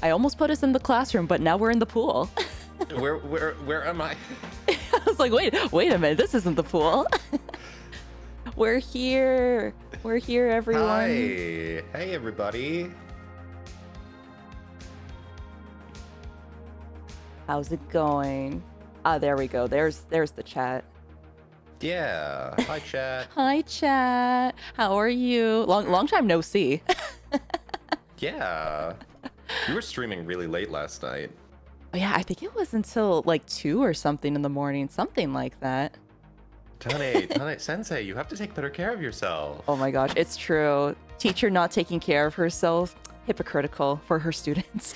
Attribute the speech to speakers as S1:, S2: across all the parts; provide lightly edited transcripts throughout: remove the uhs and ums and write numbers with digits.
S1: I almost put us in the classroom, but now we're in the pool.
S2: Where am I?
S1: I was like, wait a minute, this isn't the pool. We're here. We're here, everyone.
S2: Hi. Hey, everybody.
S1: How's it going? Ah, there we go. There's the chat.
S2: Yeah. Hi, chat.
S1: Hi, chat. How are you? Long time no see.
S2: Yeah. You were streaming really late last night.
S1: Oh, yeah, I think it was until like 2 or something in the morning, something like that.
S2: Tane Sensei, you have to take better care of yourself.
S1: Oh my gosh, it's true. Teacher not taking care of herself, hypocritical for her students.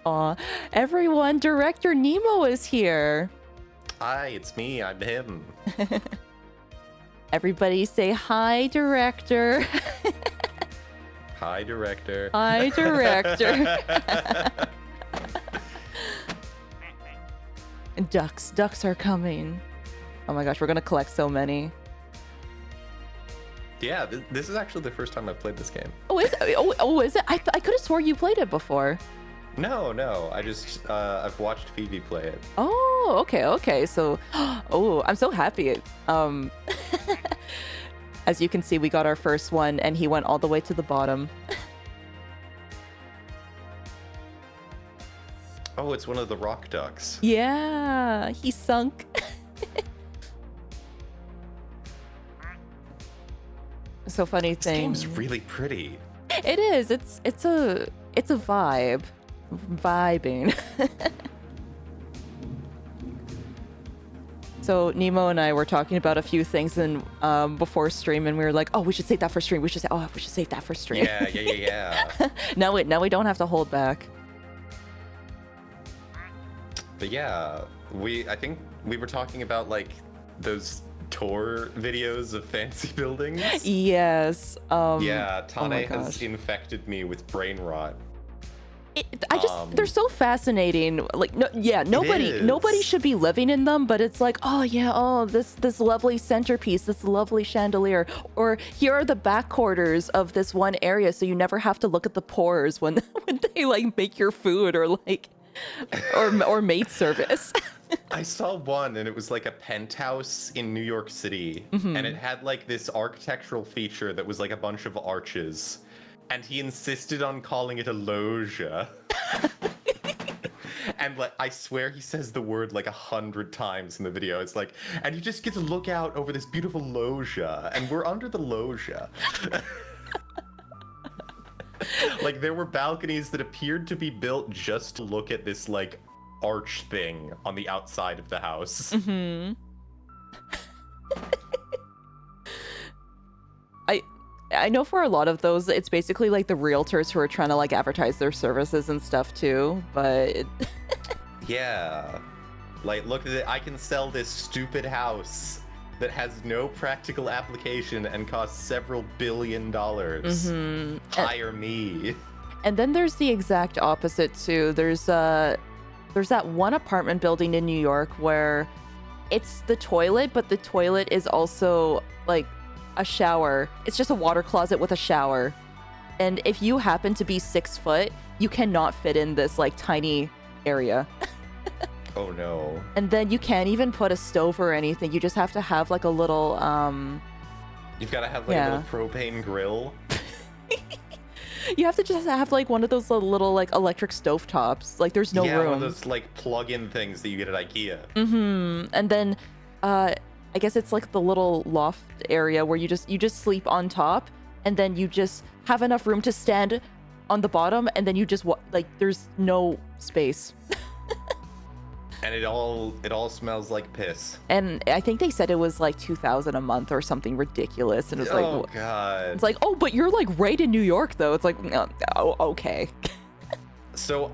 S1: Aw, everyone, Director Nemo is here.
S2: Hi, it's me. I'm him.
S1: Everybody say hi, Director.
S2: Hi, Director.
S1: Hi, Director. Ducks are coming. Oh my gosh, we're gonna collect so many.
S2: Yeah, this is actually the first time I've played this game.
S1: Oh, is it? Oh, is it? I could have swore you played it before.
S2: No. I just, I've watched Phoebe play it.
S1: Oh, okay. So, oh, I'm so happy. As you can see, we got our first one, and he went all the way to the bottom.
S2: Oh, it's one of the rock ducks.
S1: Yeah, he sunk. So funny thing.
S2: This game's really pretty.
S1: It is. It's a vibe. Vibing. So Nemo and I were talking about a few things and before stream, and we were like, "Oh, we should save that for stream. We should save that for stream."
S2: Yeah.
S1: Now we don't have to hold back.
S2: But yeah, I think we were talking about like those tour videos of fancy buildings.
S1: Yes.
S2: Yeah, Tane
S1: gosh.
S2: has infected me with brain rot.
S1: They're so fascinating. Like, nobody should be living in them, but it's like, this lovely centerpiece, this lovely chandelier, or here are the back quarters of this one area, so you never have to look at the pores when they like make your food or like, or maid service.
S2: I saw one and it was like a penthouse in New York City, and it had like this architectural feature that was like a bunch of arches. And he insisted on calling it a loggia. And like, I swear he says the word like 100 times in the video. It's like, and you just get to look out over this beautiful loggia, and we're under the loggia. Like, there were balconies that appeared to be built just to look at this like arch thing on the outside of the house.
S1: I know for a lot of those, it's basically like the realtors who are trying to like advertise their services and stuff too, but...
S2: Yeah. Like, look at it. I can sell this stupid house that has no practical application and costs several $billion. Hire me.
S1: And then there's the exact opposite too. There's that one apartment building in New York where it's the toilet, but the toilet is also like a shower. It's just a water closet with a shower. And if you happen to be 6 foot, you cannot fit in this like tiny area.
S2: Oh no.
S1: And then you can't even put a stove or anything. You just have to have like a little
S2: You've got to have like a little propane grill.
S1: You have to just have like one of those little like electric stove tops. Like there's no room.
S2: One of those like plug-in things that you get at IKEA.
S1: And then I guess it's like the little loft area where you just sleep on top, and then you just have enough room to stand on the bottom, and then you just like there's no space.
S2: And it all smells like piss.
S1: And I think they said it was like $2,000 a month or something ridiculous, and it's like,
S2: oh god.
S1: It's like, oh, but you're like right in New York though. It's like, oh, okay.
S2: So,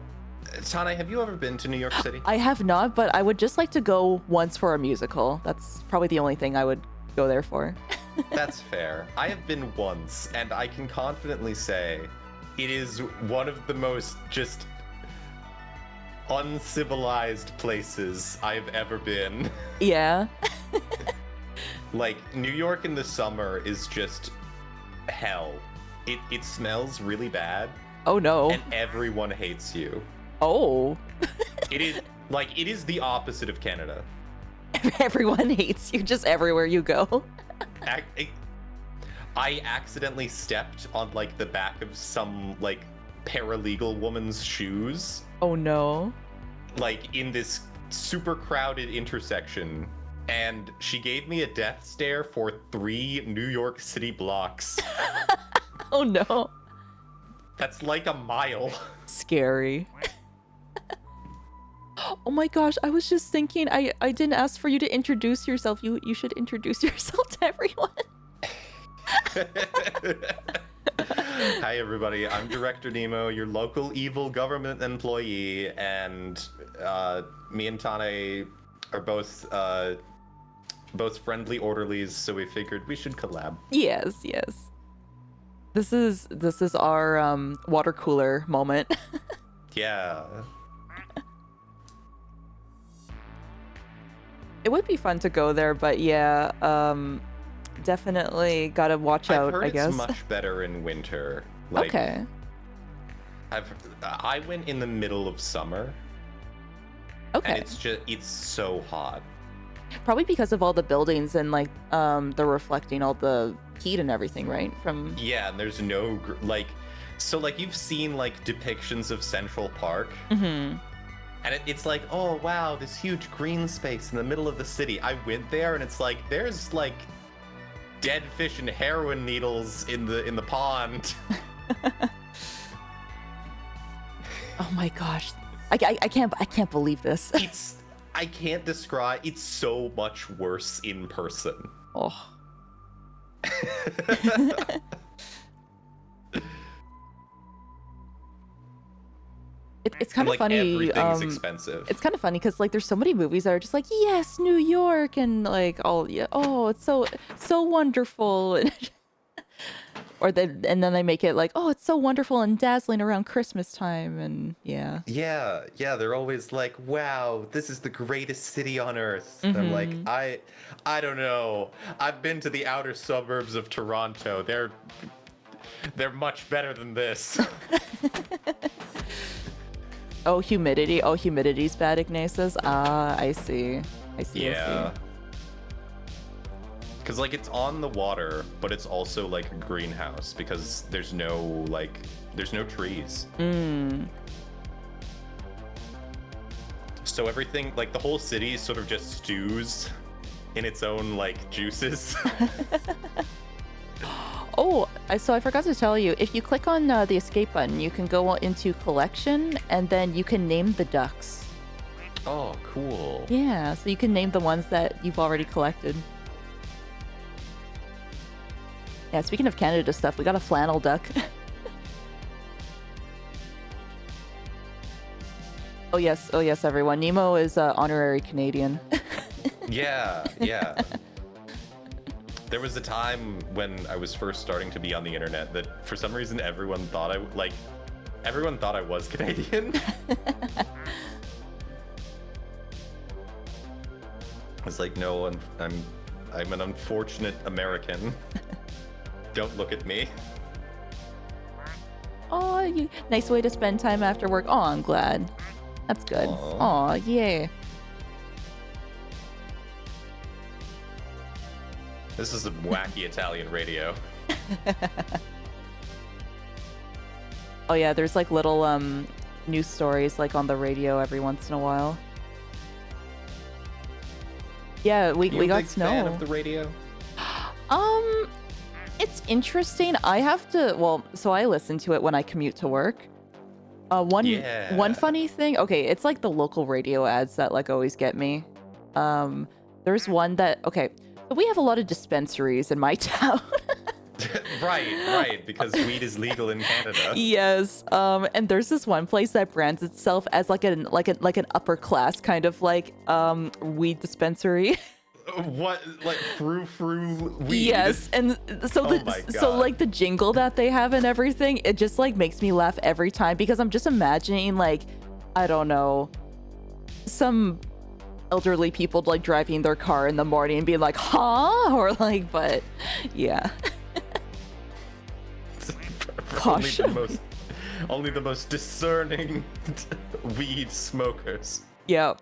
S2: Tane, have you ever been to New York City?
S1: I have not, but I would just like to go once for a musical. That's probably the only thing I would go there for.
S2: That's fair. I have been once, and I can confidently say it is one of the most just uncivilized places I've ever been.
S1: Yeah.
S2: Like, New York in the summer is just hell. It smells really bad.
S1: Oh no.
S2: And everyone hates you.
S1: Oh.
S2: It is the opposite of Canada.
S1: Everyone hates you just everywhere you go.
S2: I accidentally stepped on like the back of some like paralegal woman's shoes.
S1: Oh no.
S2: Like in this super crowded intersection, and she gave me a death stare for 3 New York City blocks.
S1: Oh no.
S2: That's like a mile.
S1: Scary. Oh my gosh, I was just thinking, I didn't ask for you to introduce yourself. You should introduce yourself to everyone.
S2: Hi everybody, I'm Director Nemo, your local evil government employee, and me and Tane are both friendly orderlies, so we figured we should collab.
S1: Yes. This is our water cooler moment.
S2: Yeah.
S1: It would be fun to go there, but yeah, definitely gotta watch out, I guess.
S2: It's much better in winter. Like,
S1: okay.
S2: I went in the middle of summer.
S1: Okay.
S2: And it's so hot.
S1: Probably because of all the buildings and like they're reflecting all the heat and everything, right? From
S2: yeah, and there's no so like you've seen like depictions of Central Park.
S1: Mm-hmm.
S2: And it's like, oh wow, this huge green space in the middle of the city. I went there and it's like there's like dead fish and heroin needles in the pond.
S1: Oh my gosh. I can't believe this.
S2: I can't describe, it's so much worse in person.
S1: Oh. It's kind of
S2: like,
S1: funny.
S2: Everything's expensive.
S1: It's kind of funny because like there's so many movies that are just like, yes, New York, and like it's so wonderful, and then they make it like, oh, it's so wonderful and dazzling around Christmas time, and yeah.
S2: Yeah, they're always like, wow, this is the greatest city on earth.
S1: Mm-hmm.
S2: And I'm like, I don't know. I've been to the outer suburbs of Toronto. They're much better than this.
S1: Oh, humidity. Oh, humidity's bad, Ignatius. Ah, I see.
S2: Yeah. Because, like, it's on the water, but it's also, like, a greenhouse because there's no trees. So everything, like, the whole city sort of just stews in its own, like, juices.
S1: Oh, so I forgot to tell you, if you click on the escape button, you can go into collection, and then you can name the ducks.
S2: Oh, cool.
S1: Yeah, so you can name the ones that you've already collected. Yeah, speaking of Canada stuff, we got a flannel duck. Oh yes, everyone. Nemo is honorary Canadian.
S2: Yeah. There was a time when I was first starting to be on the internet that for some reason everyone thought I was Canadian. I was like, no, I'm an unfortunate American. Don't look at me.
S1: Oh, nice way to spend time after work. Oh, I'm glad. That's good. Oh, yeah.
S2: This is some wacky Italian radio.
S1: Oh yeah, there's like little news stories like on the radio every once in a while. Yeah, we got snow.
S2: Fan of the radio?
S1: It's interesting. So I listen to it when I commute to work. One funny thing. Okay, it's like the local radio ads that like always get me. There's one that so we have a lot of dispensaries in my town.
S2: Right, because weed is legal in Canada.
S1: Yes, and there's this one place that brands itself as like an upper class kind of like weed dispensary.
S2: What, like frou weed?
S1: Yes, and so so like the jingle that they have and everything, it just like makes me laugh every time because I'm just imagining like, I don't know, some elderly people like driving their car in the morning and being like, huh? Or like, but yeah.
S2: Caution. Only the most discerning weed smokers.
S1: Yeah.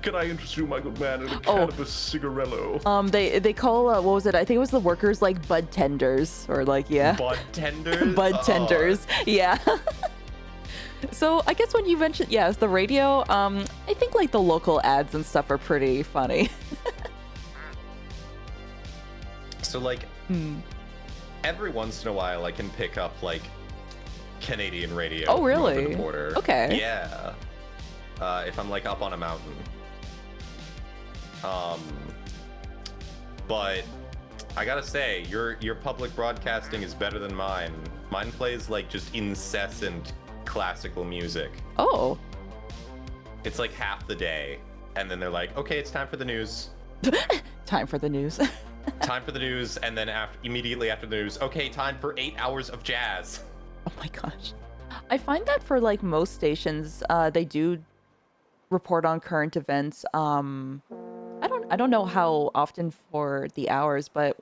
S2: Can I interest you, my good man, in a cannabis cigarello?
S1: They call what was it? I think it was the workers like bud tenders or like
S2: Bud tenders.
S1: bud tenders. Yeah. So I guess when you mentioned the radio, I think like the local ads and stuff are pretty funny.
S2: So like every once in a while I can pick up like Canadian radio.
S1: Oh
S2: from
S1: really?
S2: over the border.
S1: Okay.
S2: Yeah. If I'm like up on a mountain. But I gotta say, your public broadcasting is better than mine. Mine plays like just incessant classical music.
S1: Oh.
S2: It's like half the day, and then they're like, okay, it's time for the news.
S1: Time for the news.
S2: Time for the news, and then immediately after the news, okay, time for 8 hours of jazz.
S1: Oh my gosh. I find that for like most stations, they do report on current events. I don't know how often for the hours, but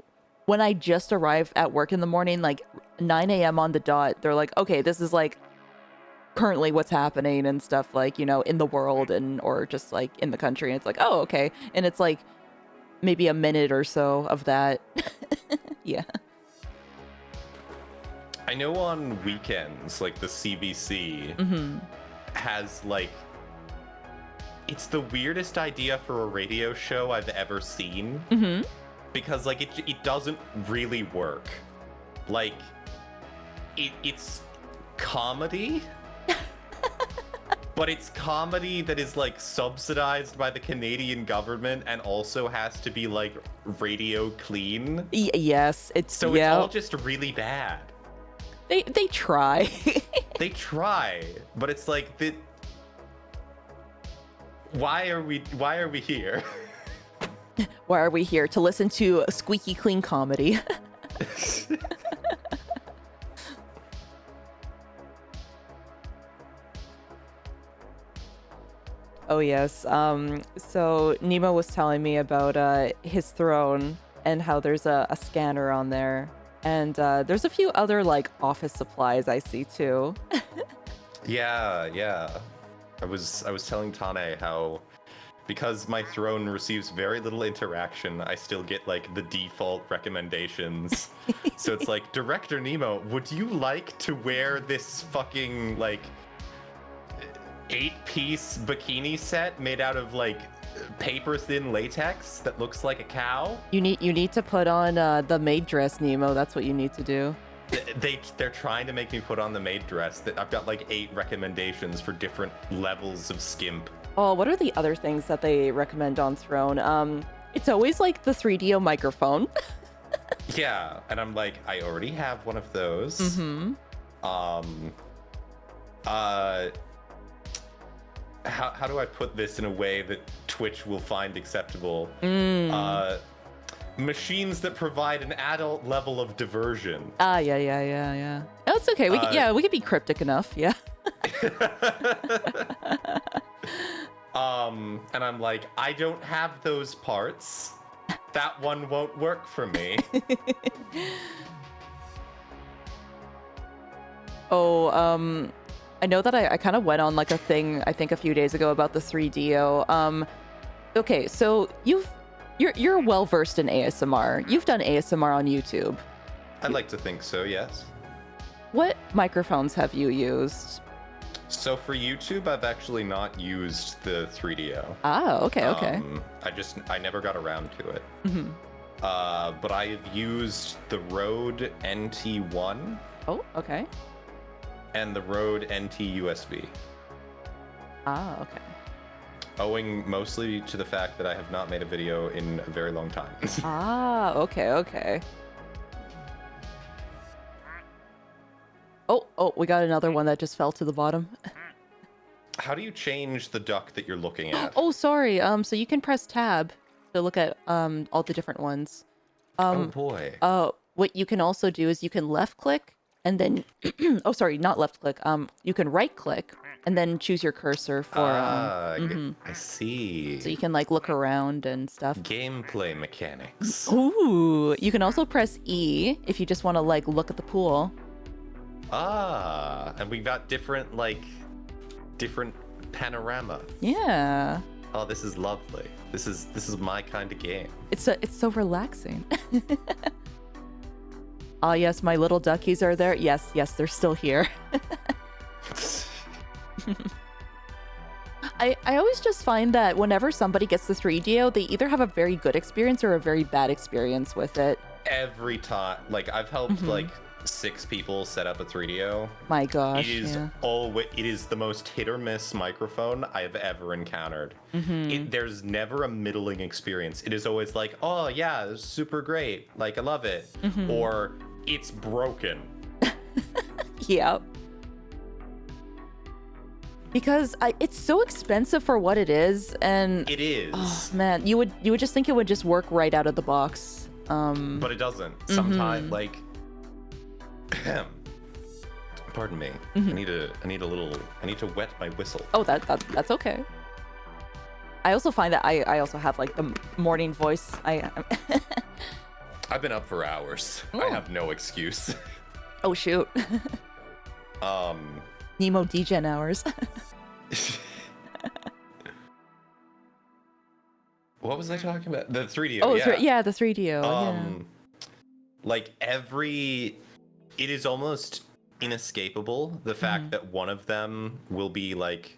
S1: when I just arrive at work in the morning, like 9 a.m. on the dot, they're like, okay, this is like currently what's happening and stuff, like, you know, in the world and or just like in the country. And it's like, oh, okay. And it's like maybe a minute or so of that. Yeah.
S2: I know on weekends, like the CBC has like, it's the weirdest idea for a radio show I've ever seen. Because like it doesn't really work. Like it's comedy, but it's comedy that is like subsidized by the Canadian government and also has to be like radio clean.
S1: Yes, it's
S2: so it's all just really bad.
S1: They try.
S2: They try, but it's like why are we here?
S1: Why are we here? To listen to a squeaky clean comedy. Oh yes. So Nemo was telling me about his throne and how there's a scanner on there. And there's a few other like office supplies I see too.
S2: Yeah. I was telling Tane how because my throne receives very little interaction, I still get like the default recommendations. So it's like, Director Nemo, would you like to wear this fucking like 8-piece bikini set made out of like paper thin latex that looks like a cow?
S1: You need to put on the maid dress, Nemo. That's what you need to do.
S2: They're trying to make me put on the maid dress. That I've got like 8 recommendations for different levels of skimp.
S1: Oh, what are the other things that they recommend on Throne? It's always like the 3DO microphone.
S2: Yeah, and I'm like, I already have one of those. How do I put this in a way that Twitch will find acceptable? Machines that provide an adult level of diversion.
S1: Yeah. Oh, it's okay. We can be cryptic enough. Yeah.
S2: And I'm like, I don't have those parts. That one won't work for me.
S1: I know that I kind of went on like a thing I think a few days ago about the 3DO. Okay, so you're well versed in ASMR. You've done ASMR on YouTube.
S2: I'd like to think so, yes.
S1: What microphones have you used?
S2: So for YouTube, I've actually not used the 3DO.
S1: Ah, okay.
S2: I never got around to it. But I've used the Rode NT1.
S1: Oh, okay.
S2: And the Rode NT USB.
S1: Ah, okay.
S2: Owing mostly to the fact that I have not made a video in a very long time.
S1: Ah, okay. Oh, we got another one that just fell to the bottom.
S2: How do you change the duck that you're looking at?
S1: Oh, sorry. So you can press tab to look at all the different ones.
S2: Oh boy.
S1: What you can also do is you can left click and then oh sorry, not left click. You can right click and then choose your cursor for.
S2: I see.
S1: So you can like look around and stuff.
S2: Gameplay mechanics.
S1: Ooh, you can also press E if you just want to like look at the pool.
S2: And we got different panorama.
S1: Yeah.
S2: Oh, this is lovely. This is my kind of game.
S1: It's so relaxing. Ah, yes, my little duckies are there. Yes, they're still here. I always just find that whenever somebody gets the 3DO, they either have a very good experience or a very bad experience with it.
S2: Every time, like I've helped like 6 people set up a 3DO.
S1: My gosh,
S2: it is the most hit or miss microphone I have ever encountered. There's never a middling experience. It is always like, oh yeah, this is super great, like I love it, or it's broken.
S1: Yep. Because it's so expensive for what it is, and
S2: it is.
S1: Oh man, you would just think it would just work right out of the box.
S2: But it doesn't. Sometimes, like, pardon me. I need to wet my whistle.
S1: Oh, that's okay. I also find that I also have like the morning voice.
S2: I've been up for hours.
S1: Oh.
S2: I have no excuse.
S1: Oh shoot. Nemo degen hours.
S2: What was I talking about? The 3DO.
S1: Oh, yeah, the 3DO.
S2: Like it is almost inescapable, the fact that one of them will be like,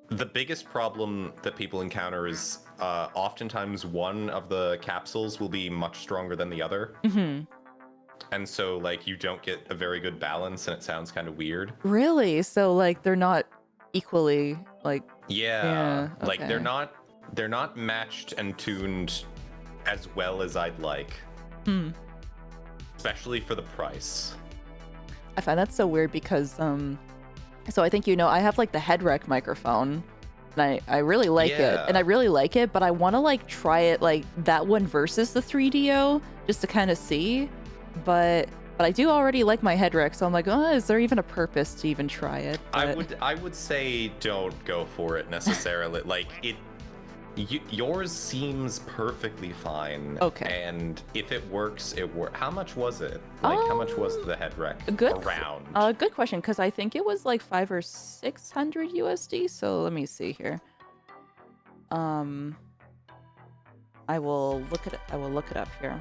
S2: the biggest problem that people encounter is oftentimes one of the capsules will be much stronger than the other. And so like you don't get a very good balance and it sounds kind of weird.
S1: Really? So like they're not equally like
S2: like
S1: okay.
S2: they're not matched and tuned as well as I'd like. Especially for the price.
S1: I find that so weird because so I think I have like the head rec microphone and I really like it, but I want to like try it like that one versus the 3DO just to kind of see. But I do already like my head rec, so I'm like, oh, is there even a purpose to even try it? But
S2: I would say don't go for it necessarily. Like yours seems perfectly fine.
S1: Okay.
S2: And if it works, it works. How much was it? Like how much was the head rec around?
S1: Good question, because I think it was like 500 or 600 USD. So let me see here. I will look it up here.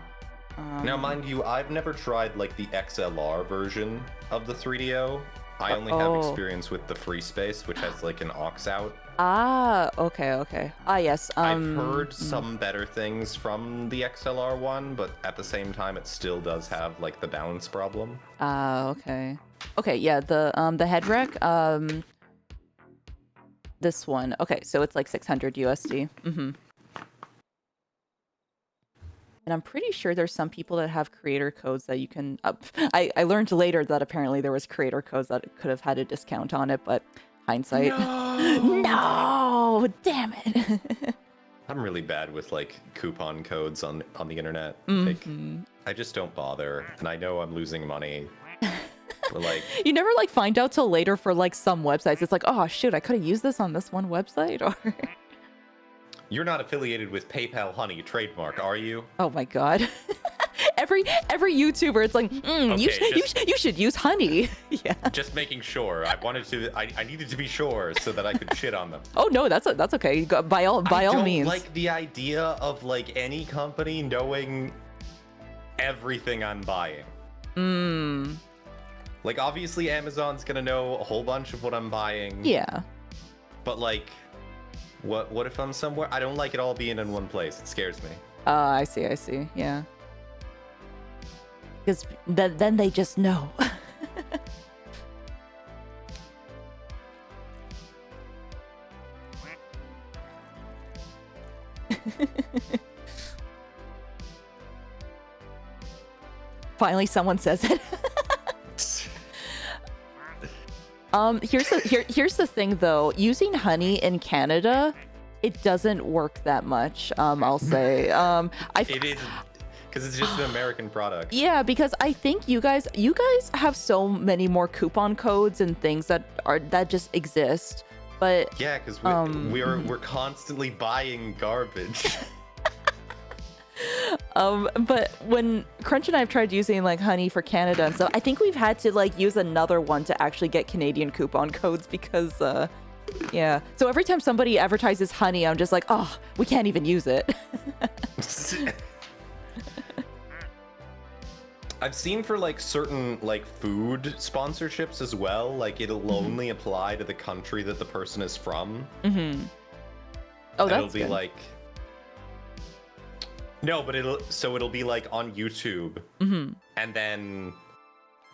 S2: Now, mind you, I've never tried like the XLR version of the 3DO. I only have experience with the free space, which has like an aux out.
S1: Okay. Yes.
S2: I've heard some better things from the XLR one, but at the same time, it still does have like the balance problem.
S1: Okay. Okay, yeah, the head rec, this one. Okay, so it's like 600 USD. And I'm pretty sure there's some people that have creator codes that you can I learned later that apparently there was creator codes that could have had a discount on it, but hindsight. No, damn it.
S2: I'm really bad with like coupon codes on the internet. Like I just don't bother, and I know I'm losing money. But like
S1: you never like find out till later for like some websites. It's like, oh shoot, I could have used this on this one website. Or
S2: you're not affiliated with PayPal Honey trademark, are you?
S1: Oh my god. Every YouTuber, it's like, you should use Honey. Yeah.
S2: Just making sure. I needed to be sure so that I could shit on them.
S1: Oh no, that's okay. By all means.
S2: I don't like the idea of like any company knowing everything I'm buying. Like obviously Amazon's gonna know a whole bunch of what I'm buying.
S1: Yeah.
S2: But like, what if I'm somewhere? I don't like it all being in one place. It scares me.
S1: I see. Yeah. Because then they just know. Finally, someone says it. Here's the thing though. Using Honey in Canada, it doesn't work that much. I'll say.
S2: It is. because it's just an American product.
S1: Yeah, because I think you guys have so many more coupon codes and things that just exist. But
S2: yeah, because we're constantly buying garbage.
S1: But when Crunch and I have tried using like Honey for Canada and stuff, I think we've had to like use another one to actually get Canadian coupon codes because yeah. So every time somebody advertises Honey, I'm just like, oh, we can't even use it.
S2: I've seen for like certain like food sponsorships as well, like it'll only apply to the country that the person is from.
S1: Oh, that's
S2: it'll be
S1: good.
S2: like no, but it'll be like on YouTube, and then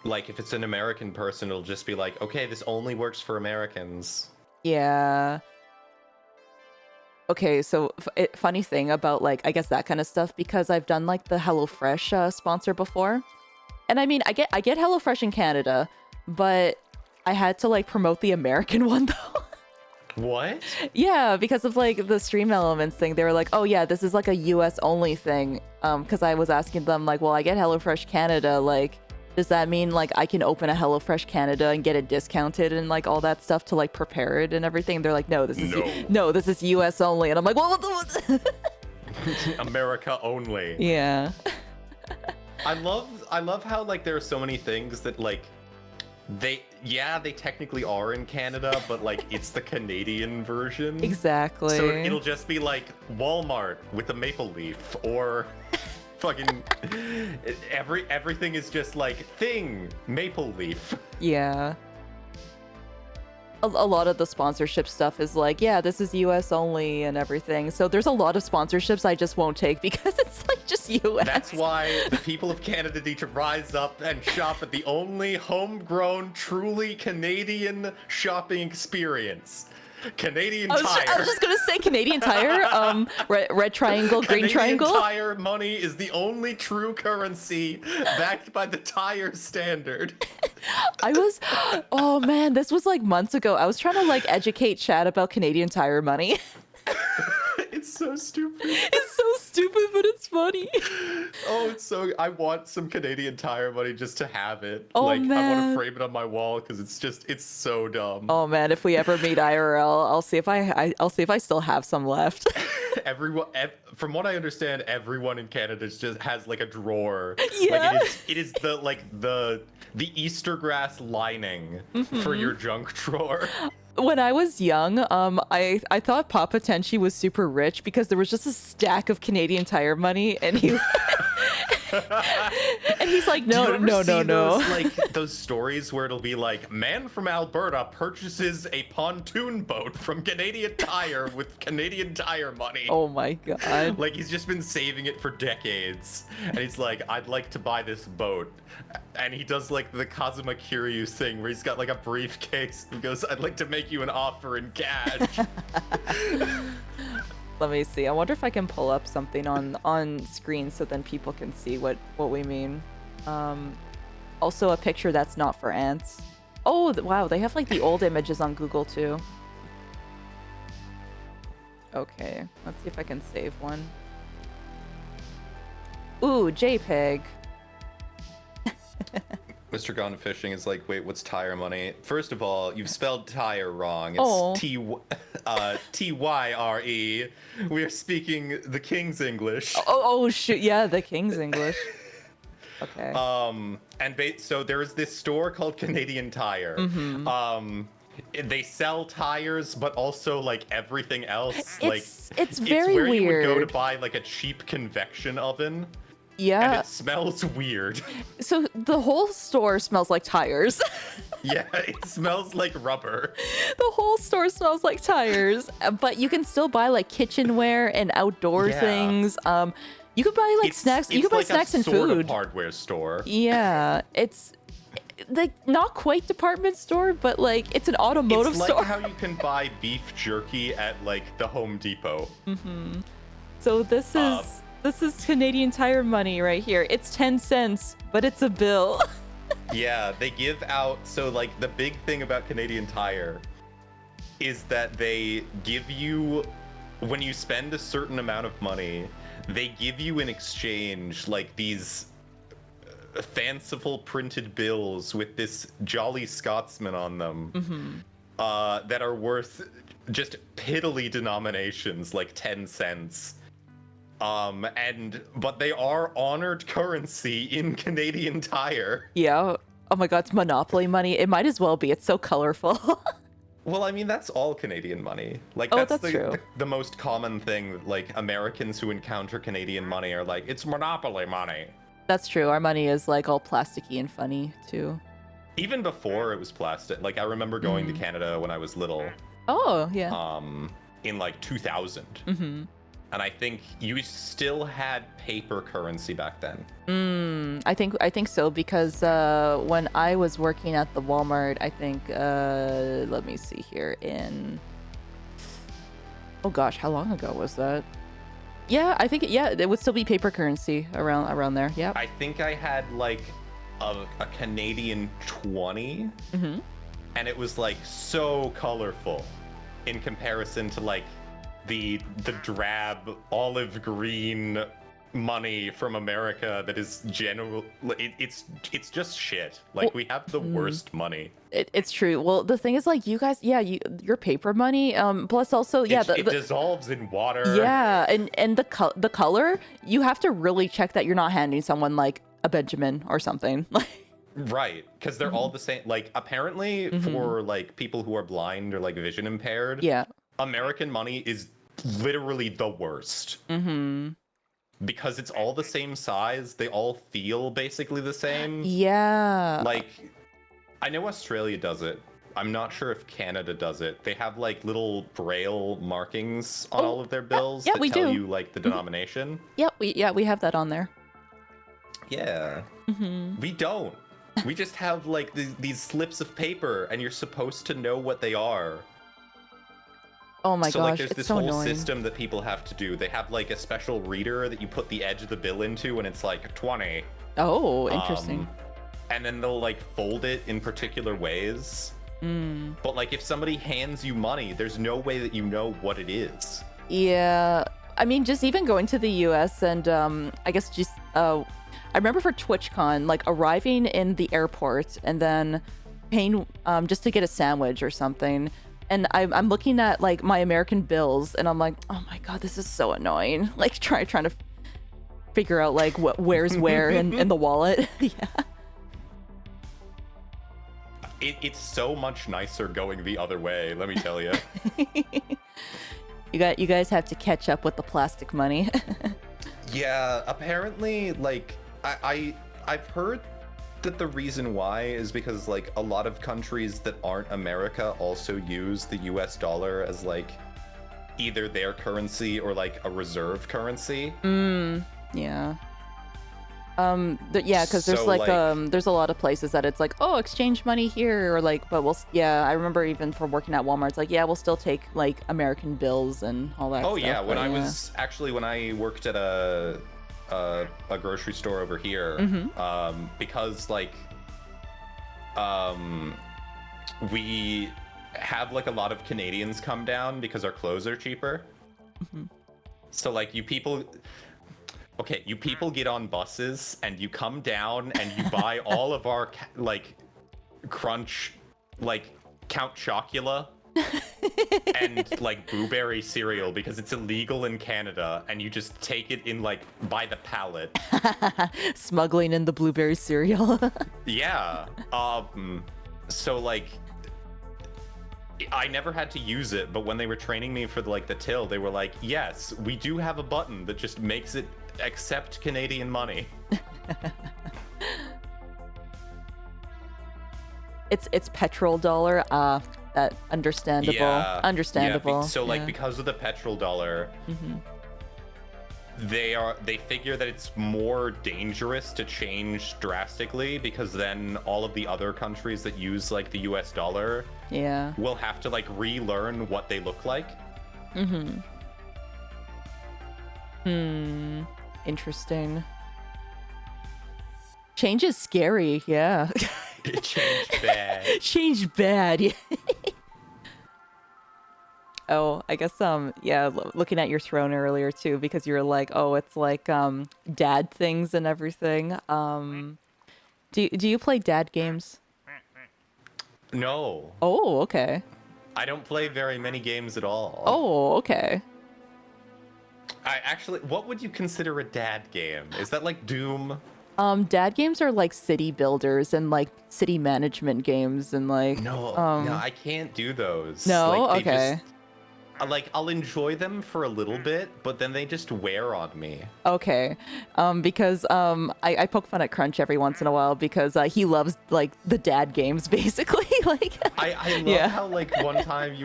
S2: like if it's an American person, it'll just be like, okay, this only works for Americans.
S1: Yeah. Okay, so funny thing about like I guess that kind of stuff, because I've done like the HelloFresh sponsor before, and I mean I get HelloFresh in Canada, but I had to like promote the American one though.
S2: What?
S1: Yeah, because of like the Stream Elements thing, they were like, oh yeah, this is like a US only thing. Because I was asking them like, well, I get HelloFresh Canada, like, does that mean like I can open a HelloFresh Canada and get it discounted and like all that stuff to like prepare it and everything? They're like, no, this is US only. And I'm like, well, what?
S2: America only.
S1: Yeah.
S2: I love how like there are so many things that like they technically are in Canada, but like it's the Canadian version.
S1: Exactly.
S2: So it'll just be like Walmart with a maple leaf, or fucking everything is just like thing maple leaf.
S1: Yeah. A lot of the sponsorship stuff is like, yeah, this is US only and everything. So there's a lot of sponsorships I just won't take because it's like just US.
S2: That's why the people of Canada need to rise up and shop at the only homegrown, truly Canadian shopping experience. Canadian Tire.
S1: I was just gonna say Canadian Tire. Red triangle, green triangle.
S2: Canadian Tire money is the only true currency backed by the Tire standard. Oh man, this was like months ago. I was trying to like educate Chad about Canadian Tire money. It's so stupid.
S1: It's so stupid, but it's funny.
S2: Oh, it's so. I want some Canadian Tire money just to have it.
S1: Oh,
S2: like,
S1: man.
S2: I want to frame it on my wall because it's so dumb.
S1: Oh man, if we ever meet IRL, I'll see if I still have some left.
S2: From what I understand, everyone in Canada just has like a drawer.
S1: Yeah.
S2: Like it is the Easter grass lining for your junk drawer.
S1: When I was young, I thought Papa Tenchi was super rich because there was just a stack of Canadian Tire money, and he and he's like, no.
S2: Those, like those stories where it'll be like, man from Alberta purchases a pontoon boat from Canadian Tire with Canadian Tire money.
S1: Oh my god!
S2: Like he's just been saving it for decades, and he's like, I'd like to buy this boat, and he does like the Kazuma Kiryu thing where he's got like a briefcase. He goes, I'd like to make you an offer in cash.
S1: Let me see. I wonder if I can pull up something on screen so then people can see what we mean. Also a picture that's not for ants. Oh, wow, they have like the old images on Google too. Okay, let's see if I can save one. Ooh, JPEG.
S2: Mr. Gone Fishing is like, wait, what's tire money? First of all, you've spelled tire wrong. It's T-Y-R-E. We are speaking the King's English.
S1: Oh shoot, yeah, the King's English. Okay.
S2: So there's this store called Canadian Tire. They sell tires, but also like everything else.
S1: It's very
S2: where
S1: weird.
S2: You would go to buy like a cheap convection oven.
S1: Yeah.
S2: And it smells weird.
S1: So the whole store smells like tires.
S2: Yeah, it smells like rubber.
S1: The whole store smells like tires, but you can still buy like kitchenware and outdoor things. You could buy like snacks. You could buy snacks and food.
S2: It's like a hardware store.
S1: Yeah, it's like not quite department store, but like it's an automotive store.
S2: It's like how you can buy beef jerky at like the Home Depot.
S1: So this is Canadian Tire money right here. It's 10 cents, but it's a bill.
S2: Yeah, they give out. So like the big thing about Canadian Tire is that they give you, when you spend a certain amount of money, they give you in exchange like these fanciful printed bills with this Jolly Scotsman on them, that are worth just piddly denominations, like 10 cents. But they are honored currency in Canadian Tire.
S1: Yeah. Oh my God, it's Monopoly money. It might as well be. It's so colorful.
S2: Well, I mean, that's all Canadian money. Like,
S1: Oh,
S2: that's
S1: true.
S2: the most common thing. Like, Americans who encounter Canadian money are like, it's Monopoly money.
S1: That's true. Our money is like all plasticky and funny too.
S2: Even before it was plastic. Like, I remember going to Canada when I was little.
S1: Oh, yeah.
S2: In like 2000. And I think you still had paper currency back then.
S1: I think so, because when I was working at the Walmart, I think let me see here, in oh gosh, how long ago was that? Yeah, I think it would still be paper currency around there. Yeah.
S2: I think I had like a Canadian 20, and it was like so colorful in comparison to like the drab olive green money from America that is it's just shit. Like, we have the worst money.
S1: It's true. Well, the thing is, like, you guys, your paper money, plus also,
S2: it dissolves in water.
S1: Yeah, and the color, you have to really check that you're not handing someone like a Benjamin or something.
S2: Right, because they're all the same. Like, apparently for like people who are blind or like vision impaired, American money is literally the worst. Because it's all the same size, they all feel basically the same.
S1: Yeah.
S2: Like, I know Australia does it. I'm not sure if Canada does it. They have like little braille markings on all of their bills that tell you like the denomination.
S1: Yep, we have that on there.
S2: Yeah. We don't. We just have like these slips of paper, and you're supposed to know what they are.
S1: Oh my
S2: gosh,
S1: like,
S2: there's this
S1: so
S2: whole
S1: annoying.
S2: system that people have to do. They have like a special reader that you put the edge of the bill into, and it's like 20.
S1: Oh, interesting.
S2: And then they'll like fold it in particular ways. But like, if somebody hands you money, there's no way that you know what it is.
S1: Yeah, I mean, just even going to the US, and I guess just I remember for TwitchCon, like arriving in the airport and then paying just to get a sandwich or something. And I'm looking at like my American bills, and I'm like, oh my God, this is so annoying. Like trying to figure out like where's where in the wallet. Yeah.
S2: It's so much nicer going the other way, let me tell you.
S1: You guys have to catch up with the plastic money.
S2: Yeah, apparently, like, I've heard that the reason why is because, like, a lot of countries that aren't America also use the US dollar as, like, either their currency or, like, a reserve currency.
S1: Yeah. Yeah, because there's
S2: So,
S1: like there's a lot of places that it's like, oh, exchange money here, or like, but I remember even from working at Walmart, it's like, yeah, we'll still take like American bills and all that
S2: Oh
S1: stuff.
S2: yeah, when I worked at a grocery store over here, because like we have like a lot of Canadians come down because our clothes are cheaper. So like you people get on buses and you come down and you buy all of our like Crunch, like Count Chocula and like Blueberry cereal because it's illegal in Canada, and you just take it in like by the pallet.
S1: Smuggling in the blueberry cereal.
S2: Yeah. So like I never had to use it, but when they were training me for like the till, they were like, yes, we do have a button that just makes it accept Canadian money.
S1: It's petrol dollar. That understandable.
S2: Yeah.
S1: Understandable.
S2: Yeah, so like because of the petrol dollar, they figure that it's more dangerous to change drastically, because then all of the other countries that use like the US dollar will have to like relearn what they look like.
S1: Interesting. Change is scary, yeah.
S2: Change bad.
S1: Change bad, yeah. Oh, I guess yeah, looking at your throne earlier too, because you were like, oh, it's like dad things and everything. Do you play dad games?
S2: No.
S1: Oh, okay.
S2: I don't play very many games at all.
S1: Oh, okay.
S2: I actually, what would you consider a dad game? Is that like Doom?
S1: Dad games are like city builders and like city management games and like
S2: No, I can't do those.
S1: No,
S2: like,
S1: okay.
S2: Like, I'll enjoy them for a little bit, but then they just wear on me.
S1: Okay, because I poke fun at Crunch every once in a while because he loves like the dad games basically. Like
S2: I love how like one time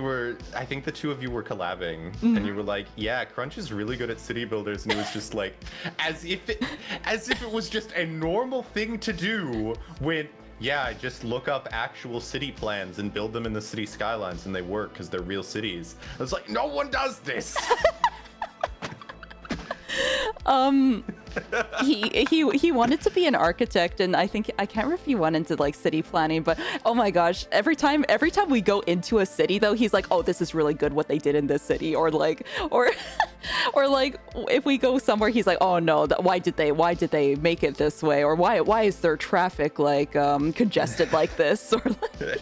S2: I think the two of you were collabing, and you were like, yeah, Crunch is really good at city builders, and it was just like, as if it was just a normal thing to do when. Yeah, I just look up actual city plans and build them in the city skylines, and they work because they're real cities. I was like, no one does this.
S1: He wanted to be an architect, and I think I can't remember if he went into like city planning, but oh my gosh, every time we go into a city though, he's like, oh, this is really good what they did in this city, or like if we go somewhere, he's like, oh no, why did they make it this way, or why is there traffic like congested like this, or like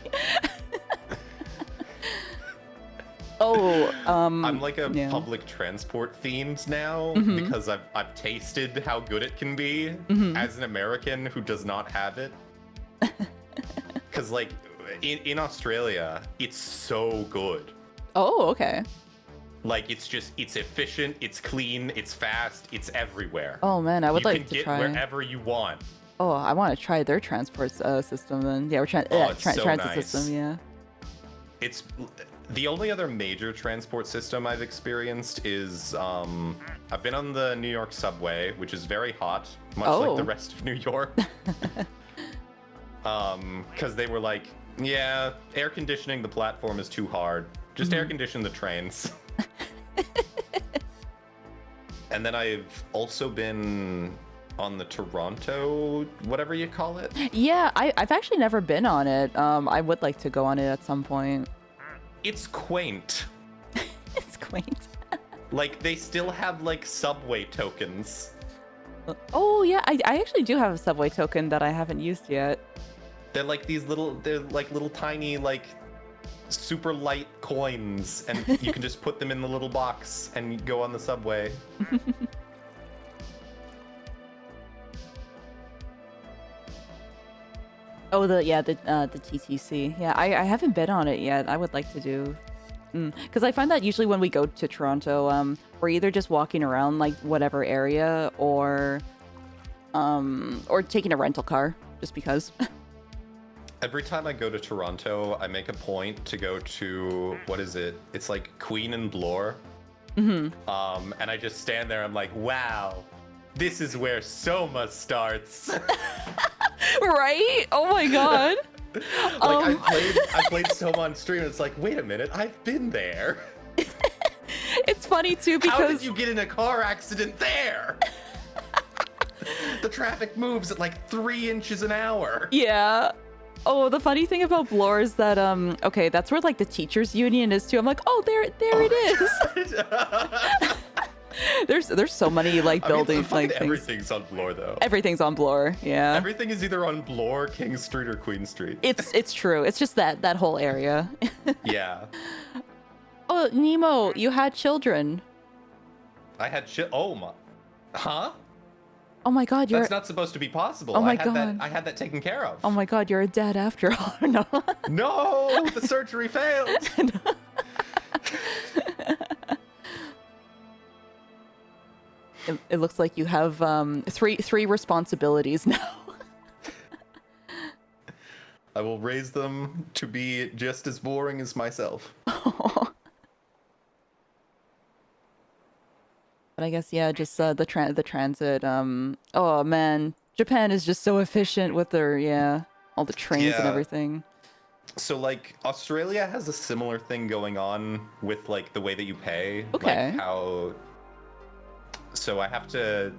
S2: I'm like a public transport fiend now because I've tasted how good it can be as an American who does not have it. Because like in Australia, it's so good.
S1: Oh, okay.
S2: Like it's efficient, it's clean, it's fast, it's everywhere.
S1: Oh man, I would like to try.
S2: You can get wherever you want.
S1: Oh, I want to try their transport system then. Yeah, transit system. Yeah.
S2: It's the only other major transport system I've experienced is I've been on the New York subway, which is very hot, much like the rest of New York. Because they were like, yeah, air conditioning the platform is too hard. Just air condition the trains. And then I've also been on the Toronto, whatever you call it.
S1: Yeah, I've actually never been on it. I would like to go on it at some point.
S2: It's quaint.
S1: It's quaint.
S2: Like, they still have, like, subway tokens.
S1: Oh, yeah, I actually do have a subway token that I haven't used yet.
S2: They're like little tiny, like, super light coins, and you can just put them in the little box and go on the subway.
S1: Oh, the TTC. Yeah, I haven't been on it yet. I would like to do. Because I find that usually when we go to Toronto, we're either just walking around like whatever area or taking a rental car just because.
S2: Every time I go to Toronto, I make a point to go to, what is it? It's like Queen and Bloor. And I just stand there, I'm like, wow, this is where Soma starts.
S1: Right? Oh my god.
S2: Like I played Soma on stream, and it's like, wait a minute, I've been there.
S1: It's funny too because
S2: how did you get in a car accident there? The traffic moves at like 3 inches an hour.
S1: Yeah. Oh, the funny thing about Bloor is that okay, that's where like the teachers union is too. I'm like, oh, there it is. There's so many like buildings, like
S2: everything's on Bloor though.
S1: Everything's on Bloor, yeah.
S2: Everything is either on Bloor, King Street, or Queen Street.
S1: It's true. It's just that whole area.
S2: Yeah.
S1: Oh, Nemo, you had children.
S2: I had Oh my. Huh?
S1: Oh my god,
S2: That's not supposed to be possible.
S1: Oh my god.
S2: I had that taken care of.
S1: Oh my god, you're a dad after all. No.
S2: No, the surgery failed.
S1: It looks like you have three responsibilities now.
S2: I will raise them to be just as boring as myself.
S1: But I guess yeah, just the transit. Oh man, Japan is just so efficient with their all the trains and everything.
S2: So like Australia has a similar thing going on with like the way that you pay.
S1: Okay.
S2: Like how. So I have to.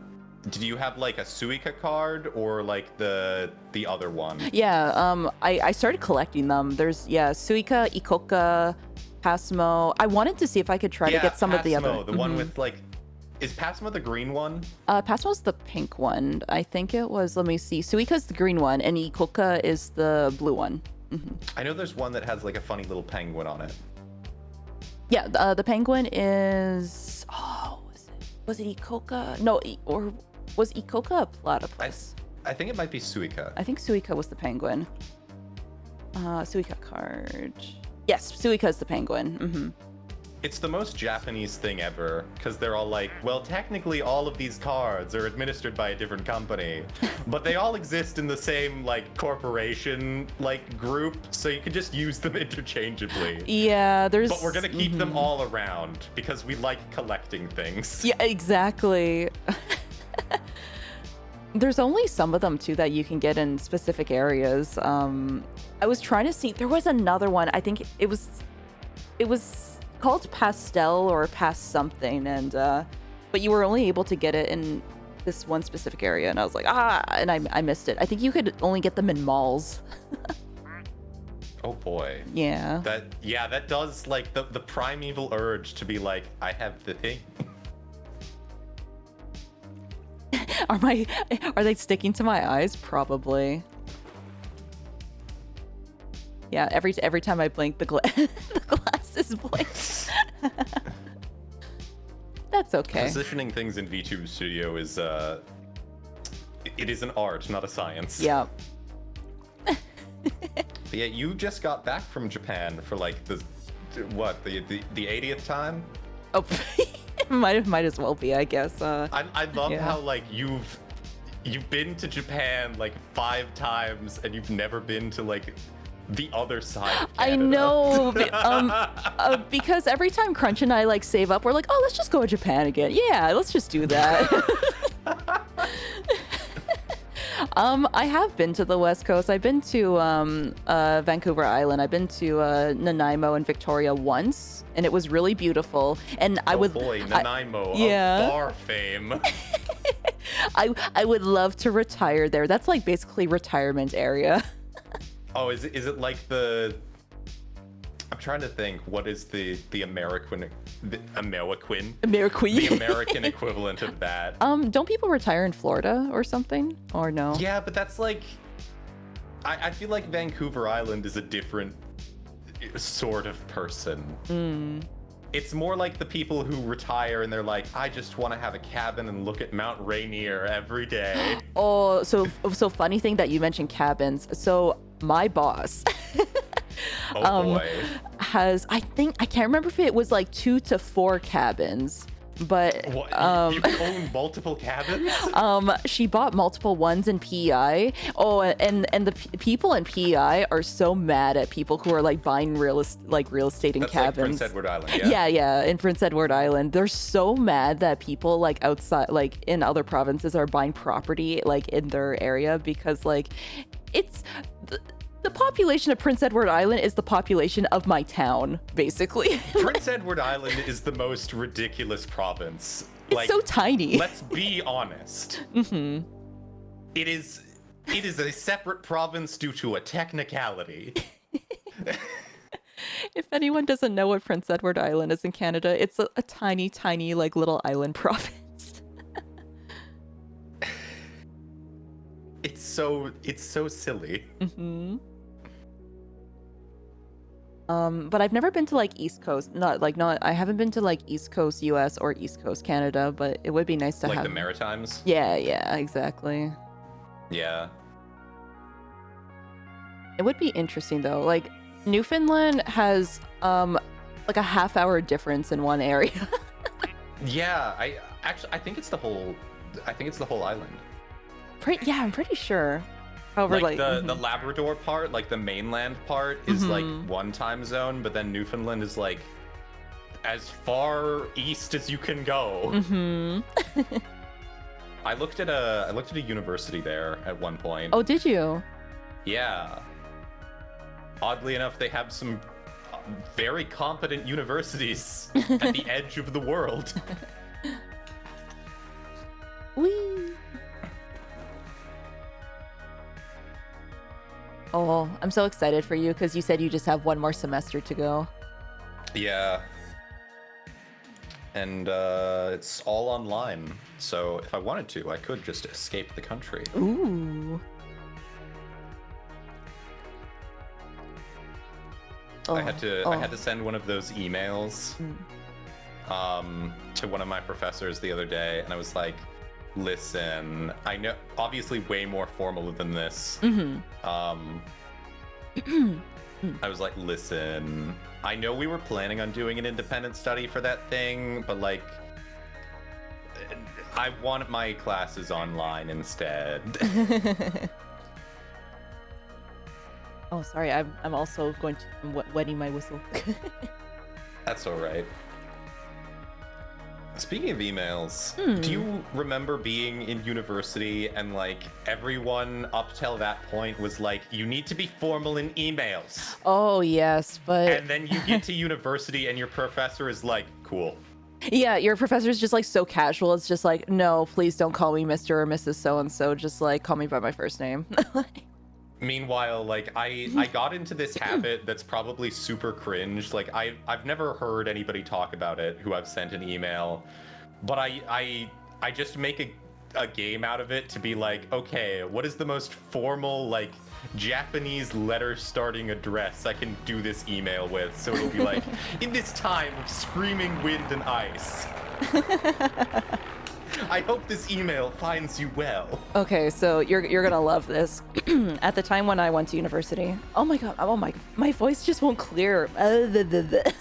S2: Did you have like a Suica card or like the other one?
S1: Yeah. I started collecting them. There's Suica, Ikoka, Passmo. I wanted to see if I could try to get some
S2: Passmo,
S1: of the other.
S2: The one with like, is Passmo the green one?
S1: Passmo's the pink one. I think it was. Let me see. Suika's the green one, and Ikoka is the blue one.
S2: I know there's one that has like a funny little penguin on it.
S1: Yeah, the penguin is. Oh, was it Ikoka? No, or was Ikoka a platypus?
S2: I think it might be Suika.
S1: I think Suika was the penguin. Suika card. Yes, Suika is the penguin.
S2: It's the most Japanese thing ever, because they're all like, well, technically all of these cards are administered by a different company, but they all exist in the same, like, corporation, like, group, so you can just use them interchangeably.
S1: Yeah, there's...
S2: But we're gonna keep them all around, because we like collecting things.
S1: Yeah, exactly. There's only some of them, too, that you can get in specific areas. I was trying to see... There was another one. I think it was called Pastel or Past something, and but you were only able to get it in this one specific area, and I was like, and I missed it. I think you could only get them in malls.
S2: Oh boy.
S1: Yeah.
S2: That does, like, the primeval urge to be like, I have the thing.
S1: Are they sticking to my eyes? Probably. Yeah, every time I blink, the glasses blink. That's okay.
S2: Positioning things in VTube Studio is it is an art, not a science.
S1: Yeah.
S2: But yeah, you just got back from Japan for like the 80th time?
S1: Oh, might as well be, I guess.
S2: I love how like you've been to Japan like 5 times and you've never been to like the other side of Canada.
S1: I know, because every time Crunch and I like save up, we're like, oh, let's just go to Japan again. Yeah, let's just do that. I have been to the West Coast. I've been to Vancouver Island. I've been to Nanaimo and Victoria once, and it was really beautiful. And
S2: Nanaimo, of bar fame.
S1: I would love to retire there. That's like basically retirement area.
S2: Oh, is it like the? I'm trying to think. What is the American equivalent of that?
S1: Don't people retire in Florida or something? Or no?
S2: Yeah, but that's like. I feel like Vancouver Island is a different sort of person. It's more like the people who retire and they're like, I just want to have a cabin and look at Mount Rainier every day.
S1: Oh, so funny thing that you mentioned cabins. So my boss
S2: boy.
S1: has, I can't remember if it was like 2 to 4 cabins. But
S2: what? You own multiple cabins?
S1: She bought multiple ones in PEI. Oh, and the people in PEI are so mad at people who are like buying real estate in
S2: That's
S1: cabins.
S2: Like Prince Edward Island, yeah.
S1: Yeah, in Prince Edward Island, they're so mad that people like outside, like in other provinces, are buying property like in their area because like it's. The population of Prince Edward Island is the population of my town, basically.
S2: Prince Edward Island is the most ridiculous province.
S1: It's so tiny.
S2: Let's be honest. It is a separate province due to a technicality.
S1: If anyone doesn't know what Prince Edward Island is in Canada, it's a tiny, tiny, like little island province.
S2: It's so silly.
S1: But I've never been to like East Coast. I haven't been to like East Coast US or East Coast Canada, but it would be nice to have.
S2: Like the Maritimes?
S1: Yeah, exactly.
S2: Yeah.
S1: It would be interesting though. Like Newfoundland has like a half-hour difference in one area.
S2: Yeah, I think it's the whole island.
S1: Yeah, I'm pretty sure. However,
S2: like the Labrador part, like the mainland part, is like one time zone, but then Newfoundland is like as far east as you can go. I looked at a university there at one point.
S1: Oh, did you?
S2: Yeah. Oddly enough, they have some very competent universities at the edge of the world.
S1: Whee! Oh, I'm so excited for you because you said you just have one more semester to go.
S2: Yeah. And it's all online. So if I wanted to, I could just escape the country.
S1: Ooh.
S2: I had to send one of those emails to one of my professors the other day, and I was like, listen, I know, obviously way more formal than this. I was like, listen, I know we were planning on doing an independent study for that thing, but like, I want my classes online instead.
S1: Oh, sorry, I'm also going to wetting my whistle.
S2: That's all right. Speaking of emails, do you remember being in university and like everyone up till that point was like, you need to be formal in emails?
S1: Oh, yes, but...
S2: And then you get to university and your professor is like, cool.
S1: Yeah, your professor is just like so casual. It's just like, no, please don't call me Mr. or Mrs. So-and-so. Just like call me by my first name.
S2: Meanwhile, like I got into this habit that's probably super cringe. Like I've never heard anybody talk about it who I've sent an email, but I just make a game out of it to be like, okay, what is the most formal like Japanese letter starting address I can do this email with? So it'll be like, in this time of screaming wind and ice. I hope this email finds you well.
S1: Okay, so you're gonna love this. At the time when I went to university, oh my god, my voice just won't clear. The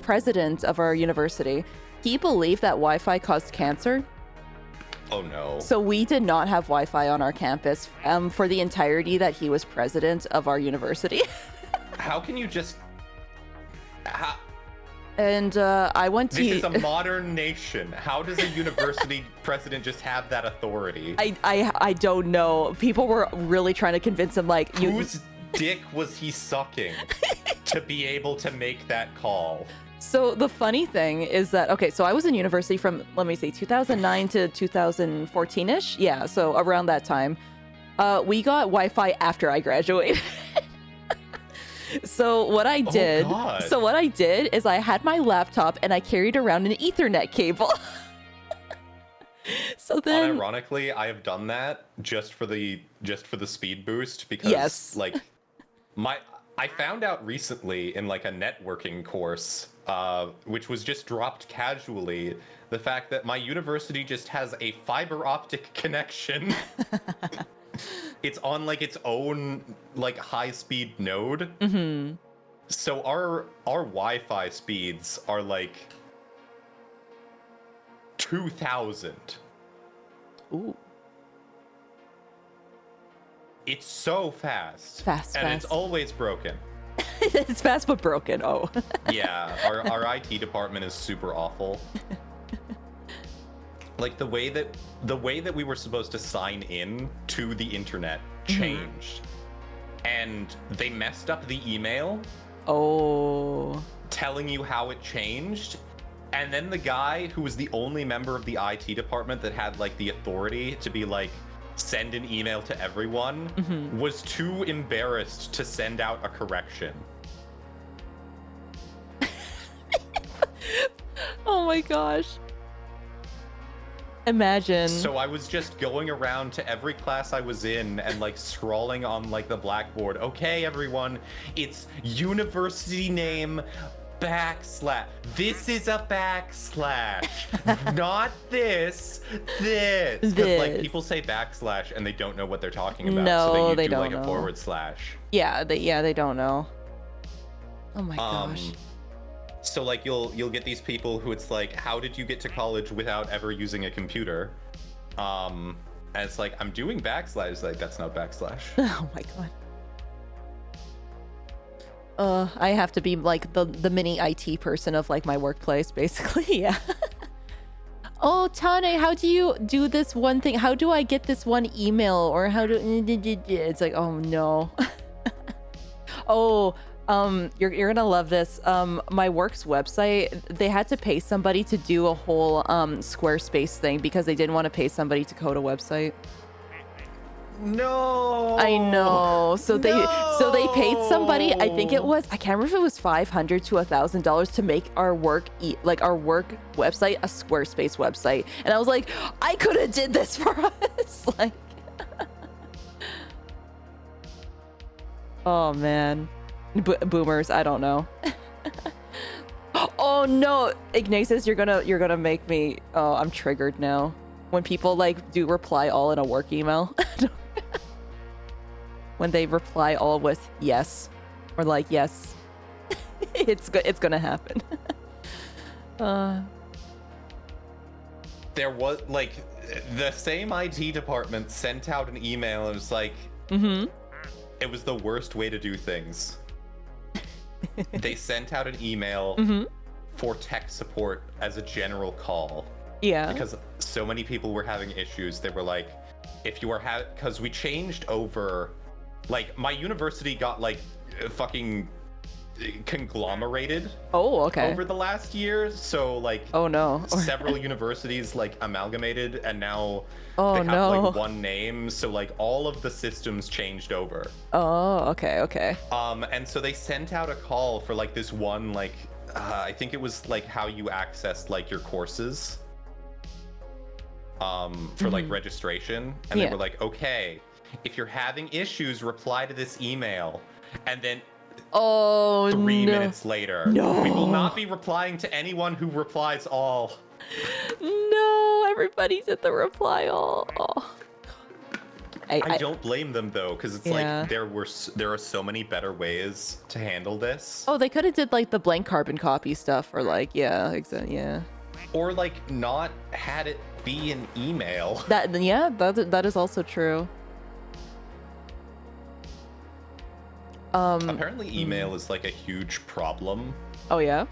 S1: president of our university, he believed that Wi-Fi caused cancer.
S2: Oh no.
S1: So we did not have Wi-Fi on our campus for the entirety that he was president of our university.
S2: How can you just...
S1: And I went to...
S2: This is a modern nation. How does a university president just have that authority?
S1: I don't know. People were really trying to convince him, like...
S2: Whose dick was he sucking to be able to make that call?
S1: So the funny thing is that, okay, so I was in university from, let me see, 2009 to 2014-ish. Yeah, so around that time. We got Wi-Fi after I graduated. So what I did, is I had my laptop and I carried around an Ethernet cable. So then,
S2: unironically, I have done that just for the speed boost because like I found out recently in like a networking course, which was just dropped casually, the fact that my university just has a fiber optic connection. It's on like its own like high-speed node.
S1: Mm-hmm.
S2: So our Wi-Fi speeds are like 2,000.
S1: Ooh.
S2: It's so fast.
S1: Fast.
S2: It's always broken.
S1: It's fast but broken. Oh.
S2: Yeah, our IT department is super awful. Like the way that we were supposed to sign in to the internet changed. And they messed up the email.
S1: Oh.
S2: Telling you how it changed. And then the guy who was the only member of the IT department that had like the authority to be like, send an email to everyone, was too embarrassed to send out a correction.
S1: Oh my gosh. Imagine.
S2: So I was just going around to every class I was in and like scrawling on like the blackboard, okay everyone, it's university name / this is a / not this. Because like people say / and they don't know what they're talking about.
S1: No,
S2: so
S1: they
S2: do
S1: don't
S2: like
S1: know.
S2: a /.
S1: Yeah, they don't know. Oh my gosh.
S2: So like you'll get these people who it's like, how did you get to college without ever using a computer? And it's like, I'm doing / like that's not /.
S1: Oh my god. I have to be like the mini IT person of like my workplace, basically. Yeah. Oh, Tane, how do you do this one thing? How do I get this one email? Or how do... It's like, oh no. Oh, you're gonna love this. My work's website, they had to pay somebody to do a whole Squarespace thing because they didn't want to pay somebody to code a website.
S2: No.
S1: I know. So they paid somebody. I think it was, I can't remember if it was $500 to $1,000 to make our work our work website a Squarespace website. And I was like, I could have did this for us. Like, oh man, boomers. I don't know. Oh no, Ignatius, you're gonna make me. Oh, I'm triggered now. When people like do reply all in a work email. When they reply all with yes, or like yes, it's gonna happen.
S2: There was like the same IT department sent out an email and it was like, it was the worst way to do things. They sent out an email for tech support as a general call.
S1: Yeah.
S2: Because so many people were having issues. They were like, if you were because we changed over. Like, my university got, like, fucking conglomerated.
S1: Oh, okay.
S2: Over the last year, so, like...
S1: Oh, no.
S2: Several universities, like, amalgamated, and now
S1: they
S2: have, like, one name, so, like, all of the systems changed over.
S1: Oh, okay.
S2: And so they sent out a call for, like, this one, like, I think it was, like, how you accessed, like, your courses. For, like, registration. And they were like, okay... If you're having issues, reply to this email. And then 3 minutes later, we will not be replying to anyone who replies all.
S1: No, everybody's at the reply all. Oh.
S2: I don't blame them though, because it's like there are so many better ways to handle this.
S1: Oh, they could have did like the blank carbon copy stuff, or like
S2: or like not had it be an email.
S1: That is also true.
S2: Apparently email is like a huge problem.
S1: Oh yeah?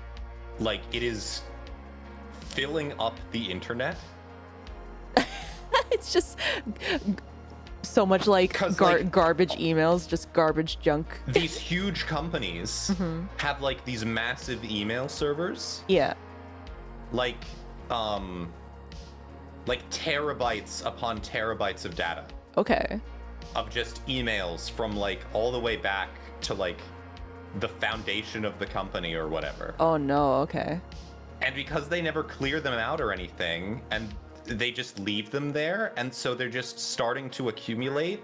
S2: Like it is filling up the internet.
S1: It's just so much like garbage emails, just garbage junk.
S2: These huge companies have like these massive email servers.
S1: Yeah.
S2: Like terabytes upon terabytes of data.
S1: Okay.
S2: Of just emails from like all the way back to like the foundation of the company or whatever.
S1: Oh no, okay.
S2: And because they never clear them out or anything, and they just leave them there, and so they're just starting to accumulate,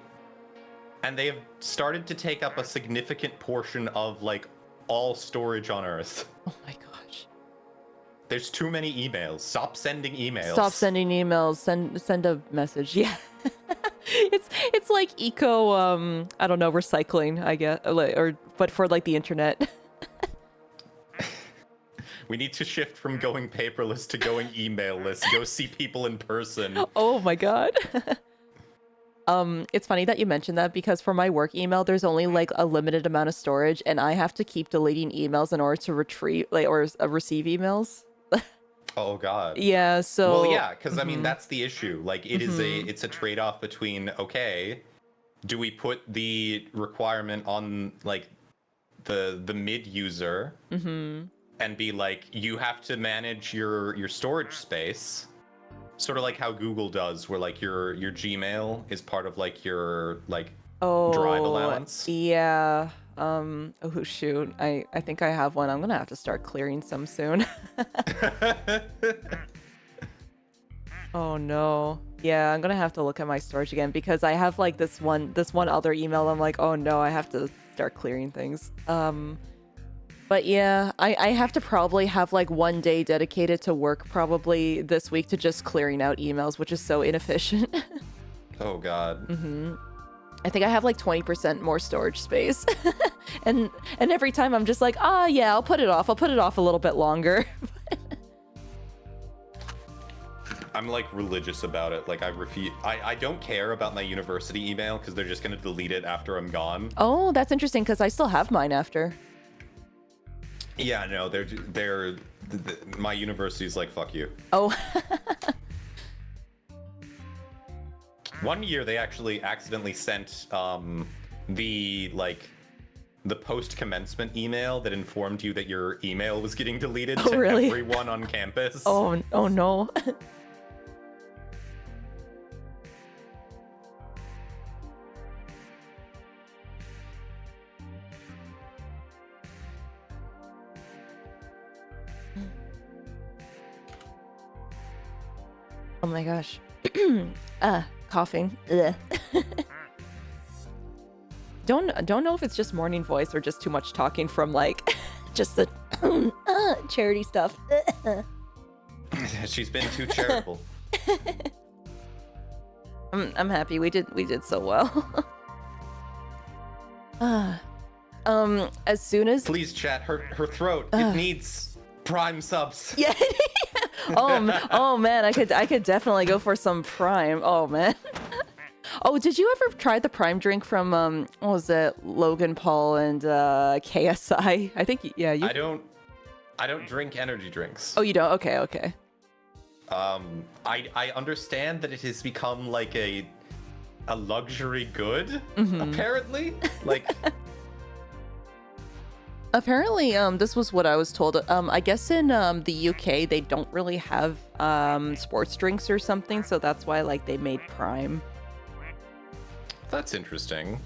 S2: and they have started to take up a significant portion of like all storage on Earth.
S1: Oh my gosh.
S2: There's too many emails. Stop sending emails.
S1: Stop sending emails. Send a message. Yeah. It's like eco I don't know, recycling, I guess, but for like the internet.
S2: We need to shift from going paperless to going emailless. Go see people in person.
S1: Oh my god. It's funny that you mentioned that, because for my work email there's only like a limited amount of storage, and I have to keep deleting emails in order to retrieve receive emails.
S2: Oh god.
S1: Yeah, so
S2: well, yeah, because I mean that's the issue. Like it's a trade-off between, okay, do we put the requirement on like the mid user and be like, you have to manage your storage space, sort of like how Google does, where like your Gmail is part of like your like drive allowance.
S1: Yeah. Oh shoot, I think I have one. I'm gonna have to start clearing some soon. Oh no. Yeah, I'm gonna have to look at my storage again, because I have like this one other email. I'm like, oh no, I have to start clearing things. But yeah, I have to probably have like one day dedicated to work probably this week to just clearing out emails, which is so inefficient.
S2: Oh god.
S1: I think I have like 20% more storage space. and every time I'm just like, yeah, I'll put it off a little bit longer.
S2: I'm like religious about it. Like I don't care about my university email because they're just gonna delete it after I'm gone.
S1: Oh, that's interesting, because I still have mine after.
S2: Yeah, no, my university's like, fuck you.
S1: Oh.
S2: One year they actually accidentally sent the post-commencement email that informed you that your email was getting deleted to
S1: really?
S2: Everyone on campus.
S1: Oh no. Oh my gosh. Coughing. Ugh. Don't know if it's just morning voice or just too much talking from like just the charity stuff.
S2: She's been too charitable.
S1: I'm happy we did so well. As soon as
S2: Please chat her throat. It needs Prime subs.
S1: yeah. Oh man, I could definitely go for some Prime. Oh man. Oh, did you ever try the Prime drink from what was it, Logan Paul and KSI? I think yeah. You...
S2: I don't drink energy drinks.
S1: Oh, you don't? Okay.
S2: I understand that it has become like a luxury good, apparently. Like
S1: apparently, this was what I was told. I guess in the UK they don't really have sports drinks or something, so that's why like they made Prime.
S2: That's interesting.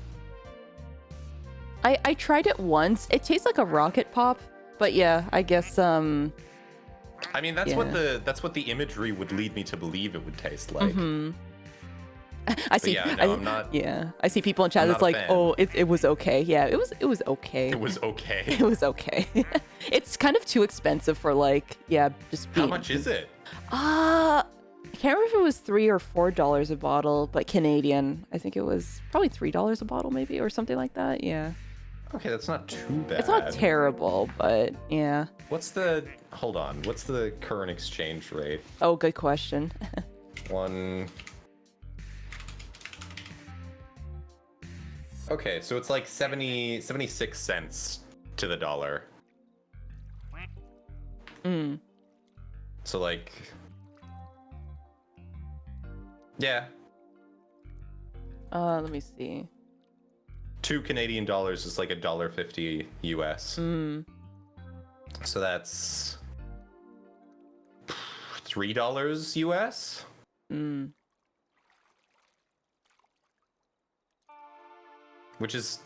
S1: I tried it once. It tastes like a rocket pop, but yeah, I guess
S2: I mean that's what the imagery would lead me to believe it would taste like.
S1: I see.
S2: But yeah, no, I'm not.
S1: Yeah, I see people in chat.
S2: I'm
S1: It's
S2: not a
S1: like,
S2: fan.
S1: oh, it was okay. Yeah, it was okay.
S2: It was okay.
S1: It was okay. It's kind of too expensive for like, yeah, just being.
S2: How much is it?
S1: I can't remember if it was $3 or $4 a bottle, but Canadian. I think it was probably $3 a bottle, maybe, or something like that. Yeah.
S2: Okay, that's not too bad.
S1: It's not terrible, but yeah.
S2: Hold on. What's the current exchange rate?
S1: Oh, good question.
S2: Okay, so it's like 76 cents to the dollar. So like, yeah.
S1: Let me see.
S2: $2 Canadian is like $1.50 US. So that's $3 US. Which is,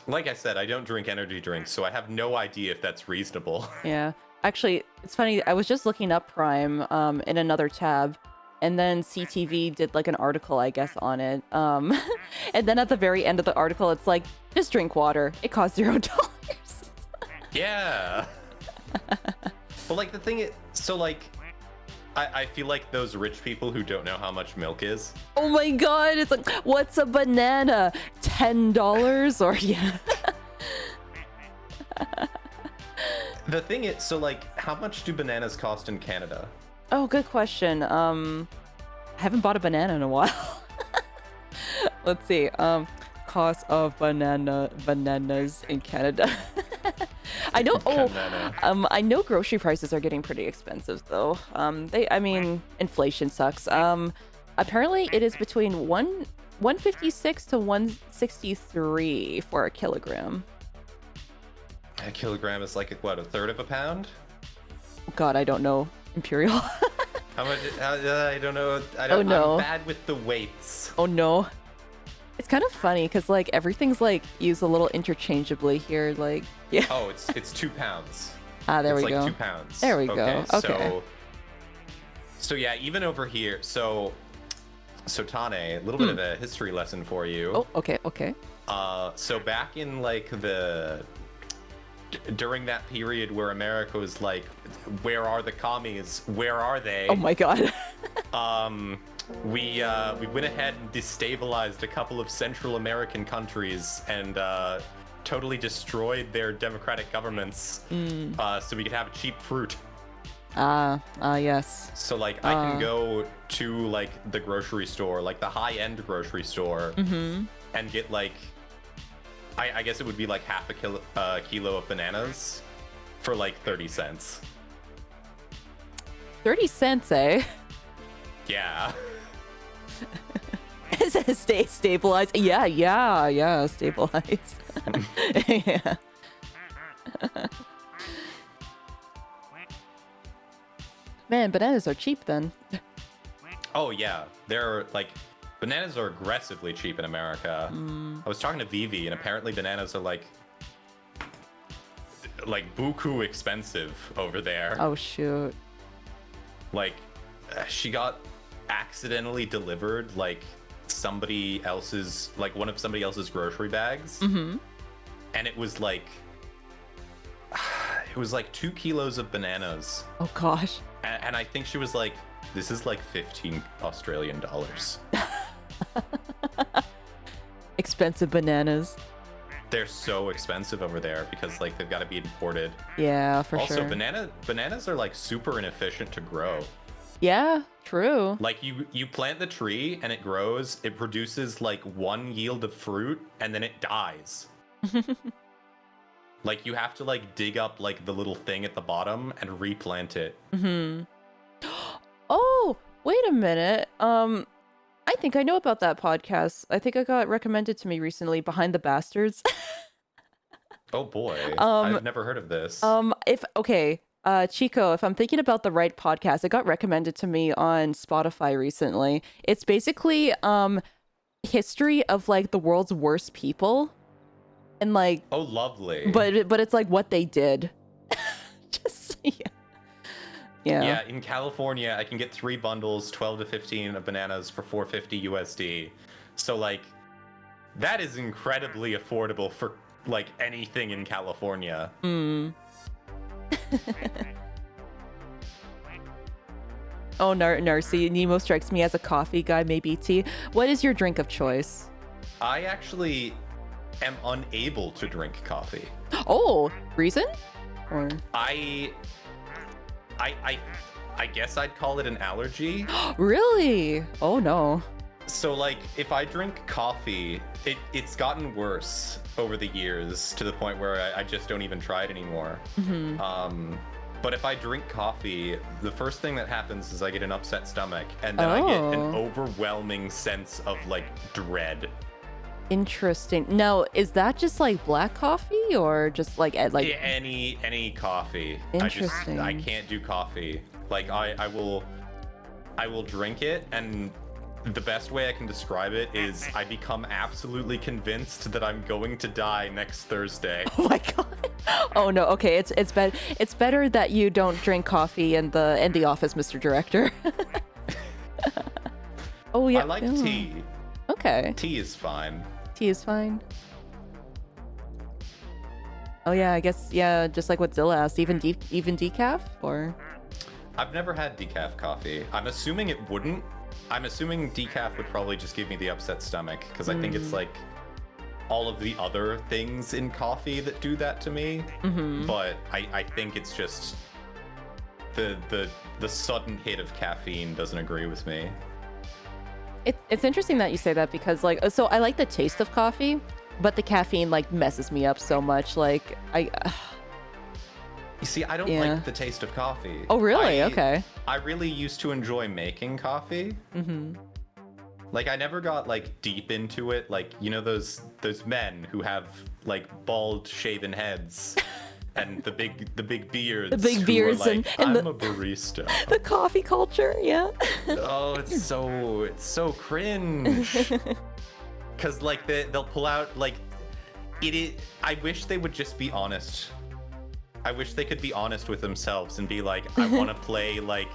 S2: like I said, I don't drink energy drinks, so I have no idea if that's reasonable.
S1: Yeah. Actually, it's funny. I was just looking up Prime in another tab, and then CTV did like an article, I guess, on it. And then at the very end of the article, it's like, just drink water. It costs $0.
S2: Yeah. But like the thing is, so like, I feel like those rich people who don't know how much milk is.
S1: Oh my god, it's like, what's a banana? $10? Or yeah.
S2: The thing is, so like, how much do bananas cost in Canada?
S1: Oh, good question. I haven't bought a banana in a while. Let's see. Cost of bananas in Canada. I know. I know grocery prices are getting pretty expensive though. I mean, inflation sucks. Apparently it is between 156 to 163 for a kilogram.
S2: A kilogram is like what, a third of a pound?
S1: God, I don't know. Imperial.
S2: How much? I don't know.
S1: Oh no.
S2: I'm bad with the weights.
S1: Oh no. It's kind of funny because like everything's like used a little interchangeably here. Like yeah.
S2: Oh, it's 2 pounds.
S1: There we
S2: go.
S1: go.
S2: It's like 2 pounds.
S1: There we go. Okay.
S2: So yeah, even over here. So Tane, a little bit of a history lesson for you.
S1: Oh, okay.
S2: So back in like during that period where America was like, where are the commies? Where are they?
S1: Oh my god.
S2: We went ahead and destabilized a couple of Central American countries and totally destroyed their democratic governments so we could have cheap fruit.
S1: Yes.
S2: So like I can go to like the grocery store, like the high-end grocery store, and get like, I guess it would be like half a kilo of bananas for like 30 cents.
S1: 30 cents, eh?
S2: Yeah.
S1: Stay stabilized. Yeah, stabilized. Yeah. Man, bananas are cheap then.
S2: Oh yeah, they're like, bananas are aggressively cheap in America. I was talking to Vivi, and apparently bananas are like like buku expensive over there.
S1: Oh shoot.
S2: Like she got accidentally delivered like somebody else's, like one of somebody else's grocery bags.
S1: Mm-hmm.
S2: And it was like 2 kilos of bananas.
S1: Oh gosh.
S2: And I think she was like, this is like 15 Australian dollars.
S1: Expensive bananas.
S2: They're so expensive over there because like they've got to be imported.
S1: Yeah, for
S2: also,
S1: sure.
S2: Also, bananas are like super inefficient to grow.
S1: Yeah, true.
S2: Like you plant the tree and it grows, it produces like one yield of fruit and then it dies. Like you have to like dig up like the little thing at the bottom and replant it.
S1: Mm-hmm. Oh, wait a minute. I think I know about that podcast. I think it got recommended to me recently, Behind the Bastards.
S2: Oh boy. I've never heard of this.
S1: Chico, if I'm thinking about the right podcast, it got recommended to me on Spotify recently. It's basically history of like the world's worst people. And like,
S2: oh, lovely.
S1: But it's like what they did. Just yeah.
S2: In California, I can get 3 bundles, 12 to 15 of bananas for $4.50 USD. So like, that is incredibly affordable for like anything in California.
S1: Oh, Narcy, Nemo strikes me as a coffee guy, maybe tea. What is your drink of choice?
S2: I actually am unable to drink coffee.
S1: Oh, reason? Or
S2: I guess I'd call it an allergy.
S1: Really? Oh no.
S2: So like if I drink coffee, it's gotten worse over the years to the point where I just don't even try it anymore.
S1: Mm-hmm.
S2: But if I drink coffee, the first thing that happens is I get an upset stomach, and then I get an overwhelming sense of like dread.
S1: Interesting. Now, is that just like black coffee or just like
S2: any coffee?
S1: Interesting.
S2: I can't do coffee. Like I will drink it, and the best way I can describe it is I become absolutely convinced that I'm going to die next Thursday.
S1: Oh my god. Oh no. Okay, it's better that you don't drink coffee in the office, Mr. Director. Oh yeah.
S2: I like tea.
S1: Okay.
S2: Tea is fine.
S1: Tea is fine. Oh yeah, I guess just like what Zilla asked, even decaf or?
S2: I've never had decaf coffee. I'm assuming it wouldn't. I'm assuming decaf would probably just give me the upset stomach because I think it's like all of the other things in coffee that do that to me. Mm-hmm. But I think it's just the sudden hit of caffeine doesn't agree with me.
S1: It's interesting that you say that because like, so I like the taste of coffee, but the caffeine like messes me up so much. Like
S2: You see, I don't like the taste of coffee.
S1: Oh, really? Okay.
S2: I really used to enjoy making coffee. Mm-hmm. Like, I never got, like, deep into it. Like, you know those men who have, like, bald, shaven heads and the big beards.
S1: The big beards
S2: like,
S1: and
S2: I'm a barista.
S1: The coffee culture, yeah.
S2: Oh, it's so cringe. Because, like, they'll pull out, like, I wish they would just be honest. I wish they could be honest with themselves and be like, I want to play like,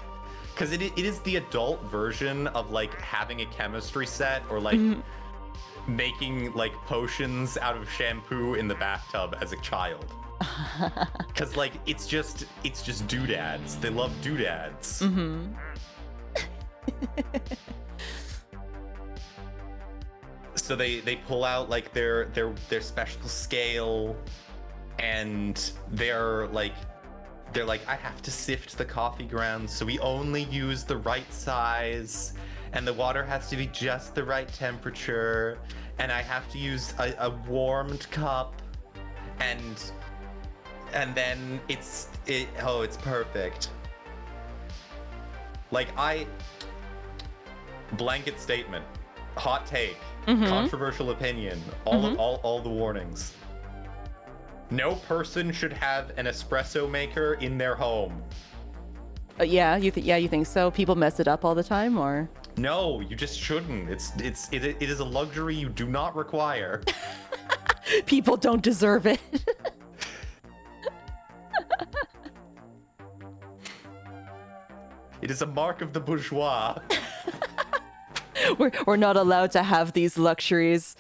S2: because it is the adult version of like having a chemistry set or like making like potions out of shampoo in the bathtub as a child. Because like it's just doodads. They love doodads. Mm-hmm. So they pull out like their special scale. And they're like, I have to sift the coffee grounds, so we only use the right size, and the water has to be just the right temperature, and I have to use a warmed cup, and then it's perfect. Like blanket statement, hot take, controversial opinion, all the warnings. No person should have an espresso maker in their home.
S1: Yeah, you think so? People mess it up all the time, or?
S2: No, you just shouldn't. It is a luxury you do not require.
S1: People don't deserve it.
S2: It is a mark of the bourgeois.
S1: We're not allowed to have these luxuries.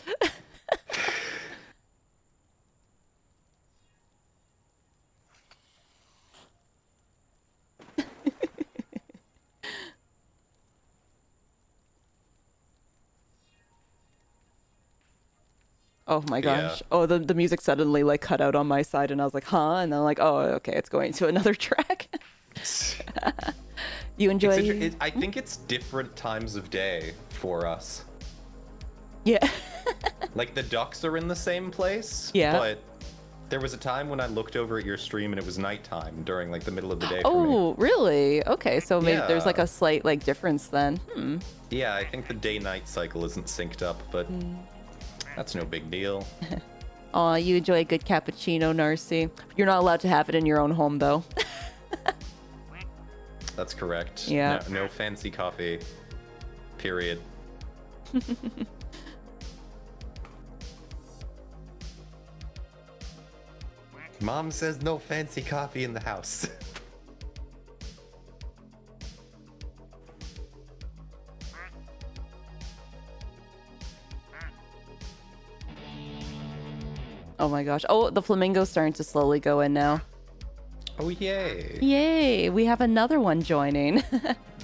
S1: Oh my gosh.
S2: Yeah.
S1: Oh, the music suddenly like cut out on my side and I was like, huh? And then I'm like, oh, okay, it's going to another track. You enjoy?
S2: I think it's different times of day for us.
S1: Yeah.
S2: Like the ducks are in the same place.
S1: Yeah.
S2: But there was a time when I looked over at your stream and it was nighttime during like the middle of the day for me.
S1: Oh, really? Okay, so maybe there's like
S2: Yeah.
S1: a slight like difference then.
S2: Yeah, I think the day-night cycle isn't synced up, but that's no big deal.
S1: Aw, you enjoy a good cappuccino, Narcy. You're not allowed to have it in your own home though.
S2: That's correct.
S1: Yeah.
S2: No fancy coffee. Period. Mom says no fancy coffee in the house.
S1: Oh my gosh. Oh, the flamingo's starting to slowly go in now.
S2: Oh yay!
S1: Yay, we have another one joining.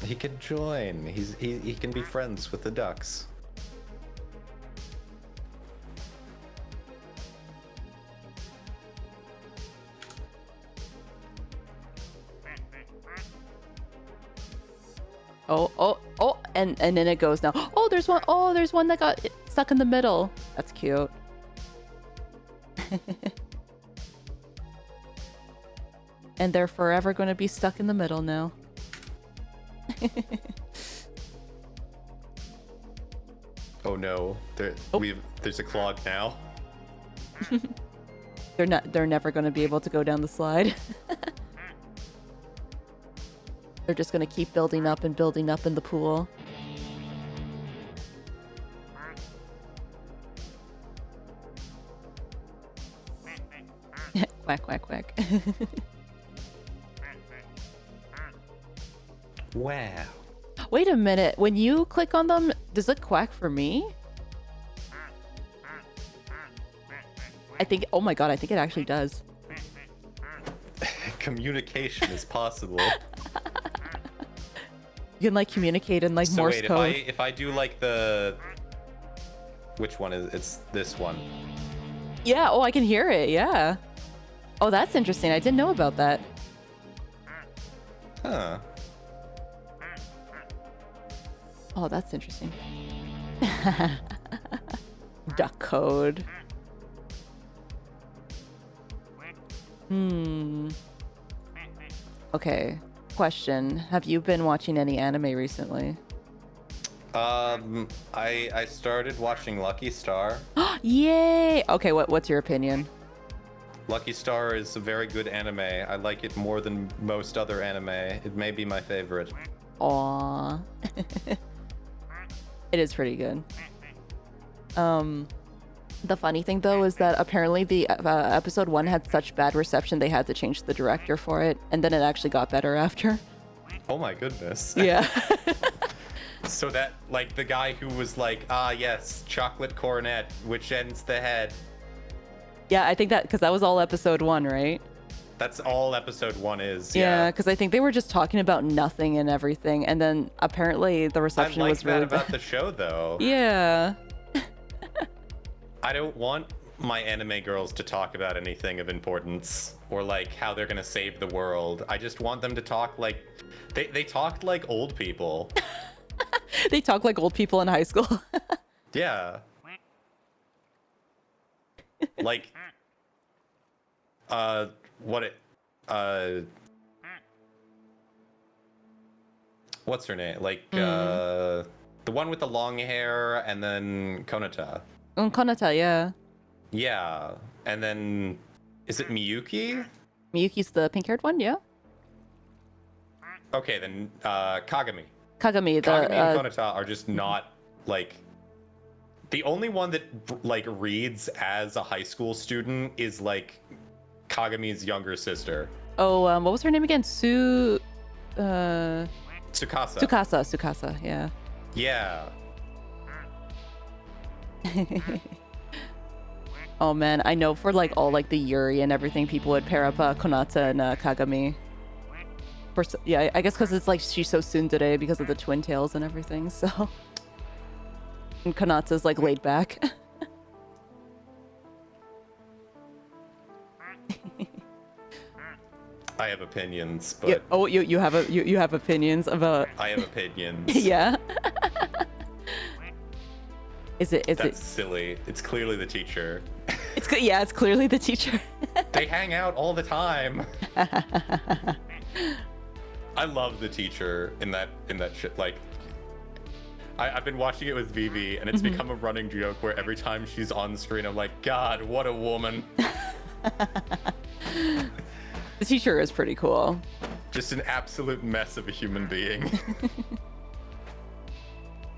S2: He can join. He can be friends with the ducks.
S1: Oh, and then it goes now. Oh, there's one. Oh, there's one that got stuck in the middle. That's cute. And they're forever going to be stuck in the middle now.
S2: Oh no, there's a clog now.
S1: They're never going to be able to go down the slide. They're just going to keep building up and building up in the pool. Quack, quack, quack.
S2: Wow.
S1: Wait a minute. When you click on them, does it quack for me? I think, oh my god, I think it actually does.
S2: Communication is possible.
S1: You can like communicate in like
S2: So
S1: Morse
S2: wait,
S1: code.
S2: if I do like the... Which one is... It's this one.
S1: Yeah, oh, I can hear it, yeah. Oh, that's interesting. I didn't know about that.
S2: Huh.
S1: Oh, that's interesting. Duck code. Okay. Question. Have you been watching any anime recently?
S2: I started watching Lucky Star.
S1: Yay! Okay, what's your opinion?
S2: Lucky Star is a very good anime. I like it more than most other anime. It may be my favorite.
S1: Aww. It is pretty good. The funny thing though is that apparently the episode 1 had such bad reception they had to change the director for it, and then it actually got better after.
S2: Oh my goodness.
S1: Yeah.
S2: So that, like, the guy who was like, ah yes, chocolate cornet, which ends the head.
S1: Yeah, I think that, because that was all episode 1, right?
S2: That's all episode 1 is.
S1: Yeah, because I think they were just talking about nothing and everything, and then apparently the reception was really
S2: that about
S1: bad.
S2: the show though.
S1: Yeah.
S2: I don't want my anime girls to talk about anything of importance or like how they're gonna save the world. I just want them to talk like they talked like old people.
S1: They talk like old people in high school.
S2: Yeah. Like what's her name? Like the one with the long hair and then Konata.
S1: Konata, yeah.
S2: Yeah. And then is it Miyuki?
S1: Miyuki's the pink-haired one, yeah?
S2: Okay, then Kagami.
S1: Kagami, the
S2: Kagami and Konata are just not like the only one that like reads as a high school student is like Kagami's younger sister.
S1: what was her name again?
S2: Tsukasa.
S1: Yeah.
S2: Yeah.
S1: Oh man, I know for like all like the Yuri and everything, people would pair up Konata and Kagami. Yeah, I guess because it's like she's so tsundere because of the twin tails and everything. So, and Konata's like laid back.
S2: I have opinions, but
S1: you have opinions about.
S2: I have opinions.
S1: Yeah.
S2: That's silly. It's clearly the teacher.
S1: It's clearly the teacher.
S2: They hang out all the time. I love the teacher in that shit. Like, I've been watching it with Vivi, and it's become a running joke where every time she's on screen, I'm like, God, what a woman.
S1: The teacher is pretty cool.
S2: Just an absolute mess of a human being.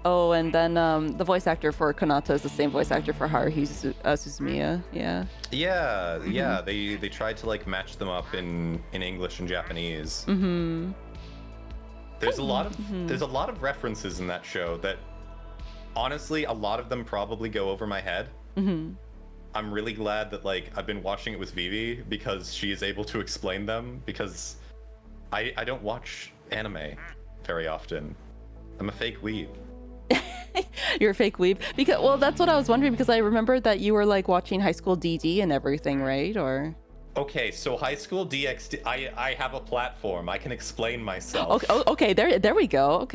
S1: Oh, and then the voice actor for Konata is the same voice actor for Haruhi Suzumiya. Yeah.
S2: Yeah. They tried to like match them up in English and Japanese. There's a lot of references in that show that, honestly, a lot of them probably go over my head. I'm really glad that like I've been watching it with Vivi because she is able to explain them, because I don't watch anime very often. I'm a fake weeb.
S1: You're a fake weeb? Well, that's what I was wondering, because I remember that you were like watching High School DD and everything, right? Or
S2: okay, so High School DxD, I have a platform. I can explain myself.
S1: Okay, there we go.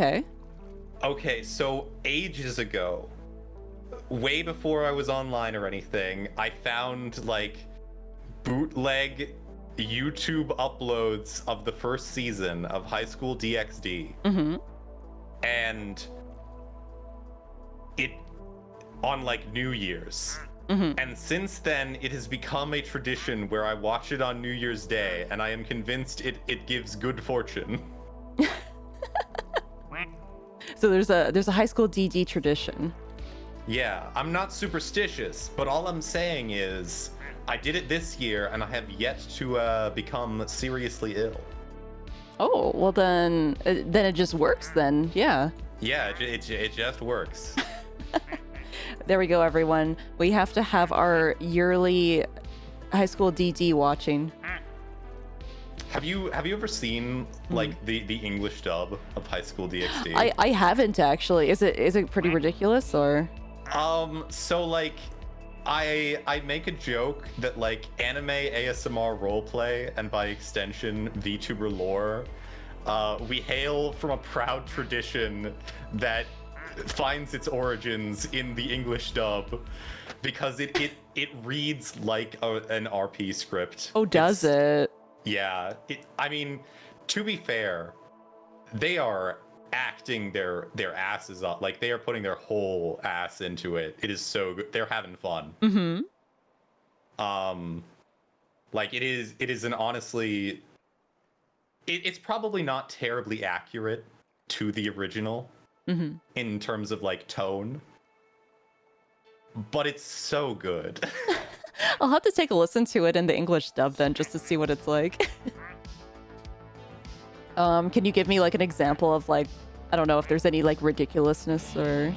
S1: Okay,
S2: so ages ago, way before I was online or anything, I found like bootleg YouTube uploads of the first season of High School DxD. And it on like New Year's. And since then, it has become a tradition where I watch it on New Year's Day, and I am convinced it gives good fortune.
S1: So there's a High School DD tradition.
S2: Yeah, I'm not superstitious, but all I'm saying is I did it this year, and I have yet to become seriously ill.
S1: Oh, well then it just works then. Yeah.
S2: Yeah, it just works.
S1: There we go, everyone. We have to have our yearly High School DD watching.
S2: Have you ever seen like the English dub of High School DxD?
S1: I haven't actually. Is it pretty ridiculous or?
S2: So like I make a joke that like anime ASMR roleplay, and by extension VTuber lore, we hail from a proud tradition that finds its origins in the English dub, because it reads like an RP script.
S1: Oh, does it?
S2: Yeah. I mean, to be fair, they are acting their asses off. Like, they are putting their whole ass into it. It is so good. They're having fun. Like, it is an honestly... It's probably not terribly accurate to the original in terms of like tone, but it's so good.
S1: I'll have to take a listen to it in the English dub then, just to see what it's like. Can you give me like an example of like, I don't know if there's any like ridiculousness or...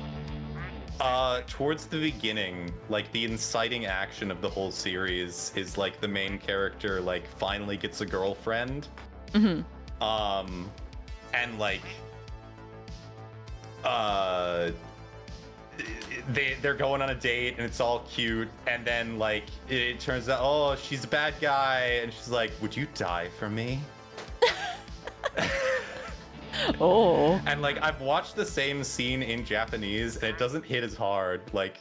S2: Towards the beginning, like the inciting action of the whole series is like the main character like finally gets a girlfriend. And like they're going on a date and it's all cute, and then like it turns out, oh, she's a bad guy, and she's like, would you die for me?
S1: Oh.
S2: And like I've watched the same scene in Japanese and it doesn't hit as hard. Like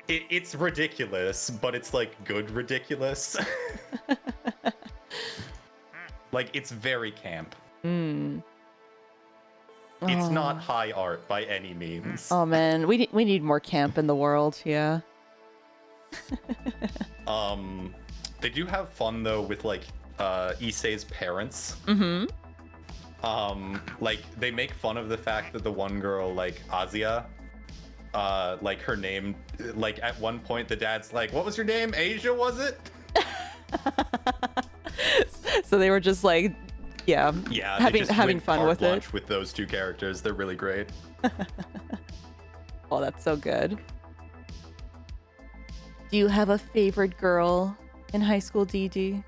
S2: it's ridiculous, but it's like good ridiculous. Like, it's very camp. It's not high art by any means.
S1: Oh man, we need more camp in the world, yeah.
S2: They do have fun though with like Issei's parents. Like they make fun of the fact that the one girl, like Asia, like her name, like at one point the dad's like, what was your name? Asia, was it?
S1: So they were just like, yeah,
S2: Yeah,
S1: having fun with it.
S2: With those two characters, they're really great.
S1: Oh, that's so good. Do you have a favorite girl in high school, DD?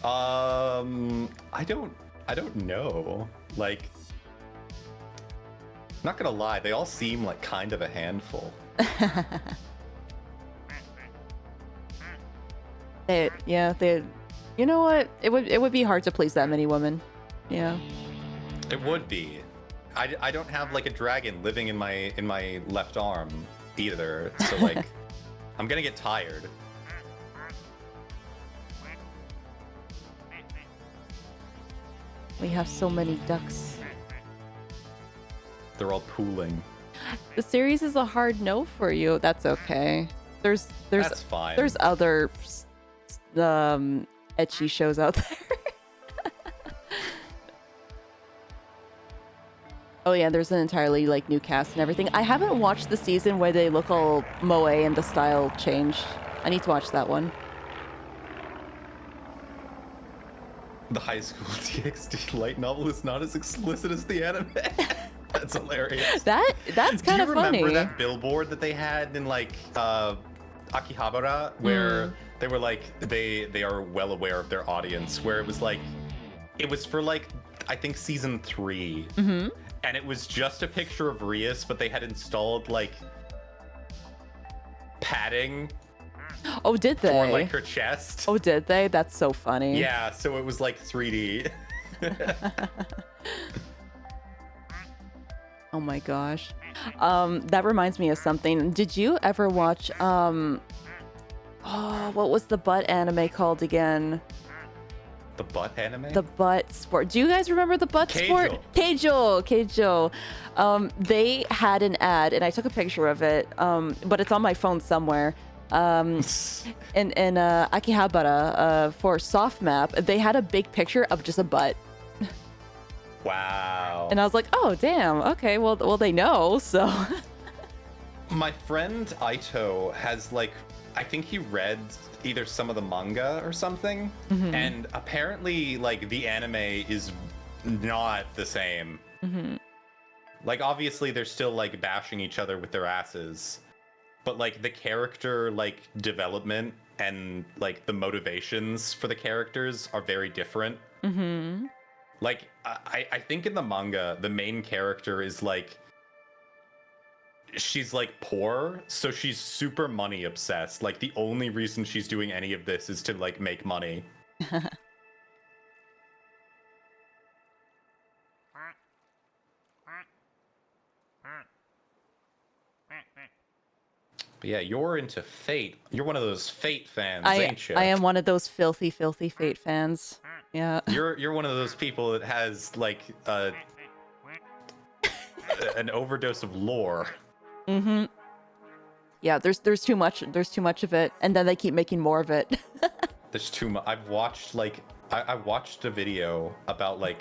S2: I don't know. Like, not gonna lie, they all seem like kind of a handful. You know what? It would be hard to please that many women. Yeah. It would be. I don't have like a dragon living in my left arm either, so like I'm gonna get tired.
S1: We have so many ducks.
S2: They're all pooling.
S1: The series is a hard no for you. That's okay. That's fine. There's other ecchi shows out there. Oh yeah, there's an entirely like new cast and everything. I haven't watched the season where they look all moe and the style changed. I need to watch that one.
S2: The high school TXT light novel is not as explicit as the anime. That's hilarious.
S1: That's kind of funny.
S2: Do you remember that billboard that they had in like Akihabara where they were like they are well aware of their audience, where it was for like I think season 3.
S1: Mm-hmm.
S2: And it was just a picture of Rias, but they had installed like padding.
S1: Oh, did they?
S2: For like her chest.
S1: Oh, did they? That's so funny.
S2: Yeah, so it was like 3D.
S1: Oh my gosh. That reminds me of something. Did you ever watch what was the butt anime called again?
S2: The butt anime?
S1: The butt sport. Do you guys remember the butt sport? Keijo. They had an ad, and I took a picture of it, but it's on my phone somewhere. In Akihabara, for soft map, they had a big picture of just a butt.
S2: Wow.
S1: And I was like, oh, damn. Okay, well, they know, so.
S2: My friend Aito has like, I think he read either some of the manga or something, and apparently like the anime is not the same. Like obviously they're still like bashing each other with their asses, but like the character like development and like the motivations for the characters are very different. Like I think in the manga the main character is like, she's like poor, so she's super money obsessed. Like the only reason she's doing any of this is to like make money. But yeah, you're into Fate. You're one of those Fate fans, ain't you?
S1: I am one of those filthy Fate fans. Yeah.
S2: You're one of those people that has like an overdose of lore.
S1: Yeah, there's too much of it, and then they keep making more of it.
S2: There's too much. I've watched like I watched a video about like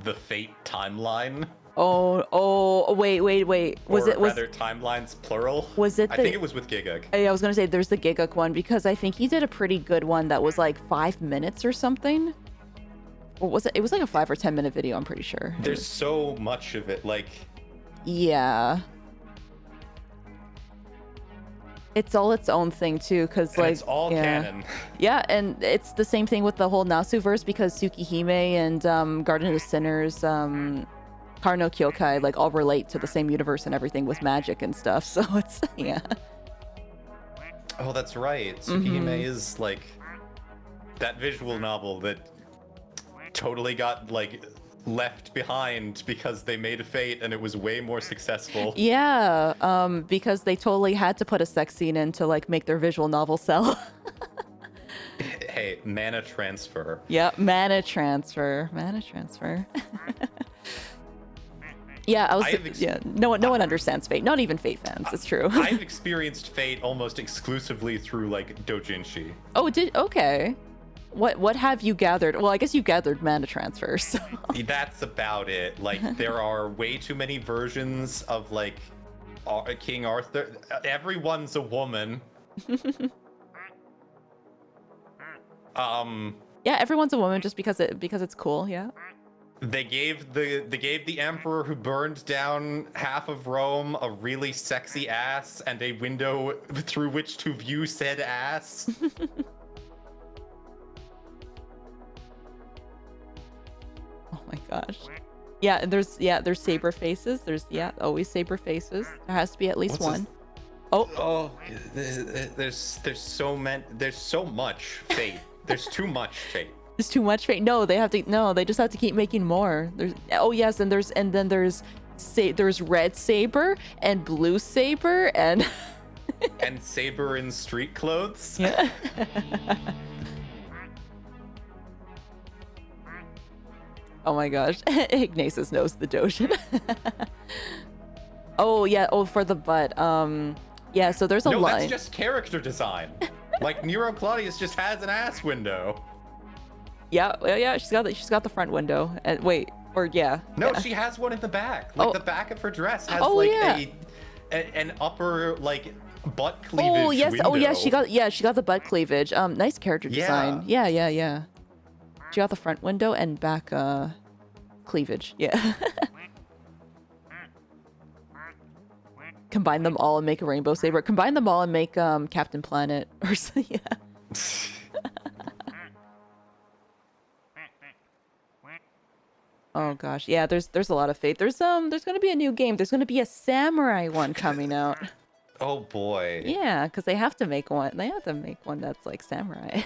S2: the Fate timeline.
S1: Oh, wait. Was
S2: timelines plural?
S1: Was it?
S2: I think it was with Giguk.
S1: I was gonna say there's the Giguk one, because I think he did a pretty good one that was like 5 minutes or something. Or was it? It was like a 5 or 10 minute video. I'm pretty sure.
S2: There's so much of it, like.
S1: Yeah. It's all its own thing too, because like
S2: it's all canon.
S1: Yeah, and it's the same thing with the whole Nasuverse, because Tsukihime and Garden of Sinners, Karno Kyokai, like all relate to the same universe and everything with magic and stuff. So it's yeah.
S2: Oh, that's right. Tsukihime is like that visual novel that totally got like left behind because they made Fate and it was way more successful.
S1: Yeah, because they totally had to put a sex scene in to like make their visual novel sell.
S2: Hey, mana transfer.
S1: Yeah, mana transfer. Yeah, no one understands Fate. Not even Fate fans. It's true.
S2: I've experienced Fate almost exclusively through like doujinshi.
S1: Oh, okay. What have you gathered? Well, I guess you gathered mana transfers. So.
S2: That's about it. Like there are way too many versions of like King Arthur. Everyone's a woman.
S1: Yeah, everyone's a woman just because it's cool. Yeah.
S2: They gave the emperor who burned down half of Rome a really sexy ass and a window through which to view said ass.
S1: Oh my gosh. Yeah, there's saber faces. There's always saber faces. There has to be at least one.
S2: Oh, there's so much fate. There's too much fate.
S1: There's too much fate. No, they just have to keep making more. Yes, and then there's red saber and blue saber and
S2: and saber in street clothes.
S1: Yeah. Oh my gosh. Ignatius knows the Dojin. Oh yeah, for the butt. Yeah, so there's a line.
S2: No, that's just character design. Like Nero Claudius just has an ass window.
S1: Yeah, she's got the front window.
S2: No, she has one in the back. Like the back of her dress has an upper like butt cleavage window.
S1: Oh yeah, she got the butt cleavage. Nice character design. Yeah. She got the front window and back cleavage. Yeah. Combine them all and make a rainbow saber. Combine them all and make Captain Planet or so. Yeah. Oh gosh, yeah. There's a lot of fate. There's gonna be a new game. There's gonna be a samurai one coming out.
S2: Oh boy.
S1: Yeah, because they have to make one. They have to make one that's like samurai.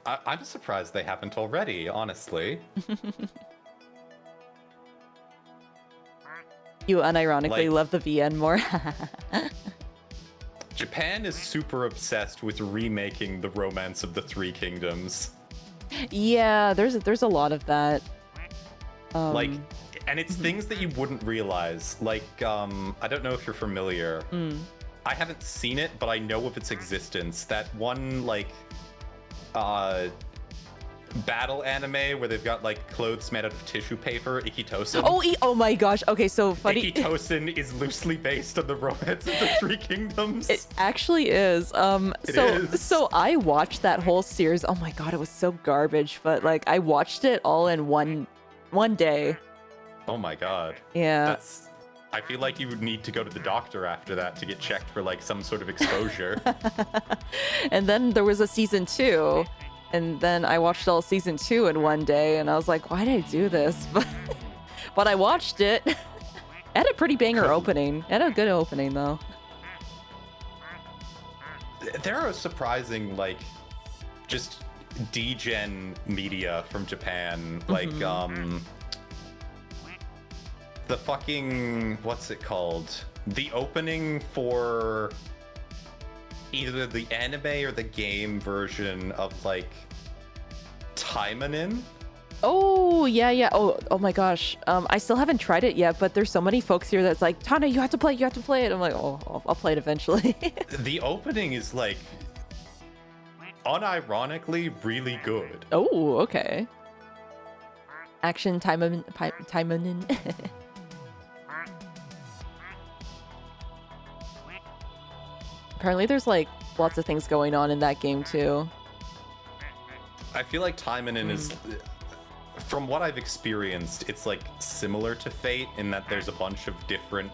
S2: I'm surprised they haven't already, honestly.
S1: You unironically love the VN more.
S2: Japan is super obsessed with remaking the Romance of the Three Kingdoms.
S1: Yeah, there's a lot of that.
S2: And it's things that you wouldn't realize. Like, I don't know if you're familiar. I haven't seen it, but I know of its existence. That one, battle anime where they've got clothes made out of tissue paper, Ikitosen.
S1: Oh my gosh. Okay, so funny.
S2: Ikitosen is loosely based on the Romance of the Three Kingdoms.
S1: It actually is. So I watched that whole series. Oh my god, it was so garbage, but I watched it all in one day.
S2: Oh my god.
S1: Yeah.
S2: I feel like you would need to go to the doctor after that to get checked for some sort of exposure.
S1: And then there was a season 2. And then I watched all season 2 in one day, and I was like, why did I do this? But I watched it. It had a pretty banger opening. It had a good opening, though.
S2: There are surprising, just degen media from Japan. The fucking... what's it called? The opening for... either the anime or the game version of Taimanin.
S1: Oh yeah. Oh my gosh. I still haven't tried it yet, but there's so many folks here that's like, Tana, you have to play it. I'm like, I'll play it eventually.
S2: The opening is unironically really good.
S1: Oh, okay. Action Taimanin. Apparently there's lots of things going on in that game too.
S2: I feel like Taimanin is, from what I've experienced, it's similar to Fate in that there's a bunch of different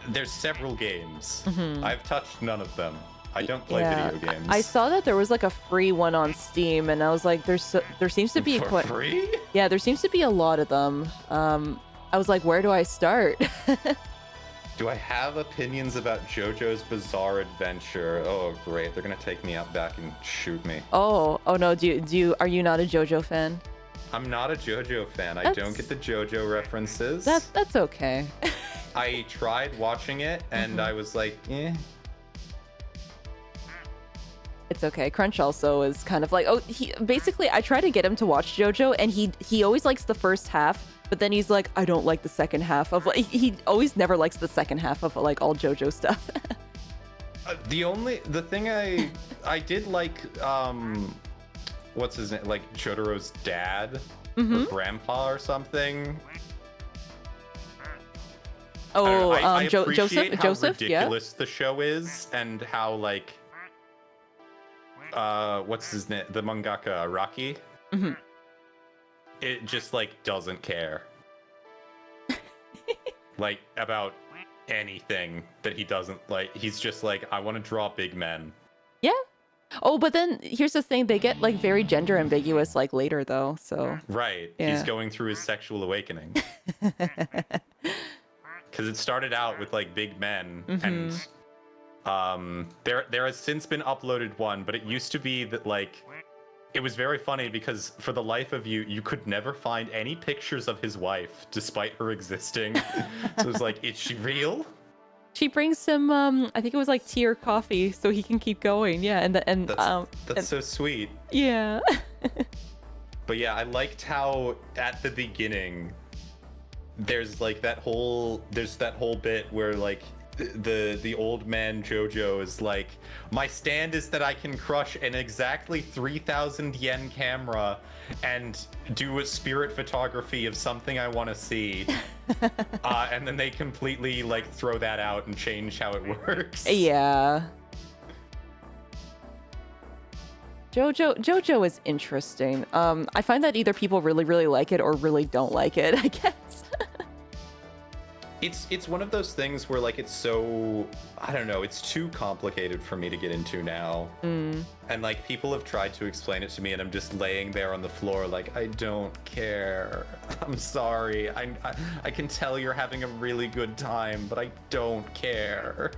S2: there's several games. I've touched none of them. I don't play video games.
S1: I saw that there was a free one on Steam, and I was like, there seems to be
S2: for free?
S1: Yeah, there seems to be a lot of them. I was like, where do I start?
S2: Do I have opinions about JoJo's Bizarre Adventure? Oh, great. They're going to take me out back and shoot me.
S1: Oh no. Are you not a JoJo fan?
S2: I'm not a JoJo fan. I don't get the JoJo references.
S1: That's okay.
S2: I tried watching it and I was like, eh.
S1: It's okay. Crunch also is kind of basically I try to get him to watch JoJo, and he always likes the first half. But then he's like, I don't like the second half of he always never likes the second half of all JoJo stuff.
S2: The thing I did what's his name? Jotaro's dad or grandpa or something.
S1: Oh,
S2: I appreciate
S1: Joseph,
S2: how ridiculous the show is and how what's his name? The mangaka Araki. It just like doesn't care. Like about anything that he doesn't like. He's just like, I want to draw big men.
S1: Yeah. Oh, but then here's the thing, they get like very gender ambiguous like later though, so.
S2: Right.
S1: Yeah.
S2: He's going through his sexual awakening. Because it started out with like big men, and there has since been uploaded one, but it used to be that like it was very funny because for the life of you, you could never find any pictures of his wife despite her existing. So it's like, is she real?
S1: She brings him, I think it was like tea or coffee, so he can keep going. Yeah,
S2: That's so sweet.
S1: Yeah.
S2: But yeah, I liked how at the beginning there's like that whole bit where like the old man Jojo is like, my stand is that I can crush an exactly 3,000 yen camera and do a spirit photography of something I want to see. And then they completely like throw that out and change how it works.
S1: Yeah. Jojo is interesting. I find that either people really, really like it or really don't like it, I guess.
S2: It's one of those things where like it's so, I don't know, it's too complicated for me to get into now. And like people have tried to explain it to me and I'm just laying there on the floor like, I don't care. I'm sorry. I can tell you're having a really good time, but I don't care.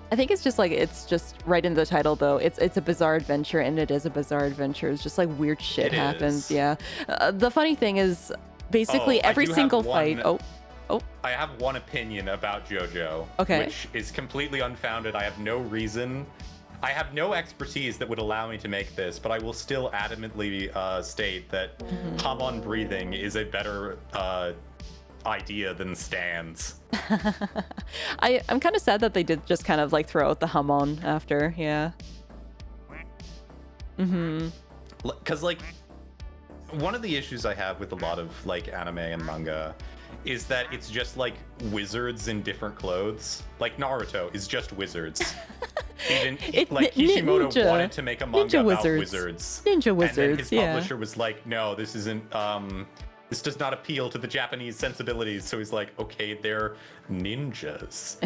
S1: I think it's just right in the title though. It's a bizarre adventure, and it is a bizarre adventure. It's just like weird shit happens. Yeah. The funny thing is basically every single fight.
S2: I have one opinion about JoJo, which is completely unfounded. I have no reason. I have no expertise that would allow me to make this, but I will still adamantly state that hum-on breathing is a better idea than stands.
S1: I'm kind of sad that they did just kind of like throw out the hum-on after, yeah.
S2: Because like, one of the issues I have with a lot of like anime and manga is that it's just like wizards in different clothes. Like Naruto is just wizards. Like Kishimoto wanted to make a manga about wizards.
S1: Ninja wizards,
S2: and then his publisher was like, no, this isn't, this does not appeal to the Japanese sensibilities. So he's like, okay, they're ninjas.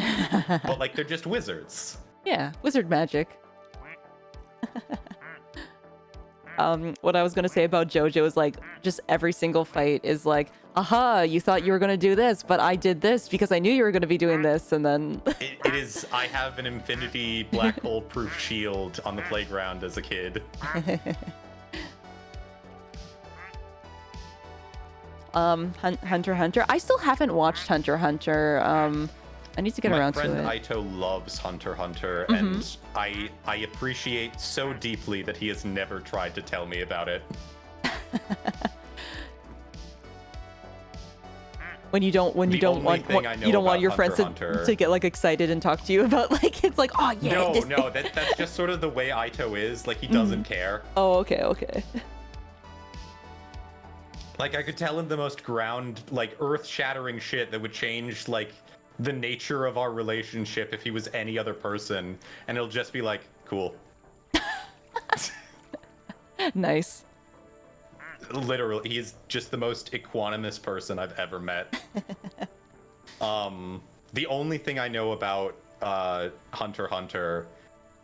S2: But like, they're just wizards.
S1: Yeah, wizard magic. What I was gonna say about JoJo is like, just every single fight is like, aha, you thought you were gonna do this, but I did this because I knew you were gonna be doing this, and then...
S2: it is, I have an infinity black hole proof shield on the playground as a kid.
S1: Hunter x Hunter. I still haven't watched Hunter x Hunter. I need to get around to it.
S2: My friend Aito loves Hunter x Hunter, and I appreciate so deeply that he has never tried to tell me about it.
S1: When you don't want your friends to get like excited and talk to you about like, it's like, oh yeah.
S2: No, that's just sort of the way Aito is. Like, he doesn't care.
S1: Oh, okay.
S2: Like, I could tell him the most like earth-shattering shit that would change like the nature of our relationship if he was any other person, and he'll just be like, cool.
S1: Nice.
S2: Literally, he's just the most equanimous person I've ever met. The only thing I know about Hunter x Hunter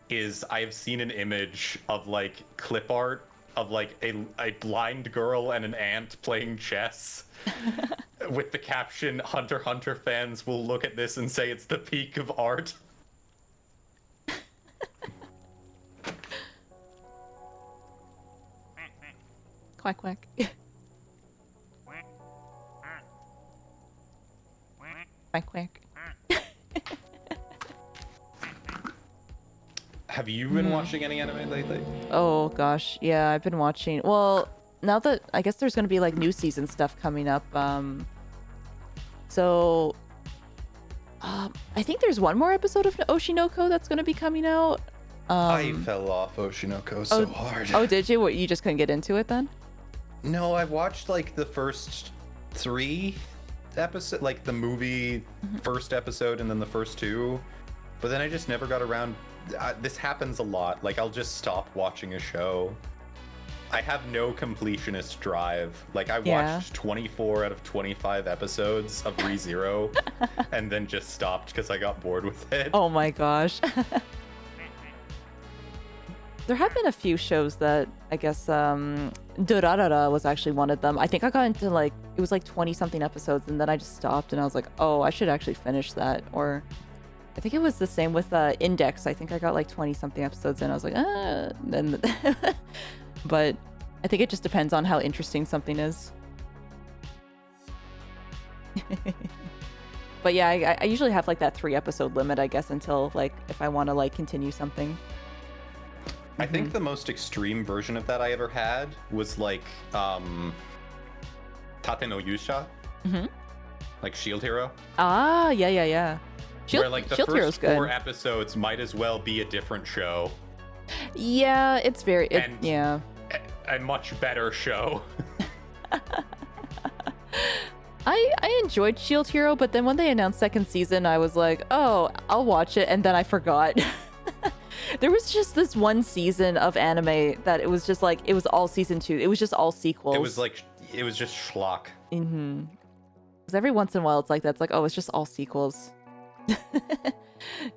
S2: is I've seen an image of like clip art of like a blind girl and an ant playing chess with the caption, Hunter x Hunter fans will look at this and say it's the peak of art.
S1: Quack quack. Quack quack.
S2: Have you been watching any anime lately?
S1: Oh gosh, yeah, I've been watching. Well, now that I guess there's gonna be like new season stuff coming up. I think there's one more episode of Oshinoko that's gonna be coming out.
S2: I fell off Oshinoko so hard.
S1: Oh, did you? What, you just couldn't get into it then?
S2: No, I watched like the first 3 episodes, like the movie first episode and then the first 2. But then I just never got around. This happens a lot. Like, I'll just stop watching a show. I have no completionist drive. Like, I watched 24 out of 25 episodes of ReZero and then just stopped because I got bored with it.
S1: Oh my gosh. There have been a few shows that I guess Durarara was actually one of them. I think I got into like, it was like 20 something episodes and then I just stopped and I was like, oh, I should actually finish that. Or I think it was the same with Index. I think I got like 20 something episodes and I was like, then but I think it just depends on how interesting something is. But yeah, I usually have like that 3 episode limit, I guess, until like if I want to like continue something.
S2: I think the most extreme version of that I ever had was like Tate no Yusha, like Shield Hero.
S1: Ah, yeah.
S2: Where like the
S1: Shield Hero's
S2: first 4
S1: good.
S2: episodes might as well be a different show.
S1: Yeah, it's very
S2: A much better show.
S1: I enjoyed Shield Hero, but then when they announced second season, I was like, oh, I'll watch it, and then I forgot. There was just this one season of anime that it was just like, it was all season 2. It was just all sequels.
S2: It was just schlock.
S1: Because every once in a while it's like that. It's like, oh, it's just all sequels.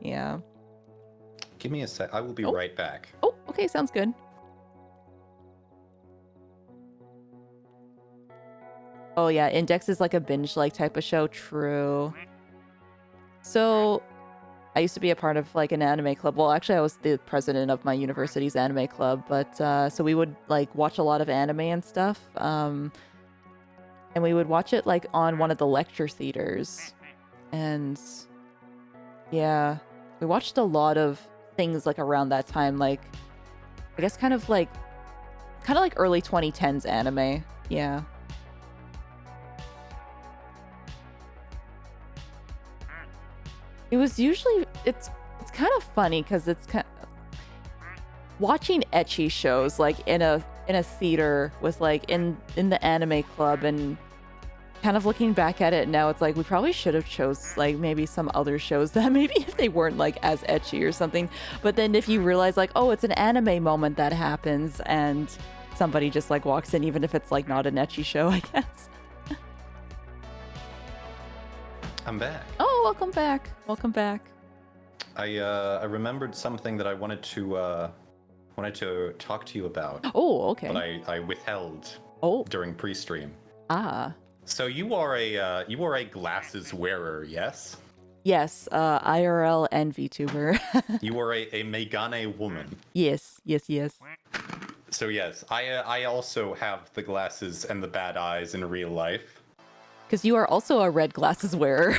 S1: Yeah.
S2: Give me a sec. I will be right back.
S1: Oh, okay, sounds good. Oh yeah, Index is like a binge-like type of show. True. So I used to be a part of like an anime club. Well, actually I was the president of my university's anime club, but so we would like watch a lot of anime and stuff. And we would watch it like on one of the lecture theaters. And yeah, we watched a lot of things like around that time, like I guess kind of like early 2010s anime. Yeah. It was usually it's kind of funny because it's kind of watching ecchi shows like in a theater with like in the anime club, and kind of looking back at it now, it's like we probably should have chose like maybe some other shows that maybe if they weren't like as ecchi or something. But then if you realize like, oh, it's an anime moment that happens and somebody just like walks in, even if it's like not an ecchi show, I guess.
S2: I'm back.
S1: Oh, welcome back. Welcome back.
S2: I remembered something that I wanted to talk to you about.
S1: Oh, okay.
S2: But I withheld during pre-stream.
S1: Ah.
S2: So you are a glasses wearer, yes?
S1: Yes, IRL and VTuber.
S2: You are a Megane woman.
S1: Yes.
S2: So yes, I also have the glasses and the bad eyes in real life.
S1: Because you are also a red glasses wearer.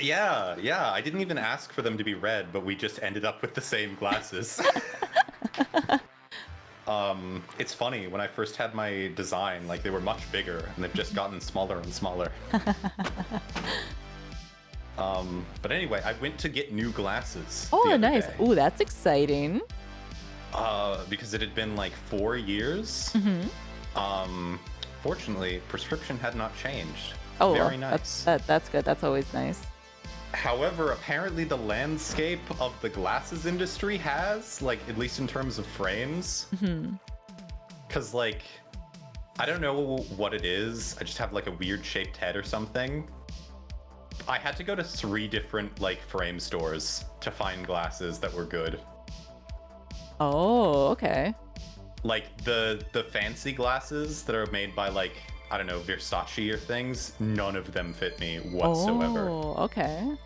S2: Yeah. I didn't even ask for them to be red, but we just ended up with the same glasses. It's funny, when I first had my design, like they were much bigger, and they've just gotten smaller and smaller. But anyway, I went to get new glasses.
S1: Oh, nice. Ooh, that's exciting.
S2: Because it had been like 4 years. Fortunately, prescription had not changed.
S1: Oh,
S2: very nice.
S1: That's good. That's always nice.
S2: However, apparently the landscape of the glasses industry has, like, at least in terms of frames. Because, like, I don't know what it is. I just have, like, a weird shaped head or something. I had to go to 3 different, like, frame stores to find glasses that were good.
S1: Oh, okay.
S2: Like, the fancy glasses that are made by, like, I don't know, Versace or things, none of them fit me whatsoever.
S1: Oh, okay.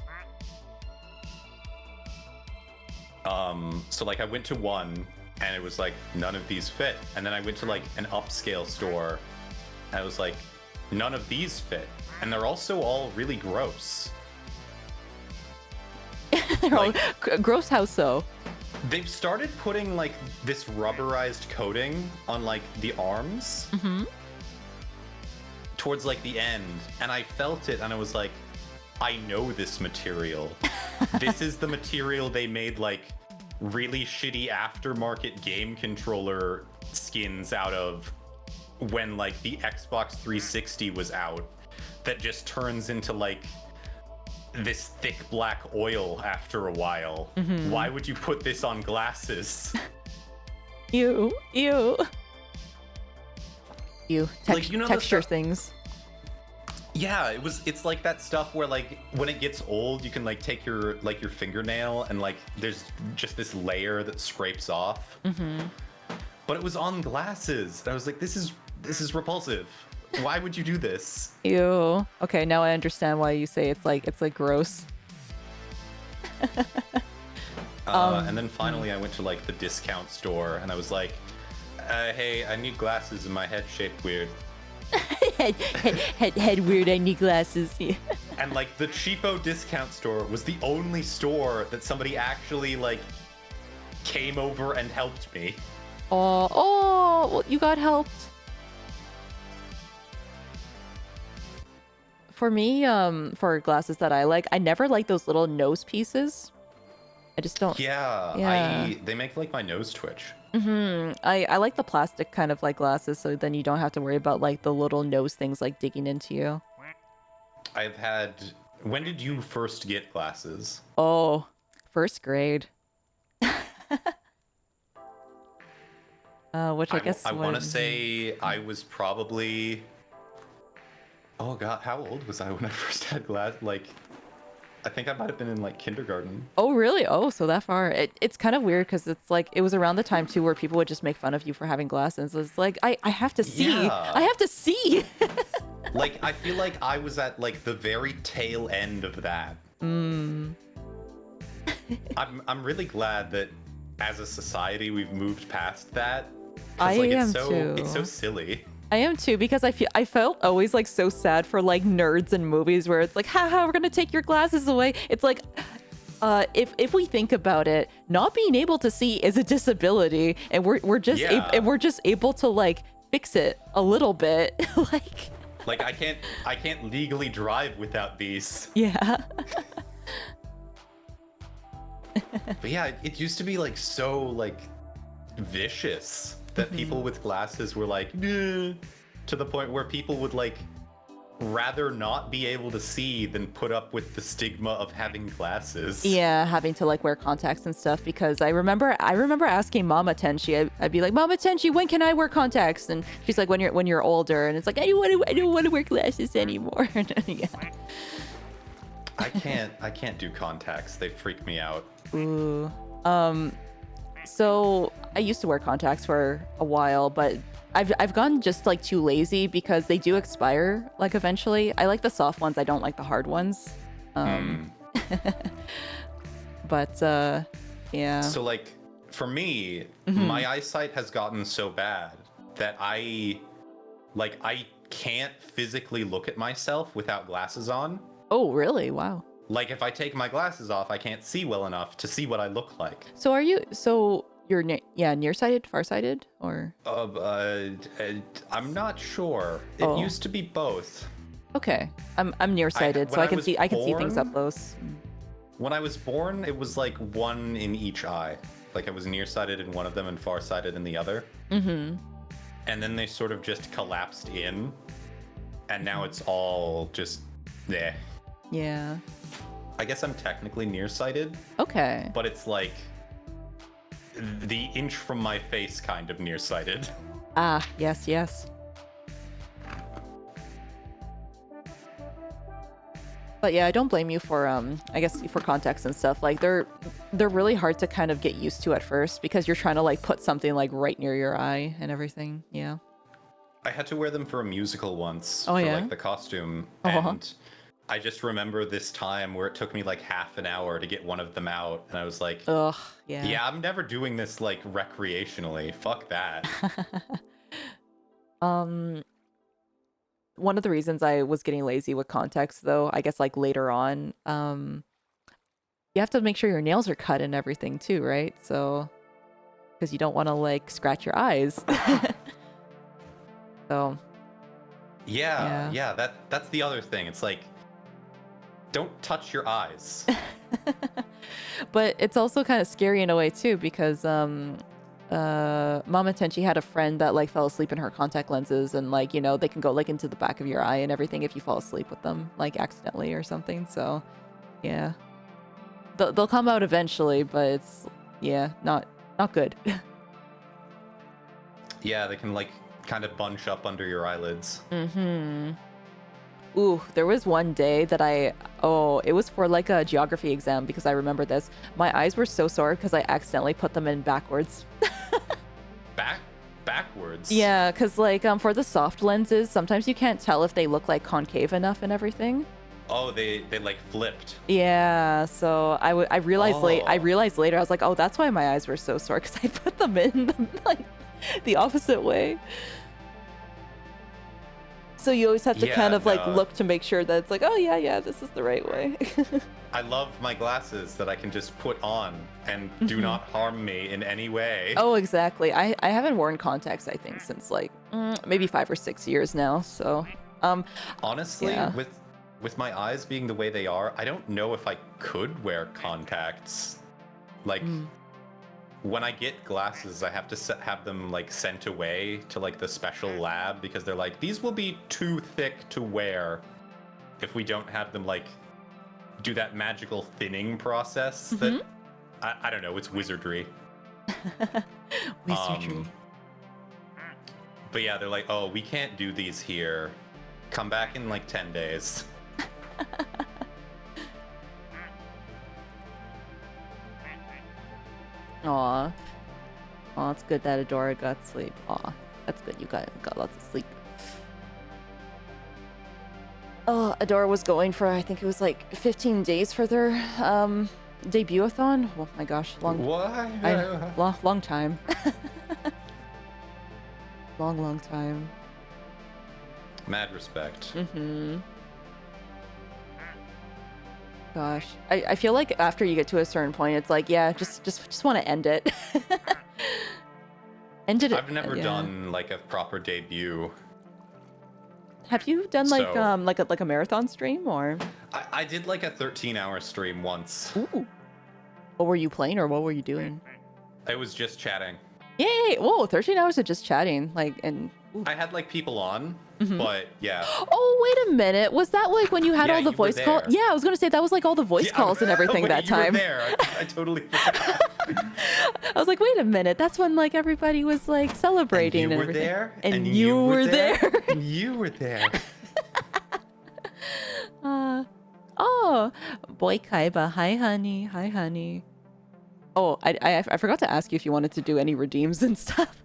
S2: So, like, I went to one, and it was like, none of these fit. And then I went to, like, an upscale store, and I was like, none of these fit. And they're also all really gross.
S1: They're all gross. How so?
S2: They've started putting, like, this rubberized coating on, like, the arms. Towards, like, the end. And I felt it, and I was like, I know this material. This is the material they made, like, really shitty aftermarket game controller skins out of when, like, the Xbox 360 was out. That just turns into, like, this thick black oil after a while. Why would you put this on glasses?
S1: Ew.
S2: Like, you know,
S1: texture things.
S2: Yeah, it's like that stuff where like when it gets old, you can like take your fingernail and like there's just this layer that scrapes off. But it was on glasses. And I was like, this is repulsive. Why would you do this?
S1: Ew. Okay, now I understand why you say it's like gross.
S2: And then finally I went to like the discount store and I was like, hey, I need glasses and my head shaped weird.
S1: head weird, I need glasses.
S2: And like the cheapo discount store was the only store that somebody actually like came over and helped me.
S1: Oh, well, you got helped. For me, for glasses that I like, I never like those little nose pieces. I just don't.
S2: Yeah. They make like my nose twitch.
S1: I like the plastic kind of like glasses, so then you don't have to worry about like the little nose things like digging into you.
S2: When did you first get glasses?
S1: Oh, first grade. Which I guess
S2: I want to say I was probably. Oh god, how old was I when I first had glasses? Like, I think I might have been in like kindergarten.
S1: Oh really? Oh, so that far. It's kind of weird because it's like it was around the time too where people would just make fun of you for having glasses. It's like I have to see.
S2: Yeah.
S1: I have to see.
S2: Like, I feel like I was at like the very tail end of that. I'm really glad that as a society we've moved past that.
S1: I
S2: like,
S1: am
S2: too. It's so
S1: too.
S2: silly.
S1: I am too, because I felt always like so sad for like nerds in movies where it's like, haha, we're gonna take your glasses away. It's like, if we think about it, not being able to see is a disability, and we're just able to like fix it a little bit,
S2: like I can't legally drive without these.
S1: Yeah.
S2: But yeah, it used to be like so like vicious that people with glasses were like, nah, to the point where people would like rather not be able to see than put up with the stigma of having glasses.
S1: Yeah, having to like wear contacts and stuff, because I remember asking Mama Tenchi, I'd be like, Mama Tenchi, when can I wear contacts? And she's like, when you're older. And it's like, I don't want to wear glasses anymore. Yeah.
S2: I can't do contacts. They freak me out.
S1: Ooh. So I used to wear contacts for a while, but I've gone just like too lazy because they do expire like eventually. I like the soft ones. I don't like the hard ones. But yeah.
S2: So like for me, my eyesight has gotten so bad that I can't physically look at myself without glasses on.
S1: Oh, really? Wow.
S2: Like if I take my glasses off, I can't see well enough to see what I look like.
S1: So you're nearsighted, farsighted, or?
S2: I'm not sure. It used to be both.
S1: Okay, I'm nearsighted, so I can see things up close.
S2: When I was born, it was like one in each eye. Like I was nearsighted in one of them and farsighted in the other. And then they sort of just collapsed in, and now it's all just
S1: Yeah.
S2: I guess I'm technically nearsighted.
S1: Okay.
S2: But it's like the inch from my face kind of nearsighted.
S1: Ah, yes. But yeah, I don't blame you for I guess for contacts and stuff. Like they're really hard to kind of get used to at first because you're trying to like put something like right near your eye and everything. Yeah.
S2: I had to wear them for a musical once
S1: for
S2: like the costume. And I just remember this time where it took me like half an hour to get one of them out, and I was like,
S1: ugh, yeah.
S2: Yeah, I'm never doing this like recreationally. Fuck that.
S1: One of the reasons I was getting lazy with contacts though, I guess like later on, you have to make sure your nails are cut and everything too, right? So, because you don't want to like scratch your eyes. So.
S2: Yeah, that's the other thing. It's like, don't touch your eyes.
S1: But it's also kind of scary in a way too, because Mama Tenchi had a friend that like fell asleep in her contact lenses, and like, you know, they can go like into the back of your eye and everything if you fall asleep with them, like accidentally or something. So Yeah. They'll come out eventually, but it's, yeah, not good.
S2: Yeah, they can like kind of bunch up under your eyelids.
S1: Mm-hmm. Ooh, there was one day that it was for like a geography exam because I remember this. My eyes were so sore because I accidentally put them in backwards.
S2: Backwards?
S1: Yeah, because like for the soft lenses, sometimes you can't tell if they look like concave enough and everything.
S2: Oh, they like flipped.
S1: Yeah, so I realized I
S2: Oh.
S1: realized later, I was like, oh, that's why my eyes were so sore because I put them in like the opposite way. So you always have to
S2: Yeah,
S1: kind of like
S2: no.
S1: look to make sure that it's like, oh yeah, this is the right way.
S2: I love my glasses that I can just put on and do not harm me in any way.
S1: Oh, exactly. I haven't worn contacts, I think, since like maybe 5 or 6 years now. So,
S2: Honestly,
S1: yeah.
S2: with my eyes being the way they are, I don't know if I could wear contacts. Like when I get glasses, I have to have them like sent away to like the special lab because they're like, these will be too thick to wear if we don't have them like do that magical thinning process that I don't know, it's wizardry.
S1: Wizardry.
S2: But yeah, they're like, oh, we can't do these here. Come back in like 10 days.
S1: Aw. Aw, it's good that Adora got sleep. Aw, that's good. You got lots of sleep. Oh, Adora was going for, I think it was like 15 days for their debut-a-thon. Oh my gosh, long time. long time.
S2: Mad respect.
S1: Gosh, I feel like after you get to a certain point, it's like, yeah, just want to end it. End it.
S2: I've never done like a proper debut.
S1: Have you done like
S2: So-
S1: like a marathon stream or?
S2: I did like a 13-hour stream once.
S1: Ooh. What were you playing or what were you doing?
S2: It was just chatting.
S1: Yay! Whoa, 13 hours of just chatting, like, and. Ooh.
S2: I had like people on, but yeah.
S1: Oh, wait a minute. Was that like when you had
S2: Yeah,
S1: all the
S2: you were
S1: voice calls?
S2: there.
S1: Yeah, I was gonna say that was like all the voice
S2: Yeah,
S1: calls and everything
S2: wait,
S1: that
S2: you were
S1: time.
S2: there. I totally forgot.
S1: I was like, wait a minute. That's when like everybody was like celebrating
S2: And you were
S1: everything.
S2: there.
S1: And you were there.
S2: And you were there.
S1: Oh, boy Kaiba. Hi, honey. Hi, honey. Oh, I forgot to ask you if you wanted to do any redeems and stuff.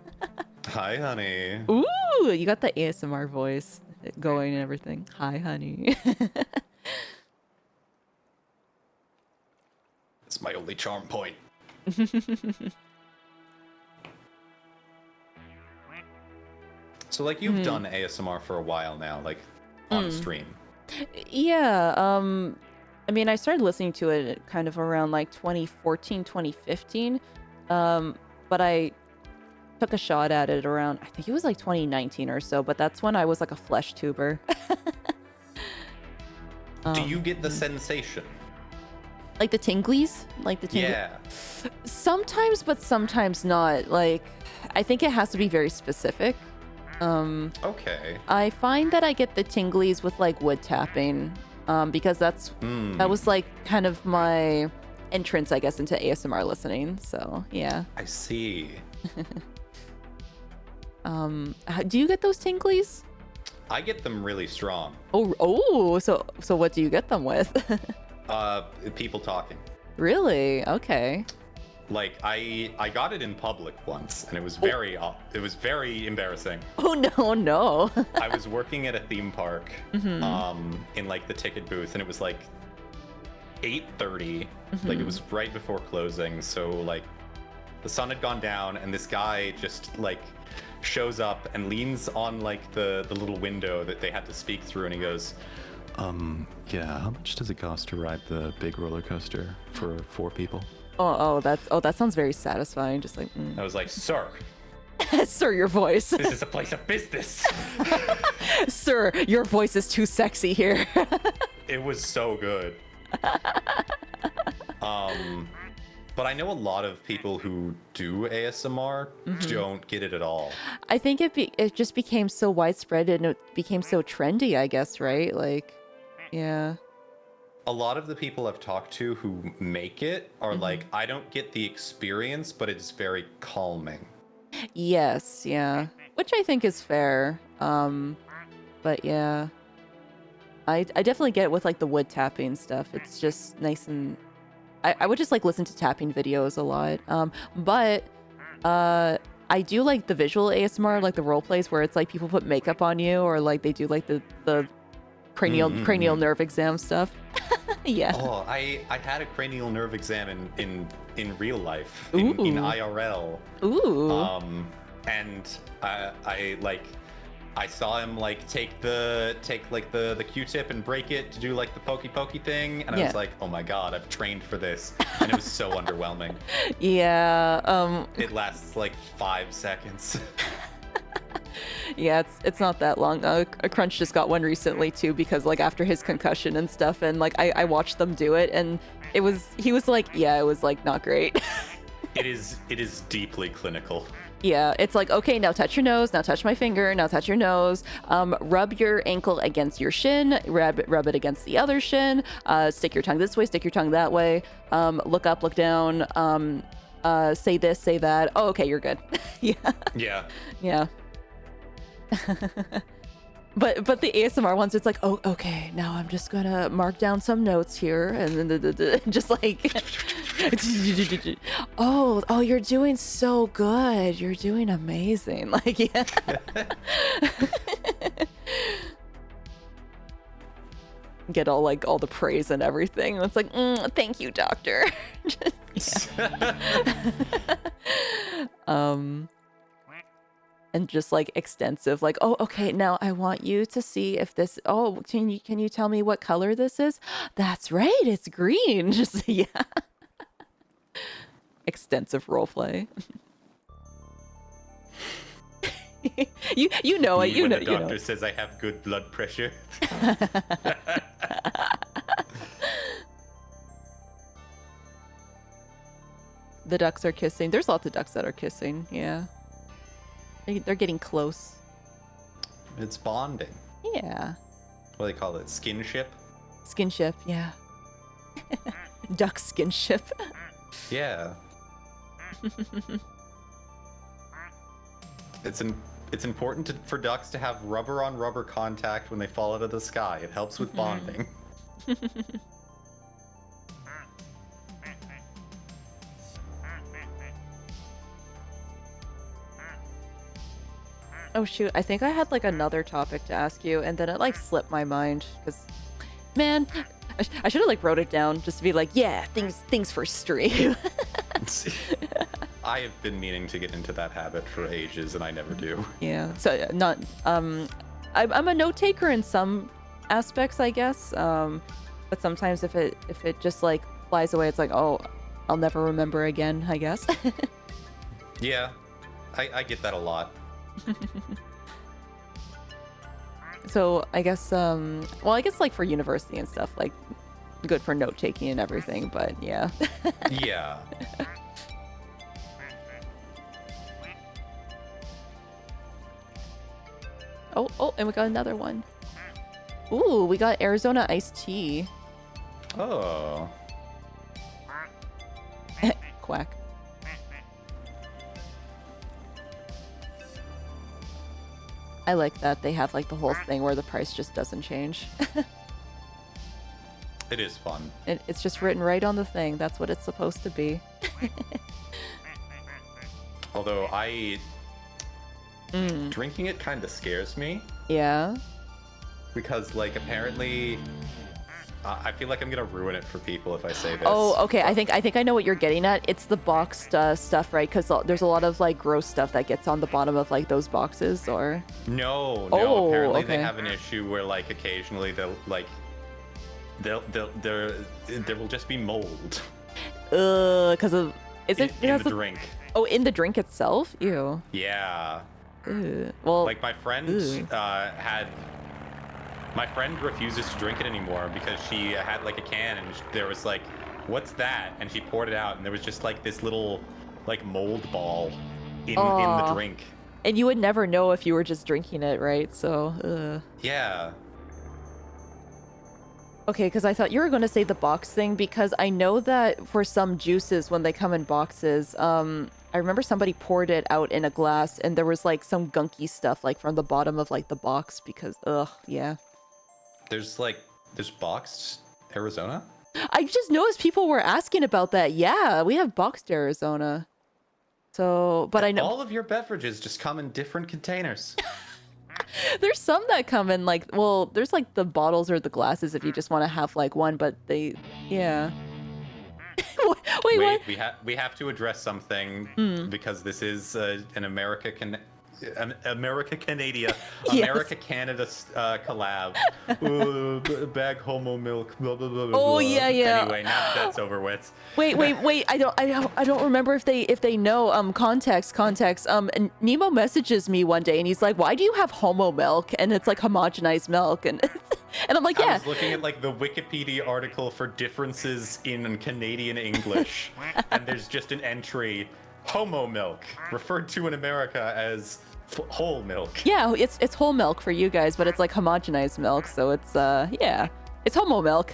S2: Hi, honey.
S1: Ooh, you got the ASMR voice going and everything. Hi, honey.
S2: It's my only charm point. So, like, you've done ASMR for a while now, like, on stream.
S1: Yeah, I mean, I started listening to it kind of around like 2014, 2015. But I took a shot at it around, I think it was like 2019 or so, but that's when I was like a flesh tuber.
S2: Do you get the sensation?
S1: Like the tinglies? Like the tinglies?
S2: Yeah.
S1: Sometimes, but sometimes not. Like, I think it has to be very specific.
S2: Okay.
S1: I find that I get the tinglies with like wood tapping, because that was like kind of my entrance, I guess, into ASMR listening. So yeah.
S2: I see.
S1: Do you get those tinglies?
S2: I get them really strong.
S1: Oh, so what do you get them with?
S2: People talking.
S1: Really? Okay.
S2: Like, I got it in public once, and it was very embarrassing.
S1: Oh no.
S2: I was working at a theme park, in like the ticket booth, and it was like 8:30. Like, it was right before closing, so like the sun had gone down, and this guy just like shows up and leans on like the little window that they had to speak through, and he goes, yeah, how much does it cost to ride the big roller coaster for 4 people?
S1: that sounds very satisfying. Just like,
S2: I was like, sir,
S1: sir, your voice.
S2: this is a place of business.
S1: Sir, your voice is too sexy here.
S2: It was so good. But I know a lot of people who do ASMR don't get it at all.
S1: I think it just became so widespread and it became so trendy, I guess, right? Like, yeah.
S2: a lot of the people I've talked to who make it are
S1: Mm-hmm.
S2: like, I don't get the experience, but it's very calming.
S1: Yes, yeah. Which I think is fair. But yeah. I definitely get it with like the wood tapping stuff. It's just nice and I would just like listen to tapping videos a lot. But I do like the visual ASMR, like the role plays where it's like people put makeup on you or like they do like the cranial nerve exam stuff. Yeah.
S2: Oh, I had a cranial nerve exam in real life, in
S1: Ooh.
S2: IRL.
S1: Ooh.
S2: And I saw him like take the Q-tip and break it to do like the pokey thing, and I was like, oh my god, I've trained for this, and it was so underwhelming.
S1: Yeah.
S2: It lasts like 5 seconds.
S1: Yeah, it's not that long. A Crunch just got one recently too, because like after his concussion and stuff, and like I watched them do it, and he was like, yeah, it was like not great.
S2: It is deeply clinical.
S1: Yeah, it's like, okay, now touch your nose, now touch my finger, now touch your nose, rub your ankle against your shin, rub it against the other shin, stick your tongue this way, stick your tongue that way, look up, look down, say this, say that. Oh, okay, you're good. Yeah. But the ASMR ones, it's like, oh, okay, now I'm just gonna mark down some notes here, and then just like, oh, you're doing so good, you're doing amazing, like, yeah. Get all like all the praise and everything. It's like, thank you, doctor. And just like extensive, like, oh, okay, now I want you to see if this, oh, can you tell me what color this is? That's right, it's green. Just, yeah. Extensive roleplay. you know it, you
S2: when
S1: know.
S2: The doctor says I have good blood pressure.
S1: The ducks are kissing. There's lots of ducks that are kissing, yeah. They're getting close.
S2: It's bonding.
S1: Yeah.
S2: What do they call it? Skinship?
S1: Skinship, yeah. Duck skinship.
S2: Yeah. It's important for ducks to have rubber on rubber contact when they fall out of the sky. It helps with bonding.
S1: Oh shoot, I think I had like another topic to ask you, and then it like slipped my mind, because, man, I should have like wrote it down just to be like, yeah, things for stream.
S2: I have been meaning to get into that habit for ages, and I never do.
S1: Yeah, so not, I'm a note taker in some aspects, I guess, but sometimes if it just like flies away, it's like, oh, I'll never remember again, I guess.
S2: Yeah, I get that a lot.
S1: So I guess well, I guess like for university and stuff, like good for note taking and everything, but yeah.
S2: Yeah.
S1: Oh, and we got another one. Ooh, we got Arizona iced tea.
S2: Oh.
S1: Quack. I like that they have like the whole thing where the price just doesn't change.
S2: It is fun.
S1: It's just written right on the thing. That's what it's supposed to be.
S2: Although drinking it kind of scares me.
S1: Yeah.
S2: Because like apparently I feel like I'm gonna ruin it for people if I say this.
S1: Oh, okay. I think I know what you're getting at. It's the boxed stuff, right? Because there's a lot of like gross stuff that gets on the bottom of like those boxes, or.
S2: No.
S1: Oh,
S2: apparently
S1: okay.
S2: they have an issue where like occasionally there will just be mold.
S1: Because of is it
S2: in the drink?
S1: Oh, in the drink itself? Ew.
S2: Yeah.
S1: Ew. Well,
S2: like my friend my friend refuses to drink it anymore because she had like a can and there was like, what's that? And she poured it out and there was just like this little like mold ball in the drink.
S1: And you would never know if you were just drinking it, right? So,
S2: yeah.
S1: Okay, because I thought you were going to say the box thing, because I know that for some juices, when they come in boxes, I remember somebody poured it out in a glass and there was like some gunky stuff like from the bottom of like the box because, ugh, yeah.
S2: There's boxed Arizona?
S1: I just noticed people were asking about that. Yeah, we have boxed Arizona. So, but I know
S2: all of your beverages just come in different containers.
S1: there's some that come in like, well, there's like the bottles or the glasses if you just want to have like one, but they, yeah. Wait, what?
S2: We have to address something because this is an America Canada collab. Bag homo milk. Blah, blah, blah, blah,
S1: oh yeah.
S2: Anyway, now that's over with.
S1: Wait. I don't remember if they know context. And Nemo messages me one day and he's like, "Why do you have homo milk?" And it's like homogenized milk and and I'm like, "Yeah."
S2: I was looking at like the Wikipedia article for differences in Canadian English, and there's just an entry: homo milk, referred to in America as whole milk.
S1: Yeah, it's whole milk for you guys, but it's like homogenized milk, so it's yeah, it's homo milk.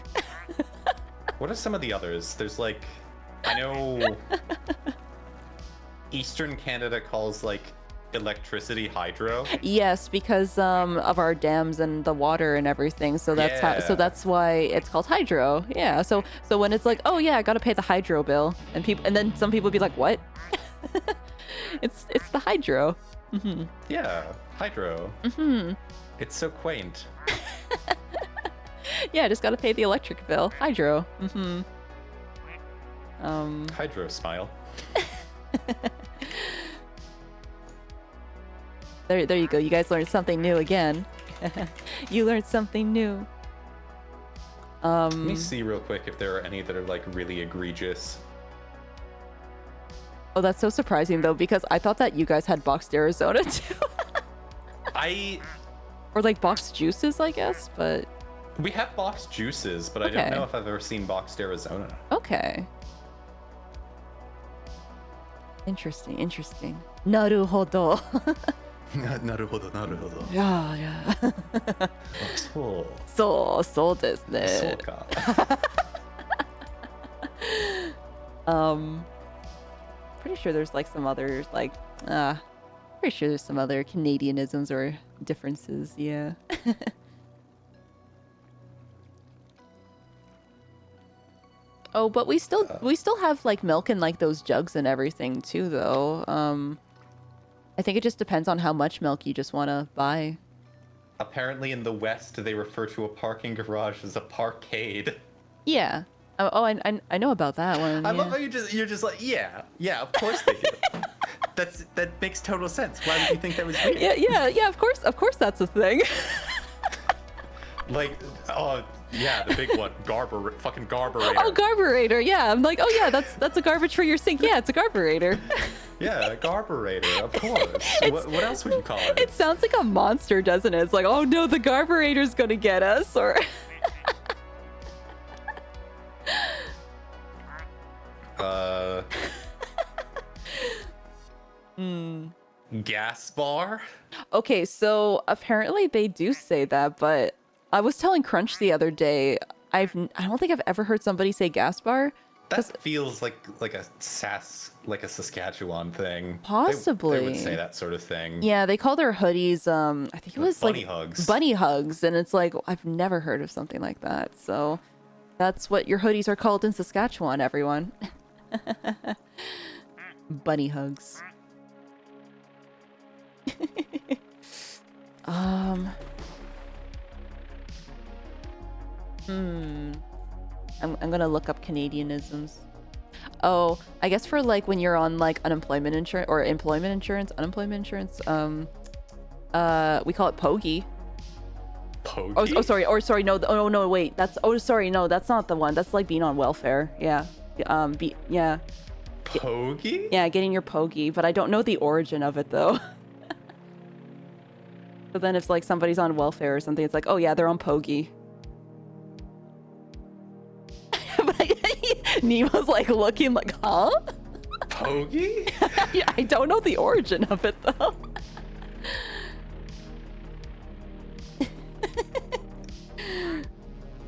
S2: What are some of the others? There's like, I know Eastern Canada calls like electricity hydro.
S1: Yes, because of our dams and the water and everything. So that's that's why it's called hydro. Yeah. So when it's like, oh yeah, I gotta pay the hydro bill, and then some people be like, what? it's the hydro. Mm-hmm.
S2: Yeah, hydro.
S1: Mm-hmm.
S2: It's so quaint.
S1: Yeah, just gotta pay the electric bill. Hydro. Mm-hmm.
S2: Hydro smile.
S1: There you go. You guys learned something new again. You learned something new.
S2: Let me see real quick if there are any that are like really egregious.
S1: Oh, that's so surprising though, because I thought that you guys had boxed Arizona too. Or like boxed juices, I guess, but...
S2: We have boxed juices, but okay. I don't know if I've ever seen boxed Arizona.
S1: Okay. Interesting. Naruhodo.
S2: Naruhodo.
S1: Yeah. So desu ne. Pretty sure there's like some other pretty sure there's some other Canadianisms or differences, yeah. Oh, but we still have like milk in like those jugs and everything too, though. I think it just depends on how much milk you just want to buy.
S2: Apparently, in the West, they refer to a parking garage as a parkade.
S1: Yeah. Oh, I know about that one.
S2: I love how you're just like, yeah, of course they do. That makes total sense. Why would you think that was weird?
S1: Yeah. Of course, that's a thing.
S2: Like, oh. Yeah, the big one, fucking garburator.
S1: Oh, garburator, yeah. I'm like, oh yeah, that's a garbage for your sink. Yeah, it's a garburator.
S2: Yeah, a garburator, of course. What else would you call it?
S1: It sounds like a monster, doesn't it? It's like, oh no, the garburator's gonna get us, or...
S2: Gas bar?
S1: Okay, so apparently they do say that, but I was telling Crunch the other day, I don't think I've ever heard somebody say gas bar.
S2: That feels like a Saskatchewan thing.
S1: Possibly.
S2: They would say that sort of thing.
S1: Yeah, they call their hoodies, I think it was
S2: bunny hugs.
S1: Bunny hugs, and it's like, I've never heard of something like that. So that's what your hoodies are called in Saskatchewan, everyone. Bunny hugs. I'm gonna look up Canadianisms. Oh, I guess for like when you're on like unemployment insurance, we call it pogie.
S2: Pogie?
S1: Oh, sorry, no, wait, that's not the one. That's like being on welfare. Yeah. Yeah.
S2: Pogie?
S1: Yeah, getting your pogie, but I don't know the origin of it though. So then if like somebody's on welfare or something, it's like, oh yeah, they're on pogie. Nemo's like looking like, huh?
S2: Pogie?
S1: Yeah, I don't know the origin of it though.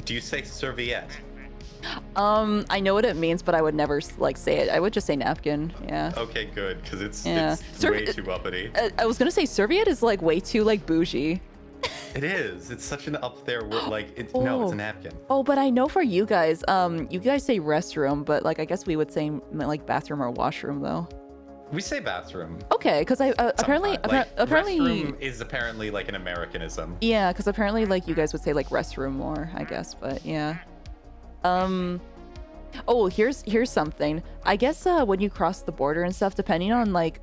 S2: Do you say serviette?
S1: I know what it means, but I would never like say it. I would just say napkin. Yeah.
S2: Okay, good, because it's
S1: Serv-
S2: way too uppity.
S1: I was gonna say serviette is like way too like bougie.
S2: It is. It's such an up there word. Like, no, it's a napkin.
S1: Oh, but I know for you guys say restroom, but like I guess we would say like bathroom or washroom though.
S2: We say bathroom.
S1: Okay, because apparently
S2: restroom is apparently like an Americanism.
S1: Yeah, because apparently like you guys would say like restroom more, I guess, but yeah. Oh, here's something. I guess when you cross the border and stuff, depending on like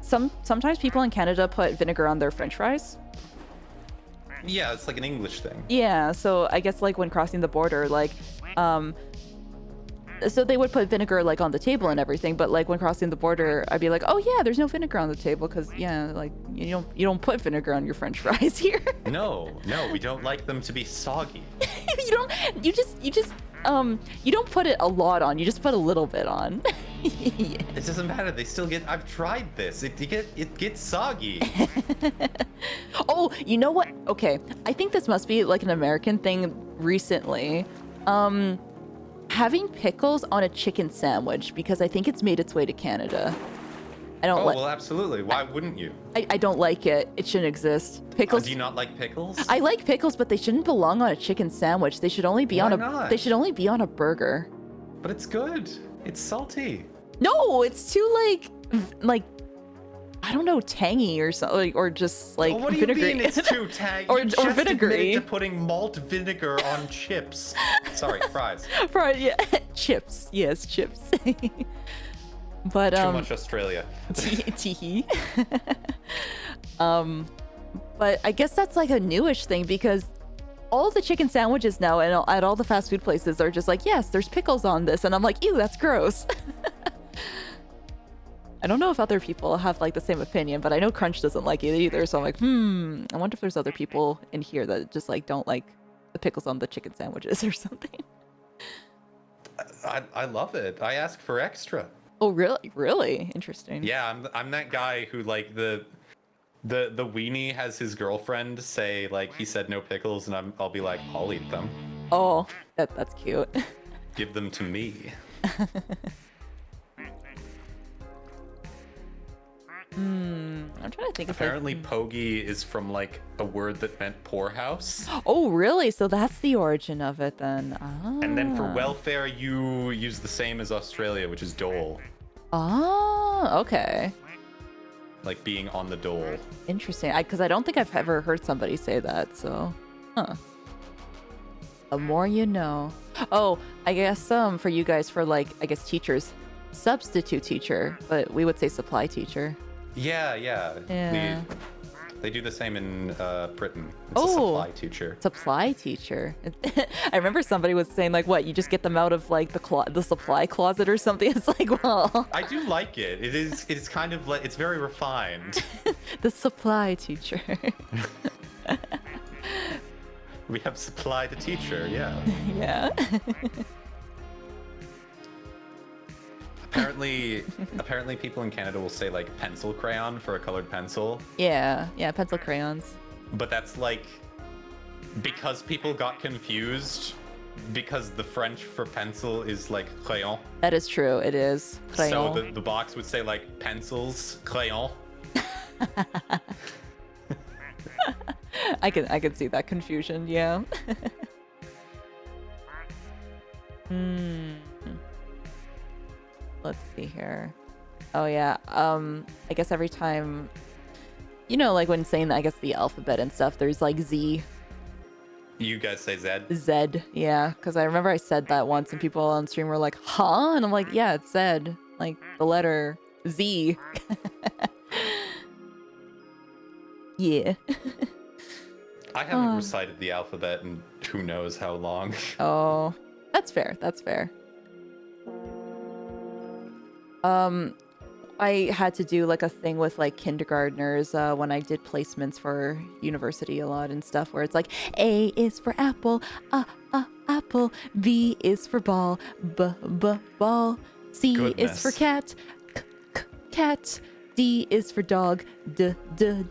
S1: sometimes people in Canada put vinegar on their French fries.
S2: Yeah, it's like an English thing.
S1: Yeah, so I guess like when crossing the border, like so they would put vinegar like on the table and everything, but like when crossing the border, I'd be like, oh yeah, there's no vinegar on the table because yeah, like you don't put vinegar on your French fries here.
S2: No, we don't like them to be soggy.
S1: you don't put it a lot on. You just put a little bit on.
S2: Yeah. It doesn't matter. They still get. I've tried this. It gets soggy.
S1: Oh, you know what? Okay, I think this must be like an American thing recently. Having pickles on a chicken sandwich because I think it's made its way to Canada. I don't
S2: well, absolutely. Why wouldn't you?
S1: I don't like it. It shouldn't exist. Pickles.
S2: Do you not like pickles?
S1: I like pickles, but they shouldn't belong on a chicken sandwich. They should only be They should only be on a burger.
S2: But it's good. It's salty.
S1: No, it's too like I don't know, tangy or something, or just like
S2: what do you
S1: vinegary.
S2: mean it's too tangy?
S1: or
S2: just
S1: vinegary.
S2: To putting malt vinegar on chips. Sorry, fries.
S1: Fries, yeah. Chips. Yes, chips. But
S2: too much Australia.
S1: Teehee. But I guess that's like a newish thing because all the chicken sandwiches now and at all the fast food places are just like, yes, there's pickles on this, and I'm like, ew, that's gross. I don't know if other people have like the same opinion, but I know Crunch doesn't like it either. So I'm like, I wonder if there's other people in here that just like don't like the pickles on the chicken sandwiches or something.
S2: I love it. I ask for extra.
S1: Oh, really? Really? Interesting.
S2: Yeah, I'm that guy who like the weenie has his girlfriend say like he said no pickles, and I'll be like, I'll eat them.
S1: Oh, that's cute.
S2: Give them to me.
S1: I'm trying to think.
S2: Apparently, pogey is from like a word that meant poorhouse.
S1: Oh, really? So that's the origin of it then. Ah.
S2: And then for welfare, you use the same as Australia, which is dole.
S1: Oh, okay.
S2: Like being on the dole.
S1: Interesting. Because I don't think I've ever heard somebody say that. So, the more you know. Oh, I guess for you guys, for like I guess teachers, substitute teacher, but we would say supply teacher.
S2: Yeah. They do the same in Britain. It's a supply teacher.
S1: Supply teacher. I remember somebody was saying like, what? You just get them out of like the supply closet or something. It's like, well.
S2: I do like it. It's kind of like it's very refined.
S1: The supply teacher.
S2: We have supplied a teacher. Yeah.
S1: Yeah.
S2: Apparently people in Canada will say like pencil crayon for a colored pencil.
S1: Yeah, pencil crayons.
S2: But that's like because people got confused because the French for pencil is like crayon.
S1: That is true, it is. Crayon.
S2: So the box would say like pencils, crayon.
S1: I can see that confusion, yeah. Let's see here. Oh yeah. I guess every time, like when saying, I guess the alphabet and stuff, there's like Z.
S2: You guys say Z?
S1: Z, yeah. Because I remember I said that once, and people on stream were like, "Huh?" And I'm like, "Yeah, it's Z, like the letter Z." Yeah.
S2: I haven't recited the alphabet in who knows how long.
S1: Oh, that's fair. That's fair. I had to do like a thing with like kindergartners when I did placements for university a lot and stuff, where it's like A is for apple, apple, B is for ball, ball, C is for cat, cat, D is for dog,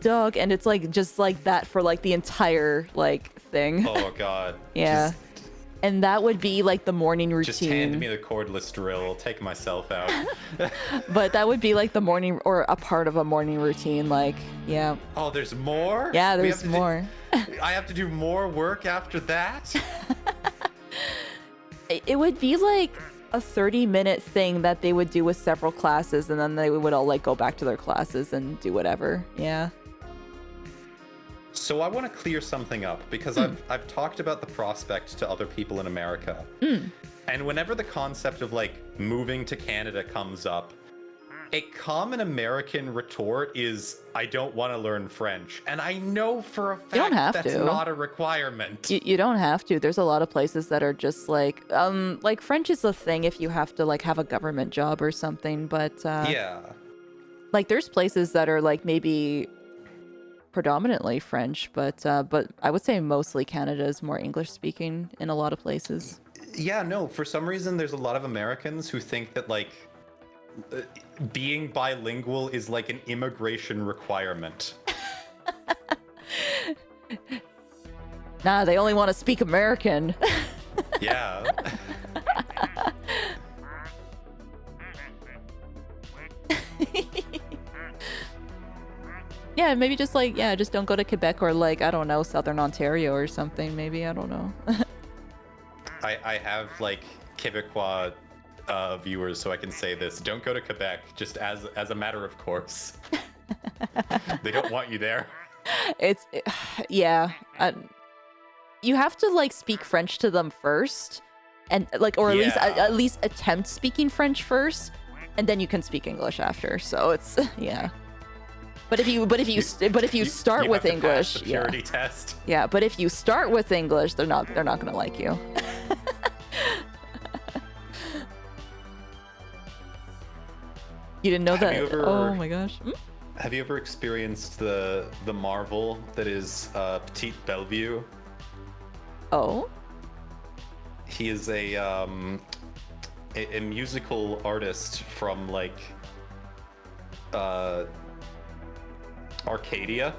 S1: dog, and it's like just like that for like the entire like thing.
S2: Oh god.
S1: Yeah. And that would be like the morning routine.
S2: Just hand me the cordless drill. I'll take myself out.
S1: But that would be like the morning, or a part of a morning routine. Like, yeah.
S2: Oh, there's more?
S1: Yeah, there's more.
S2: I have to do more work after that?
S1: It would be like a 30-minute thing that they would do with several classes, and then they would all like go back to their classes and do whatever. Yeah.
S2: So I want to clear something up, because I've talked about the prospect to other people in America. And whenever the concept of like moving to Canada comes up, a common American retort is, I don't want to learn French. And I know for a fact that's not a requirement.
S1: You don't have to. There's a lot of places that are just like French is a thing if you have to like have a government job or something. But
S2: yeah,
S1: like there's places that are like maybe predominantly French, but I would say mostly Canada is more English speaking in a lot of places.
S2: Yeah, no, for some reason there's a lot of Americans who think that like being bilingual is like an immigration requirement.
S1: Nah, they only want to speak American.
S2: Yeah.
S1: Yeah, maybe just like, yeah, just don't go to Quebec or like, I don't know, Southern Ontario or something. Maybe, I don't know.
S2: I have like Quebecois viewers, so I can say this. Don't go to Quebec, just as a matter of course. They don't want you there. Yeah. You have to like speak French to them first, and like, or at least attempt speaking French first, and then you can speak English after. So it's yeah. But if you start with English, the purity test.
S1: Yeah, but if you start with English, they're not gonna like you. You didn't know that? Oh my gosh.
S2: Have you ever experienced the marvel that is Petite Bellevue?
S1: Oh.
S2: He is a musical artist from like Arcadia.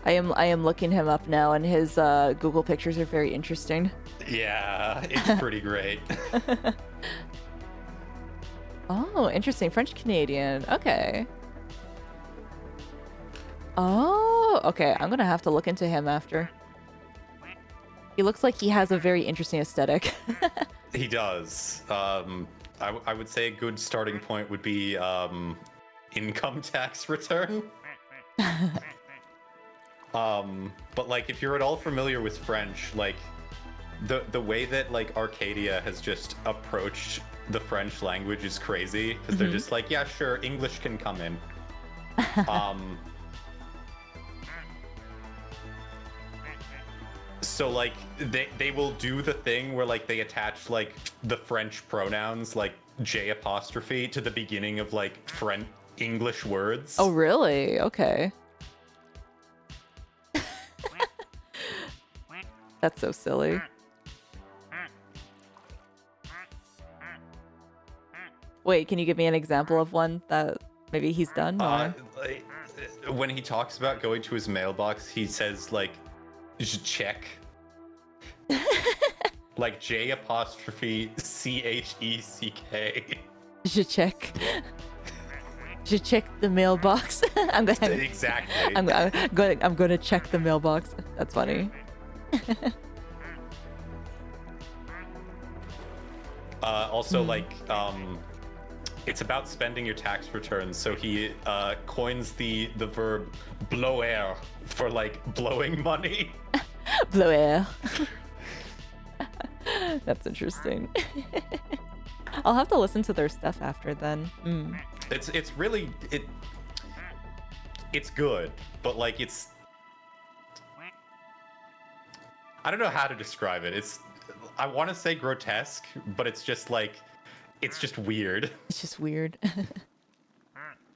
S1: I am looking him up now, and his Google pictures are very interesting.
S2: Yeah, it's pretty great.
S1: Oh, interesting. French Canadian. Okay. Oh, okay. I'm gonna have to look into him after. He looks like he has a very interesting aesthetic.
S2: He does. I would say a good starting point would be income tax return. But like if you're at all familiar with French, like the way that like Arcadia has just approached the French language is crazy, because they're just like, yeah, sure, English can come in. So like they will do the thing where like they attach like the French pronouns like J apostrophe to the beginning of like French English words.
S1: Oh really? Okay. That's so silly. Wait, can you give me an example of one that maybe he's done?
S2: Like, when he talks about going to his mailbox, he says like, check. Like J apostrophe CHECK.
S1: Je check. Je check the mailbox.
S2: Exactly.
S1: I'm going to check the mailbox. That's funny.
S2: Also, like, it's about spending your tax returns, so he coins the verb blower for like blowing money.
S1: Blower. That's interesting. I'll have to listen to their stuff after then.
S2: It's really it's good, but like it's, I don't know how to describe it. I want to say grotesque, but it's just like, it's just weird.
S1: It's just weird.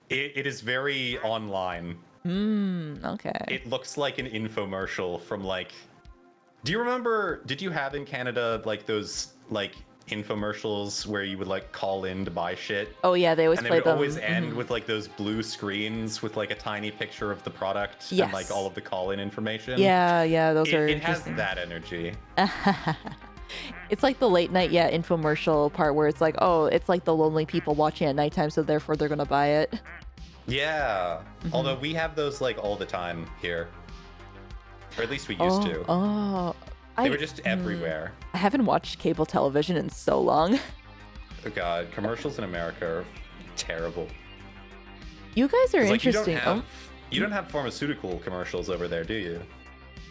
S2: It is very online.
S1: Okay.
S2: It looks like an infomercial from like, did you have in Canada like those like infomercials where you would like call in to buy shit.
S1: Oh yeah, they always
S2: and they
S1: play
S2: would
S1: them.
S2: always end with like those blue screens with like a tiny picture of the product
S1: Yes.
S2: and like all of the call-in information.
S1: Yeah, those are.
S2: It has that energy.
S1: It's like the late night infomercial part where it's like, oh, it's like the lonely people watching at nighttime, so therefore they're gonna buy it.
S2: Yeah. Although we have those like all the time here. Or at least we used to.
S1: Oh.
S2: They were just everywhere.
S1: I haven't watched cable television in so long.
S2: Oh god, commercials in America are terrible.
S1: You guys are
S2: like,
S1: interesting.
S2: You don't have pharmaceutical commercials over there, do you?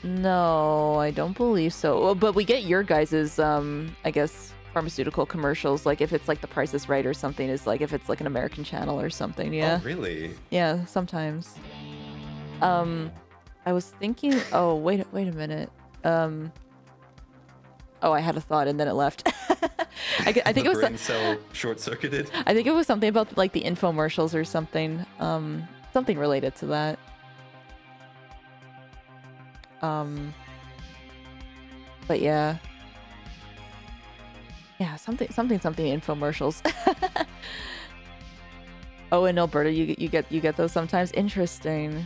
S1: No, I don't believe so. Well, but we get your guys's, I guess, pharmaceutical commercials. Like if it's like The Price is Right or something, is like if it's like an American channel or something. Yeah.
S2: Oh, really?
S1: Yeah, sometimes. I was thinking. Oh, wait a minute. Oh, I had a thought and then it left. I think it was
S2: so short-circuited.
S1: I think it was something about like the infomercials or something. Something related to that. But yeah. Yeah, something infomercials. Oh, in Alberta, you get those sometimes. Interesting.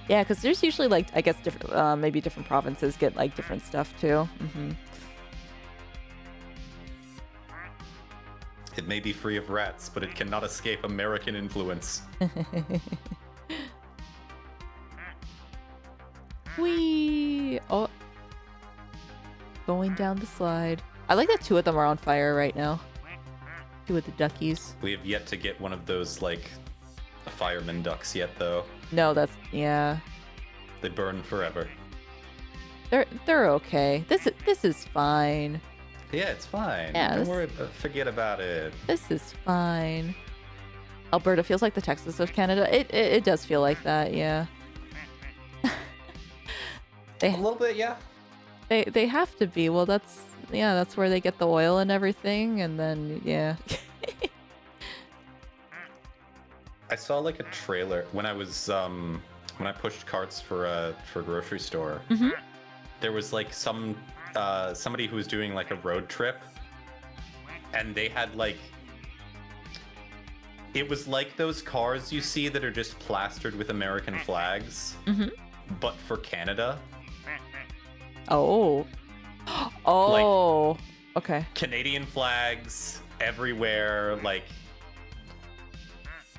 S1: Yeah, because there's usually like, I guess different, maybe different provinces get like different stuff too.
S2: It may be free of rats, but it cannot escape American influence.
S1: Whee! Oh. Going down the slide. I like that 2 of them are on fire right now. 2 of the duckies.
S2: We have yet to get one of those, like, fireman ducks yet, though.
S1: No, that's... yeah.
S2: They burn forever.
S1: They're okay. This is fine.
S2: Yeah, it's fine.
S1: Yeah,
S2: Don't worry about, forget about it.
S1: This is fine. Alberta feels like the Texas of Canada. It does feel like that, yeah.
S2: A little bit, yeah.
S1: They have to be. Well, that's where they get the oil and everything, and then yeah.
S2: I saw like a trailer when I was when I pushed carts for a grocery store.
S1: Mm-hmm.
S2: There was like somebody who was doing like a road trip, and they had like, it was like those cars you see that are just plastered with American flags, but for Canada.
S1: Oh. Oh. Like, okay.
S2: Canadian flags everywhere, like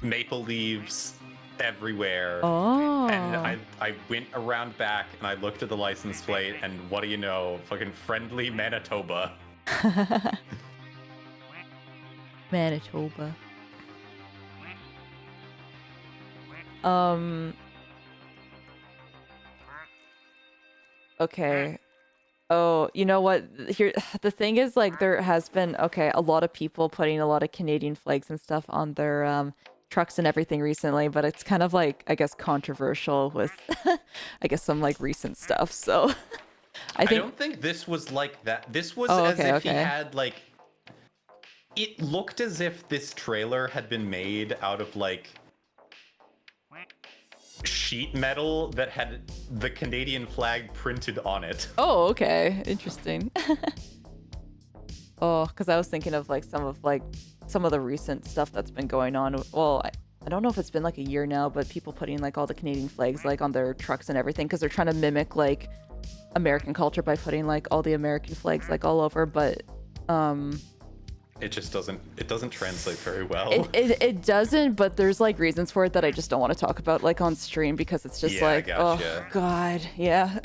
S2: maple leaves everywhere.
S1: Oh.
S2: And I went around back and I looked at the license plate, and what do you know? Fucking friendly Manitoba.
S1: Manitoba. Okay. Oh, you know what? Here, the thing is, like, there has been, a lot of people putting a lot of Canadian flags and stuff on their trucks and everything recently, but it's kind of like, I guess, controversial with, I guess, some like recent stuff. So, I
S2: don't think this was like that. This was as if he had like. It looked as if this trailer had been made out of like sheet metal that had the Canadian flag printed on it.
S1: Oh, okay. Interesting. Oh, because I was thinking of like some of the recent stuff that's been going on. Well, I don't know if it's been like a year now, but people putting like all the Canadian flags like on their trucks and everything because they're trying to mimic like American culture by putting like all the American flags like all over, but
S2: it just doesn't translate very well.
S1: It doesn't, but there's like reasons for it that I just don't want to talk about like on stream because it's just like, oh god, yeah.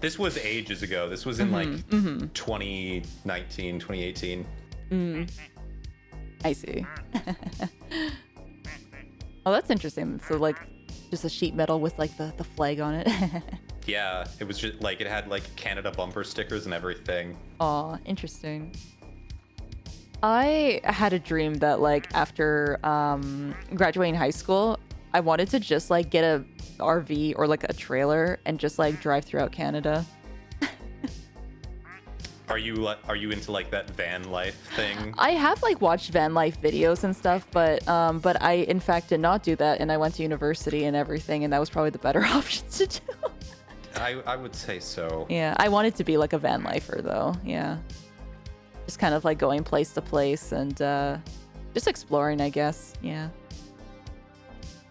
S2: This was ages ago. This was in like 2019, 2018.
S1: I see. Oh, that's interesting. So like just a sheet metal with like the flag on it.
S2: Yeah, it was just like it had like Canada bumper stickers and everything.
S1: Aw, interesting. I had a dream that like after graduating high school, I wanted to just like get a RV or like a trailer and just like drive throughout Canada.
S2: Are you into like that van life thing?
S1: I have like watched van life videos and stuff, but I in fact did not do that, and I went to university and everything, and that was probably the better option to do.
S2: I would say so.
S1: Yeah, I wanted to be like a van lifer though. Yeah. just kind of like going place to place and just exploring, I guess. Yeah.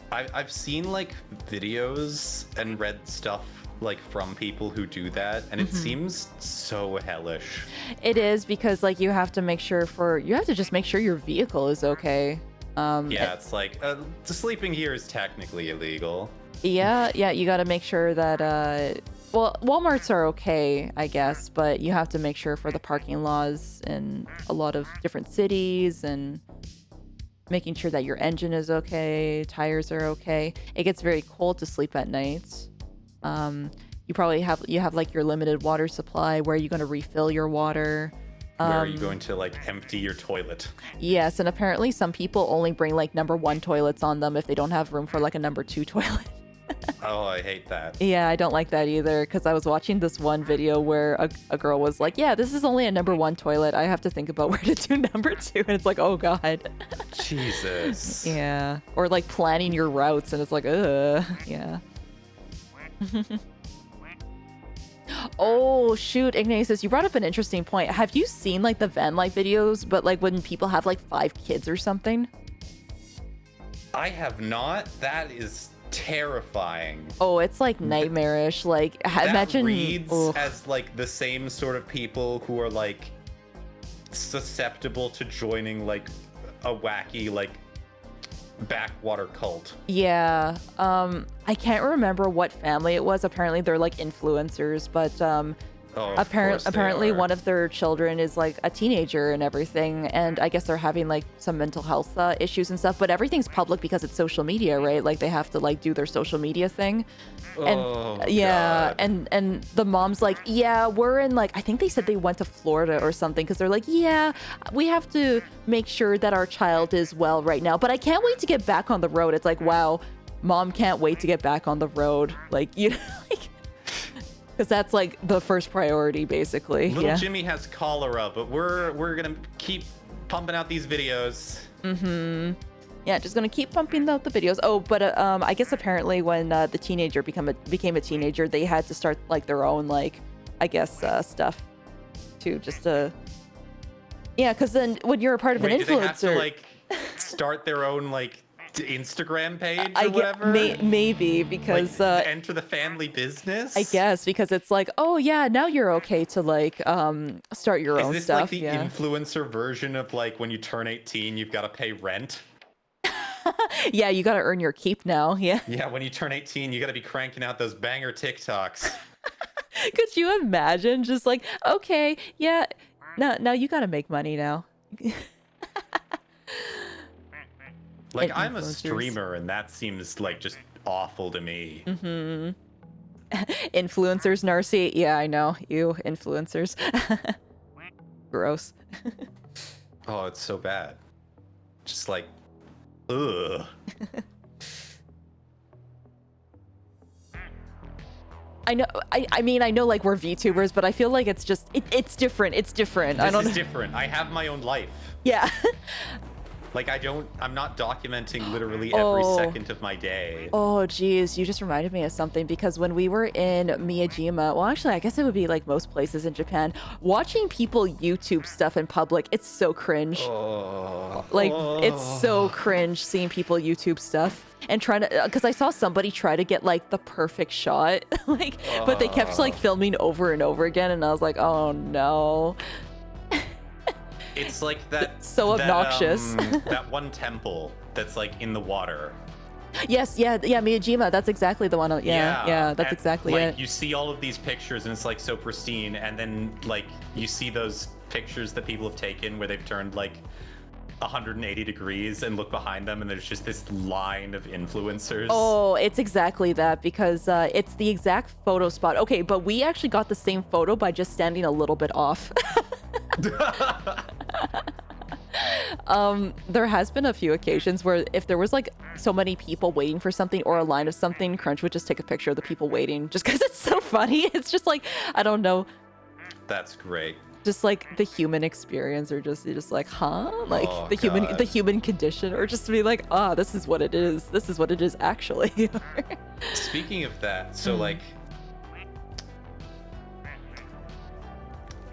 S2: I've seen like videos and read stuff like from people who do that, and it seems so hellish.
S1: It is, because like you have to just make sure your vehicle is okay.
S2: Yeah, it's like sleeping here is technically illegal.
S1: Yeah, you got to make sure that well, Walmarts are okay, I guess, but you have to make sure for the parking laws in a lot of different cities, and making sure that your engine is okay, tires are okay. It gets very cold to sleep at night. You probably have like your limited water supply. Where are you going to refill your water?
S2: Where are you going to like empty your toilet?
S1: Yes, and apparently some people only bring like number 1 toilets on them if they don't have room for like a number 2 toilet.
S2: Oh, I hate that.
S1: Yeah, I don't like that either, because I was watching this one video where a girl was like, yeah, this is only a number 1 toilet. I have to think about where to do number 2. And it's like, oh, God.
S2: Jesus.
S1: Yeah. Or like planning your routes, and it's like, yeah. Oh, shoot, Ignatius, you brought up an interesting point. Have you seen like the van life videos, but like when people have like 5 kids or something?
S2: I have not. That is terrifying.
S1: Oh, it's like nightmarish. Like, imagine.
S2: That reads as like the same sort of people who are like susceptible to joining like a wacky like backwater cult.
S1: Yeah. I can't remember what family it was. Apparently they're like influencers, but apparently one of their children is like a teenager and everything, and I guess they're having like some mental health issues and stuff, but everything's public because it's social media, right? Like they have to like do their social media thing. And yeah,
S2: God.
S1: and the mom's like, yeah, we're in like, I think they said they went to Florida or something, because they're like, yeah, we have to make sure that our child is well right now, but I can't wait to get back on the road. It's like, wow, mom can't wait to get back on the road. Like, you know, like, because that's like the first priority, basically.
S2: Little Jimmy has cholera, but we're gonna keep pumping out these videos.
S1: Yeah, just gonna keep pumping out the videos. Oh, but I guess apparently when the teenager became a teenager, they had to start like their own like, I guess stuff too, just to. Yeah, because then when you're a part of an influencer,
S2: do they have to like start their own like Instagram page or whatever?
S1: Maybe, because
S2: like, enter the family business,
S1: I guess, because it's like, oh yeah, now you're okay to like start your own stuff. Is this
S2: like the influencer version of like when you turn 18 you've got to pay rent?
S1: Yeah, you got to earn your keep now. Yeah,
S2: when you turn 18 you got to be cranking out those banger TikToks.
S1: Could you imagine just like, okay, yeah, now you got to make money now.
S2: Like, I'm a streamer, and that seems like just awful to me.
S1: Influencers, Narcy. Yeah, I know. You influencers. Gross.
S2: Oh, it's so bad. Just like, ugh.
S1: I know. I mean, I know, like, we're VTubers, but I feel like it's just it's different. It's different.
S2: This is different. I have my own life.
S1: Yeah.
S2: Like, I'm not documenting literally every second of my day.
S1: Oh, geez. You just reminded me of something, because when we were in Miyajima, well, actually, I guess it would be like most places in Japan, watching people YouTube stuff in public, it's so cringe. It's so cringe seeing people YouTube stuff. And trying to, because I saw somebody try to get like the perfect shot, like, but they kept like filming over and over again, and I was like, oh no.
S2: It's like that.
S1: It's so obnoxious.
S2: That one temple that's like in the water.
S1: Yes, yeah, Miyajima. That's exactly the one. Yeah, that's exactly
S2: like,
S1: it.
S2: You see all of these pictures, and it's like so pristine, and then like you see those pictures that people have taken where they've turned like 180 degrees and look behind them, and there's just this line of influencers.
S1: Oh, it's exactly that, because it's the exact photo spot. Okay, but we actually got the same photo by just standing a little bit off. There has been a few occasions where if there was like so many people waiting for something or a line of something, Crunch would just take a picture of the people waiting, just because it's so funny. It's just like, I don't know.
S2: That's great.
S1: Just like the human experience, or just you're just like, huh? Like the human condition, or just to be like, this is what it is. This is what it is actually.
S2: Speaking of that, so like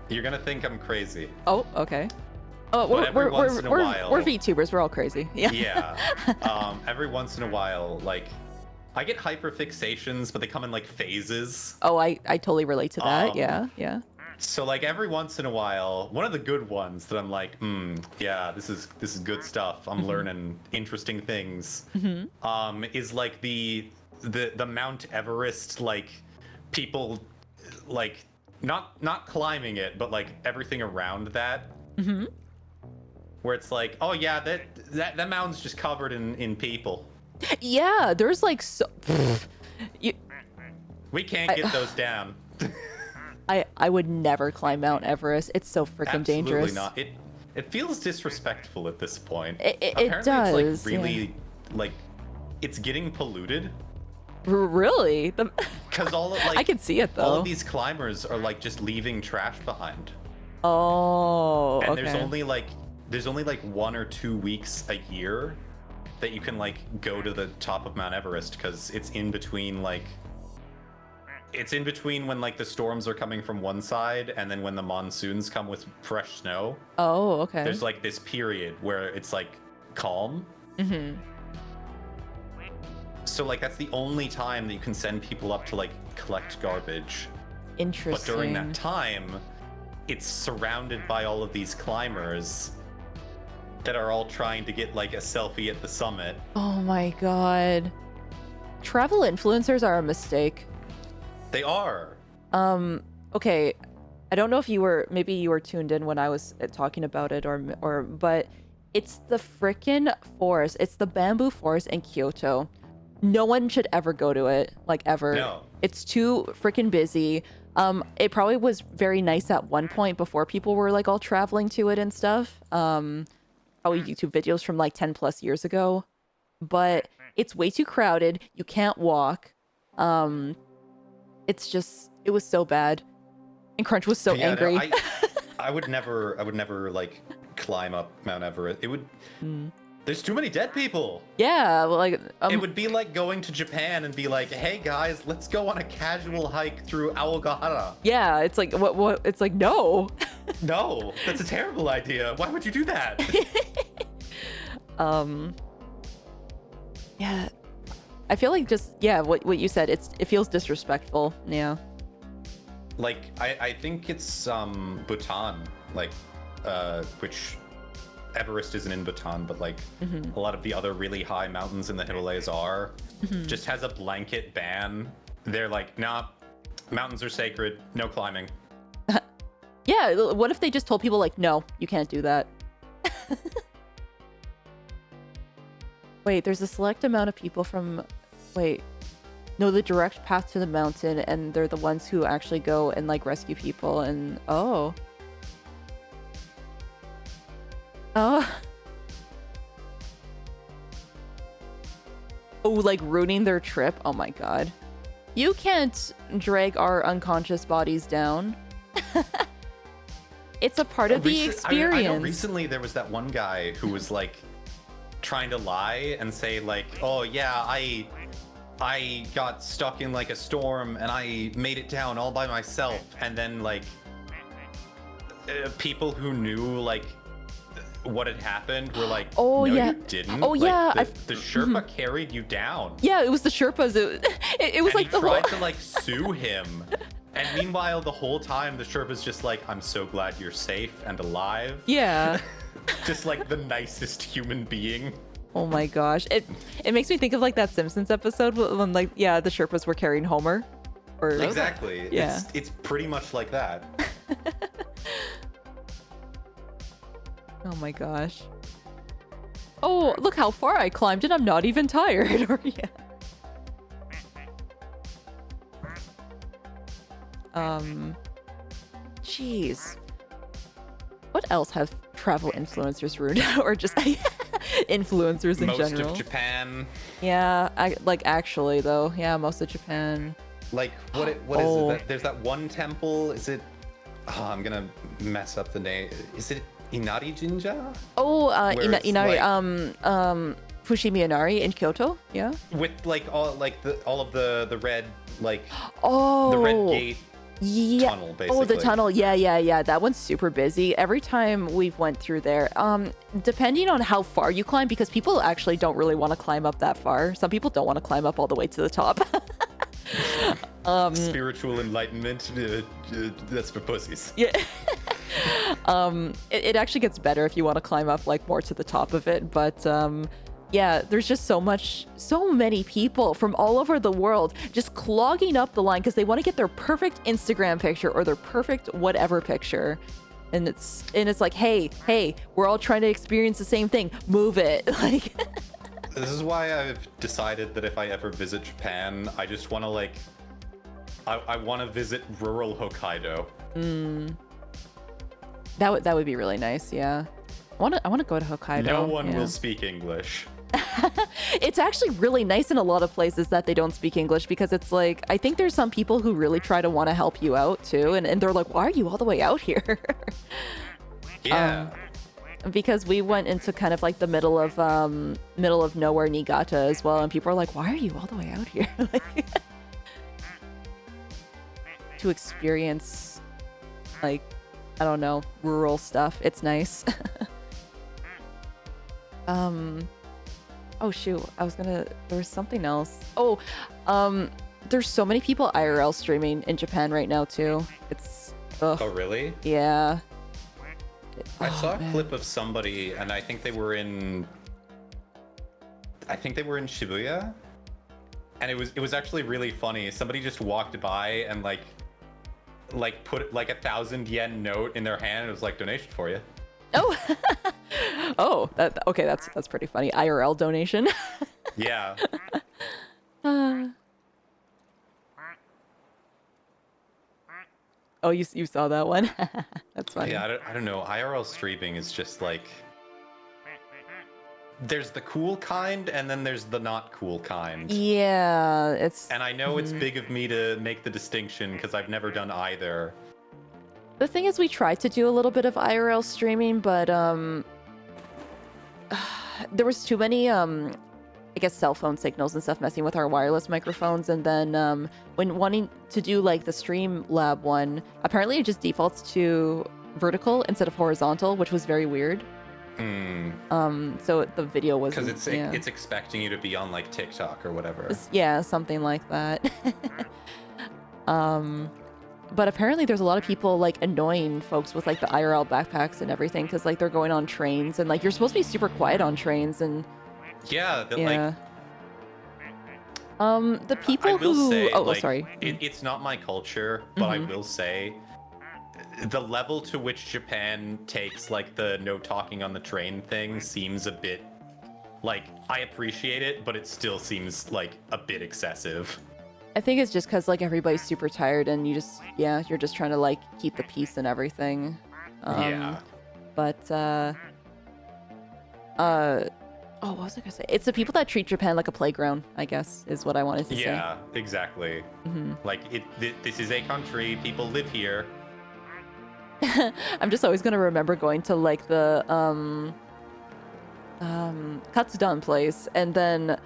S2: You're gonna think I'm crazy.
S1: Oh, okay. Oh,
S2: But every once in a while,
S1: we're VTubers. We're all crazy. Yeah.
S2: Yeah. Every once in a while, like, I get hyperfixations, but they come in like phases.
S1: Oh, I totally relate to that. Yeah.
S2: So like every once in a while, one of the good ones that I'm like, yeah, this is good stuff. I'm learning interesting things. Is like the Mount Everest, like people like not climbing it, but like everything around that. Where it's like, oh yeah, that mountain's just covered in people.
S1: Yeah, there's like so.
S2: We can't get those down.
S1: I would never climb Mount Everest. It's so freaking dangerous.
S2: Absolutely not. It feels disrespectful at this point.
S1: It does.
S2: It's like really like it's getting polluted.
S1: Really?
S2: Because all of, like,
S1: I can see it though.
S2: All of these climbers are like just leaving trash behind.
S1: Oh,
S2: and
S1: okay.
S2: there's only like 1 or 2 weeks a year that you can like go to the top of Mount Everest, because it's in between when like the storms are coming from one side and then when the monsoons come with fresh snow.
S1: Oh, okay.
S2: There's like this period where it's like calm. So like that's the only time that you can send people up to like collect garbage.
S1: Interesting.
S2: But during that time, it's surrounded by all of these climbers that are all trying to get like a selfie at the summit.
S1: Oh my god. Travel influencers are a mistake.
S2: They are.
S1: Okay. I don't know if you were tuned in when I was talking about it but it's the frickin' forest. It's the bamboo forest in Kyoto. No one should ever go to it, like ever.
S2: No.
S1: It's too freaking busy. It probably was very nice at one point before people were like all traveling to it and stuff. Probably YouTube videos from like 10 plus years ago, but it's way too crowded. You can't walk. It was so bad. And Crunch was so angry.
S2: No, I would never like climb up Mount Everest. It would, there's too many dead people.
S1: Yeah, like
S2: it would be like going to Japan and be like, hey guys, let's go on a casual hike through Aogahara.
S1: Yeah, it's like what it's like no.
S2: No, that's a terrible idea. Why would you do that?
S1: Yeah. I feel like what you said, it feels disrespectful. Yeah.
S2: Like I think it's Bhutan, like which Everest isn't in Bhutan, but like a lot of the other really high mountains in the Himalayas are, just has a blanket ban. They're like, nah, mountains are sacred, no climbing.
S1: Yeah, what if they just told people like, no, you can't do that? Wait, there's a select amount of people the direct path to the mountain, and they're the ones who actually go and like rescue people, and oh, like ruining their trip. Oh my god. You can't drag our unconscious bodies down. It's a part of the experience.
S2: I know recently there was that one guy who was like trying to lie and say like, oh yeah, I got stuck in like a storm and I made it down all by myself, and then like people who knew like what had happened were like,
S1: oh
S2: no,
S1: yeah,
S2: you didn't.
S1: oh
S2: like,
S1: yeah,
S2: the Sherpa carried you down.
S1: Yeah, it was the Sherpas. It was
S2: and
S1: like
S2: he
S1: the
S2: tried
S1: whole
S2: to like sue him, and meanwhile the whole time the Sherpa's just like, I'm so glad you're safe and alive.
S1: Yeah.
S2: Just like the nicest human being.
S1: Oh my gosh, it makes me think of like that Simpsons episode when like the Sherpas were carrying Homer. Or
S2: exactly.
S1: Yeah.
S2: It's pretty much like that.
S1: Oh my gosh. Oh, look how far I climbed and I'm not even tired. Or yeah. Jeez. What else have travel influencers ruined? Or just influencers in general?
S2: Most of Japan.
S1: Yeah, actually though. Yeah, most of Japan.
S2: Like what is it? There's that one temple. Is it? Oh, I'm gonna mess up the name. Is it Inari Jinja?
S1: Oh, Inari. Fushimi Inari in Kyoto. Yeah.
S2: With like all of the red, like
S1: the
S2: red gate.
S1: Yeah.
S2: tunnel, basically.
S1: Oh, the tunnel. Yeah. That one's super busy. Every time we've went through there, depending on how far you climb, because people actually don't really want to climb up that far. Some people don't want to climb up all the way to the top.
S2: Spiritual enlightenment, that's for pussies.
S1: Yeah. It actually gets better if you want to climb up like more to the top of it, but yeah, there's just so many people from all over the world just clogging up the line because they want to get their perfect Instagram picture or their perfect whatever picture. And it's like, hey, we're all trying to experience the same thing. Move it. Like
S2: This is why I've decided that if I ever visit Japan, I just want to like I want to visit rural Hokkaido.
S1: That would be really nice, yeah. I want to go to Hokkaido.
S2: No one will speak English.
S1: It's actually really nice in a lot of places that they don't speak English because it's like, I think there's some people who really try to want to help you out too. And they're like, why are you all the way out here?
S2: Yeah.
S1: Because we went into kind of like the middle of nowhere Niigata as well. And people are like, why are you all the way out here? Like, to experience like, I don't know, rural stuff. It's nice. Oh shoot, there was something else. Oh, there's so many people IRL streaming in Japan right now too. It's ugh.
S2: Oh really?
S1: Yeah.
S2: I saw a clip of somebody, and I think they were in Shibuya, and it was actually really funny. Somebody just walked by and like put like 1,000 yen note in their hand, and it was like, donation for you.
S1: Oh. Oh, okay, that's pretty funny. IRL donation.
S2: Yeah.
S1: Oh, you saw that one? That's funny.
S2: Yeah, I don't know. IRL streaming is just like, there's the cool kind, and then there's the not cool kind.
S1: Yeah, it's.
S2: And I know it's big of me to make the distinction because I've never done either.
S1: The thing is, we tried to do a little bit of IRL streaming, but there was too many I guess cell phone signals and stuff messing with our wireless microphones, and then when wanting to do like the Streamlab one, apparently it just defaults to vertical instead of horizontal, which was very weird. So the video was
S2: because it's expecting you to be on like TikTok or whatever.
S1: Yeah, something like that. But apparently there's a lot of people like annoying folks with like the IRL backpacks and everything because like they're going on trains and like you're supposed to be super quiet on trains and
S2: yeah.
S1: The people who
S2: say,
S1: sorry.
S2: It's not my culture, but I will say the level to which Japan takes like the no talking on the train thing seems a bit like, I appreciate it, but it still seems like a bit excessive.
S1: I think it's just because like everybody's super tired and you're just trying to like keep the peace and everything.
S2: Yeah.
S1: But what was I gonna say? It's the people that treat Japan like a playground, I guess, is what I wanted to say.
S2: Yeah, exactly. Like this is a country, people live here.
S1: I'm just always gonna remember going to like the Katsudon place, and then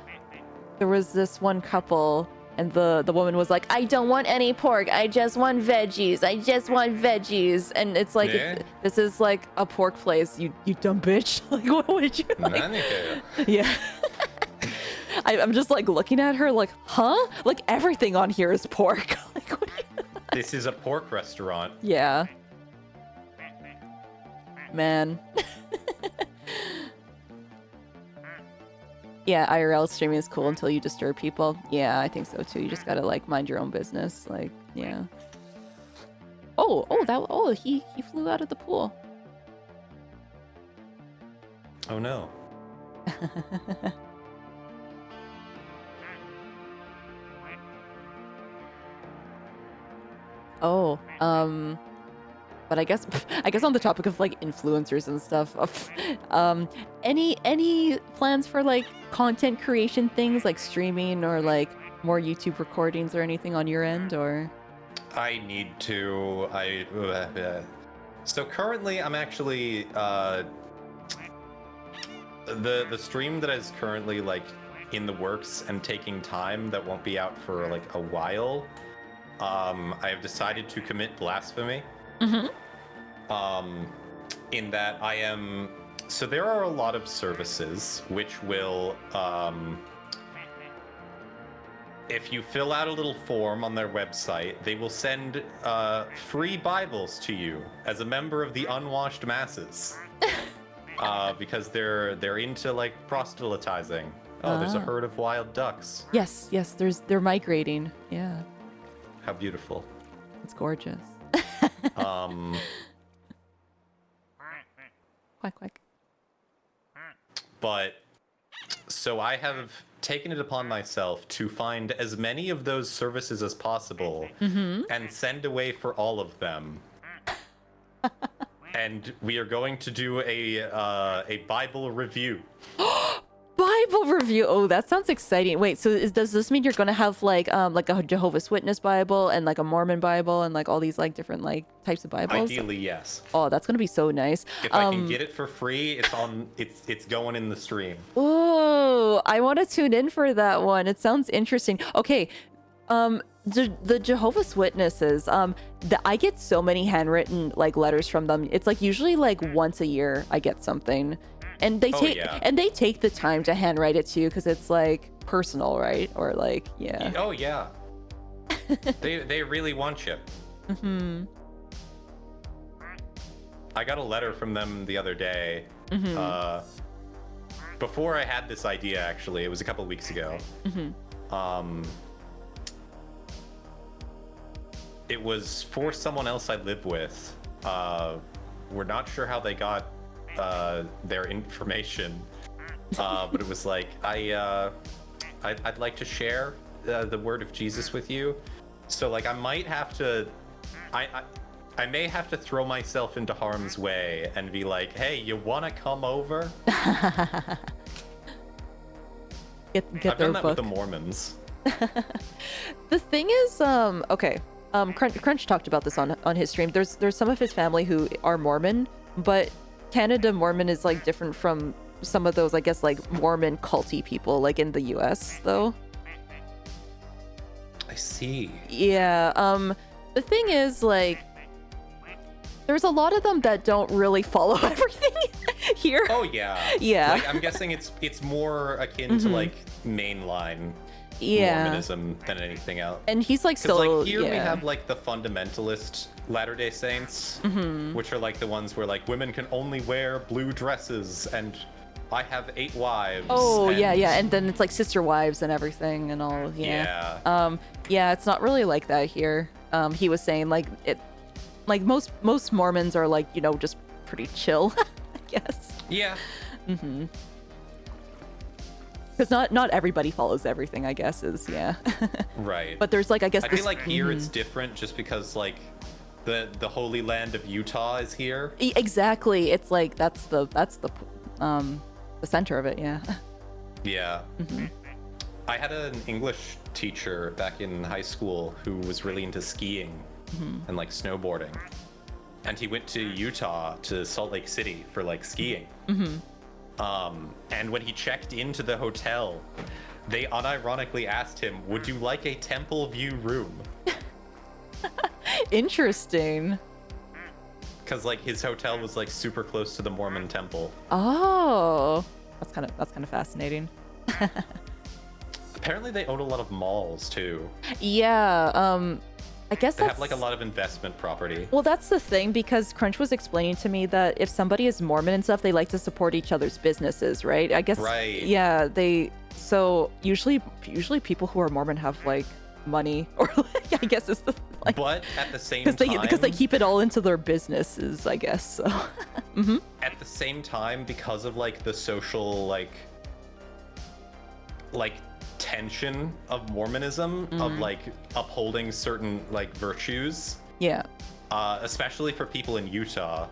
S1: there was this one couple. And the woman was like, I don't want any pork. I just want veggies. I just want veggies. And it's like, this is like a pork place, you dumb bitch. Like, what would you like? Yeah. I'm just like looking at her like, huh? Like everything on here is pork. Like, what
S2: This is a pork restaurant.
S1: Yeah. Man. Yeah, IRL streaming is cool until you disturb people. Yeah, I think so too. You just gotta like mind your own business. Like, yeah. He flew out of the pool.
S2: Oh no.
S1: But I guess on the topic of like influencers and stuff, any plans for like content creation things like streaming or like more YouTube recordings or anything on your end, or?
S2: I need to. So currently I'm actually the stream that is currently like in the works and taking time that won't be out for like a while I have decided to commit blasphemy. In that I am. So there are a lot of services which will, if you fill out a little form on their website, they will send free Bibles to you as a member of the unwashed masses. Because they're into like proselytizing. Oh, there's a herd of wild ducks.
S1: Yes, they're migrating. Yeah.
S2: How beautiful.
S1: It's gorgeous. Quack quack.
S2: But so I have taken it upon myself to find as many of those services as possible and send away for all of them. And we are going to do a Bible review.
S1: Bible review. Oh, that sounds exciting. Wait, so does this mean you're gonna have like a Jehovah's Witness Bible and like a Mormon Bible and like all these like different like types of Bibles?
S2: Ideally, yes.
S1: Oh, that's gonna be so nice.
S2: If I can get it for free, it's going in the stream.
S1: Oh, I want to tune in for that one. It sounds interesting. Okay, the Jehovah's Witnesses, I get so many handwritten like letters from them. It's like usually like once a year I get something. And they take the time to handwrite it to you because it's like personal, right? Or like, yeah.
S2: Oh yeah. they really want you. I got a letter from them the other day. Before I had this idea, actually, it was a couple weeks ago. It was for someone else I live with. We're not sure how they got their information, but it was like I'd like to share the word of Jesus with you. So like I might have to, I may have to throw myself into harm's way and be like, hey, you want to come over?
S1: Get
S2: I've
S1: their
S2: done that
S1: book.
S2: with the Mormons.
S1: The thing is, okay, Crunch talked about this on his stream. There's some of his family who are Mormon, but Canada Mormon is like different from some of those, I guess, like Mormon culty people like in the US though.
S2: I see.
S1: Yeah, the thing is like there's a lot of them that don't really follow everything here.
S2: Oh yeah.
S1: Yeah.
S2: Like I'm guessing it's more akin to like mainline Mormonism than anything else.
S1: And he's like still
S2: like here we have like the fundamentalist Latter-day Saints, which are like the ones where like women can only wear blue dresses and I have 8 wives.
S1: Oh yeah, and then it's like sister wives and everything and all. Yeah. Yeah, it's not really like that here. He was saying like most Mormons are like, you know, just pretty chill, I guess.
S2: Yeah.
S1: Because not everybody follows everything, I guess, is
S2: Right.
S1: But there's like, I guess
S2: I feel like here it's different just because like the Holy Land of Utah is here.
S1: Exactly. It's like that's the center of it, yeah.
S2: Yeah. I had an English teacher back in high school who was really into skiing and like snowboarding. And he went to Utah, to Salt Lake City for like skiing. And when he checked into the hotel, they unironically asked him, would you like a temple view room?
S1: Interesting.
S2: Because like his hotel was like super close to the Mormon temple.
S1: Oh, that's kind of fascinating.
S2: Apparently they own a lot of malls too.
S1: Yeah, I guess
S2: they have like a lot of investment property.
S1: Well, that's the thing, because Crunch was explaining to me that if somebody is Mormon and stuff, they like to support each other's businesses, right? I guess. Right. Yeah, so usually people who are Mormon have like money, or like, I guess it's the like. But
S2: at the same time,
S1: because they keep it all into their businesses, I guess. So.
S2: At the same time, because of like the social like tension of Mormonism, of like upholding certain like virtues.
S1: Yeah.
S2: Especially for people in Utah.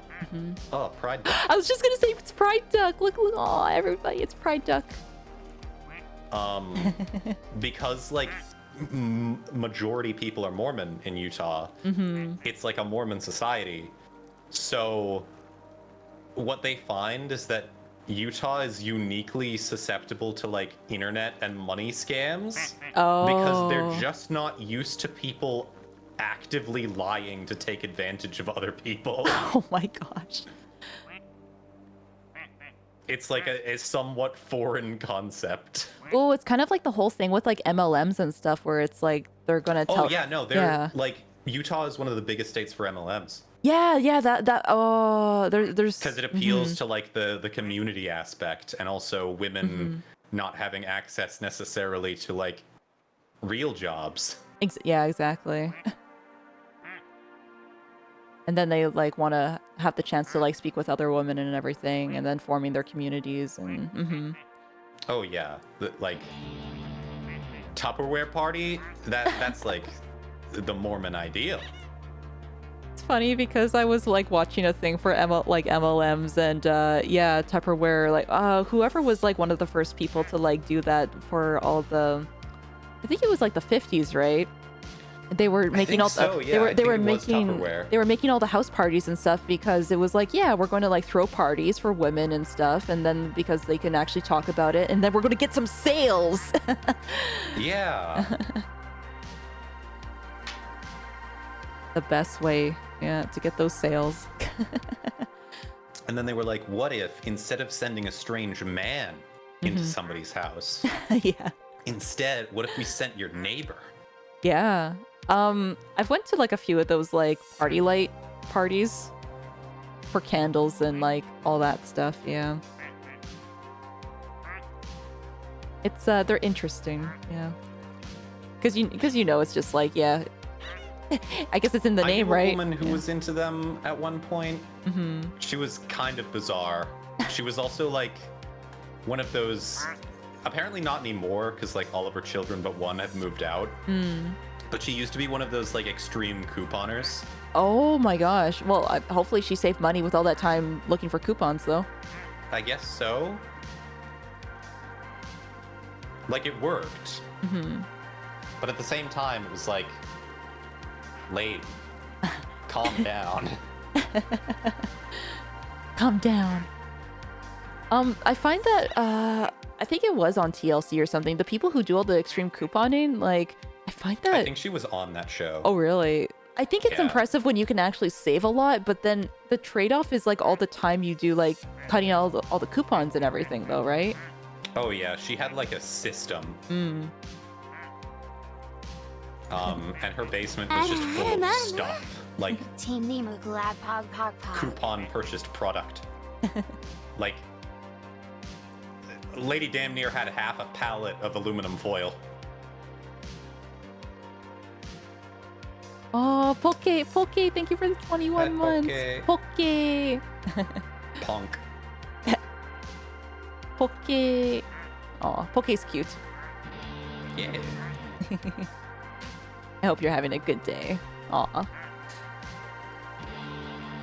S2: Oh, Pride Duck.
S1: I was just gonna say it's Pride Duck. Look, oh, everybody, it's Pride Duck.
S2: Because like majority people are Mormon in Utah. It's like a Mormon society. So what they find is that Utah is uniquely susceptible to like internet and money scams because they're just not used to people actively lying to take advantage of other people.
S1: Oh my gosh.
S2: It's like a somewhat foreign concept.
S1: Oh, it's kind of like the whole thing with like MLMs and stuff where it's like they're gonna tell.
S2: Oh yeah, no, they're like Utah is one of the biggest states for MLMs.
S1: Yeah, there's
S2: because it appeals to like the community aspect, and also women not having access necessarily to like real jobs.
S1: Yeah, exactly. And then they like want to have the chance to like speak with other women and everything, and then forming their communities and.
S2: Oh yeah, like Tupperware party. That's like the Mormon ideal.
S1: It's funny because I was like watching a thing for MLMs and yeah, Tupperware, like whoever was like one of the first people to like do that for all the, I think it was like the 50s, right? They were making all the, they were making all the house parties and stuff because it was like, yeah, we're going to like throw parties for women and stuff, and then because they can actually talk about it, and then we're going to get some sales.
S2: Yeah.
S1: The best way, yeah, to get those sales.
S2: And then they were like, what if instead of sending a strange man into somebody's house,
S1: yeah,
S2: instead, what if we sent your neighbor?
S1: Yeah. I've went to like a few of those like party light parties for candles and like all that stuff. Yeah. It's they're interesting. Yeah. Because you know it's just like, yeah. I guess it's in the name, right?
S2: A woman who was into them at one point. She was kind of bizarre. She was also like one of those, apparently not anymore because like all of her children but one have moved out. But she used to be one of those like extreme couponers.
S1: Oh my gosh. Well, hopefully she saved money with all that time looking for coupons though.
S2: I guess so. Like it worked. But at the same time it was like, lady, calm down.
S1: Calm down. I find that I think it was on TLC or something. The people who do all the extreme couponing, like, I find that...
S2: I think she was on that show.
S1: Oh, really? I think it's impressive when you can actually save a lot, but then the trade-off is, like, all the time you do, like, cutting out all the coupons and everything, though, right?
S2: Oh, yeah. She had, like, a system. And her basement was just full of stuff. Like, coupon purchased product. Like, Lady damn near had half a pallet of aluminum foil.
S1: Oh, Poke, thank you for the 21 months. Poke.
S2: Punk.
S1: Poke. Oh, Poke's cute.
S2: Yeah.
S1: I hope you're having a good day. Aw.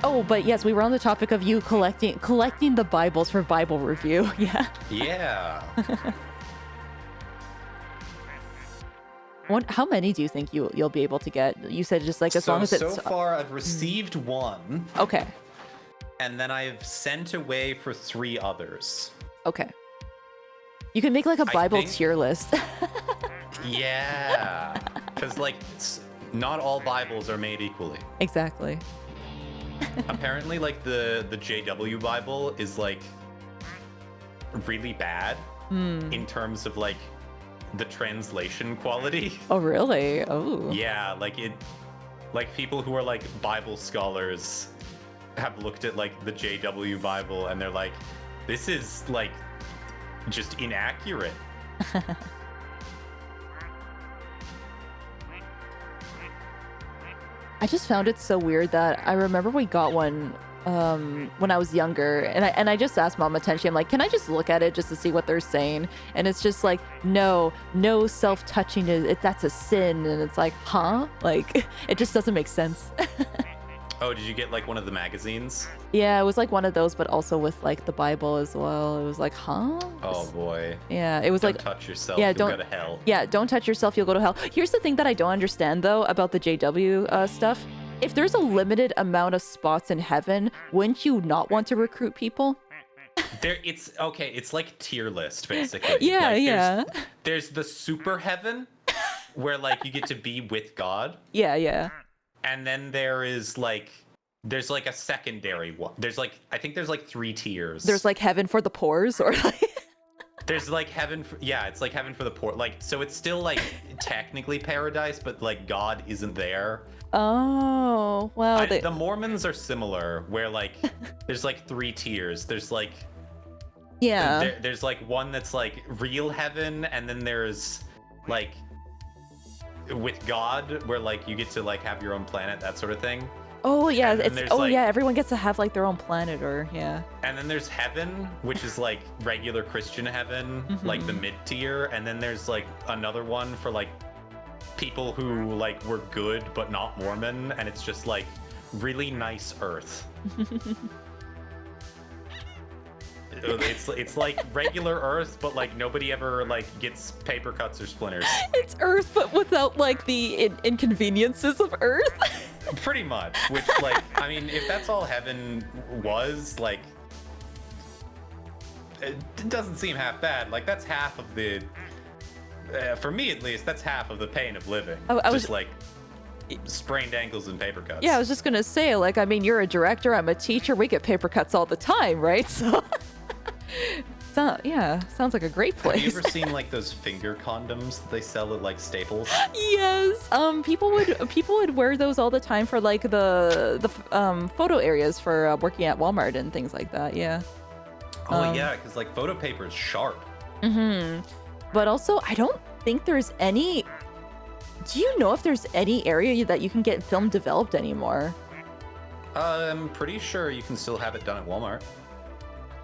S1: Oh, but yes, we were on the topic of you collecting the Bibles for Bible review. Yeah.
S2: Yeah.
S1: How many do you think you'll be able to get? You said just like as long as it's...
S2: So far, I've received one.
S1: Okay.
S2: And then I've sent away for 3 others.
S1: Okay. You can make like a Bible tier list.
S2: Yeah. Because like, not all Bibles are made equally.
S1: Exactly.
S2: Apparently, like the JW Bible is like really bad in terms of like the translation quality.
S1: Oh, really? Oh.
S2: Yeah, like people who are like Bible scholars have looked at like the JW Bible and they're like, this is like just inaccurate.
S1: I just found it so weird that I remember we got one when I was younger, and I just asked Mom attention. I'm like, can I just look at it just to see what they're saying? And it's just like, no self-touching that's a sin. And it's like, huh? Like, it just doesn't make sense.
S2: Oh, did you get like one of the magazines?
S1: Yeah, it was like one of those, but also with like the Bible as well. It was like, huh?
S2: Oh boy.
S1: Yeah, it was
S2: don't
S1: like,
S2: touch yourself.
S1: Yeah,
S2: you'll go to hell.
S1: Yeah, don't touch yourself. You'll go to hell. Here's the thing that I don't understand though about the JW stuff. If there's a limited amount of spots in heaven, wouldn't you not want to recruit people?
S2: It's okay. It's like tier list basically.
S1: Yeah,
S2: like,
S1: yeah.
S2: There's the super heaven, where like you get to be with God.
S1: Yeah, yeah.
S2: And then there's like a secondary one. I think there's like 3 tiers.
S1: There's like heaven for the poors, or like
S2: there's like heaven for, yeah, it's like heaven for the poor. Like, so it's still like technically paradise, but like God isn't there.
S1: Oh, wow.
S2: The Mormons are similar, where like there's like 3 tiers. There's like there's like one that's like real heaven, and then there's like with God, where like you get to like have your own planet, that sort of thing.
S1: Oh yeah, everyone gets to have like their own planet, or yeah.
S2: And then there's heaven, which is like regular Christian heaven, like the mid tier, and then there's like another one for like people who like were good but not Mormon, and it's just like really nice Earth. It's like regular Earth, but like nobody ever like gets paper cuts or splinters.
S1: It's Earth, but without like the inconveniences of Earth.
S2: Pretty much. Which, like, I mean, if that's all heaven was, like, it doesn't seem half bad. Like, that's half of the, for me at least, that's half of the pain of living. I was just like sprained ankles and paper cuts.
S1: Yeah, I was just gonna say, like, I mean, you're a director, I'm a teacher, we get paper cuts all the time, right? So yeah, sounds like a great place.
S2: Have you ever seen like those finger condoms that they sell at like Staples?
S1: Yes. People would wear those all the time for like the photo areas for working at Walmart and things like that. Yeah.
S2: Oh yeah, because like photo paper is sharp.
S1: But also, I don't think there's any. Do you know if there's any area that you can get film developed anymore?
S2: I'm pretty sure you can still have it done at Walmart.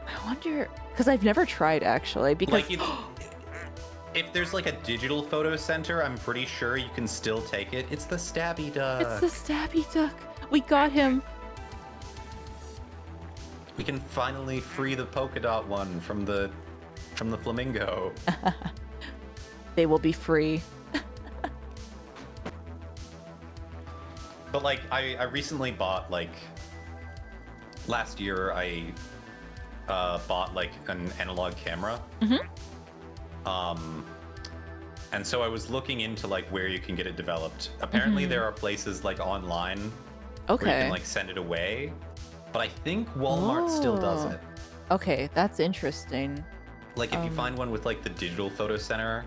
S1: I wonder, because I've never tried actually. Because
S2: like if there's like a digital photo center, I'm pretty sure you can still take it. It's the Stabby Duck.
S1: It's the Stabby Duck. We got him.
S2: We can finally free the polka dot one from the flamingo.
S1: They will be free.
S2: But like I recently bought, like last year I bought like an analog camera. And so I was looking into like where you can get it developed. Apparently there are places like online where you can like send it away. But I think Walmart still does it.
S1: Okay, that's interesting.
S2: Like if you find one with like the digital photo center.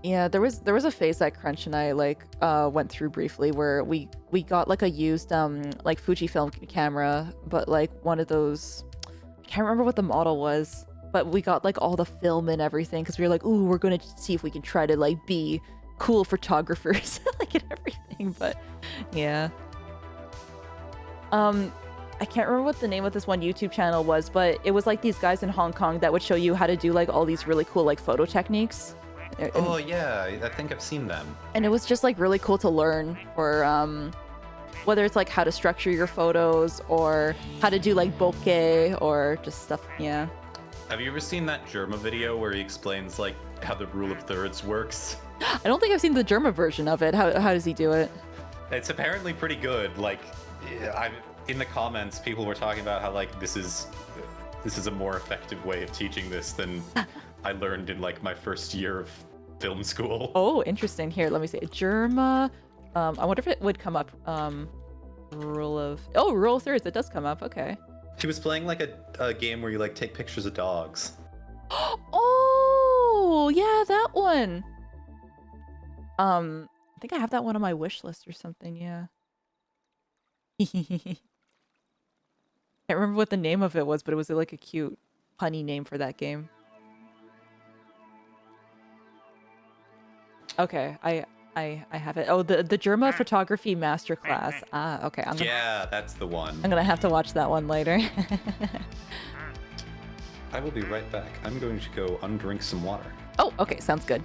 S1: Yeah, there was a phase that Crunch and I like went through briefly where we got like a used like Fujifilm camera, but like one of those, I can't remember what the model was, but we got like all the film and everything because we were like, ooh, we're gonna see if we can try to like be cool photographers like and everything. But yeah, I can't remember what the name of this one YouTube channel was, but it was like these guys in Hong Kong that would show you how to do like all these really cool like photo techniques.
S2: Oh yeah, I think I've seen them. And
S1: it was just like really cool to learn for whether it's like how to structure your photos or how to do like bokeh or just stuff. Yeah.
S2: Have you ever seen that Germa video where he explains like how the rule of thirds works?
S1: I don't think I've seen the Germa version of it. How does he do it?
S2: It's apparently pretty good. Like in the comments, people were talking about how like this is a more effective way of teaching this than I learned in like my first year of film school.
S1: Oh, interesting. Here, let me see. Germa. I wonder if it would come up. Rule of thirds. It does come up. Okay.
S2: She was playing like a game where you like take pictures of dogs.
S1: Oh, yeah, that one. I think I have that one on my wish list or something. Yeah. Can't remember what the name of it was, but it was like a cute, punny name for that game. Okay, I have it. Oh, the Germa photography masterclass. Ah, okay.
S2: Yeah, that's the one.
S1: I'm gonna have to watch that one later.
S2: I will be right back. I'm going to go undrink some water.
S1: Oh, okay, sounds good.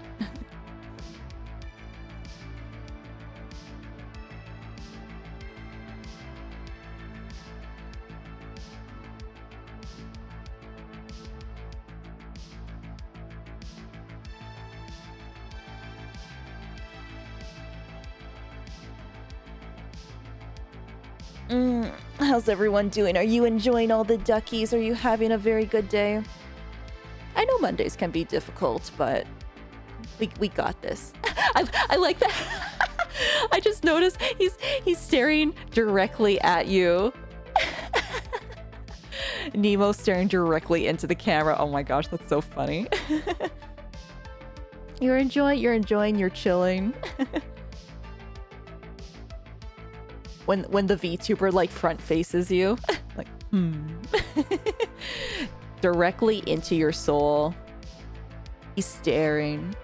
S1: How's everyone doing? Are you enjoying all the duckies? Are you having a very good day? I know Mondays can be difficult, but we got this. I like that. I just noticed he's staring directly at you. Nemo staring directly into the camera. Oh my gosh, that's so funny. You're enjoying, you're chilling. when the VTuber like front faces you, like directly into your soul. He's staring.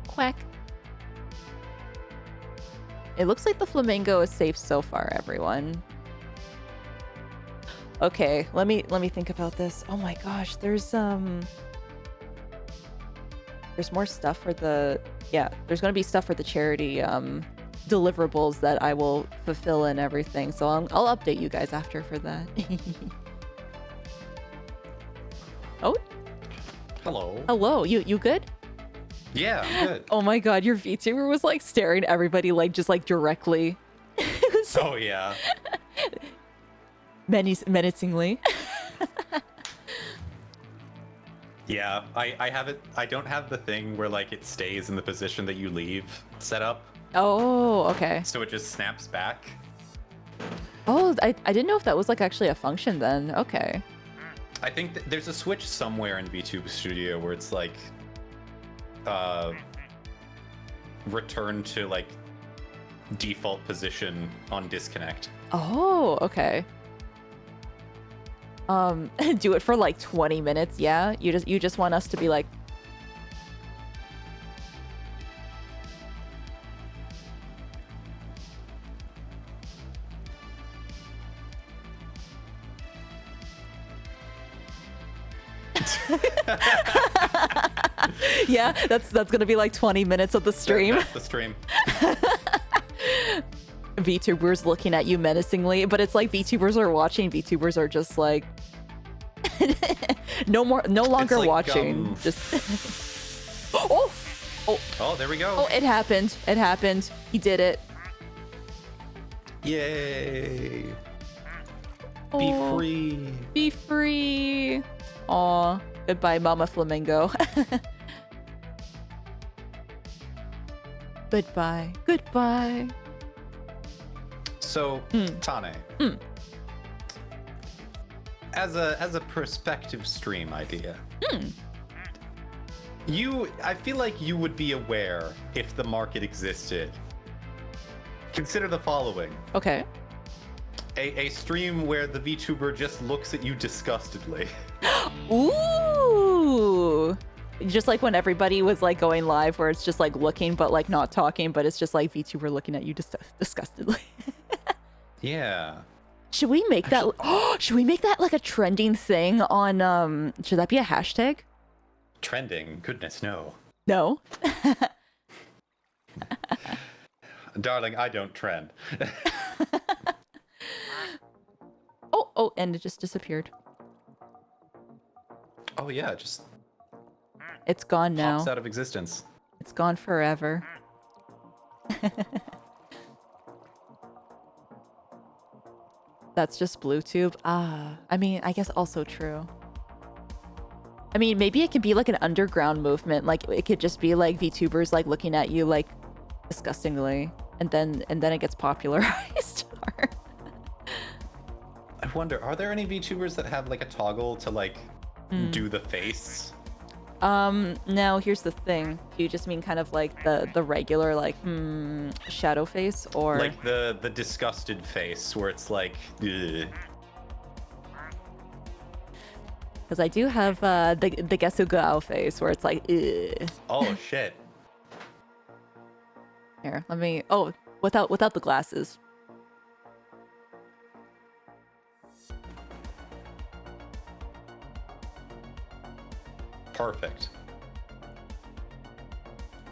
S1: Quack. It looks like the flamingo is safe so far, everyone. Okay, let me think about this. Oh my gosh, there's more stuff for the there's gonna be stuff for the charity deliverables that I will fulfill and everything. So I'll update you guys after for that. Oh. Hello. You good?
S2: Yeah, I'm good.
S1: Oh my god, your VTuber was like staring at everybody like just like directly.
S2: Oh yeah.
S1: Menacingly.
S2: Yeah, I don't have the thing where like it stays in the position that you leave set up.
S1: Oh, okay.
S2: So it just snaps back.
S1: Oh, I didn't know if that was like actually a function then. Okay.
S2: I think there's a switch somewhere in VTube Studio where it's like return to like default position on disconnect.
S1: Oh, okay. Do it for like 20 minutes, yeah? You just want us to be like yeah, that's gonna be like 20 minutes of the stream.
S2: That's the stream.
S1: VTubers looking at you menacingly, but it's like VTubers are watching. VTubers are just like no longer
S2: like,
S1: watching. Just oh,
S2: there we go.
S1: Oh, it happened. He did it.
S2: Yay!
S1: Oh,
S2: be free.
S1: Be free. Aw, goodbye, Mama Flamingo. Goodbye.
S2: So, Tane, as a prospective stream idea, I feel like you would be aware if the market existed. Consider the following.
S1: Okay.
S2: A stream where the VTuber just looks at you disgustedly.
S1: Ooh. Just like when everybody was like going live where it's just like looking but like not talking, but it's just like VTuber looking at you disgustedly.
S2: Yeah.
S1: Should we make that should we make that like a trending thing on should that be a hashtag?
S2: Trending? Goodness, no.
S1: No.
S2: Darling, I don't trend.
S1: Oh, and it just disappeared.
S2: Oh yeah, just
S1: it's gone now.
S2: pops out of existence.
S1: It's gone forever. That's just BlueTube. Ah, I mean, I guess also true. I mean, maybe it could be like an underground movement. Like it could just be like VTubers like looking at you like disgustingly, and then it gets popularized.
S2: I wonder, are there any VTubers that have like a toggle to like do the face?
S1: Now here's the thing. Do you just mean kind of like the regular like shadow face, or
S2: like the disgusted face where it's like ugh.
S1: Because I do have the Gesugao face where it's like ugh.
S2: Oh shit.
S1: Here, let me without the glasses.
S2: Perfect.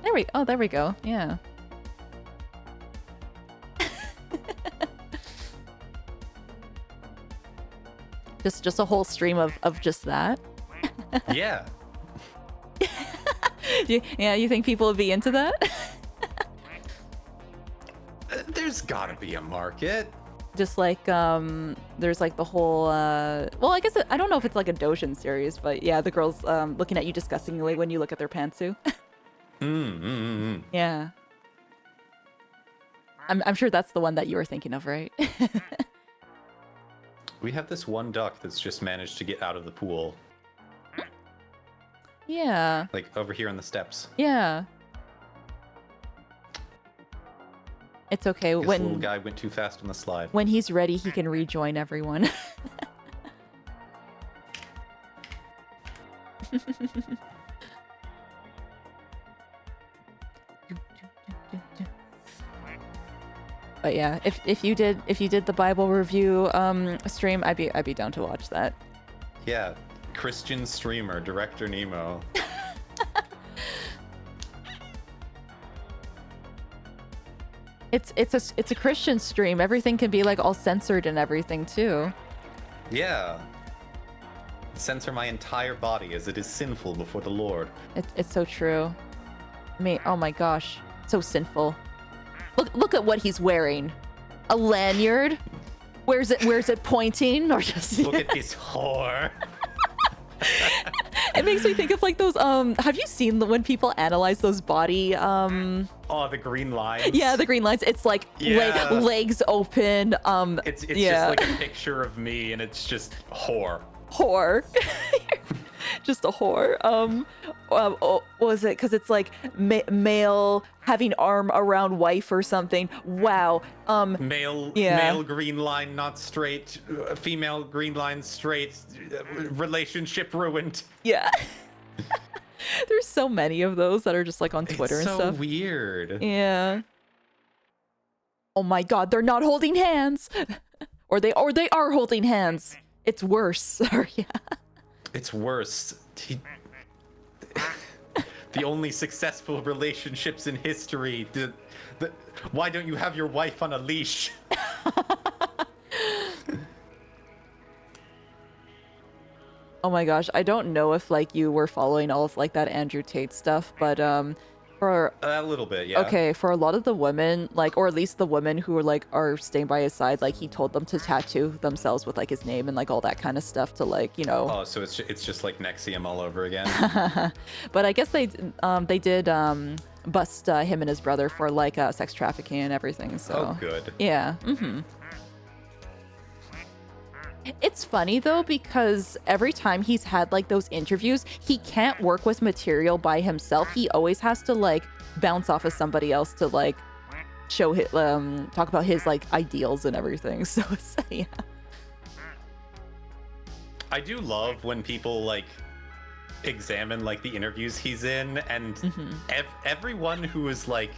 S1: There we go. Yeah. just a whole stream of just that.
S2: Yeah.
S1: Yeah, you think people would be into that?
S2: There's gotta be a market.
S1: Just like there's like the whole well, I guess I don't know if it's like a Dojin series, but yeah, the girls looking at you disgustingly when you look at their pantsu. Yeah. I'm sure that's the one that you were thinking of, right?
S2: We have this one duck that's just managed to get out of the pool.
S1: Yeah.
S2: Like over here on the steps.
S1: Yeah. It's okay.
S2: This little guy went too fast on the slide.
S1: When he's ready, he can rejoin everyone. But yeah, if you did the Bible review stream, I'd be down to watch that.
S2: Yeah, Christian streamer, Director Nemo.
S1: It's a Christian stream. Everything can be like all censored and everything too.
S2: Yeah. Censor my entire body as it is sinful before the Lord.
S1: It's so true. I mean, oh my gosh, so sinful. Look at what he's wearing. A lanyard. Where's it pointing? Or just
S2: look at this whore.
S1: It makes me think of like those have you seen when people analyze those body
S2: oh, the green lines.
S1: Yeah, the green lines. It's like legs open.
S2: It's just like a picture of me and it's just whore. Just a whore. What was it? Because it's like male having arm around wife or something. Wow. Male green line not straight. Female green line straight. Relationship ruined.
S1: Yeah. There's so many of those that are just like on Twitter and stuff.
S2: It's so weird.
S1: Yeah. Oh my God, they're not holding hands. or they are holding hands. It's worse. Sorry.
S2: It's worse. The only successful relationships in history. Why don't you have your wife on a leash?
S1: Oh my gosh, I don't know if like you were following all of like that Andrew Tate stuff, but for
S2: a little bit, yeah.
S1: Okay, for a lot of the women, like, or at least the women who are staying by his side, like he told them to tattoo themselves with like his name and like all that kind of stuff to like, you know.
S2: Oh, so it's just like Nexium all over again.
S1: But I guess they did bust him and his brother for like sex trafficking and everything. So.
S2: Oh, good.
S1: Yeah. Mm-hmm. It's funny though because every time he's had like those interviews, he can't work with material by himself. He always has to like bounce off of somebody else to like show his talk about his like ideals and everything. So it's yeah.
S2: I do love when people like examine like the interviews he's in and everyone who is like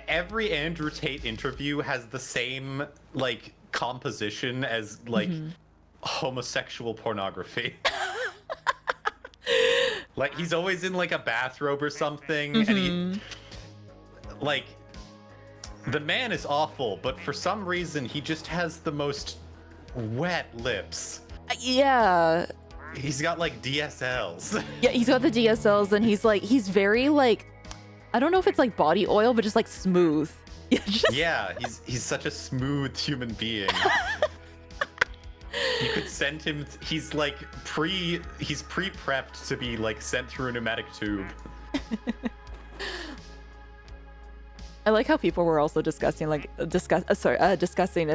S2: every Andrew Tate interview has the same like composition as like homosexual pornography. Like he's always in like a bathrobe or something and he like the man is awful, but for some reason he just has the most wet lips.
S1: Yeah.
S2: He's got like DSLs.
S1: Yeah, he's got the DSLs and he's very like I don't know if it's like body oil, but just like smooth.
S2: Yeah, he's such a smooth human being. You could send him. He's pre-prepped to be like sent through a pneumatic tube.
S1: I like how people were also discussing if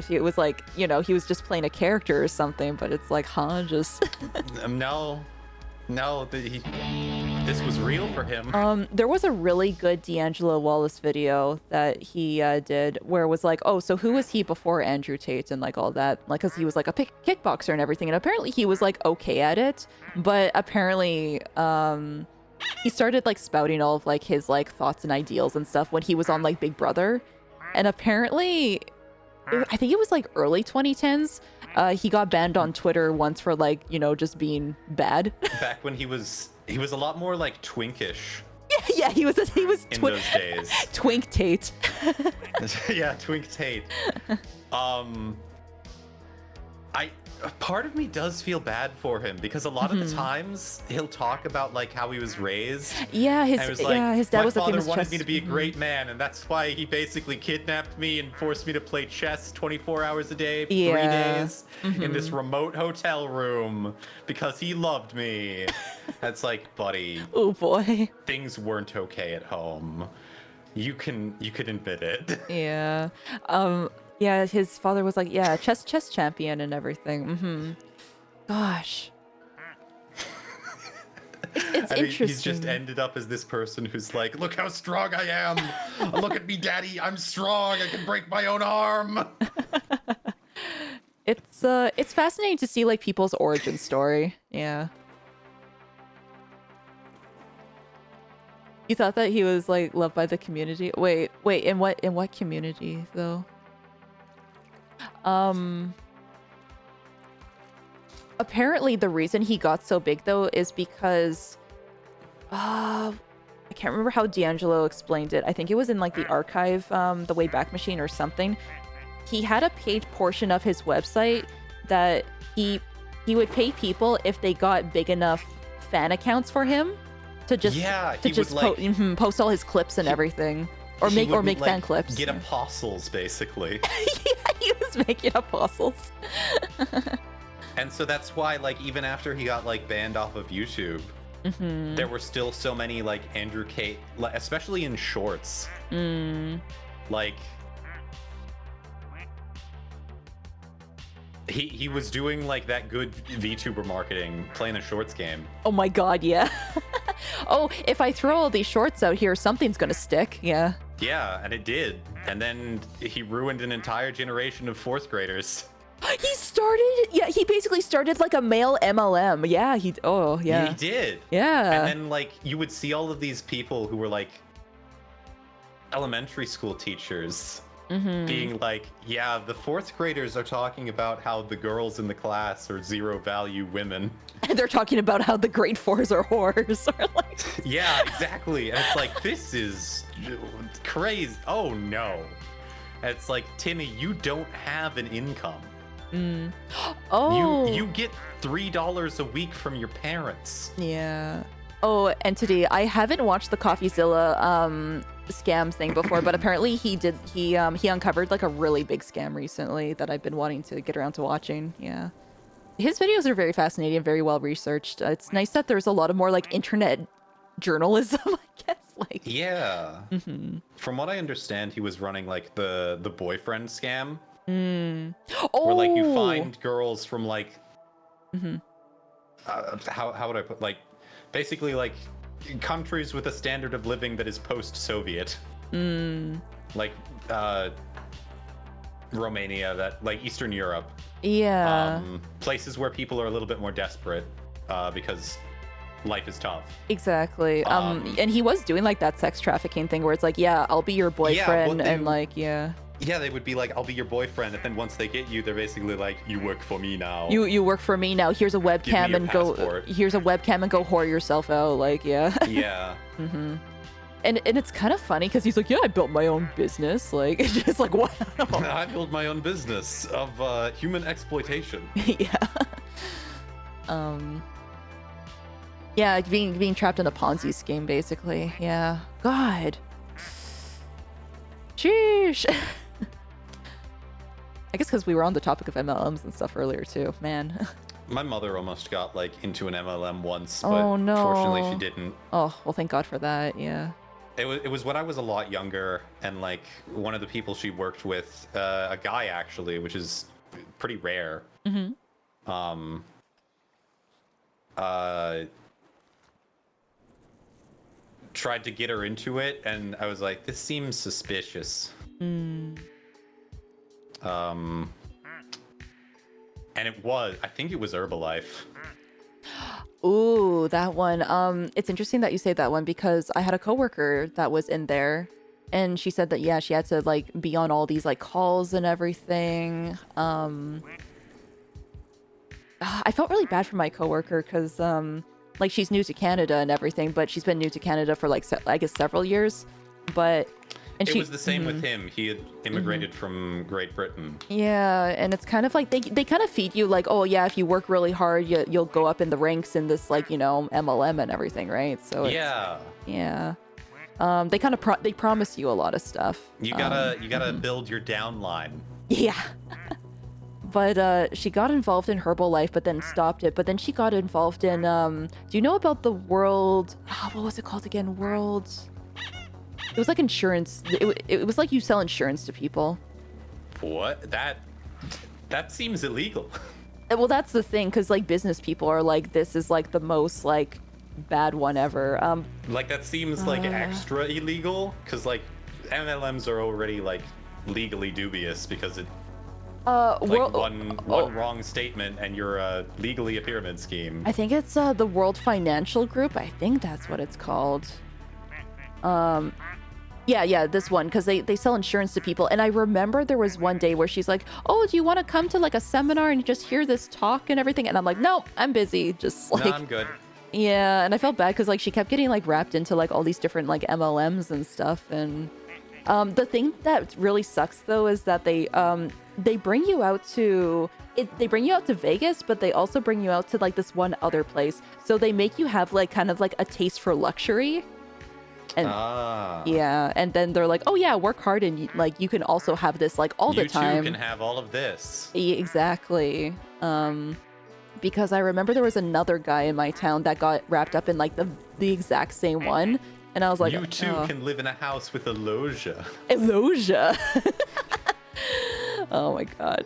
S1: it was like, you know, he was just playing a character or something, but it's like, just No, this was real for him. There was a really good D'Angelo Wallace video that he did where it was like, oh, so who was he before Andrew Tate and like all that? Like, because he was like a kickboxer and everything. And apparently he was like okay at it. But apparently he started like spouting all of like his like thoughts and ideals and stuff when he was on like Big Brother. And apparently, I think it was like early 2010s. He got banned on Twitter once for like, you know, just being bad. Back
S2: when he was a lot more like twinkish.
S1: Yeah, he was
S2: in those days.
S1: Twink Tate.
S2: Yeah, Twink Tate. Part of me does feel bad for him because a lot of the times he'll talk about like how he was raised.
S1: Yeah, his dad was a famous chess.
S2: My father wanted me to be a great man, and that's why he basically kidnapped me and forced me to play chess 24 hours a day, 3 days in this remote hotel room because he loved me. That's like, buddy.
S1: Oh boy.
S2: Things weren't okay at home. You can admit it.
S1: Yeah. Yeah, his father was like, yeah, chess champion and everything. Gosh. It's interesting.
S2: He's just ended up as this person who's like, look how strong I am. Look at me, daddy. I'm strong. I can break my own arm.
S1: It's fascinating to see like people's origin story. Yeah. You thought that he was like loved by the community? Wait, in what community though? Apparently the reason he got so big though is because I can't remember how D'Angelo explained it. I think it was in like the archive, the Wayback Machine or something. He had a paid portion of his website that he would pay people if they got big enough fan accounts for him to just post all his clips and everything. Or make fan clips.
S2: Get apostles, basically.
S1: Yeah, he was making apostles.
S2: And so that's why, like, even after he got like banned off of YouTube, there were still so many like Andrew Tate, especially in shorts. Like, he was doing like that good VTuber marketing, playing a shorts game.
S1: Oh my god, yeah. Oh, if I throw all these shorts out here, something's gonna stick. Yeah.
S2: Yeah, and it did. And then he ruined an entire generation of 4th graders.
S1: He basically started like a male MLM. Yeah, he
S2: did.
S1: Yeah.
S2: And then like you would see all of these people who were like elementary school teachers being like, yeah, the 4th graders are talking about how the girls in the class are zero value women.
S1: And they're talking about how the grade 4s are whores. Or like...
S2: Yeah, exactly. And it's like, this is crazy. Oh no. And it's like, Timmy, you don't have an income.
S1: Oh.
S2: You get $3 a week from your parents.
S1: Yeah. Oh, Entity, I haven't watched the CoffeeZilla scam thing before, but apparently he uncovered like a really big scam recently that I've been wanting to get around to watching. Yeah. His videos are very fascinating and very well researched. It's nice that there's a lot of more like internet journalism, I guess. Like,
S2: yeah. From what I understand, he was running like the boyfriend scam.
S1: Oh.
S2: Where like you find girls from like how would I put, like, basically like countries with a standard of living that is post-Soviet. Like Romania, that like Eastern Europe.
S1: Yeah.
S2: Places where people are a little bit more desperate because life is tough.
S1: Exactly. And he was doing like that sex trafficking thing where it's like, yeah, I'll be your boyfriend, and like, yeah.
S2: Yeah, they would be like, I'll be your boyfriend, and then once they get you, they're basically like, you work for me now.
S1: You work for me now. Here's a webcam and go. Here's a webcam and go whore yourself out. Like, yeah.
S2: Yeah.
S1: And it's kind of funny because he's like, yeah, I built my own business. Like, it's just like, wow.
S2: I built my own business of human exploitation.
S1: Yeah. Yeah, being trapped in a Ponzi scheme, basically. Yeah. God. Sheesh. I guess because we were on the topic of MLMs and stuff earlier too. Man.
S2: My mother almost got like into an MLM once, but
S1: oh, no.
S2: Fortunately she didn't.
S1: Oh, well, thank God for that. Yeah.
S2: It was when I was a lot younger, and like one of the people she worked with, a guy actually, which is pretty rare. Tried to get her into it, and I was like, this seems suspicious. And I think it was Herbalife.
S1: Ooh, that one. It's interesting that you say that one because I had a coworker that was in there, and she said that, yeah, she had to like be on all these like calls and everything. I felt really bad for my coworker because like she's new to Canada and everything, but she's been new to Canada for like I guess several years. But And
S2: it was the same with him. He had immigrated from Great Britain.
S1: Yeah, and it's kind of like they kind of feed you like, oh yeah, if you work really hard, you'll go up in the ranks in this like, you know, MLM and everything, right? So it's, yeah. They kind of they promise you a lot of stuff.
S2: You gotta build your downline.
S1: Yeah. But she got involved in Herbalife, but then stopped it. But then she got involved in do you know about the World? Oh, what was it called again? World. It was like insurance. It was like you sell insurance to people.
S2: What? That seems illegal.
S1: Well, that's the thing, because like business people are like, this is like the most like bad one ever.
S2: Like that seems like extra illegal, because like MLMs are already like legally dubious because it like one wrong statement and you're legally a pyramid scheme.
S1: I think it's the World Financial Group. I think that's what it's called. Yeah, this one, because they sell insurance to people. And I remember there was one day where she's like, oh, do you want to come to like a seminar and just hear this talk and everything? And I'm like, no, I'm busy. Just like,
S2: no, I'm good.
S1: Yeah, and I felt bad because like she kept getting like wrapped into like all these different like MLMs and stuff. And the thing that really sucks though is that they bring you out to Vegas, but they also bring you out to like this one other place. So they make you have like kind of like a taste for luxury. And yeah, and then they're like, oh yeah, work hard and like you can also have this like all the time.
S2: You too can have all of this.
S1: Exactly. Because I remember there was another guy in my town that got wrapped up in like the exact same one. And I was like,
S2: you too can live in a house with a loggia.
S1: A loggia. Oh my god.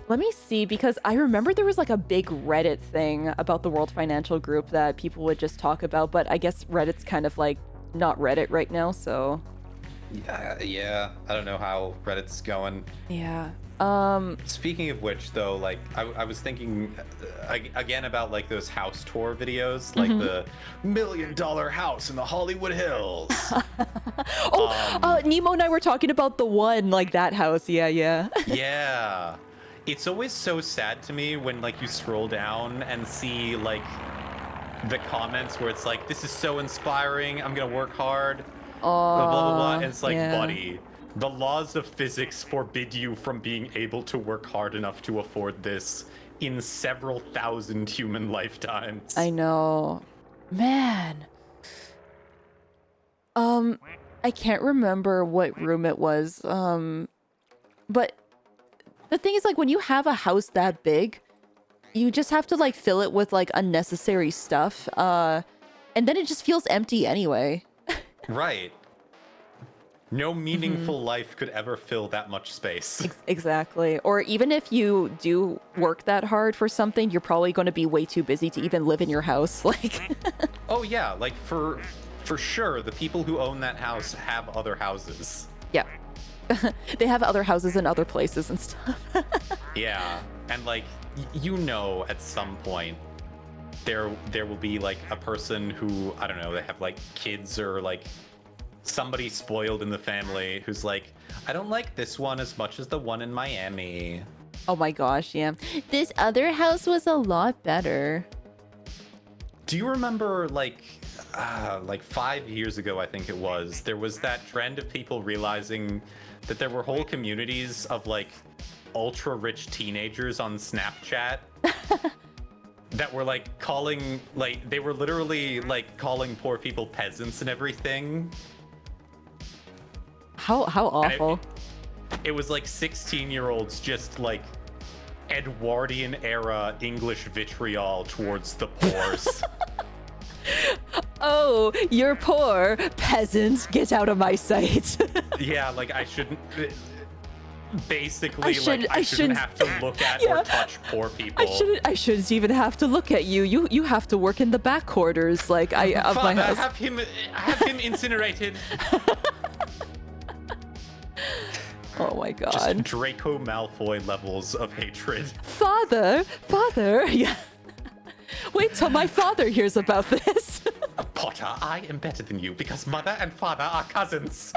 S1: Let me see, because I remember there was like a big Reddit thing about the World Financial Group that people would just talk about, but I guess Reddit's kind of like not Reddit right now, so.
S2: Yeah. I don't know how Reddit's going.
S1: Yeah.
S2: Speaking of which, though, like I was thinking again about like those house tour videos, like the $1 million house in the Hollywood Hills.
S1: Nemo and I were talking about the one like that house. Yeah.
S2: Yeah. It's always so sad to me when like you scroll down and see like the comments where it's like, this is so inspiring, I'm gonna work hard, blah blah blah. And it's like, buddy, the laws of physics forbid you from being able to work hard enough to afford this in several thousand human lifetimes.
S1: I know. Man. I can't remember what room it was. But the thing is, like, when you have a house that big, you just have to like fill it with like unnecessary stuff. And then it just feels empty anyway.
S2: Right. No meaningful life could ever fill that much space.
S1: Exactly. Or even if you do work that hard for something, you're probably going to be way too busy to even live in your house. Like.
S2: Oh yeah, like for sure, the people who own that house have other houses.
S1: Yeah. They have other houses in other places and stuff.
S2: Yeah, and like you know, at some point there will be like a person who, I don't know, they have like kids or like somebody spoiled in the family who's like, I don't like this one as much as the one in Miami.
S1: Oh my gosh, yeah. This other house was a lot better.
S2: Do you remember like 5 years ago, I think it was, there was that trend of people realizing that there were whole communities of like ultra rich teenagers on Snapchat that were like calling, like they were literally like calling poor people peasants and everything.
S1: How awful.
S2: It was like 16-year-olds just like Edwardian era English vitriol towards the poors.
S1: Oh, you're poor. Peasants, get out of my sight.
S2: Yeah, like I shouldn't... Basically, I shouldn't have to look at or touch poor people.
S1: I shouldn't even have to look at you. You have to work in the back quarters, like of
S2: Father,
S1: my house.
S2: have him incinerated.
S1: Oh my god.
S2: Just Draco Malfoy levels of hatred.
S1: Father, yeah. Wait till my father hears about this.
S2: Potter, I am better than you because mother and father are cousins.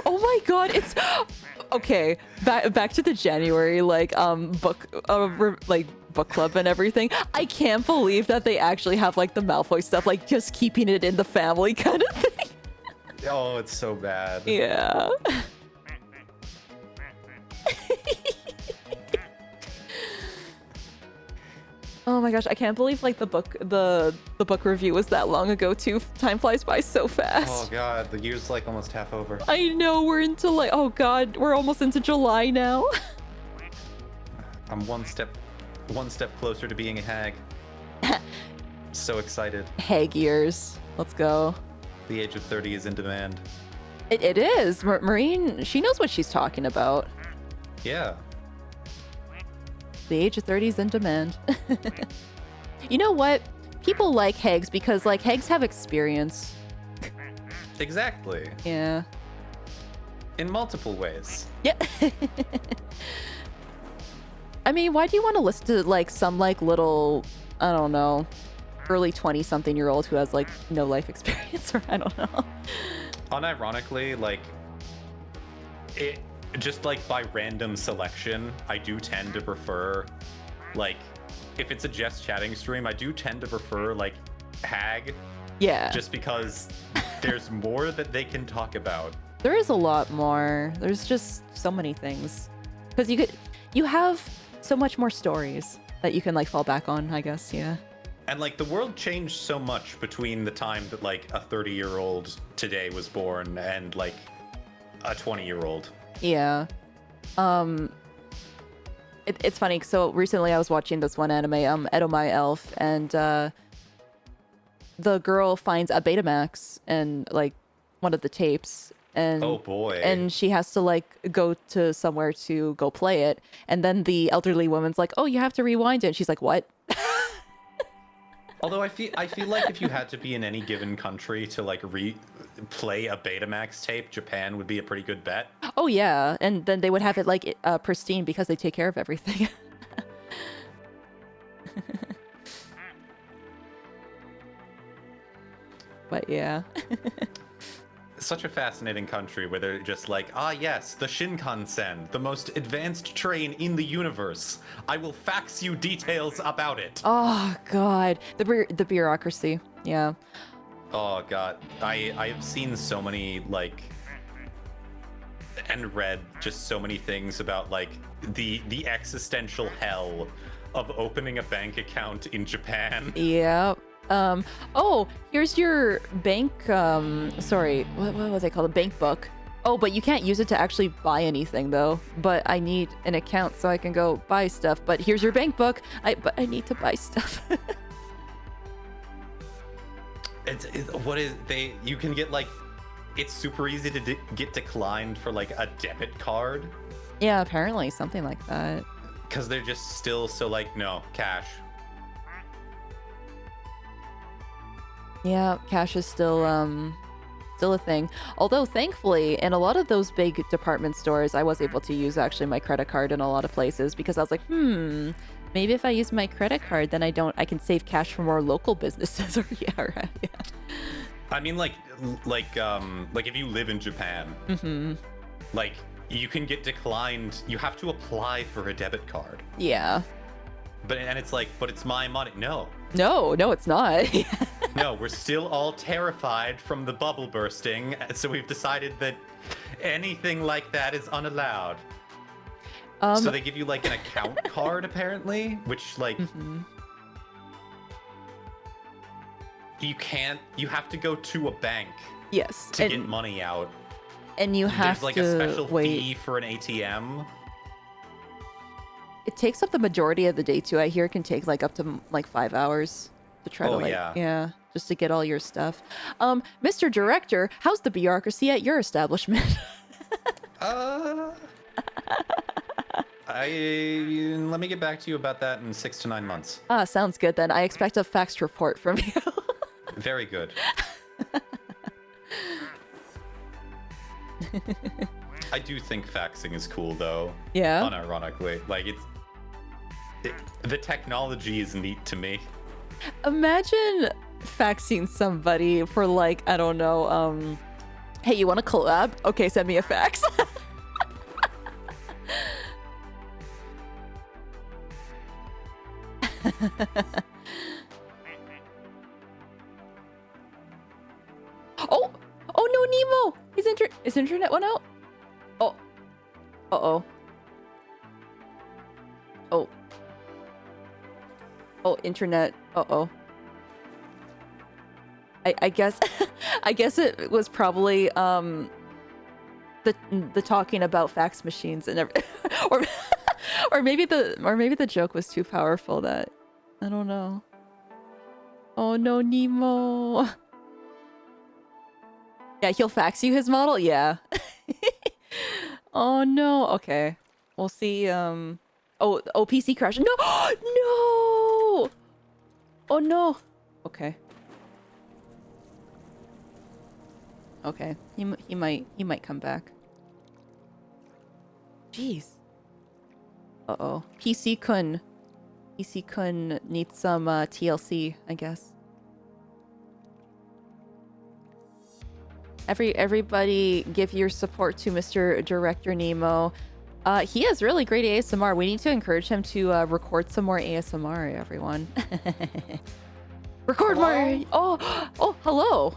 S1: Oh my god, it's... Okay, back to the January book book club and everything. I can't believe that they actually have like the Malfoy stuff, like just keeping it in the family kind of thing.
S2: Oh, it's so bad.
S1: Yeah. Oh my gosh, I can't believe like the book review was that long ago too. Time flies by so fast.
S2: Oh god, the year's like almost half over.
S1: I know, we're into like, oh god, we're almost into July now.
S2: I'm one step closer to being a hag. So excited.
S1: Hag years. Let's go.
S2: The age of 30 is in demand.
S1: It is. Marine, she knows what she's talking about.
S2: Yeah.
S1: The age of 30 is in demand. You know what? People like hags because like hags have experience.
S2: Exactly.
S1: Yeah.
S2: In multiple ways.
S1: Yeah. I mean, why do you want to listen to like some like little, I don't know, early 20-something-year-old who has like no life experience, or I don't know.
S2: Unironically, like it just like by random selection, I do tend to prefer like if it's a just chatting stream, I do tend to prefer like hag.
S1: Yeah.
S2: Just because there's more that they can talk about.
S1: There is a lot more. There's just so many things. Because you have so much more stories that you can like fall back on, I guess, yeah.
S2: And like the world changed so much between the time that like a 30-year-old today was born and like a 20-year-old.
S1: Yeah. It's funny. So recently I was watching this one anime, Edomai Elf, and the girl finds a Betamax and like one of the tapes, and
S2: oh boy,
S1: and she has to like go to somewhere to go play it, and then the elderly woman's like, oh, you have to rewind it, and she's like, what?
S2: Although I feel like if you had to be in any given country to like play a Betamax tape, Japan would be a pretty good bet.
S1: Oh yeah, and then they would have it like pristine because they take care of everything. But yeah.
S2: Such a fascinating country where they're just like, ah yes, the Shinkansen, the most advanced train in the universe. I will fax you details about it.
S1: Oh god, the bureaucracy. Yeah.
S2: Oh god, I have seen so many like and read just so many things about like the existential hell of opening a bank account in Japan.
S1: Yeah. Oh, here's your bank, sorry, what was it called? A bank book. Oh, but you can't use it to actually buy anything though. But I need an account so I can go buy stuff. But here's your bank book. But I need to buy stuff.
S2: You can get like, it's super easy to get declined for like a debit card.
S1: Yeah, apparently something like that.
S2: Because they're just still so like, no, cash.
S1: Yeah, cash is still a thing. Although thankfully, in a lot of those big department stores, I was able to use actually my credit card in a lot of places because I was like, maybe if I use my credit card, then I can save cash for more local businesses. Or yeah, right. Yeah.
S2: I mean, like if you live in Japan, like you can get declined. You have to apply for a debit card.
S1: Yeah.
S2: But it's like, but it's my money. No,
S1: it's not.
S2: No, we're still all terrified from the bubble bursting, so we've decided that anything like that is unallowed. So they give you like an account card apparently, which like you have to go to a bank.
S1: Yes.
S2: To get money out.
S1: And you have
S2: There's like
S1: to
S2: a special
S1: wait.
S2: fee for an ATM.
S1: It takes up the majority of the day too. I hear it can take like up to like 5 hours to try to like, yeah, just to get all your stuff. Mr. Director, how's the bureaucracy at your establishment?
S2: Let me get back to you about that in 6 to 9 months.
S1: Ah, sounds good then. I expect a faxed report from you.
S2: Very good. I do think faxing is cool though.
S1: Yeah.
S2: Unironically, like the technology is neat to me.
S1: Imagine faxing somebody for like, I don't know, hey, you want to collab? Okay, send me a fax. Oh! Oh no, Nemo! His internet went out? Oh. Uh-oh. Oh. Oh, internet. Uh-oh. I guess I guess it was probably the talking about fax machines and or or maybe the joke was too powerful that I don't know. Oh no, Nemo. Yeah, he'll fax you his model? Yeah. Oh no. Okay. We'll see. Oh, PC crash. No! No! Oh no. Okay. Okay. He might come back. Jeez. Uh-oh. PC-kun needs some TLC, I guess. Everybody give your support to Mr. Director Nemo. He has really great ASMR. We need to encourage him to record some more ASMR, everyone. Record more. Oh, hello.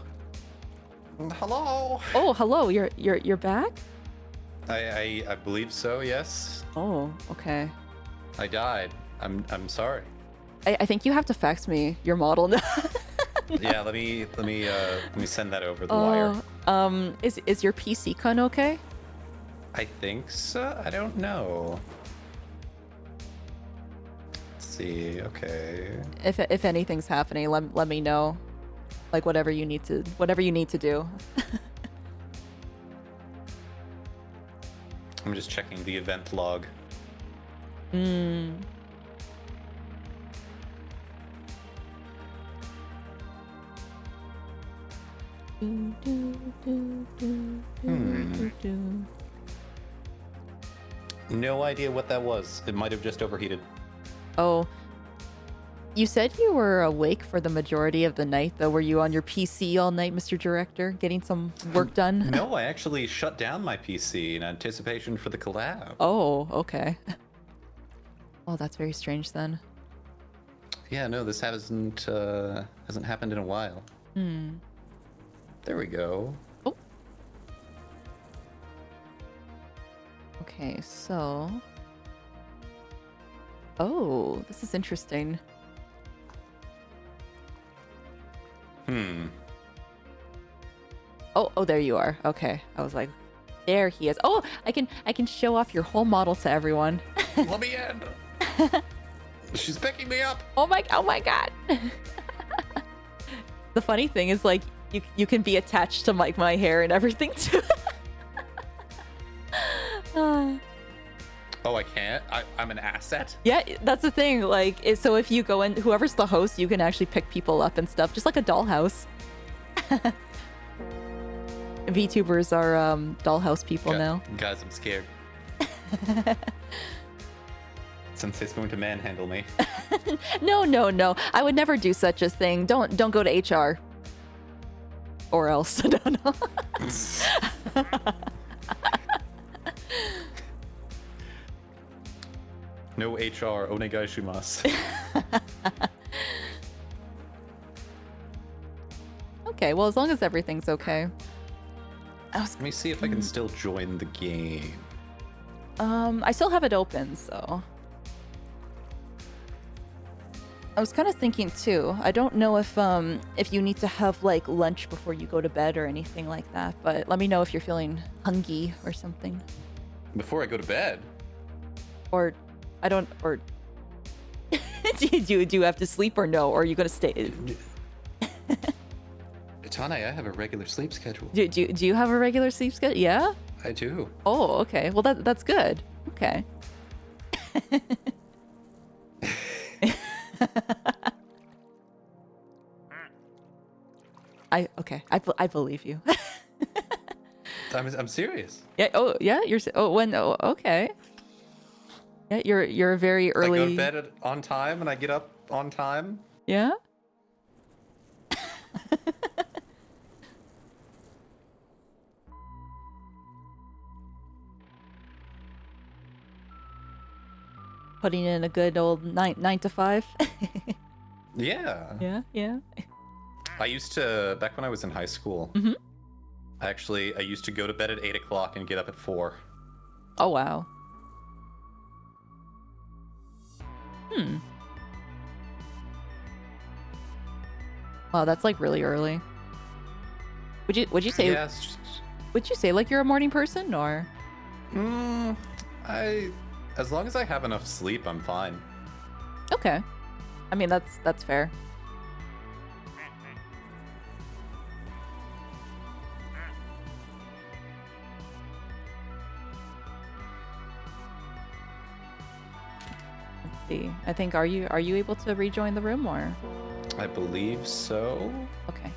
S2: Hello.
S1: Oh, hello. You're back?
S2: I believe so, yes.
S1: Oh, okay.
S2: I died. I'm sorry.
S1: I think you have to fax me your model now.
S2: Yeah, let me send that over the wire.
S1: Is your PC con okay?
S2: I think so. I don't know. Let's see. Okay.
S1: If anything's happening, let me know. Like whatever you need to do.
S2: I'm just checking the event log. No idea what that was. It might have just overheated.
S1: Oh. You said you were awake for the majority of the night, though. Were you on your PC all night, Mr. Director, getting some work done?
S2: No, I actually shut down my PC in anticipation for the collab.
S1: Oh, okay. Oh, that's very strange then.
S2: Yeah, no, this hasn't happened in a while. There we go.
S1: Oh. Okay, so... Oh, this is interesting. Oh, there you are. Okay. I was like, there he is. Oh, I can show off your whole model to everyone.
S2: Let me in. She's picking me up.
S1: Oh my god. The funny thing is, like, you can be attached to my hair and everything too.
S2: Oh, I can't? I'm an asset?
S1: Yeah, that's the thing. Like, so if you go in, whoever's the host, you can actually pick people up and stuff, just like a dollhouse. VTubers are dollhouse people now.
S2: Guys, I'm scared. Sensei's going to manhandle me.
S1: No. I would never do such a thing. Don't go to HR. Or else. No.
S2: No HR, onegai shimasu.
S1: Okay, well, as long as everything's okay.
S2: Let me see if I can still join the game.
S1: I still have it open, so... I was kind of thinking too. I don't know if you need to have like lunch before you go to bed or anything like that, but let me know if you're feeling hungry or something.
S2: Before I go to bed?
S1: Or do you have to sleep or no? Or are you gonna stay?
S2: Tane, I have a regular sleep schedule.
S1: Do you have a regular sleep schedule? Yeah?
S2: I do.
S1: Oh, okay. Well, that's good. Okay. I believe you.
S2: I'm serious.
S1: Yeah. Oh, yeah. Okay. Yeah, you're very early.
S2: I go to bed on time and I get up on time.
S1: Yeah. putting in a good old 9 to 5.
S2: Yeah.
S1: Yeah.
S2: I used to, back when I was in high school, I used to go to bed at 8 o'clock and get up at 4.
S1: Oh, wow. Wow, that's like really early. Would you say
S2: Yes.
S1: would you say like you're a morning person or?
S2: As long as I have enough sleep, I'm fine.
S1: Okay. I mean, that's fair. Let's see. I think are you able to rejoin the room or?
S2: I believe so.
S1: Okay.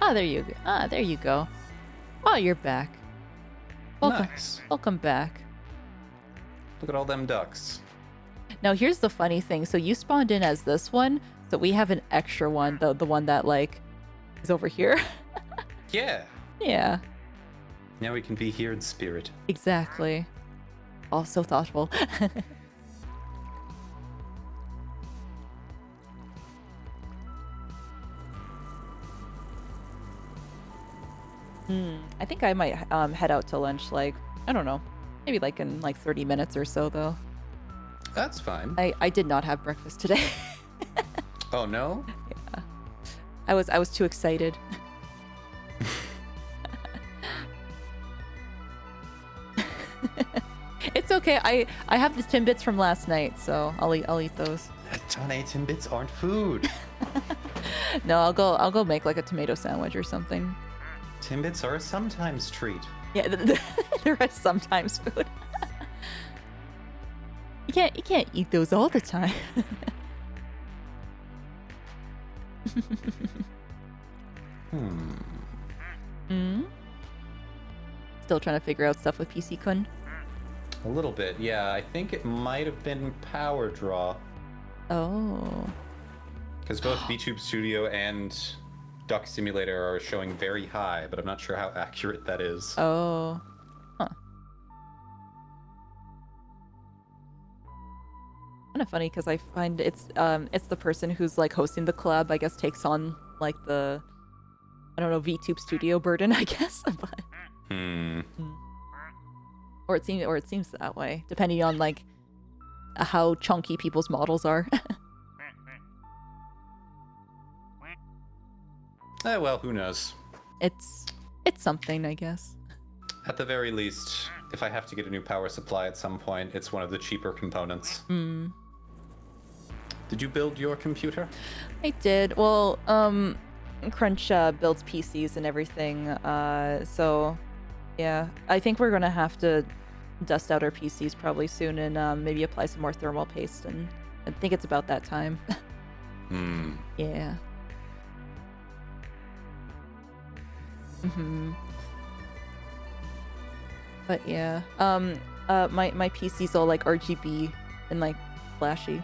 S1: There you go. Oh, you're back. Welcome.
S2: Nice.
S1: Welcome back.
S2: Look at all them ducks.
S1: Now, here's the funny thing. So you spawned in as this one, so we have an extra one, the one that like is over here.
S2: Yeah.
S1: Yeah.
S2: Now we can be here in spirit.
S1: Exactly. Oh, so thoughtful. I think I might head out to lunch, like, I don't know, maybe like in like 30 minutes or so, though.
S2: That's fine.
S1: I did not have breakfast today.
S2: Oh, no?
S1: Yeah. I was too excited. It's okay. I have the Timbits from last night, so I'll eat those.
S2: Tane, Timbits aren't food.
S1: No, I'll go make like a tomato sandwich or something.
S2: Timbits are a sometimes treat.
S1: Yeah, there are sometimes food. You can't eat those all the time. Still trying to figure out stuff with PC Kun.
S2: A little bit, yeah. I think it might have been power draw.
S1: Oh.
S2: Because both VTube Studio and Duck Simulator are showing very high, but I'm not sure how accurate that is.
S1: Oh. Huh. Kind of funny because I find it's the person who's like hosting the collab, I guess, takes on like the, I don't know, VTube Studio burden, I guess. But or it seems that way, depending on like how chunky people's models are.
S2: Well, who knows?
S1: It's something, I guess.
S2: At the very least, if I have to get a new power supply at some point, it's one of the cheaper components. Did you build your computer?
S1: I did. Well, Crunch builds PCs and everything, so yeah, I think we're gonna have to dust out our PCs probably soon and maybe apply some more thermal paste, and I think it's about that time. Yeah. But yeah, my PC's all like RGB and like flashy.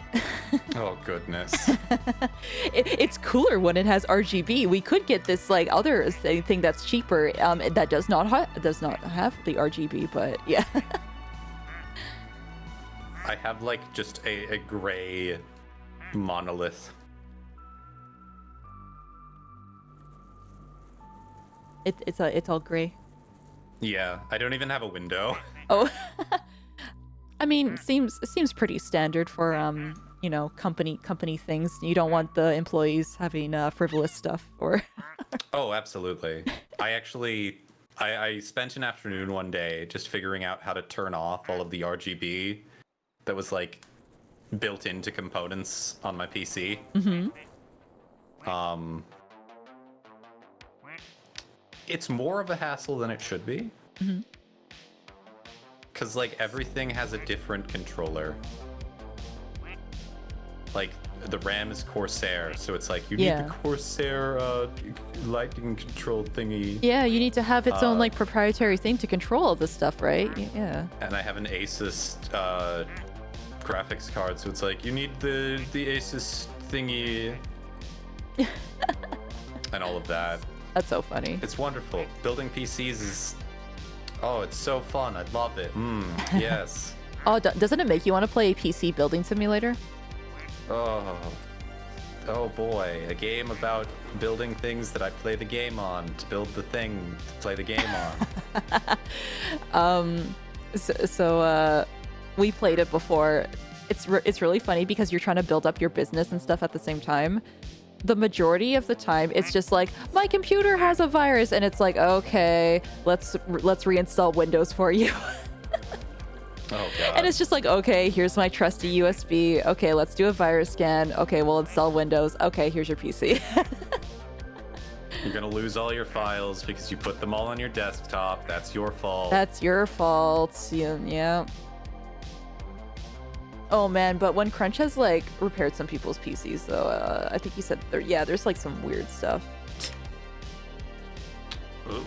S2: Oh goodness.
S1: It's cooler when it has RGB. We could get this like other thing that's cheaper that does not have the RGB, but yeah.
S2: I have like just a gray monolith.
S1: It's all gray.
S2: Yeah, I don't even have a window.
S1: Oh. I mean, seems pretty standard for you know, company things. You don't want the employees having frivolous stuff or.
S2: Oh, absolutely. I spent an afternoon one day just figuring out how to turn off all of the RGB that was like built into components on my PC. It's more of a hassle than it should be. Because like everything has a different controller. Like the RAM is Corsair, so it's like you need the Corsair lighting control thingy.
S1: Yeah, you need to have its own like proprietary thing to control all this stuff, right? Yeah.
S2: And I have an Asus graphics card, so it's like you need the Asus thingy and all of that.
S1: That's so funny.
S2: It's wonderful. Building PCs is Oh, it's so fun. I love it. Yes.
S1: Oh, doesn't it make you want to play a PC building simulator?
S2: Oh boy, a game about building things that I play the game on to build the thing to play the game on.
S1: So we played it before. It's really funny because you're trying to build up your business and stuff at the same time. The majority of the time, it's just like, my computer has a virus, and it's like, okay, let's reinstall Windows for you.
S2: Oh god.
S1: And it's just like, okay, here's my trusty USB. Okay, let's do a virus scan. Okay, we'll install Windows. Okay, here's your PC.
S2: You're gonna lose all your files because you put them all on your desktop. That's your fault.
S1: That's your fault. Yeah. Oh man, but when Crunch has like repaired some people's PCs, though, I think he said there's like some weird stuff.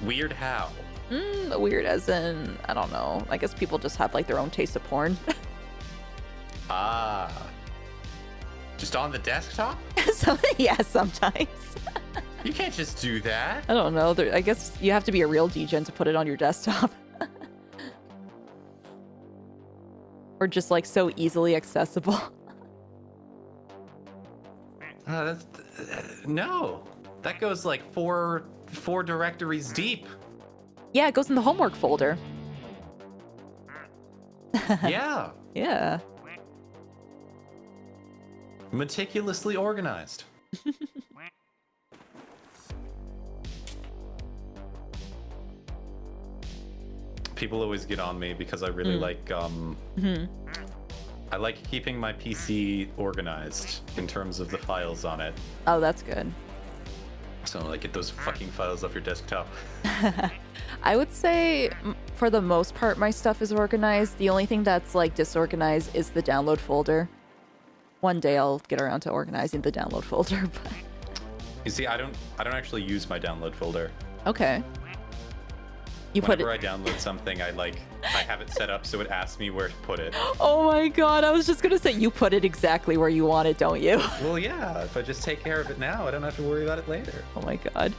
S2: Weird how?
S1: Weird as in, I don't know. I guess people just have like their own taste of porn.
S2: Just on the desktop?
S1: Yeah, sometimes.
S2: You can't just do that.
S1: I don't know. I guess you have to be a real degen to put it on your desktop. Or just like so easily accessible.
S2: No. That goes like four directories deep.
S1: Yeah, it goes in the homework folder.
S2: Yeah.
S1: Yeah.
S2: Meticulously organized. People always get on me because I really like I like keeping my PC organized in terms of the files on it.
S1: Oh, that's good.
S2: So like get those fucking files off your desktop.
S1: I would say for the most part my stuff is organized. The only thing that's like disorganized is the download folder. One day I'll get around to organizing the download folder. But...
S2: You see, I don't actually use my download folder.
S1: Okay.
S2: Whenever I download something, I have it set up so it asks me where to put it.
S1: Oh my god, I was just gonna say you put it exactly where you want it, don't you?
S2: Well, yeah, if I just take care of it now, I don't have to worry about it later.
S1: Oh my god.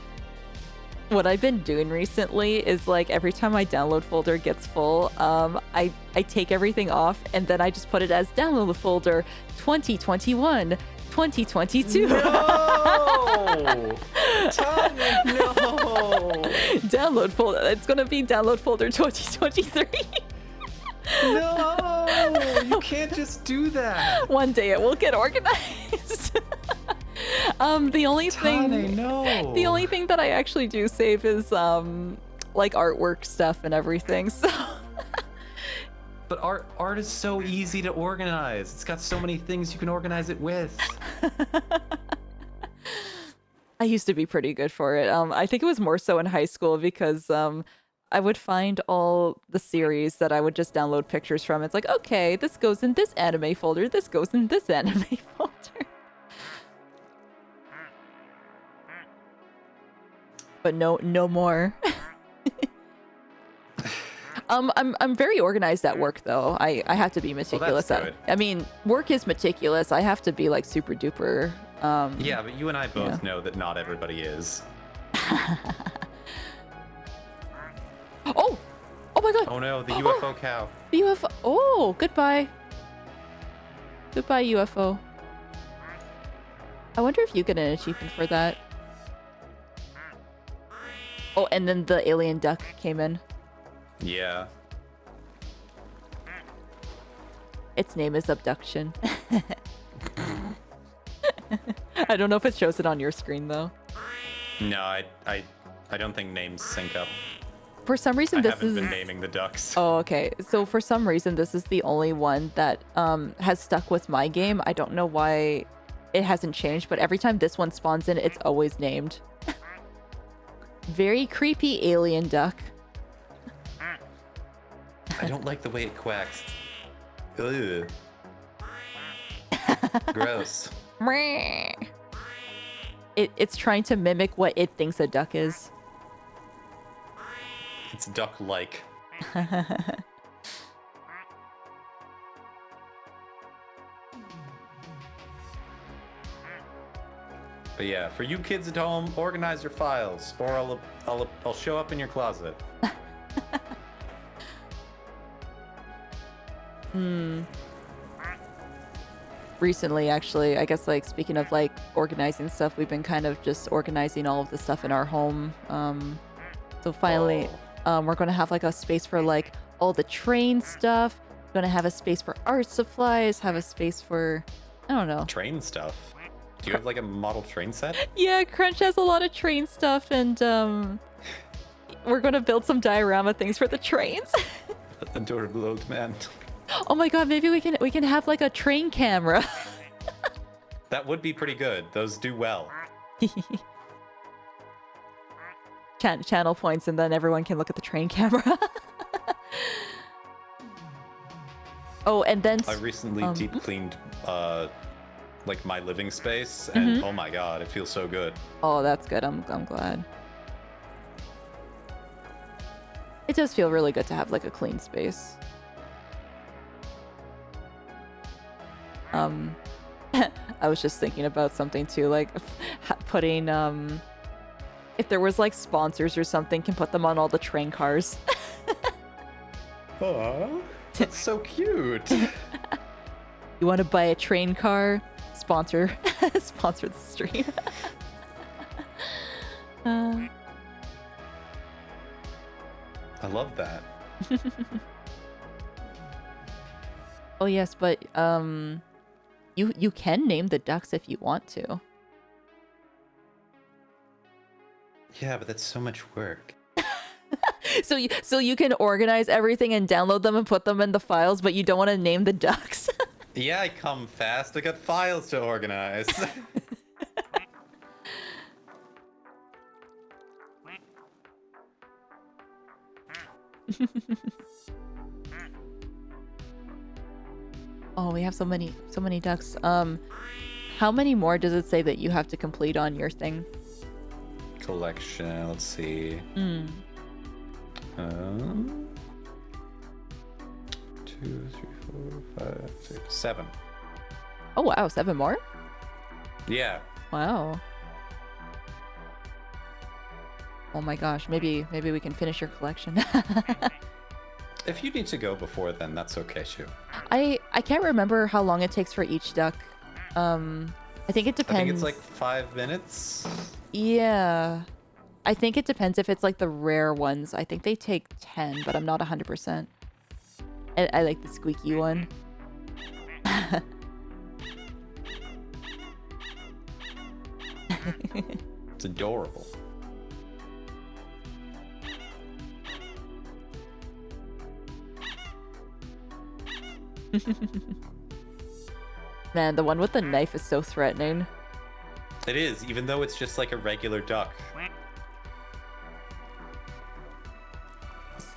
S1: What I've been doing recently is like every time my download folder gets full, I take everything off and then I just put it as download folder 2021, 2022.
S2: No! Tane, no!
S1: Download folder. It's gonna be download folder 2023.
S2: No! You can't just do that.
S1: One day it will get organized. The only
S2: Tane, no.
S1: The only thing that I actually do save is like artwork stuff and everything. So.
S2: But art is so easy to organize. It's got so many things you can organize it with.
S1: I used to be pretty good for it. I think it was more so in high school because I would find all the series that I would just download pictures from. It's like, okay, this goes in this anime folder. This goes in this anime folder. But no more. I'm very organized at work though. I have to be meticulous
S2: at it.
S1: I mean, work is meticulous. I have to be like super duper.
S2: Yeah, but you and I both know that not everybody is.
S1: Oh my god.
S2: Oh no, the UFO cow.
S1: The UFO. Oh, goodbye. Goodbye, UFO. I wonder if you get an achievement for that. Oh, and then the alien duck came in.
S2: Yeah.
S1: Its name is Abduction. I don't know if it shows it on your screen though.
S2: No, I don't think names sync up.
S1: For some reason,
S2: I haven't been naming the ducks.
S1: Oh, okay. So for some reason, this is the only one that has stuck with my game. I don't know why it hasn't changed, but every time this one spawns in, it's always named. Very creepy alien duck.
S2: I don't like the way it quacks. Ugh. Gross.
S1: It's trying to mimic what it thinks a duck is.
S2: It's duck-like. But yeah, for you kids at home, organize your files, or I'll show up in your closet.
S1: Recently, actually, I guess, like, speaking of, like, organizing stuff, we've been kind of just organizing all of the stuff in our home. So finally, we're going to have, like, a space for, like, all the train stuff. We're going to have a space for art supplies, have a space for, I don't know.
S2: Train stuff? Do you have, like, a model train set?
S1: Yeah, Crunch has a lot of train stuff, and, we're going to build some diorama things for the trains.
S2: Adorable old man.
S1: Oh my god, maybe we can have like a train camera.
S2: That would be pretty good. Those do well.
S1: Channel points, and then everyone can look at the train camera. Oh, and then
S2: I recently deep cleaned like my living space, and oh my god, it feels so good.
S1: Oh, that's good. I'm glad. It does feel really good to have like a clean space. I was just thinking about something too, like putting if there was like sponsors or something, can put them on all the train cars.
S2: Oh, that's so cute.
S1: You want to buy a train car? Sponsor the stream.
S2: I love that.
S1: Oh yes, but you can name the ducks if you want to.
S2: Yeah, but that's so much work.
S1: So you can organize everything and download them and put them in the files, but you don't want to name the ducks.
S2: Yeah, I come fast. I got files to organize. Oh, we have so many ducks. How many more does it say that you have to complete on your thing? Collection, let's see. 2, 3, 4, 5, 6, 7.
S1: Oh wow, 7 more?
S2: Yeah.
S1: Wow. Oh my gosh, maybe we can finish your collection.
S2: If you need to go before then, that's okay too.
S1: I can't remember how long it takes for each duck. I think it depends.
S2: I think it's like 5 minutes.
S1: Yeah. I think it depends if it's like the rare ones. I think they take 10, but I'm not 100%. I like the squeaky one.
S2: It's adorable.
S1: Man, the one with the knife is so threatening.
S2: It is, even though it's just like a regular duck.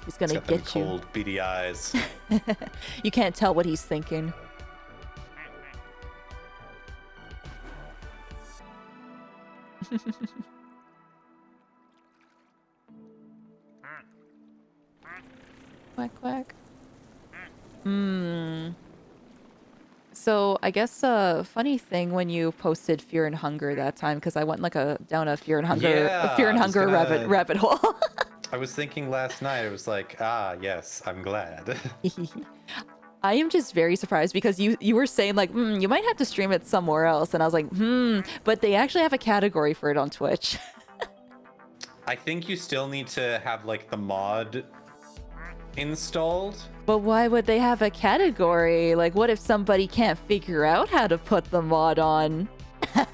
S1: He's gonna
S2: It's got
S1: get
S2: them
S1: you.
S2: cold, beady eyes.
S1: You can't tell what he's thinking. Quack quack. So I guess funny thing when you posted Fear and Hunger that time, because I went like down a Fear and Hunger rabbit hole.
S2: I was thinking last night, it was like, yes, I'm glad.
S1: I am just very surprised because you were saying like, you might have to stream it somewhere else, and I was like, but they actually have a category for it on Twitch.
S2: I think you still need to have like the mod installed.
S1: But why would they have a category? Like, what if somebody can't figure out how to put the mod on?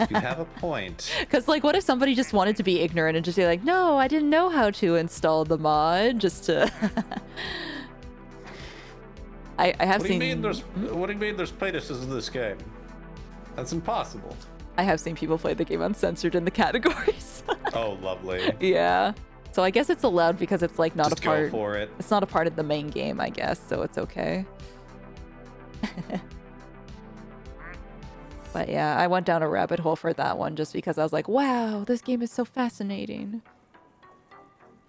S2: You have a point.
S1: Because, like, what if somebody just wanted to be ignorant and just be like, no, I didn't know how to install the mod, just to... I have seen...
S2: What do you mean there's playlists in this game? That's impossible.
S1: I have seen people play the game uncensored in the categories.
S2: Oh, lovely.
S1: Yeah. So I guess it's allowed because it's, like, not
S2: just
S1: a part...
S2: go for it.
S1: It's not a part of the main game, I guess, so it's okay. But yeah, I went down a rabbit hole for that one just because I was like, wow, this game is so fascinating.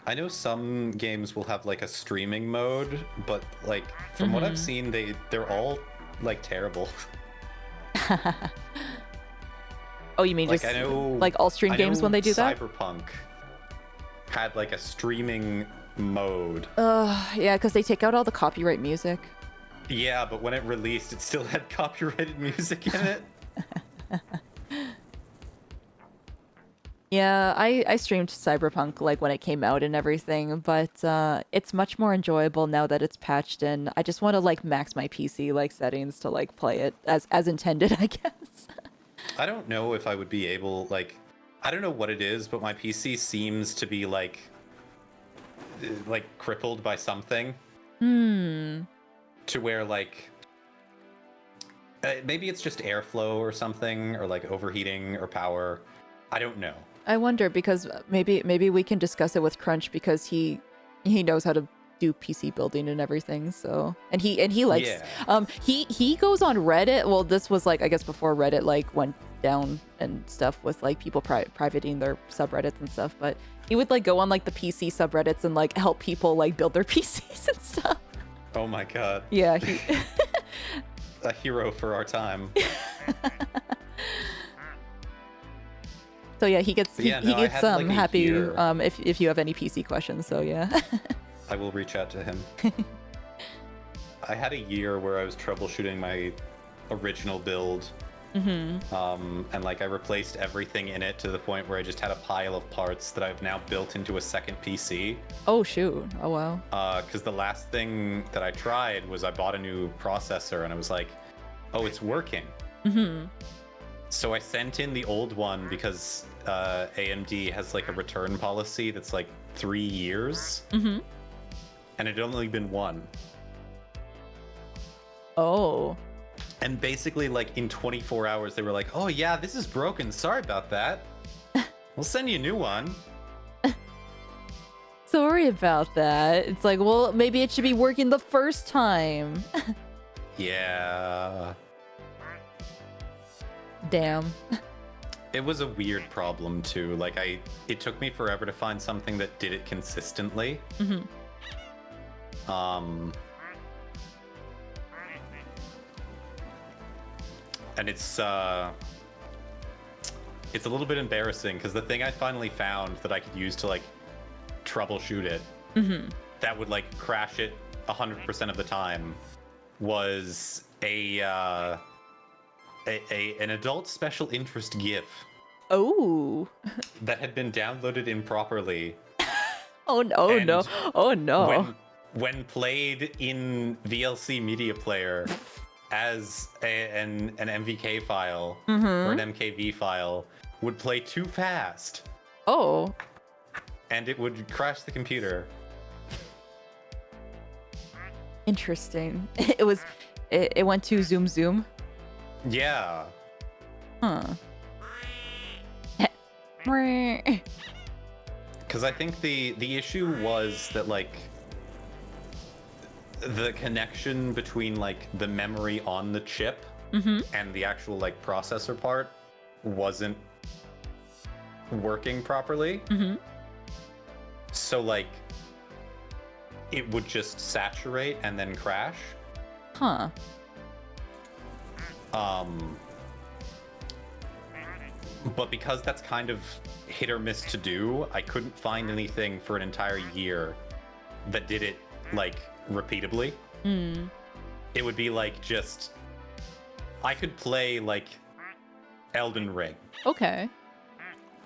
S2: I know some games will have like a streaming mode, but like from what I've seen, they're all like terrible.
S1: Oh, you mean
S2: like,
S1: just
S2: I know,
S1: like all stream games when they do that?
S2: Cyberpunk had like a streaming mode.
S1: Yeah, because they take out all the copyright music.
S2: Yeah, but when it released, it still had copyrighted music in it.
S1: Yeah, I streamed Cyberpunk like when it came out and everything, but it's much more enjoyable now that it's patched in. I just want to like max my PC like settings to like play it as intended, I guess.
S2: I don't know if I would be able, like, I don't know what it is, but my PC seems to be like crippled by something. To where like maybe it's just airflow or something, or like overheating or power. I don't know.
S1: I wonder because maybe we can discuss it with Crunch because he knows how to do PC building and everything. So and he likes he goes on Reddit. Well, this was like I guess before Reddit like went down and stuff with like people privating their subreddits and stuff. But he would like go on like the PC subreddits and like help people like build their PCs and stuff.
S2: Oh my god.
S1: Yeah,
S2: a hero for our time.
S1: So yeah, he gets
S2: like
S1: happy if you have any PC questions. So yeah.
S2: I will reach out to him. I had a year where I was troubleshooting my original build. And like I replaced everything in it to the point where I just had a pile of parts that I've now built into a second PC.
S1: Oh shoot. Oh wow.
S2: Because the last thing that I tried was I bought a new processor and I was like, oh, it's working. So I sent in the old one because AMD has like a return policy that's like 3 years. And it had only been 1.
S1: Oh.
S2: And basically, like, in 24 hours, they were like, oh, yeah, this is broken. Sorry about that. We'll send you a new one.
S1: Sorry about that. It's like, well, maybe it should be working the first time.
S2: Yeah.
S1: Damn.
S2: It was a weird problem, too. Like, it took me forever to find something that did it consistently. And it's a little bit embarrassing because the thing I finally found that I could use to like troubleshoot it that would like crash it 100% of the time was an adult special interest GIF.
S1: Oh.
S2: That had been downloaded improperly.
S1: Oh no!
S2: And
S1: no! Oh no!
S2: When played in VLC Media Player as an MVK file or an MKV file, would play too fast.
S1: Oh.
S2: And it would crash the computer.
S1: Interesting. It went to zoom.
S2: Yeah.
S1: Huh.
S2: Because I think the issue was that like the connection between like the memory on the chip and the actual like processor part wasn't working properly. So like it would just saturate and then crash.
S1: Huh.
S2: But because that's kind of hit or miss to do, I couldn't find anything for an entire year that did it like repeatably. It would be like just I could play like Elden Ring.
S1: Okay.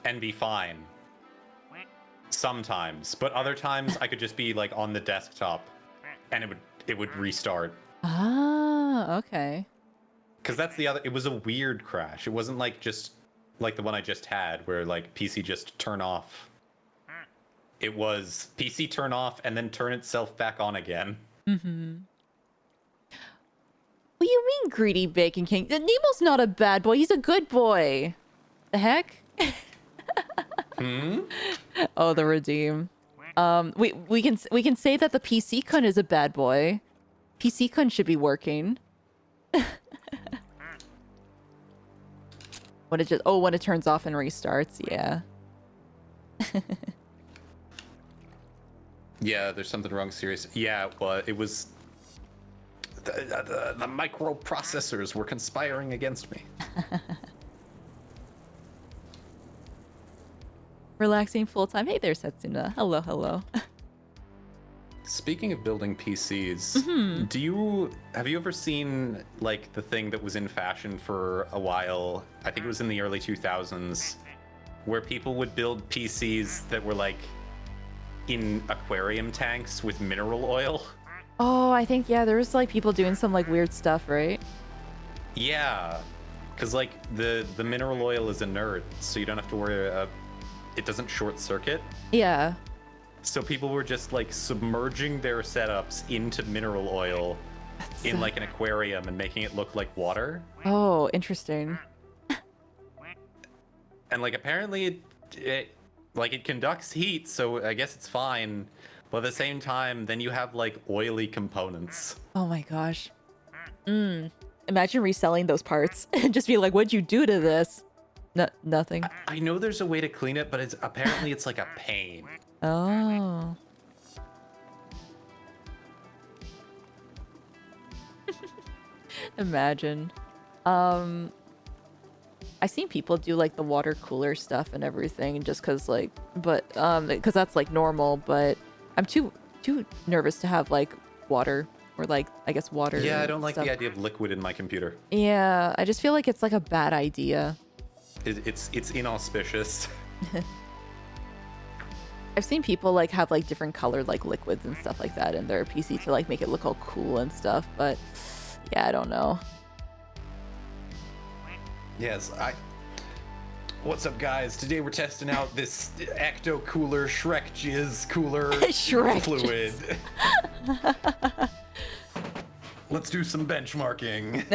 S2: And be fine. Sometimes, but other times I could just be like on the desktop and it would restart.
S1: Ah, okay.
S2: Cuz that's it was a weird crash. It wasn't like just like the one I just had where like PC just turn off. It was PC turn off and then turn itself back on again.
S1: What do you mean, greedy Bacon King? Nemo's not a bad boy. He's a good boy. The heck? Oh, the redeem. We can say that the PC kun is a bad boy. PC kun should be working. When it turns off and restarts, yeah.
S2: Yeah, there's something wrong. Serious. Yeah, well, it was the microprocessors were conspiring against me.
S1: Relaxing full time. Hey there, Setsuna. Hello.
S2: Speaking of building PCs, have you ever seen like the thing that was in fashion for a while? I think it was in the early 2000s, where people would build PCs that were like in aquarium tanks with mineral oil.
S1: Oh, I think, yeah, there was like people doing some like weird stuff, right?
S2: Yeah, because like the mineral oil is inert, so you don't have to worry it doesn't short circuit.
S1: Yeah.
S2: So people were just like submerging their setups into mineral oil in like an aquarium and making it look like water.
S1: Oh, interesting.
S2: And like apparently it conducts heat, so I guess it's fine. But at the same time, then you have like oily components.
S1: Oh my gosh. Imagine reselling those parts and just be like, what'd you do to this? Nothing.
S2: I know there's a way to clean it, but apparently it's like a pain.
S1: Oh. Imagine. I've seen people do like the water cooler stuff and everything just because like, but because that's like normal, but I'm too nervous to have like water or like, I guess water.
S2: Yeah, I don't like
S1: stuff.
S2: the idea of liquid in my computer.
S1: Yeah, I just feel like it's like a bad idea.
S2: It's inauspicious.
S1: I've seen people like have like different colored like liquids and stuff like that in their PC to like make it look all cool and stuff, but yeah, I don't know.
S2: Yes, What's up, guys? Today we're testing out this Ecto Cooler Shrek Jizz Cooler
S1: Shrek
S2: fluid. Let's do some benchmarking.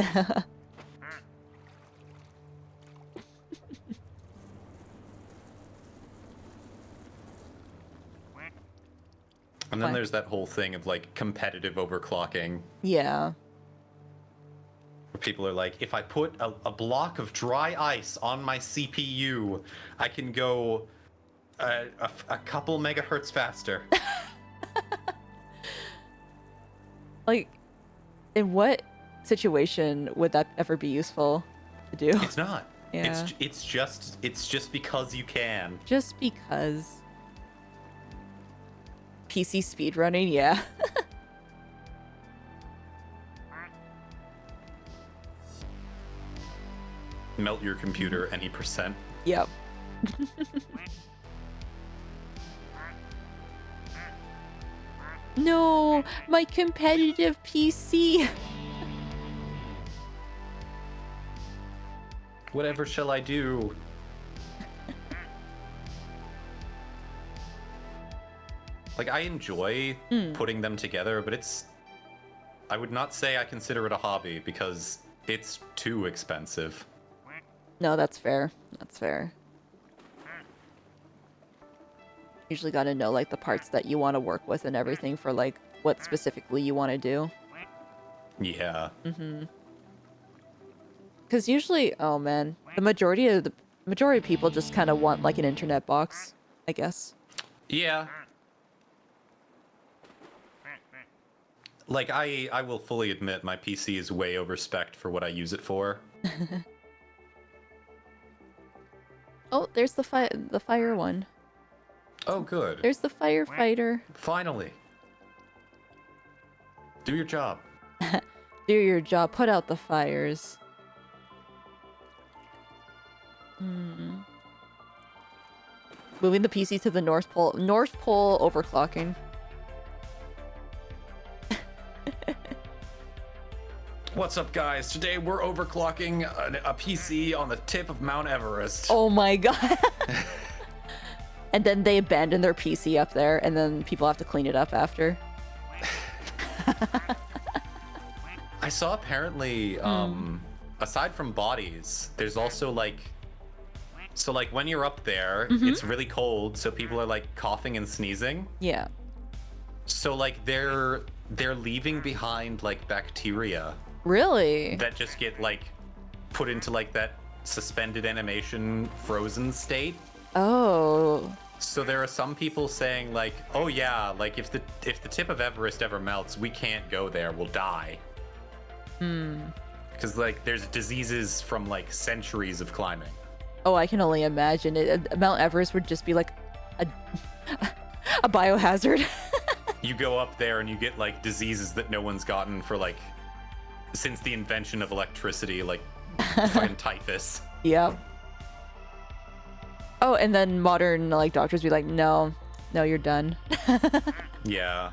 S2: And then there's that whole thing of like competitive overclocking.
S1: Yeah.
S2: Where people are like, if I put a block of dry ice on my CPU, I can go a couple megahertz faster.
S1: Like, in what situation would that ever be useful to do?
S2: It's not.
S1: Yeah.
S2: It's just because you can.
S1: Just because. PC speedrunning, yeah.
S2: Melt your computer any percent.
S1: Yep. No, my competitive PC.
S2: Whatever shall I do? Like, I enjoy putting them together, but I would not say I consider it a hobby because it's too expensive.
S1: No, that's fair. That's fair. Usually gotta know, like, the parts that you want to work with and everything for, like, what specifically you want to do.
S2: Yeah.
S1: Because usually, oh man, the majority of people just kind of want, like, an internet box, I guess.
S2: Yeah. Like, I will fully admit my PC is way overspec'd for what I use it for.
S1: Oh, there's the fire one.
S2: Oh, good.
S1: There's the firefighter.
S2: Finally. Do your job.
S1: Do your job. Put out the fires. Moving the PC to the North Pole. North Pole overclocking.
S2: What's up, guys? Today we're overclocking a PC on the tip of Mount Everest.
S1: Oh my god. And then they abandon their PC up there, and then people have to clean it up after.
S2: I saw apparently, aside from bodies, there's also like, so like when you're up there, it's really cold, so people are like coughing and sneezing.
S1: Yeah.
S2: So like they're leaving behind like bacteria.
S1: Really?
S2: That just get like put into like that suspended animation frozen state.
S1: Oh.
S2: So there are some people saying like, oh yeah, like if the tip of Everest ever melts, we can't go there, we'll die. Because like there's diseases from like centuries of climbing.
S1: Oh, I can only imagine it. Mount Everest would just be like a biohazard.
S2: you go up there and you get like diseases that no one's gotten for like since the invention of electricity, like fucking typhus.
S1: Yep. Oh, and then modern like doctors be like, no, you're done.
S2: Yeah.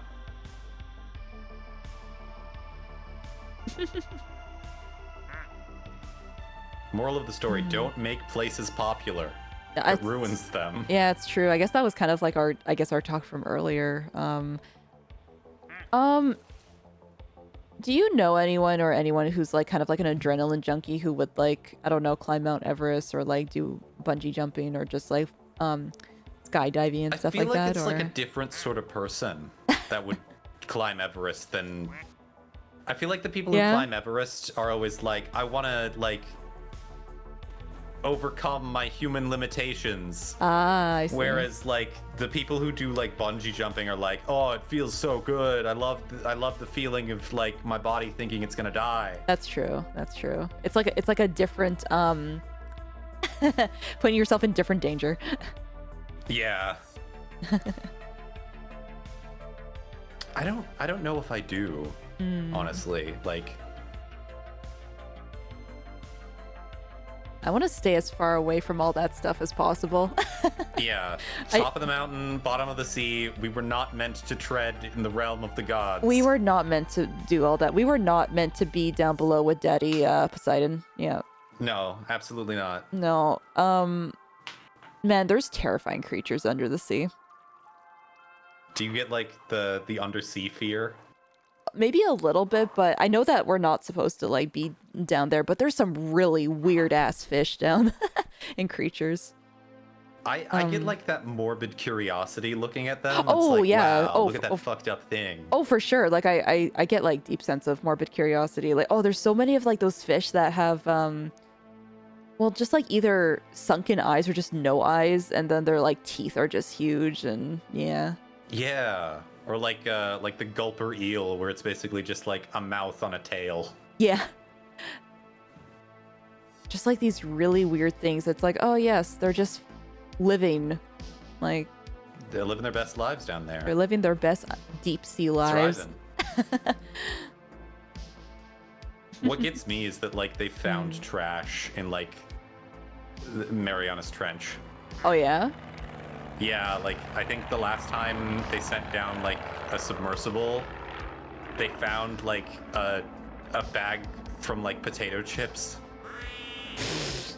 S2: Moral of the story: don't make places popular. It ruins them.
S1: Yeah, it's true. I guess that was kind of like our talk from earlier. Do you know anyone who's like kind of like an adrenaline junkie who would like, I don't know, climb Mount Everest or like do bungee jumping or just like skydiving and stuff like that?
S2: I feel like it's like a different sort of person that would climb Everest than. I feel like the people who climb Everest are always like, I want to like overcome my human limitations.
S1: I see.
S2: Whereas like the people who do like bungee jumping are like, oh, it feels so good. I love the feeling of like my body thinking it's gonna die.
S1: That's true. It's like a different putting yourself in different danger.
S2: Yeah. I don't know if I do, honestly. Like,
S1: I want to stay as far away from all that stuff as possible.
S2: Yeah. Top of the mountain, bottom of the sea. We were not meant to tread in the realm of the gods.
S1: We were not meant to do all that. We were not meant to be down below with Daddy Poseidon. Yeah.
S2: No, absolutely not.
S1: No. Man, there's terrifying creatures under the sea.
S2: Do you get like the undersea fear?
S1: Maybe a little bit, but I know that we're not supposed to like be down there, but there's some really weird ass fish down and creatures.
S2: I get like that morbid curiosity looking at them.
S1: Oh,
S2: it's like,
S1: yeah.
S2: Wow, look at that fucked up thing.
S1: Oh, for sure. Like I get like deep sense of morbid curiosity. Like, oh, there's so many of like those fish that have well, just like either sunken eyes or just no eyes, and then their like teeth are just huge, and yeah.
S2: Yeah. Or like the gulper eel, where it's basically just like a mouth on a tail.
S1: Yeah. Just like these really weird things. It's like, oh yes, they're just living. Like,
S2: they're living their best lives down there.
S1: They're living their best deep sea lives.
S2: What gets me is that like they found trash in like Marianas Trench.
S1: Oh yeah?
S2: Yeah, like I think the last time they sent down like a submersible, they found like a bag from like potato chips. It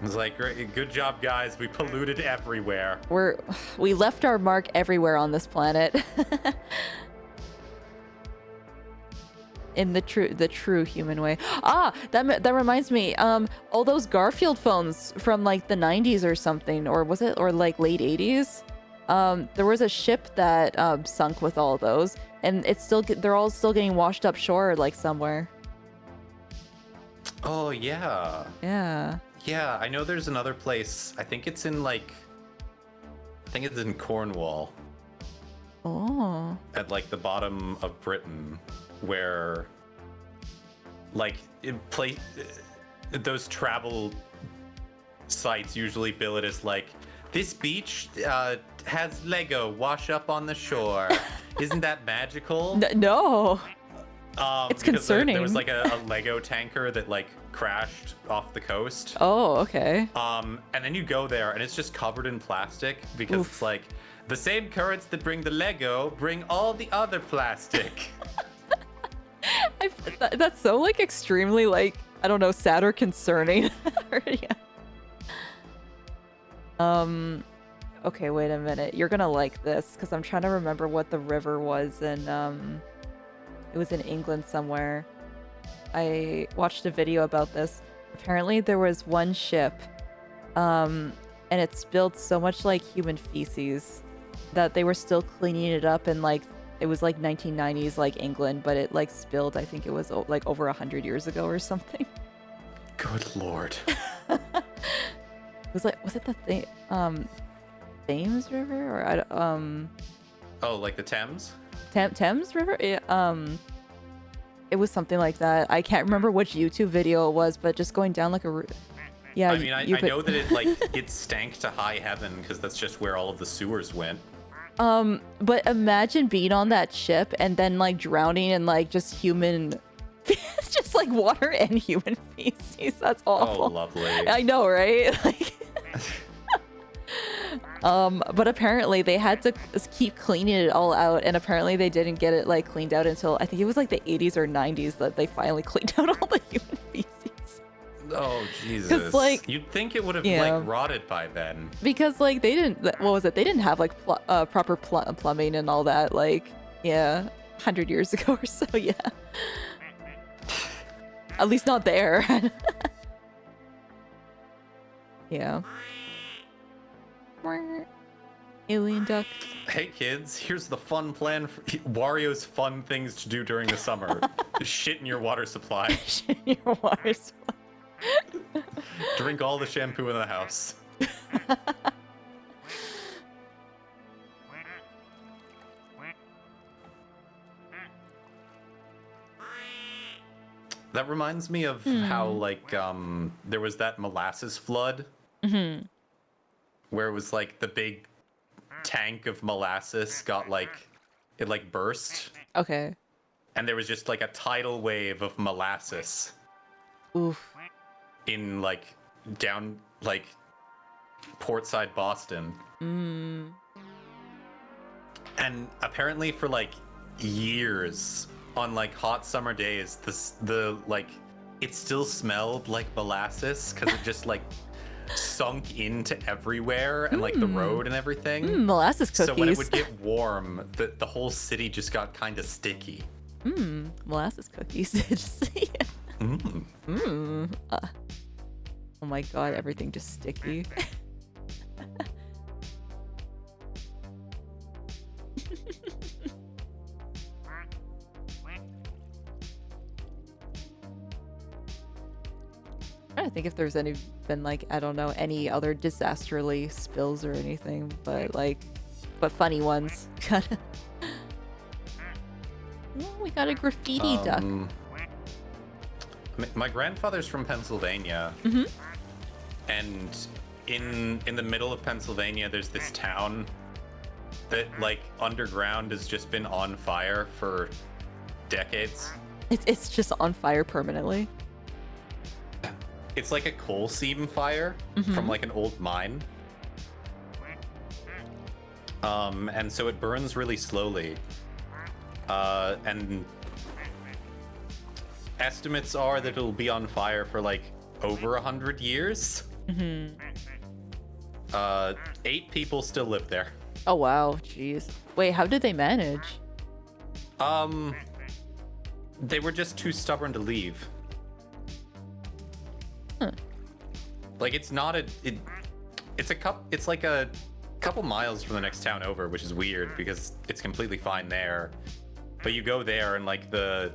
S2: was like, great, good job, guys. We polluted everywhere.
S1: We left our mark everywhere on this planet. In the true human way. Ah, that reminds me. All those Garfield phones from like the 90s or something, or was it, or like late 80s? There was a ship that sunk with all those, and they're all still getting washed up shore like somewhere.
S2: Oh yeah.
S1: Yeah.
S2: Yeah, I know there's another place. I think it's in Cornwall.
S1: Oh.
S2: At like the bottom of Britain, where like those travel sites usually bill it as like, this beach has Lego wash up on the shore. Isn't that magical?
S1: No. It's concerning.
S2: There was like a Lego tanker that like crashed off the coast.
S1: Oh, okay.
S2: And then you go there and it's just covered in plastic because it's like, the same currents that bring the Lego bring all the other plastic.
S1: That's so like extremely like, I don't know, sad or concerning. Yeah. Okay, wait a minute. You're gonna like this because I'm trying to remember what the river was, and it was in England somewhere. I watched a video about this. Apparently there was one ship, and it spilled so much like human feces that they were still cleaning it up, and like it was like 1990s like England, but it like spilled, I think it was like over 100 years ago or something.
S2: Good lord.
S1: It was it the thing Thames River, or
S2: oh, like the Thames?
S1: Thames River? Yeah, it was something like that. I can't remember which YouTube video it was, but just going down like a... Yeah,
S2: I mean, I know that it like it stank to high heaven because that's just where all of the sewers went.
S1: But imagine being on that ship and then like drowning in like just human, it's just like water and human feces. That's awful.
S2: Oh, lovely.
S1: I know, right? Like, but apparently they had to keep cleaning it all out, and apparently they didn't get it like cleaned out until I think it was like the 80s or 90s that they finally cleaned out all the human feces.
S2: Oh Jesus!
S1: Like,
S2: you'd think it would have like rotted by then.
S1: Because like they didn't. What was it? They didn't have like proper plumbing and all that. Like 100 years ago or so. Yeah. At least not there. Yeah. Alien duck.
S2: Hey kids, here's the fun plan for Wario's fun things to do during the summer. Shit in your water supply.
S1: Shit in your water supply.
S2: Drink all the shampoo in the house. That reminds me of how like there was that molasses flood where it was like the big tank of molasses got like it like burst.
S1: Okay.
S2: And there was just like a tidal wave of molasses.
S1: Oof.
S2: In like down like portside Boston. And apparently for like years on like hot summer days the like it still smelled like molasses because it just like sunk into everywhere and like the road and everything.
S1: Molasses cookies.
S2: So when it would get warm, the whole city just got kind of sticky.
S1: Molasses cookies. Just oh my god, everything just sticky. I don't think if there's been like, I don't know, any other disasterly spills or anything, but funny ones. Oh, we got a graffiti duck.
S2: My grandfather's from Pennsylvania, and in the middle of Pennsylvania, there's this town that like underground has just been on fire for decades.
S1: It's just on fire permanently.
S2: It's like a coal seam fire from like an old mine. And so it burns really slowly. And estimates are that it'll be on fire for like over 100 years. 8 people still live there.
S1: Oh wow, jeez. Wait, how did they manage?
S2: They were just too stubborn to leave. Like it's not it's like a couple miles from the next town over, which is weird because it's completely fine there. But you go there and like the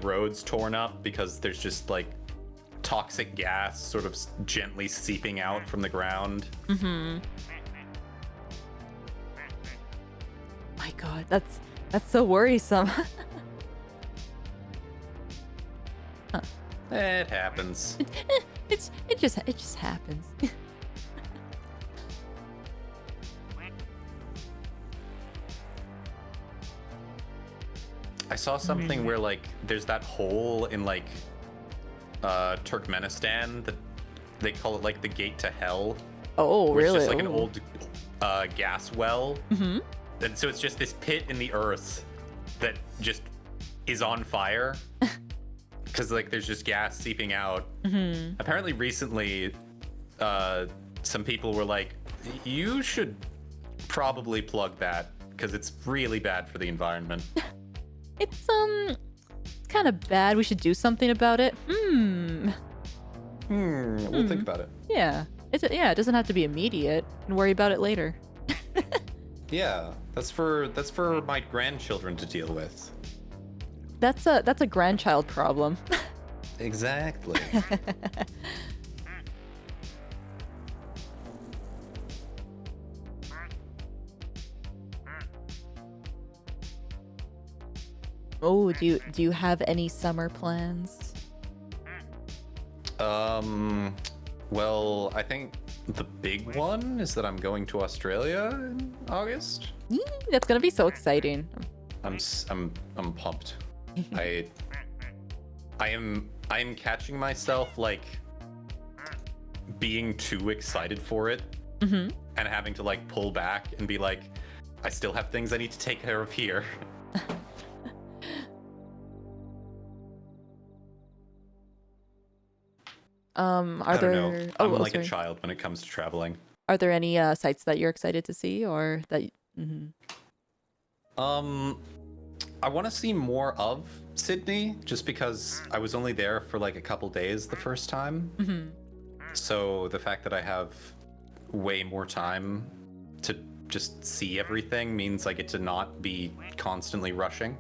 S2: road's torn up because there's just like toxic gas sort of gently seeping out from the ground.
S1: My god, that's so worrisome.
S2: It happens.
S1: It just happens.
S2: I saw something where like there's that hole in like Turkmenistan that they call it like the gate to hell.
S1: Oh, really?
S2: It's just like an old gas well. And so it's just this pit in the earth that just is on fire. Because like there's just gas seeping out. Apparently recently, some people were like, "You should probably plug that because it's really bad for the environment."
S1: It's kind of bad. We should do something about it.
S2: We'll think about it.
S1: Yeah. It doesn't have to be immediate. You can worry about it later.
S2: Yeah, that's for my grandchildren to deal with.
S1: That's a grandchild problem.
S2: Exactly.
S1: Oh, do you have any summer plans?
S2: Well, I think the big one is that I'm going to Australia in August.
S1: That's gonna be so exciting.
S2: I'm pumped. I am catching myself like being too excited for it, and having to like pull back and be like, I still have things I need to take care of here.
S1: Are there?
S2: I'm like a child when it comes to traveling.
S1: Are there any sites that you're excited to see, or that?
S2: I want to see more of Sydney, just because I was only there for like a couple days the first time. So the fact that I have way more time to just see everything means I get to not be constantly rushing.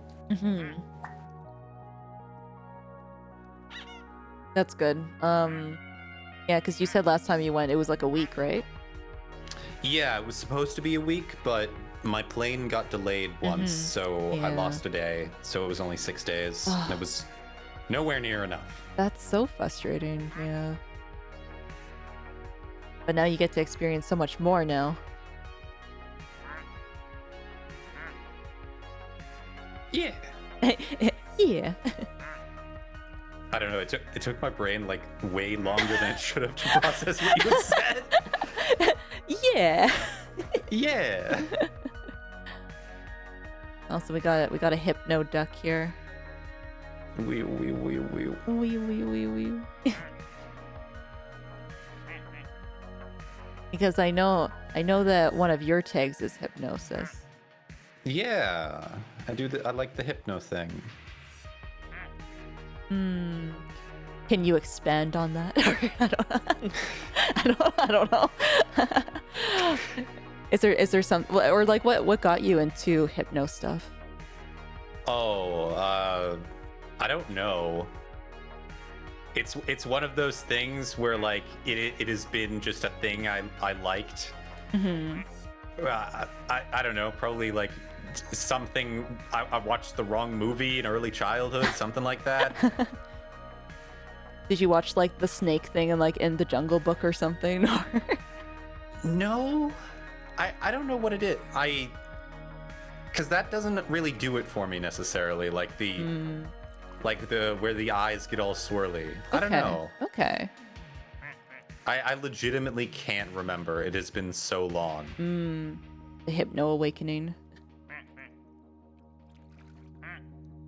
S1: That's good. Yeah, because you said last time you went, it was like a week, right?
S2: Yeah, it was supposed to be a week, but my plane got delayed once, so I lost a day. So it was only 6 days. And it was nowhere near enough.
S1: That's so frustrating, yeah. But now you get to experience so much more now.
S2: Yeah.
S1: Yeah.
S2: I don't know, it took my brain like way longer than it should have to process what you had said.
S1: Yeah.
S2: Yeah.
S1: Also, we got a hypno duck here.
S2: Wee.
S1: Because I know that one of your tags is hypnosis.
S2: Yeah, I like the hypno thing.
S1: Can you expand on that? I don't know. Is there some, or like what got you into hypno stuff?
S2: Oh, I don't know. It's one of those things where like it has been just a thing I liked. I don't know, probably like something I watched the wrong movie in early childhood, something like that.
S1: Did you watch like the snake thing in the Jungle Book or something?
S2: No, I don't know what it is. Because that doesn't really do it for me necessarily. Like the where the eyes get all swirly. Okay. I don't know.
S1: Okay.
S2: I legitimately can't remember. It has been so long.
S1: The hypno awakening.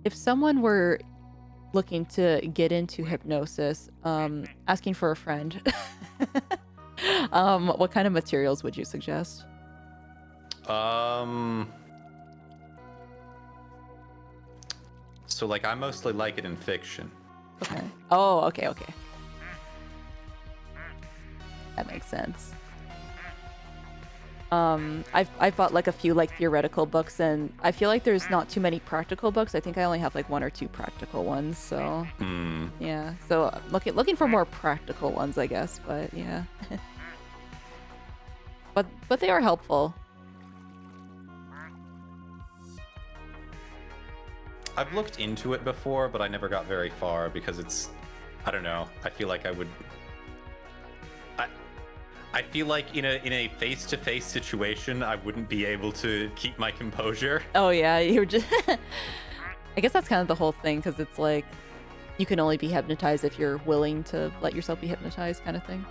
S1: If someone were looking to get into hypnosis, asking for a friend, what kind of materials would you suggest?
S2: So like I mostly like it in fiction.
S1: Okay. Oh, okay. That makes sense. I've bought like a few like theoretical books, and I feel like there's not too many practical books. I think I only have like 1 or 2 practical ones. So yeah. So looking for more practical ones, I guess. But yeah. but they are helpful.
S2: I've looked into it before, but I never got very far because I don't know. I feel like I feel like in a face-to-face situation, I wouldn't be able to keep my composure.
S1: Oh yeah, you're just. I guess that's kind of the whole thing, because it's like you can only be hypnotized if you're willing to let yourself be hypnotized, kind of thing.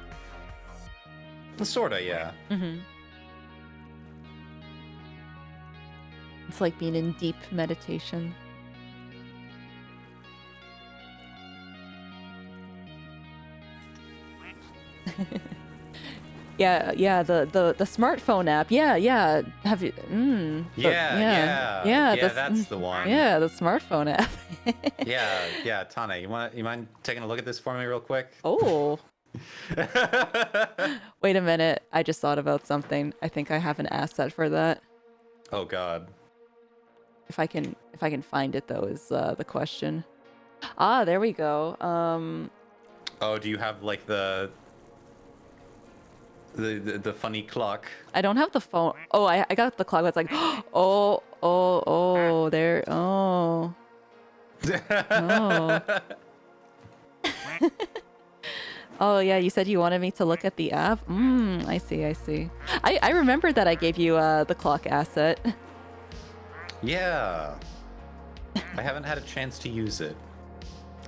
S2: Sorta, yeah.
S1: It's like being in deep meditation. Yeah, the smartphone app. Yeah. Have you?
S2: Yeah, that's the one.
S1: Yeah, the smartphone app.
S2: yeah, Tane, you mind taking a look at this for me real quick?
S1: Oh. Wait a minute. I just thought about something. I think I have an asset for that.
S2: Oh God.
S1: If I can find it though is the question. Ah, there we go.
S2: Oh, do you have like the funny clock?
S1: I don't have the phone. Oh, I got the clock. That's like, there. Oh. Oh yeah, you said you wanted me to look at the app? I see, I see. I remember that I gave you the clock asset.
S2: Yeah. I haven't had a chance to use it.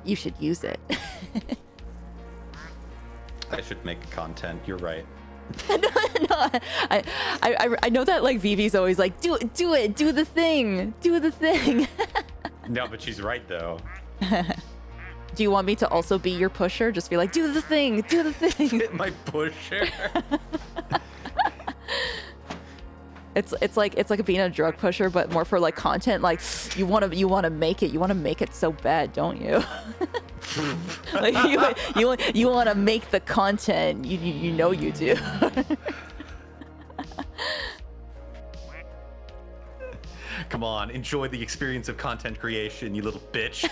S1: You should use it.
S2: I should make content, you're right.
S1: No, I know that like Vivi's always like, do it, do the thing.
S2: No, but she's right though.
S1: Do you want me to also be your pusher? Just be like, do the thing.
S2: My pusher.
S1: It's like being a drug pusher, but more for like content. Like you want to make it so bad, don't you? Like you want to make the content. You know you do.
S2: Come on, enjoy the experience of content creation, you little bitch.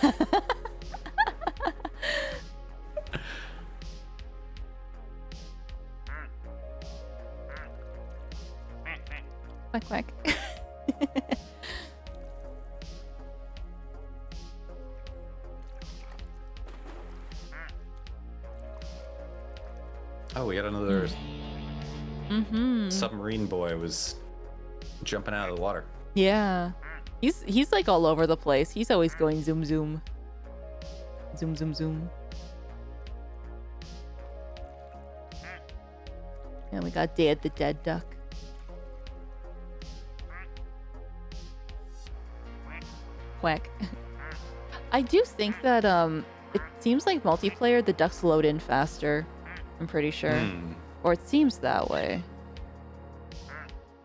S1: Quack quack.
S2: Oh, we got another submarine boy was jumping out of the water.
S1: Yeah. He's like all over the place. He's always going zoom zoom. Zoom zoom zoom. And we got Dad the dead duck. Quack. I do think that it seems like multiplayer the ducks load in faster. I'm pretty sure. Or it seems that way.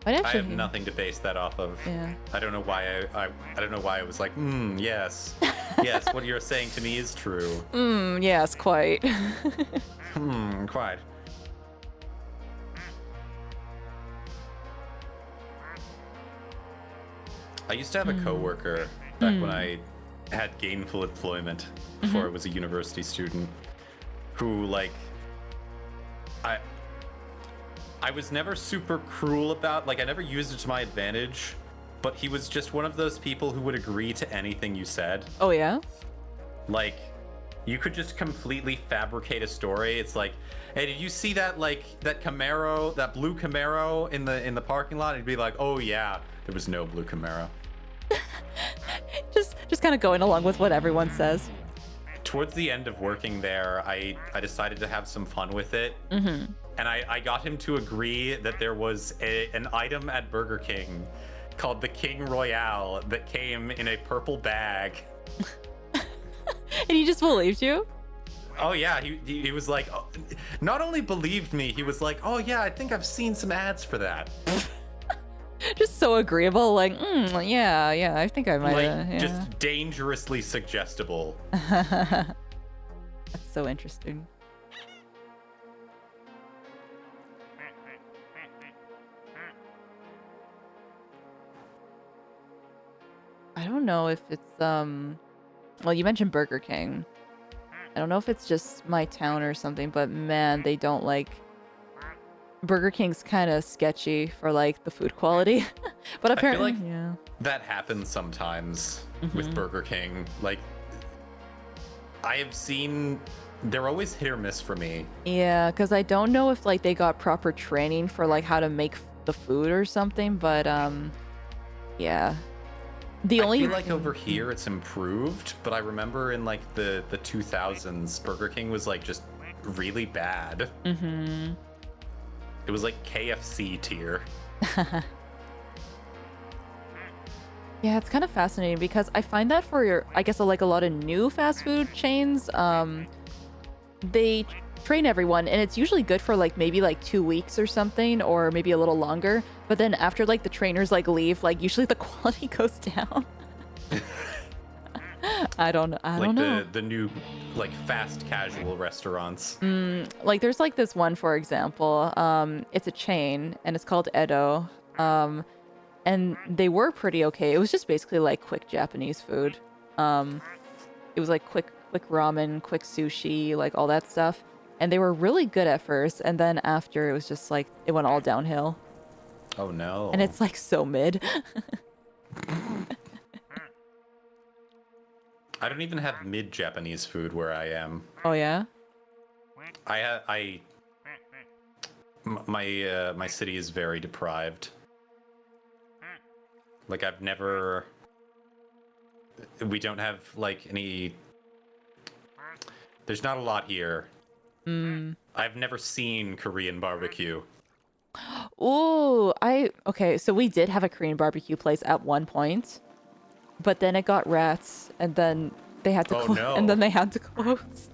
S2: I have nothing to base that off of.
S1: Yeah.
S2: I don't know why I don't know why I was like, yes. Yes, what you're saying to me is true.
S1: Yes, quite.
S2: Quite. I used to have a coworker back when I had gainful employment before I was a university student who like I was never super cruel about, like I never used it to my advantage, but he was just one of those people who would agree to anything you said.
S1: Oh yeah?
S2: Like you could just completely fabricate a story. It's like, hey, did you see that like that Camaro, that blue Camaro in the parking lot? And he'd be like, oh yeah, there was no blue Camaro.
S1: just kind of going along with what everyone says.
S2: Towards the end of working there, I decided to have some fun with it. And I got him to agree that there was an item at Burger King called the King Royale that came in a purple bag.
S1: And he just believed you?
S2: Oh yeah, he was like, oh, not only believed me, he was like, oh yeah, I think I've seen some ads for that.
S1: Just so agreeable, like, yeah, I think I might
S2: like, just dangerously suggestible.
S1: That's so interesting. I don't know if it's, well, you mentioned Burger King. I don't know if it's just my town or something, but man, they don't like... Burger King's kind of sketchy for like the food quality. But apparently,
S2: I feel like that happens sometimes with Burger King. Like, I have seen, they're always hit or miss for me.
S1: Yeah, because I don't know if like they got proper training for like how to make the food or something, but yeah.
S2: I feel like over here it's improved, but I remember in like the 2000s, Burger King was like just really bad. It was like KFC tier.
S1: Yeah, it's kind of fascinating because I find that for I guess like a lot of new fast food chains, they train everyone and it's usually good for like maybe like 2 weeks or something, or maybe a little longer. But then after like the trainers like leave, like usually the quality goes down. I don't know.
S2: Like the new like fast casual restaurants.
S1: Like there's like this one, for example, it's a chain and it's called Edo. And they were pretty okay. It was just basically like quick Japanese food. It was like quick ramen, quick sushi, like all that stuff. And they were really good at first, and then after it was just like it went all downhill.
S2: Oh no.
S1: And it's like so mid.
S2: I don't even have mid-Japanese food where I am.
S1: Oh yeah?
S2: My city is very deprived. Like we don't have like any. There's not a lot here. I've never seen Korean barbecue.
S1: Ooh, okay, so we did have a Korean barbecue place at one point, but then it got rats, and then they had to and then they had to close.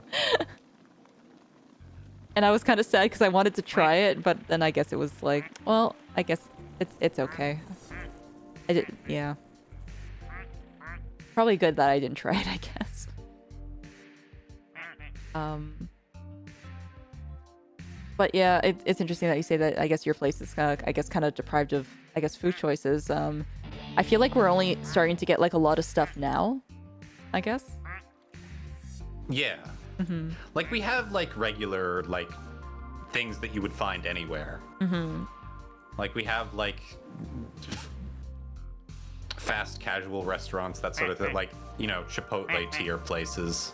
S1: And I was kind of sad because I wanted to try it, but then I guess it was like, well, I guess it's okay. Yeah. Probably good that I didn't try it, I guess. But yeah, it's interesting that you say that. I guess your place is I guess kind of deprived of, I guess, food choices. I feel like we're only starting to get like a lot of stuff now, I guess.
S2: Yeah. Like we have like regular like things that you would find anywhere. Like we have like fast casual restaurants, that sort of thing, like, you know, Chipotle tier places.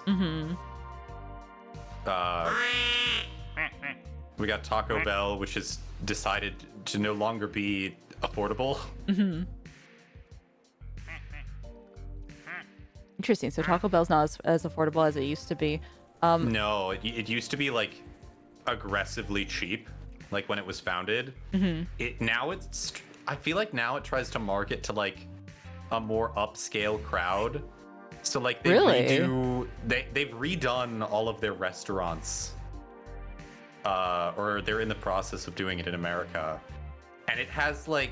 S2: We got Taco Bell, which has decided to no longer be affordable.
S1: Interesting. So Taco Bell's not as affordable as it used to be.
S2: No, it used to be like aggressively cheap, like when it was founded. I feel like now it tries to market to like a more upscale crowd. So like they've redone all of their restaurants, or they're in the process of doing it in America, and it has like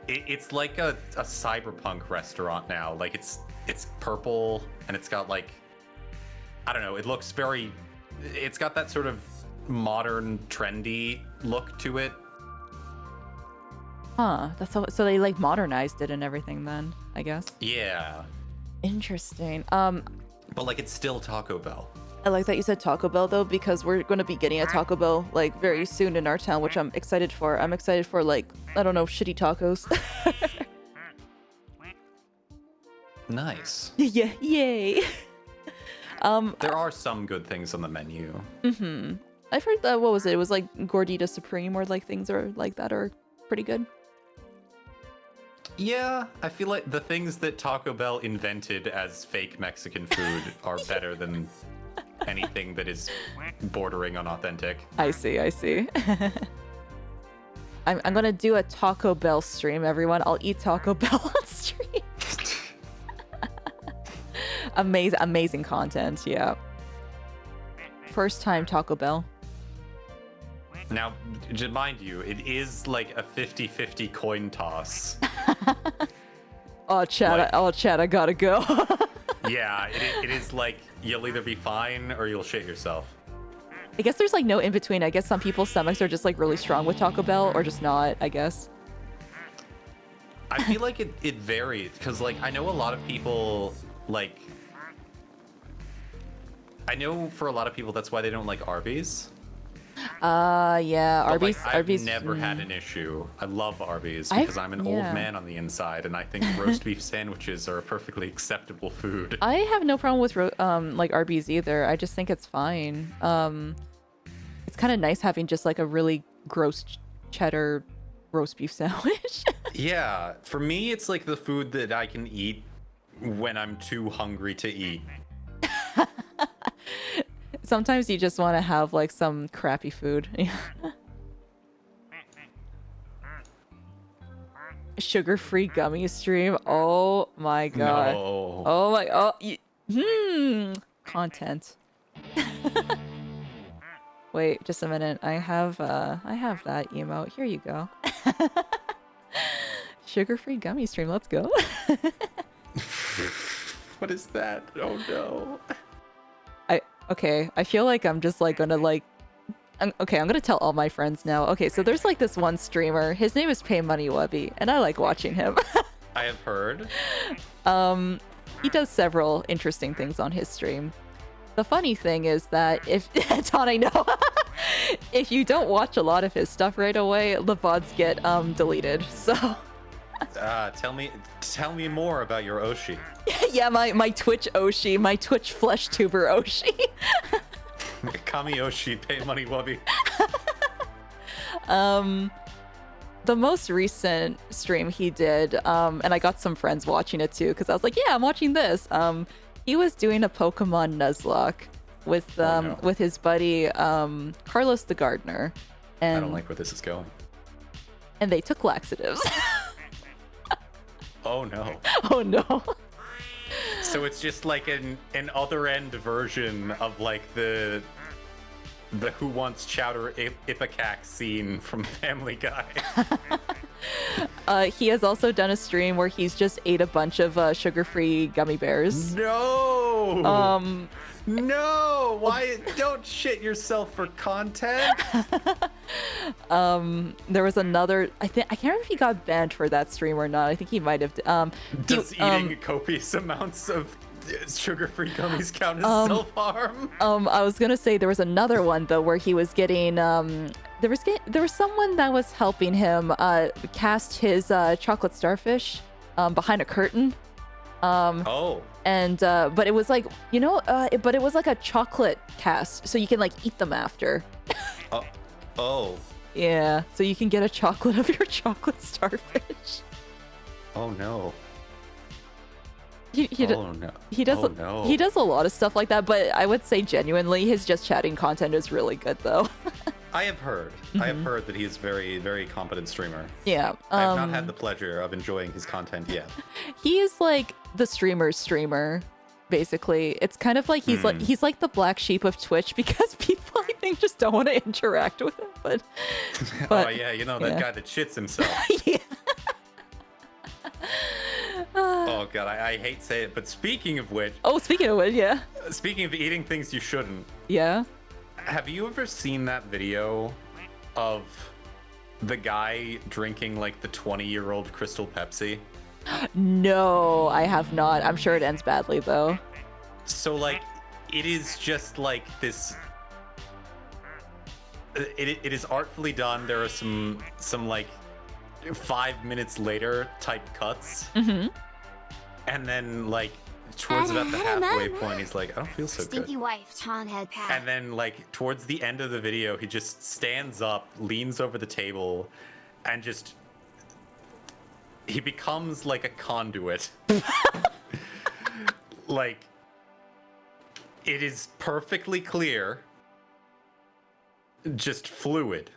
S2: it's like a cyberpunk restaurant now. Like it's purple and it's got like, I don't know, it looks very, it's got that sort of modern trendy look to it.
S1: Huh, so they like modernized it and everything then, I guess.
S2: Yeah.
S1: Interesting.
S2: But like it's still Taco Bell.
S1: I like that you said Taco Bell though, because we're going to be getting a Taco Bell like very soon in our town, which I'm excited for. I'm excited for like, I don't know, shitty tacos.
S2: Nice.
S1: Yeah, yay.
S2: There are some good things on the menu.
S1: I've heard that, what was it? It was like Gordita Supreme, or like things are like that are pretty good.
S2: Yeah, I feel like the things that Taco Bell invented as fake Mexican food are better than anything that is bordering on authentic. I see.
S1: I'm gonna do a Taco Bell stream, everyone. I'll eat Taco Bell on stream. Amazing content, yeah. First time Taco Bell.
S2: Now, mind you, it is like a 50-50 coin toss.
S1: Oh, Chad, I gotta go.
S2: Yeah, it is like you'll either be fine or you'll shit yourself.
S1: I guess there's like no in between. I guess some people's stomachs are just like really strong with Taco Bell, or just not, I guess.
S2: I feel like it varies, because like I know a lot of people like, I know for a lot of people that's why they don't like Arby's.
S1: Yeah,
S2: but
S1: Arby's.
S2: Like, I've never had an issue. I love Arby's because I'm an old man on the inside, and I think roast beef sandwiches are a perfectly acceptable food.
S1: I have no problem with like Arby's either. I just think it's fine. It's kind of nice having just like a really gross cheddar roast beef sandwich.
S2: Yeah, for me, it's like the food that I can eat when I'm too hungry to eat.
S1: Sometimes you just want to have like some crappy food. Sugar-free gummy stream. Oh my god.
S2: No.
S1: Oh my. Content. Wait, just a minute. I have that emote. Here you go. Sugar-free gummy stream. Let's go.
S2: What is that? Oh no.
S1: Okay, I feel like I'm just like gonna like, I'm gonna tell all my friends now. Okay, so there's like this one streamer. His name is Pay Money Webby, and I like watching him.
S2: I have heard.
S1: He does several interesting things on his stream. The funny thing is that if Tane, no, if you don't watch a lot of his stuff right away, the VoDs get deleted. So.
S2: Tell me more about your Oshi.
S1: Yeah, my Twitch Oshi, my Twitch flesh tuber Oshi.
S2: Kamiyoshi, pay money, Wubby.
S1: The most recent stream he did, and I got some friends watching it too, because I was like, yeah, I'm watching this. He was doing a Pokemon Nuzlocke with his buddy Carlos the Gardener. And
S2: I don't like where this is going.
S1: And they took laxatives.
S2: Oh no.
S1: Oh no.
S2: So it's just like an other end version of like the Who Wants Chowder Ipecac scene from Family Guy.
S1: He has also done a stream where he's just ate a bunch of sugar-free gummy bears.
S2: No. No, why don't shit yourself for content?
S1: There was another, I can't remember if he got banned for that stream or not. I think he might have.
S2: Does eating copious amounts of sugar-free gummies count as self-harm?
S1: I was gonna say there was another one though where he was getting there was someone that was helping him cast his chocolate starfish behind a curtain. And but it was like, but it was like a chocolate cast, so you can like eat them after. Yeah, so you can get a chocolate of your chocolate starfish.
S2: Oh no.
S1: He does a lot of stuff like that, but I would say genuinely his just chatting content is really good though.
S2: I have heard. I have heard that he's very, very competent streamer.
S1: Yeah.
S2: I have not had the pleasure of enjoying his content yet.
S1: He is like the streamer's streamer, basically. It's kind of like he's like the black sheep of Twitch because people I think just don't want to interact with him. But
S2: oh yeah, that guy that shits himself.
S1: Yeah.
S2: Oh god, I hate to say it, but speaking of which.
S1: Oh, speaking of which, yeah.
S2: Speaking of eating things you shouldn't.
S1: Yeah.
S2: Have you ever seen that video of the guy drinking like the 20-year-old Crystal Pepsi?
S1: No, I have not. I'm sure it ends badly though.
S2: So like, it is just like this. It is artfully done. There are some like 5 minutes later type cuts, and then like towards about the halfway point, he's like, I don't feel so
S3: Stinky
S2: good.
S3: wife, Tane head pat.
S2: And then like towards the end of the video, he just stands up, leans over the table, and just he becomes like a conduit. Like it is perfectly clear, just fluid.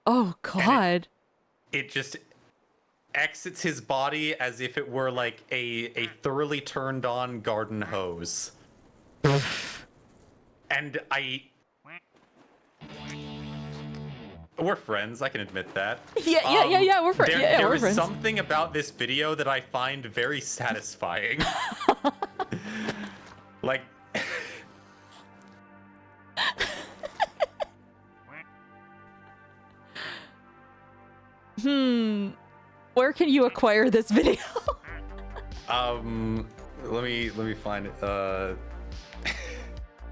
S1: Oh god.
S2: It just exits his body as if it were like a thoroughly turned on garden hose. And we're friends, I can admit that.
S1: Yeah, we're friends.
S2: There
S1: we're
S2: is
S1: friends.
S2: something about this video that I find very satisfying. Like
S1: Where can you acquire this video?
S2: let me find it.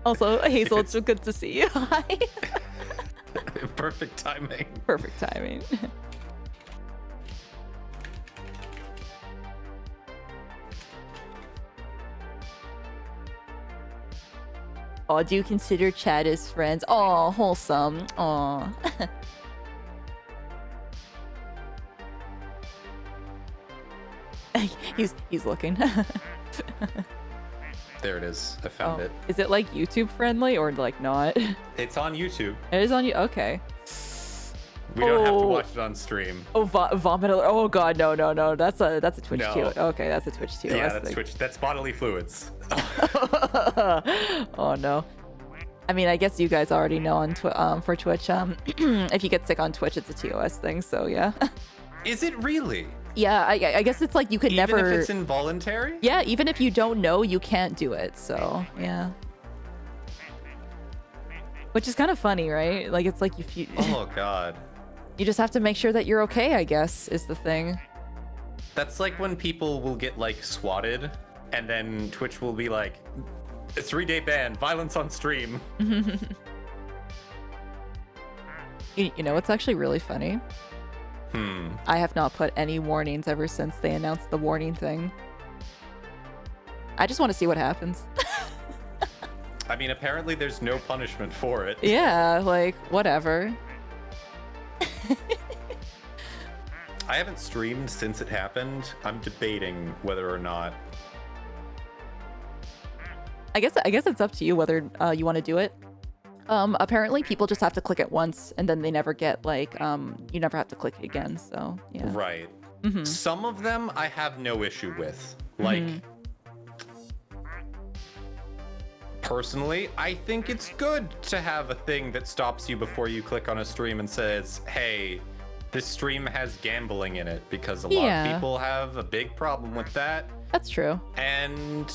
S1: Also, Hazel, it's good to see you. Hi.
S2: Perfect timing.
S1: Perfect timing. Oh, do you consider Chad as friends? Oh, wholesome. Oh. he's looking.
S2: There it is. I found it.
S1: Is it like YouTube friendly or like not?
S2: It's on YouTube.
S1: It is on you. Okay.
S2: We don't have to watch it on stream.
S1: Oh, vomit alert. Oh god, no. That's a Twitch
S2: No.
S1: too. Okay, that's a Twitch too.
S2: Yeah, that's Twitch. That's bodily fluids.
S1: Oh no. I mean, I guess you guys already know on for Twitch. If you get sick on Twitch, it's a TOS thing. So yeah.
S2: Is it really?
S1: Yeah, I guess it's like you could never.
S2: Even if it's involuntary?
S1: Yeah, even if you don't know, you can't do it. So yeah. Which is kind of funny, right? Like it's like if you.
S2: Oh god.
S1: You just have to make sure that you're okay, I guess, is the thing.
S2: That's like when people will get like swatted, and then Twitch will be like, a 3-day ban, violence on stream.
S1: You know what's actually really funny? I have not put any warnings ever since they announced the warning thing. I just want to see what happens.
S2: I mean, apparently there's no punishment for it.
S1: Yeah, like, whatever.
S2: I haven't streamed since it happened. I'm debating whether or not.
S1: I guess it's up to you whether you want to do it. Apparently people just have to click it once and then they never get like you never have to click it again. So yeah.
S2: Right. Some of them I have no issue with. Like personally, I think it's good to have a thing that stops you before you click on a stream and says, "Hey, this stream has gambling in it," because a lot of people have a big problem with that.
S1: That's true.
S2: And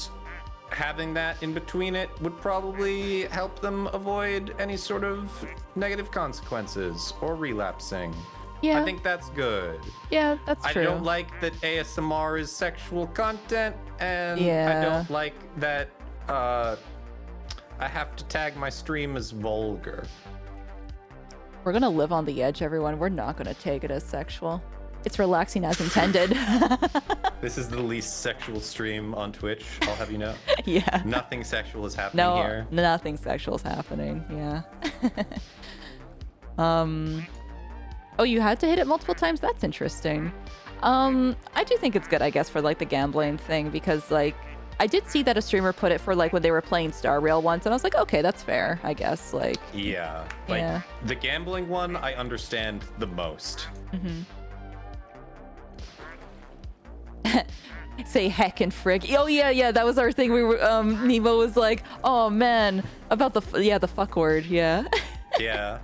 S2: having that in between it would probably help them avoid any sort of negative consequences or relapsing.
S1: Yeah.
S2: I think that's good.
S1: Yeah, that's true.
S2: I don't like that ASMR is sexual content, and I don't like that I have to tag my stream as vulgar.
S1: We're gonna live on the edge, everyone. We're not gonna take it as sexual. It's relaxing as intended.
S2: This is the least sexual stream on Twitch, I'll have you know.
S1: Yeah.
S2: Nothing sexual is happening here.
S1: No, nothing sexual is happening. Yeah. Oh, you had to hit it multiple times? That's interesting. I do think it's good, I guess, for like the gambling thing, because like I did see that a streamer put it for like when they were playing Star Rail once, and I was like, okay, that's fair, I guess. Like,
S2: yeah, like the gambling one, I understand the most.
S1: Say heck and frig. Oh yeah, that was our thing. We were Nemo was like, oh man, about the fuck word. Yeah.
S2: Yeah.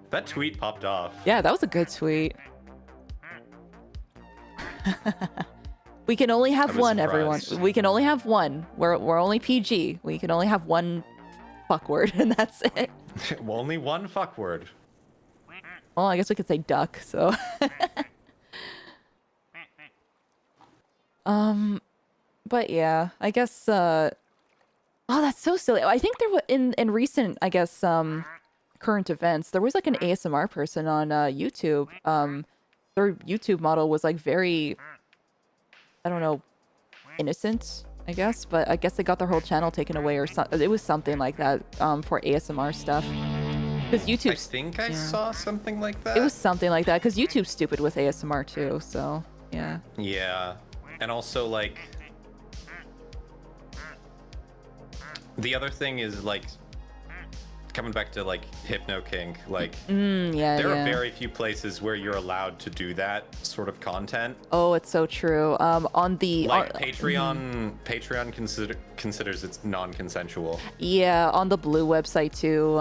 S2: That tweet popped off.
S1: Yeah, that was a good tweet. We can only have one, everyone. We can only have one. We're only PG. We can only have one fuck word, and that's it.
S2: Well, only one fuck word.
S1: Well, I guess we could say duck. So. But yeah, I guess. Oh, that's so silly. I think there was in recent, I guess, current events, there was like an ASMR person on YouTube. Their YouTube model was like very, I don't know, innocent, I guess, but I guess they got their whole channel taken away or something. It was something like that for ASMR stuff. Because YouTube.
S2: I think I saw something like that.
S1: It was something like that because YouTube's stupid with ASMR too. So yeah.
S2: Yeah, and also like the other thing is like coming back to like Hypno Kink, like there are very few places where you're allowed to do that sort of content.
S1: Oh, it's so true. On the
S2: like Patreon considers it's non-consensual.
S1: Yeah, on the Blue website too.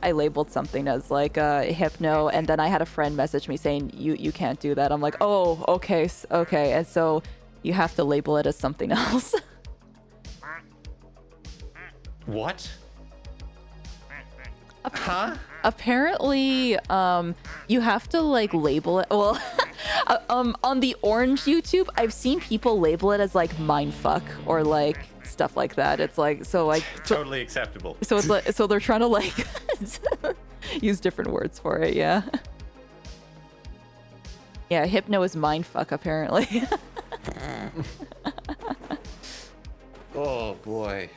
S1: I labeled something as like hypno, and then I had a friend message me saying you can't do that. I'm like, oh, okay, and so you have to label it as something else.
S2: What? Huh?
S1: Apparently, you have to like label it. Well, on the orange YouTube, I've seen people label it as like mindfuck or like stuff like that. It's like
S2: totally acceptable.
S1: So it's like they're trying to like use different words for it. Yeah. Yeah, hypno is mindfuck apparently.
S2: Oh boy.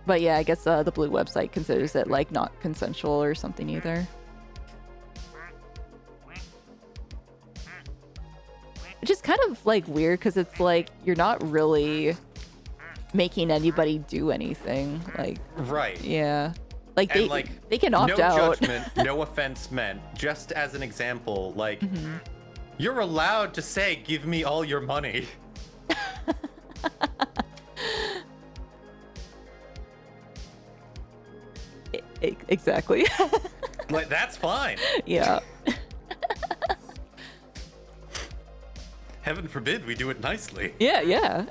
S1: But yeah, I guess the Blue website considers it like not consensual or something either. Which is kind of like weird because it's like you're not really making anybody do anything. Like,
S2: right.
S1: Yeah. Like they can opt
S2: no
S1: out.
S2: No judgment, no offense meant. Just as an example, like you're allowed to say, "Give me all your money."
S1: Exactly.
S2: Like that's fine.
S1: Yeah.
S2: Heaven forbid we do it nicely.
S1: Yeah.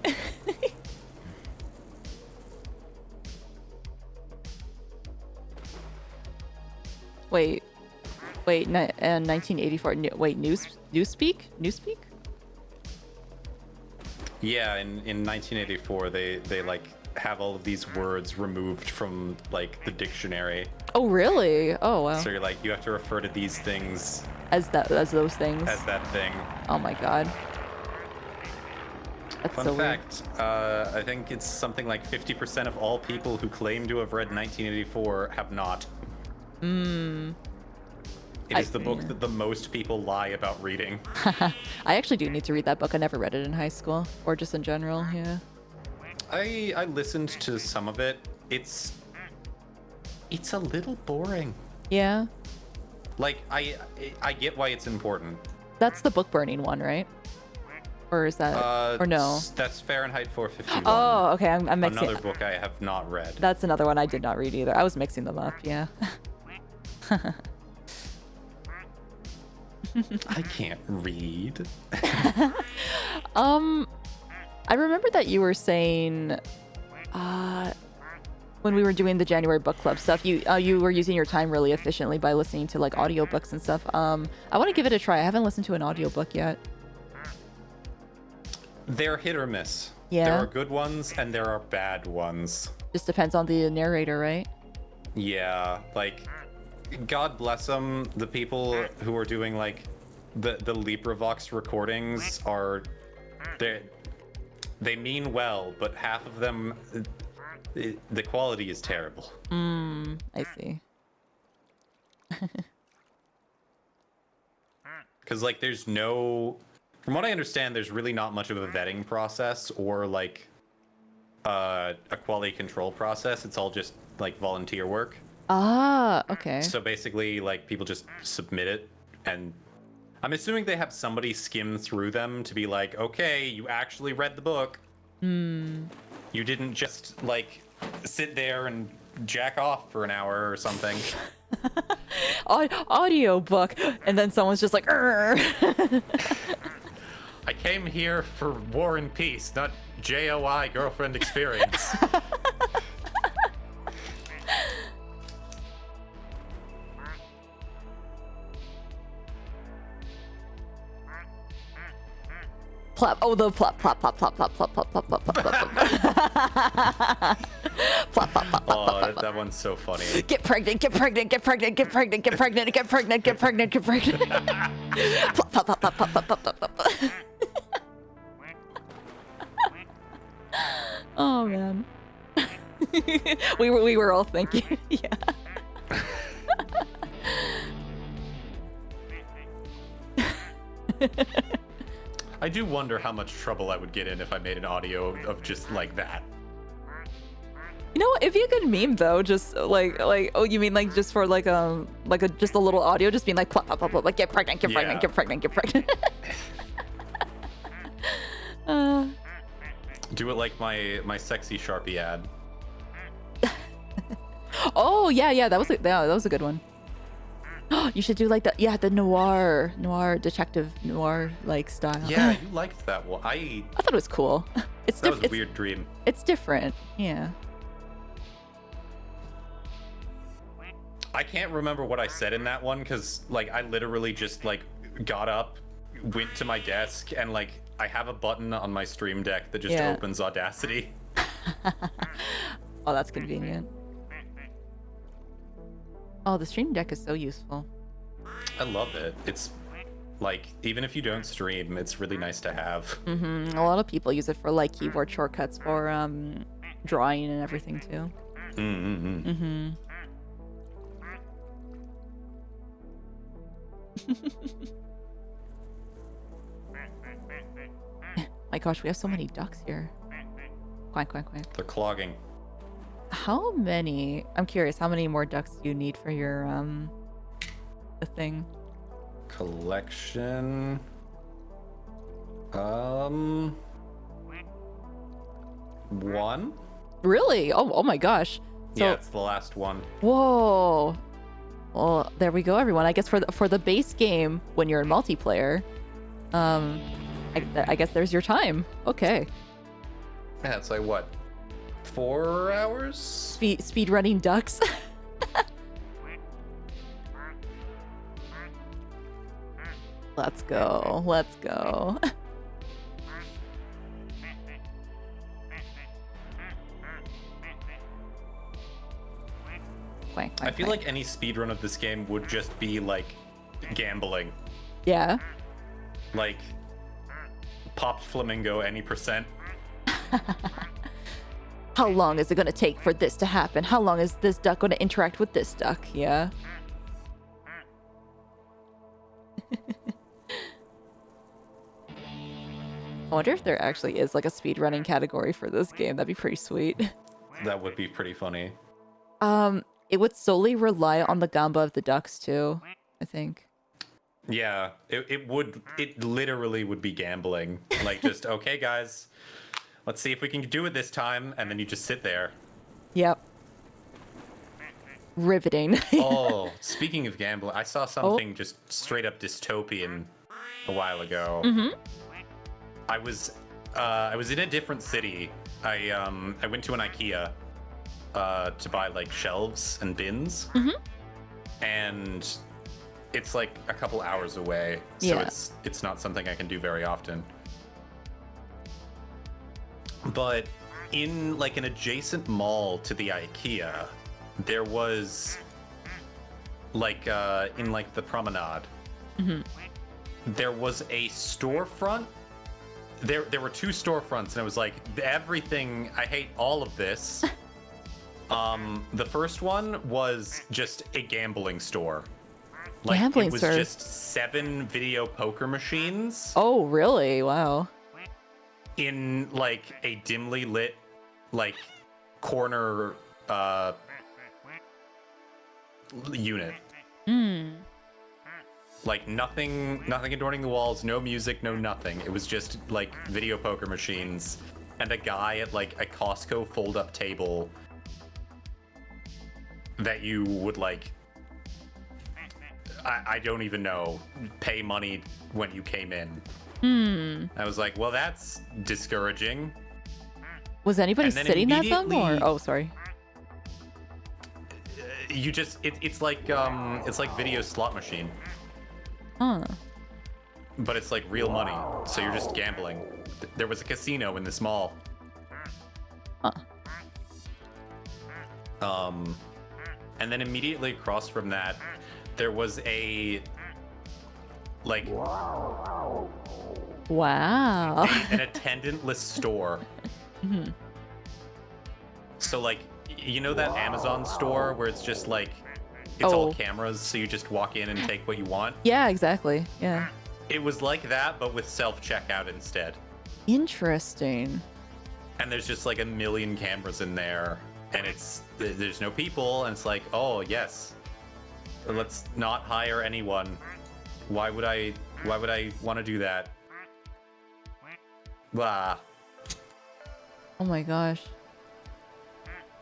S1: Wait, 1984. Wait, Newspeak?
S2: Yeah, in 1984, they like have all of these words removed from like the dictionary.
S1: Oh really? Oh wow.
S2: So you're like, you have to refer to these things
S1: as those things.
S2: As that thing.
S1: Oh my god. That's
S2: Fun
S1: so weird.
S2: fact, I think it's something like 50% of all people who claim to have read 1984 have not. It is the book that the most people lie about reading.
S1: I actually do need to read that book. I never read it in high school or just in general. Yeah.
S2: I listened to some of it. It's a little boring.
S1: Yeah.
S2: Like I get why it's important.
S1: That's the book burning one, right? Or is that or no?
S2: That's Fahrenheit 451.
S1: Oh, okay. I'm mixing.
S2: Another book I have not read.
S1: That's another one I did not read either. I was mixing them up. Yeah.
S2: I can't read.
S1: I remember that you were saying, when we were doing the January book club stuff, you were using your time really efficiently by listening to like audiobooks and stuff. I want to give it a try. I haven't listened to an audiobook yet.
S2: They're hit or miss.
S1: Yeah.
S2: There are good ones and there are bad ones.
S1: Just depends on the narrator, right?
S2: Yeah, like, God bless them. The people who are doing like the LibriVox recordings are, they mean well, but half of them, the quality is terrible.
S1: I see.
S2: Because like there's no, from what I understand, there's really not much of a vetting process or like a quality control process. It's all just like volunteer work.
S1: Ah, okay.
S2: So basically like people just submit it, and I'm assuming they have somebody skim through them to be like, okay, you actually read the book. You didn't just like sit there and jack off for an hour or something.
S1: Audio book, and then someone's just like, "Arr."
S2: I came here for War and Peace, not JOI girlfriend experience.
S1: Plop. Oh, the plop, plop, plop, plop, plop, plop, plop, plop, plop, plop, plop. Plop, plop, plop,
S2: Oh, that one's so funny.
S1: Get pregnant, get pregnant, get pregnant, get pregnant, get pregnant, get pregnant, get pregnant, get pregnant. Plop, plop, plop, plop, plop, plop, plop, plop, plop. Oh man. we were all thinking, yeah.
S2: I do wonder how much trouble I would get in if I made an audio of just like that.
S1: You know what? It'd be a good meme though, just like oh, you mean like just for like a just a little audio, just being like plop plop plop plop, like get pregnant, get pregnant, get pregnant, get pregnant.
S2: Do it like my sexy Sharpie ad.
S1: Oh yeah, that was a good one. You should do like the noir detective noir like style.
S2: Yeah, you liked that one. I
S1: thought it was cool.
S2: That was a weird dream.
S1: It's different. Yeah.
S2: I can't remember what I said in that one because like I literally just like got up, went to my desk, and like I have a button on my Stream Deck that just opens Audacity.
S1: Oh, that's convenient. Oh, the Stream Deck is so useful.
S2: I love it. It's like, even if you don't stream, it's really nice to have.
S1: A lot of people use it for like keyboard shortcuts for drawing and everything too. My gosh, we have so many ducks here. Quack, quack, quack.
S2: They're clogging.
S1: How many? I'm curious. How many more ducks do you need for your the thing?
S2: Collection. One.
S1: Really? Oh my gosh. So,
S2: yeah, it's the last one.
S1: Whoa. Well, there we go, everyone. I guess for the base game, when you're in multiplayer, I guess there's your time. Okay.
S2: Yeah, it's like what? 4 hours?
S1: Speed running ducks. Let's go. Let's go.
S2: I feel like any speedrun of this game would just be like gambling.
S1: Yeah.
S2: Like popped flamingo any percent.
S1: How long is it going to take for this to happen? How long is this duck going to interact with this duck? Yeah. I wonder if there actually is like a speedrunning category for this game. That'd be pretty sweet.
S2: That would be pretty funny.
S1: It would solely rely on the gamba of the ducks too, I think.
S2: Yeah, it literally would be gambling. Like, just, okay, guys, let's see if we can do it this time, and then you just sit there.
S1: Yep. Riveting.
S2: Oh, speaking of gambling, I saw something just straight up dystopian a while ago.
S1: Mm-hmm.
S2: I was in a different city. I went to an IKEA to buy like shelves and bins, and it's like a couple hours away, so it's not something I can do very often. But in like an adjacent mall to the IKEA, there was like in like the promenade, there was a storefront. There were two storefronts, and it was like everything. I hate all of this. The first one was just a gambling store. Like,
S1: gambling
S2: it was
S1: store.
S2: just 7 video poker machines.
S1: Oh, really? Wow.
S2: In like a dimly lit, like corner unit. Like nothing adorning the walls, no music, no nothing. It was just like video poker machines and a guy at like a Costco fold-up table that you would like, I don't even know, pay money when you came in. I was like, well, that's discouraging.
S1: Was anybody sitting at them, or oh, sorry.
S2: You just it's like video slot machine.
S1: Huh.
S2: But it's like real money, so you're just gambling. There was a casino in this mall.
S1: Huh.
S2: And then immediately across from that, there was a like
S1: Wow.
S2: an attendantless store. So like, you know that Amazon store where it's just like it's all cameras, so you just walk in and take what you want?
S1: Yeah, exactly. Yeah.
S2: It was like that, but with self-checkout instead.
S1: Interesting.
S2: And there's just like a million cameras in there, and there's no people, and it's like, oh yes, let's not hire anyone. Why would I want to do that? Blah.
S1: Oh my gosh.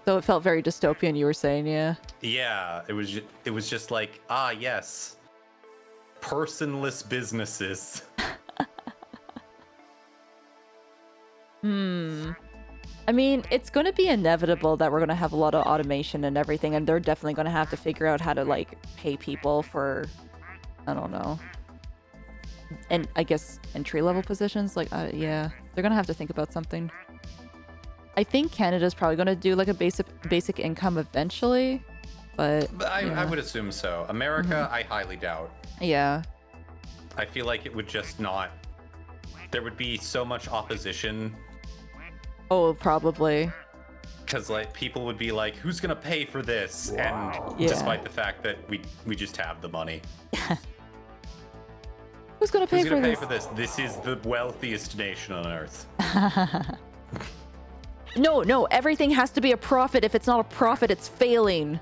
S1: So it felt very dystopian, you were saying, yeah?
S2: Yeah, it was just like, ah yes, personless businesses.
S1: I mean, it's going to be inevitable that we're going to have a lot of automation and everything, and they're definitely going to have to figure out how to, like, pay people for, I don't know, and I guess entry-level positions. Like, yeah, they're going to have to think about something. I think Canada's probably going to do, like, a basic income eventually, but
S2: I would assume so. America, I highly doubt.
S1: Yeah.
S2: I feel like it would just not... There would be so much opposition.
S1: Oh, probably.
S2: Because like people would be like, "Who's gonna pay for this?" And despite the fact that we just have the money.
S1: Who's gonna pay
S2: for this? This is the wealthiest nation on earth.
S1: No, everything has to be a profit. If it's not a profit, it's failing.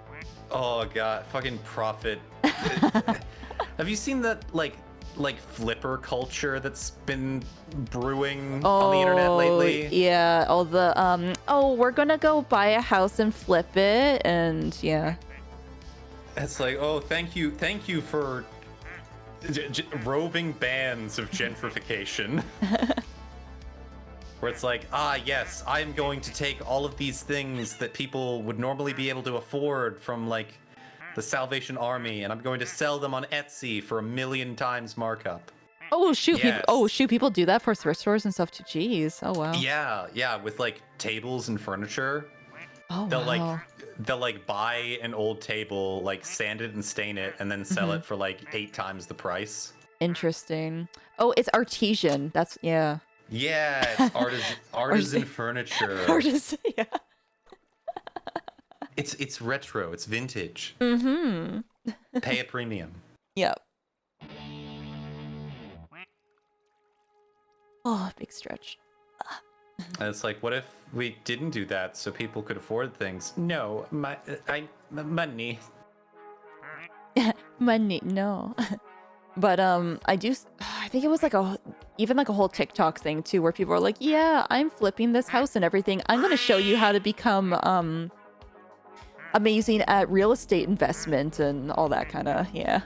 S2: Oh god, fucking profit. Have you seen that like flipper culture that's been brewing on the internet lately?
S1: Yeah, all the we're gonna go buy a house and flip it, and yeah.
S2: It's like, oh, thank you for roving bands of gentrification. Where it's like, ah yes, I'm going to take all of these things that people would normally be able to afford from like the Salvation Army, and I'm going to sell them on Etsy for 1 million times markup.
S1: Oh shoot!
S2: Yes.
S1: People do that for thrift stores and stuff too. Jeez. Oh wow.
S2: Yeah, with like tables and furniture.
S1: Oh
S2: They'll like buy an old table, like sand it and stain it, and then sell it for like 8 times the price.
S1: Interesting. Oh, it's artesian. That's yeah.
S2: Yeah, it's artisan furniture.
S1: Artisan, yeah.
S2: It's retro. It's vintage.
S1: Mm-hmm.
S2: Pay a premium.
S1: Yep. Oh, big stretch.
S2: And it's like, what if we didn't do that so people could afford things? No, money.
S1: Money, no. But I think it was like even like a whole TikTok thing too, where people are like, yeah, I'm flipping this house and everything. I'm gonna show you how to become amazing at real estate investment and all that kind of, yeah.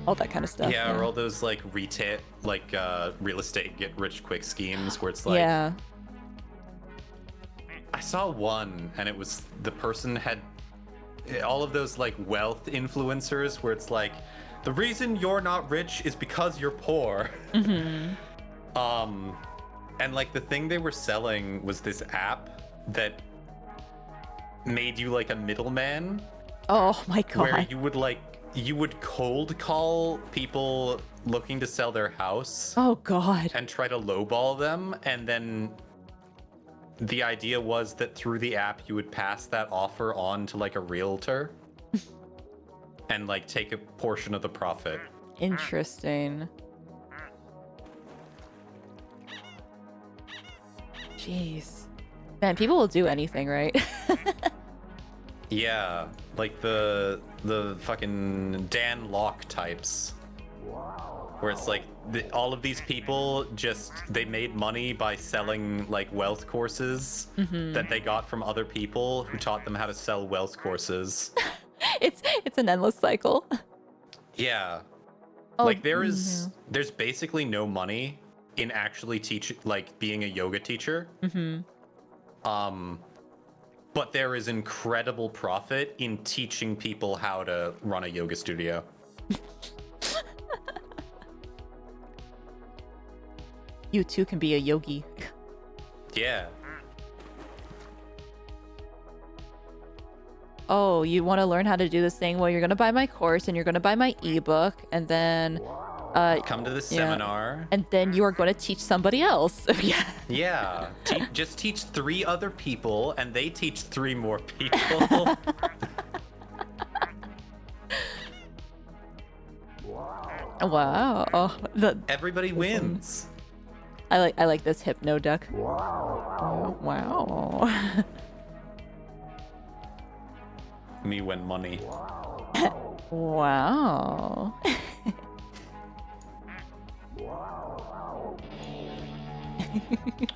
S1: All that kind of stuff.
S2: Yeah, or all those like retail, like real estate get rich quick schemes where it's like,
S1: yeah.
S2: I saw one and it was the person had all of those like wealth influencers where it's like, the reason you're not rich is because you're poor.
S1: Mm-hmm.
S2: And like the thing they were selling was this app that made you like a middleman.
S1: Oh my god.
S2: Where you would cold call people looking to sell their house.
S1: Oh god.
S2: And try to lowball them, and then the idea was that through the app you would pass that offer on to like a realtor and like take a portion of the profit.
S1: Interesting. Jeez. Man, people will do anything, right?
S2: Yeah, like the fucking Dan Locke types. Where it's like all of these people they made money by selling like wealth courses that they got from other people who taught them how to sell wealth courses.
S1: It's an endless cycle.
S2: Yeah.
S1: Oh,
S2: like there's basically no money in actually being a yoga teacher. But there is incredible profit in teaching people how to run a yoga studio.
S1: You too can be a yogi.
S2: Yeah.
S1: Oh, you want to learn how to do this thing? Well, you're going to buy my course and you're going to buy my ebook and then
S2: come to the seminar.
S1: And then you are going to teach somebody else. Yeah.
S2: Yeah. Just teach 3 other people and they teach 3 more people.
S1: Wow. Oh,
S2: everybody wins.
S1: I like this hypno duck. Wow. Wow.
S2: Me win money.
S1: Wow.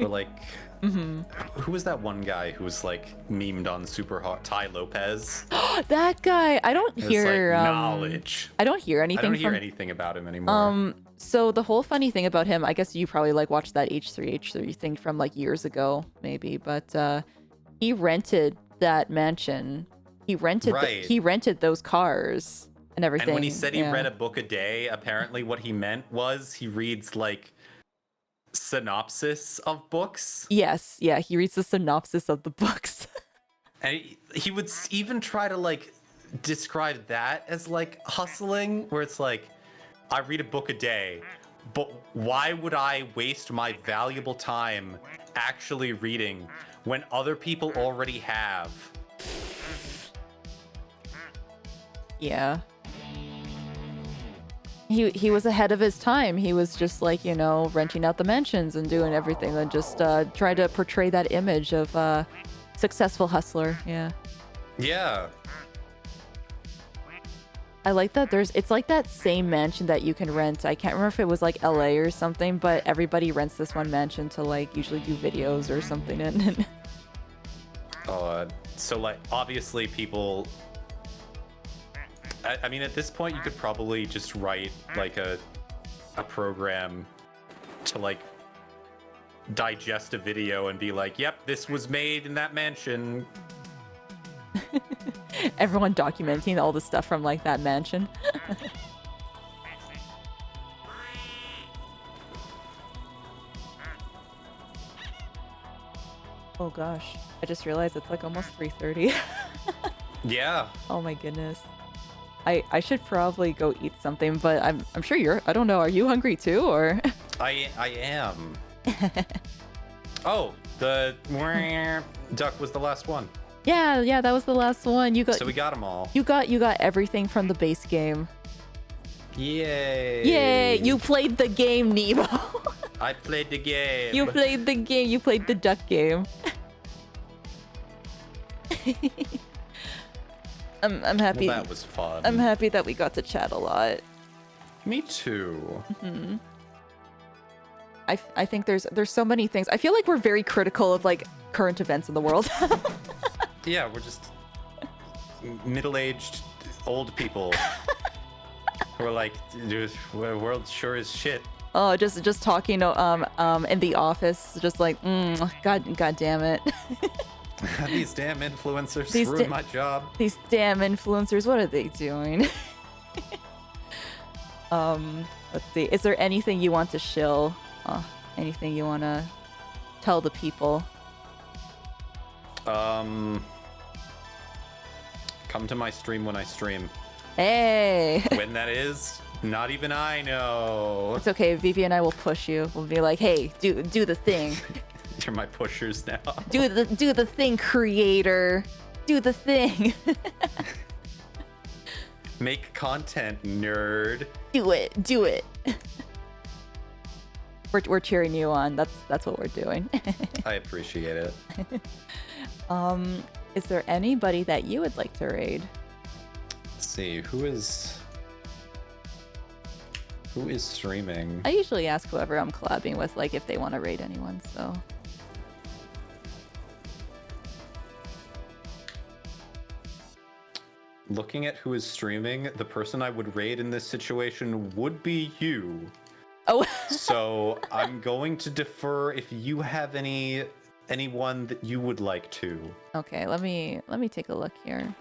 S2: Or like, who was that one guy who was like memed on Super Hot? Ty Lopez.
S1: That guy. I don't hear
S2: knowledge.
S1: I don't hear anything.
S2: I don't hear anything about him anymore.
S1: So the whole funny thing about him, I guess you probably like watched that H3 thing from like years ago, maybe, but he rented that mansion. He rented he rented those cars and everything.
S2: And when he said he read a book a day, apparently what he meant was he reads like synopsis of books.
S1: Yes, yeah, he reads the synopsis of the books.
S2: And he would even try to like describe that as like hustling, where it's like, I read a book a day, but why would I waste my valuable time actually reading when other people already have?
S1: Yeah. He was ahead of his time. He was just like, you know, renting out the mansions and doing everything and just try to portray that image of a successful hustler. Yeah.
S2: Yeah.
S1: I like that it's like that same mansion that you can rent. I can't remember if it was like LA or something, but everybody rents this one mansion to like usually do videos or something. And
S2: so like obviously people, I mean, at this point you could probably just write like a program to like digest a video and be like, yep, this was made in that mansion.
S1: Everyone documenting all the stuff from like that mansion. Oh gosh, I just realized it's like almost 3:30.
S2: Yeah.
S1: Oh my goodness. I should probably go eat something, but I'm sure you're. I don't know. Are you hungry too, or?
S2: I am. Oh, the duck was the last one.
S1: Yeah, that was the last one. You got.
S2: So we got them all.
S1: You got everything from the base game.
S2: Yay!
S1: Yay! You played the game, Nemo.
S2: I played the game.
S1: You played the game. You played the duck game. I'm happy.
S2: Well, that was fun.
S1: I'm happy that we got to chat a lot.
S2: Me too.
S1: Mm-hmm. I think there's so many things. I feel like we're very critical of like current events in the world.
S2: Yeah, we're just middle-aged old people who are like, the world sure is shit.
S1: Oh, just talking in the office, just like, god damn it.
S2: These damn influencers
S1: These
S2: ruined my job.
S1: These damn influencers, what are they doing? Let's see. Is there anything you want to shill? Anything you want to tell the people?
S2: Come to my stream when I stream.
S1: Hey!
S2: When that is, not even I know.
S1: It's okay. Vivi and I will push you. We'll be like, hey, do the thing.
S2: You're my pushers now.
S1: Do the thing, creator. Do the thing.
S2: Make content, nerd.
S1: Do it. We're cheering you on. That's what we're doing.
S2: I appreciate it.
S1: Is there anybody that you would like to raid?
S2: Let's see, who is streaming?
S1: I usually ask whoever I'm collabing with, like, if they want to raid anyone, so.
S2: Looking at who is streaming, the person I would raid in this situation would be you.
S1: Oh.
S2: So I'm going to defer if you have anyone that you would like to.
S1: Okay, let me take a look here.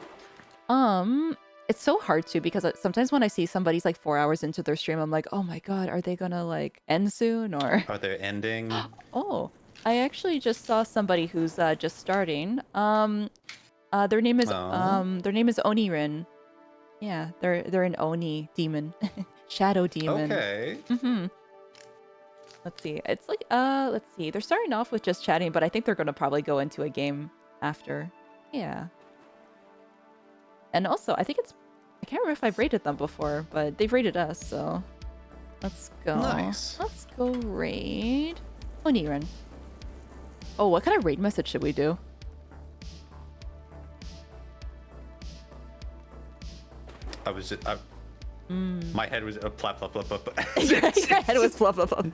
S1: It's so hard to, because sometimes when I see somebody's like 4 hours into their stream, I'm like, oh my god, are they gonna like end soon, or
S2: Are they ending?
S1: Oh, I actually just saw somebody who's just starting. Their name is Onirin. Yeah, they're an Oni demon. Shadow demon.
S2: Okay.
S1: Let's see. It's like let's see. They're starting off with just chatting, but I think they're gonna probably go into a game after. Yeah. And also, I think I can't remember if I've rated them before, but they've rated us, so let's go.
S2: Nice.
S1: Let's go raid Onirin. Oh, what kind of raid message should we do?
S2: My head was plap plap plap plap.
S1: Your head was plop plop plop.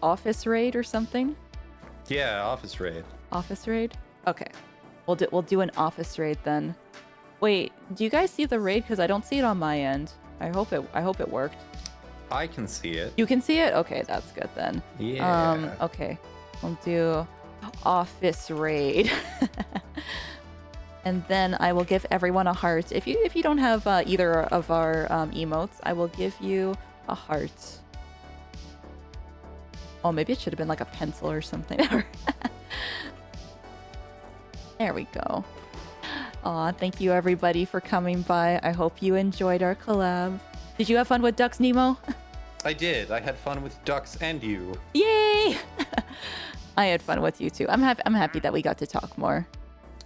S1: Office raid or something?
S2: Yeah, office raid.
S1: Office raid? Okay. We'll do an office raid then. Wait, do you guys see the raid? Because I don't see it on my end. I hope it worked.
S2: I can see it.
S1: You can see it? Okay, that's good then.
S2: Yeah.
S1: Okay. We'll do office raid. And then I will give everyone a heart. If you don't have either of our emotes, I will give you a heart. Oh, maybe it should have been like a pencil or something. There we go. Aw, thank you everybody for coming by. I hope you enjoyed our collab. Did you have fun with ducks, Nemo?
S2: I did. I had fun with ducks and you.
S1: Yay! I had fun with you too. I'm happy that we got to talk more.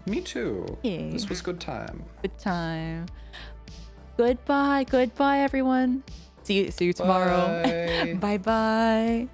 S2: Me too.
S1: Yay.
S2: This was good time.
S1: Good time. Goodbye, everyone. See you tomorrow.
S2: Bye.
S1: Bye bye.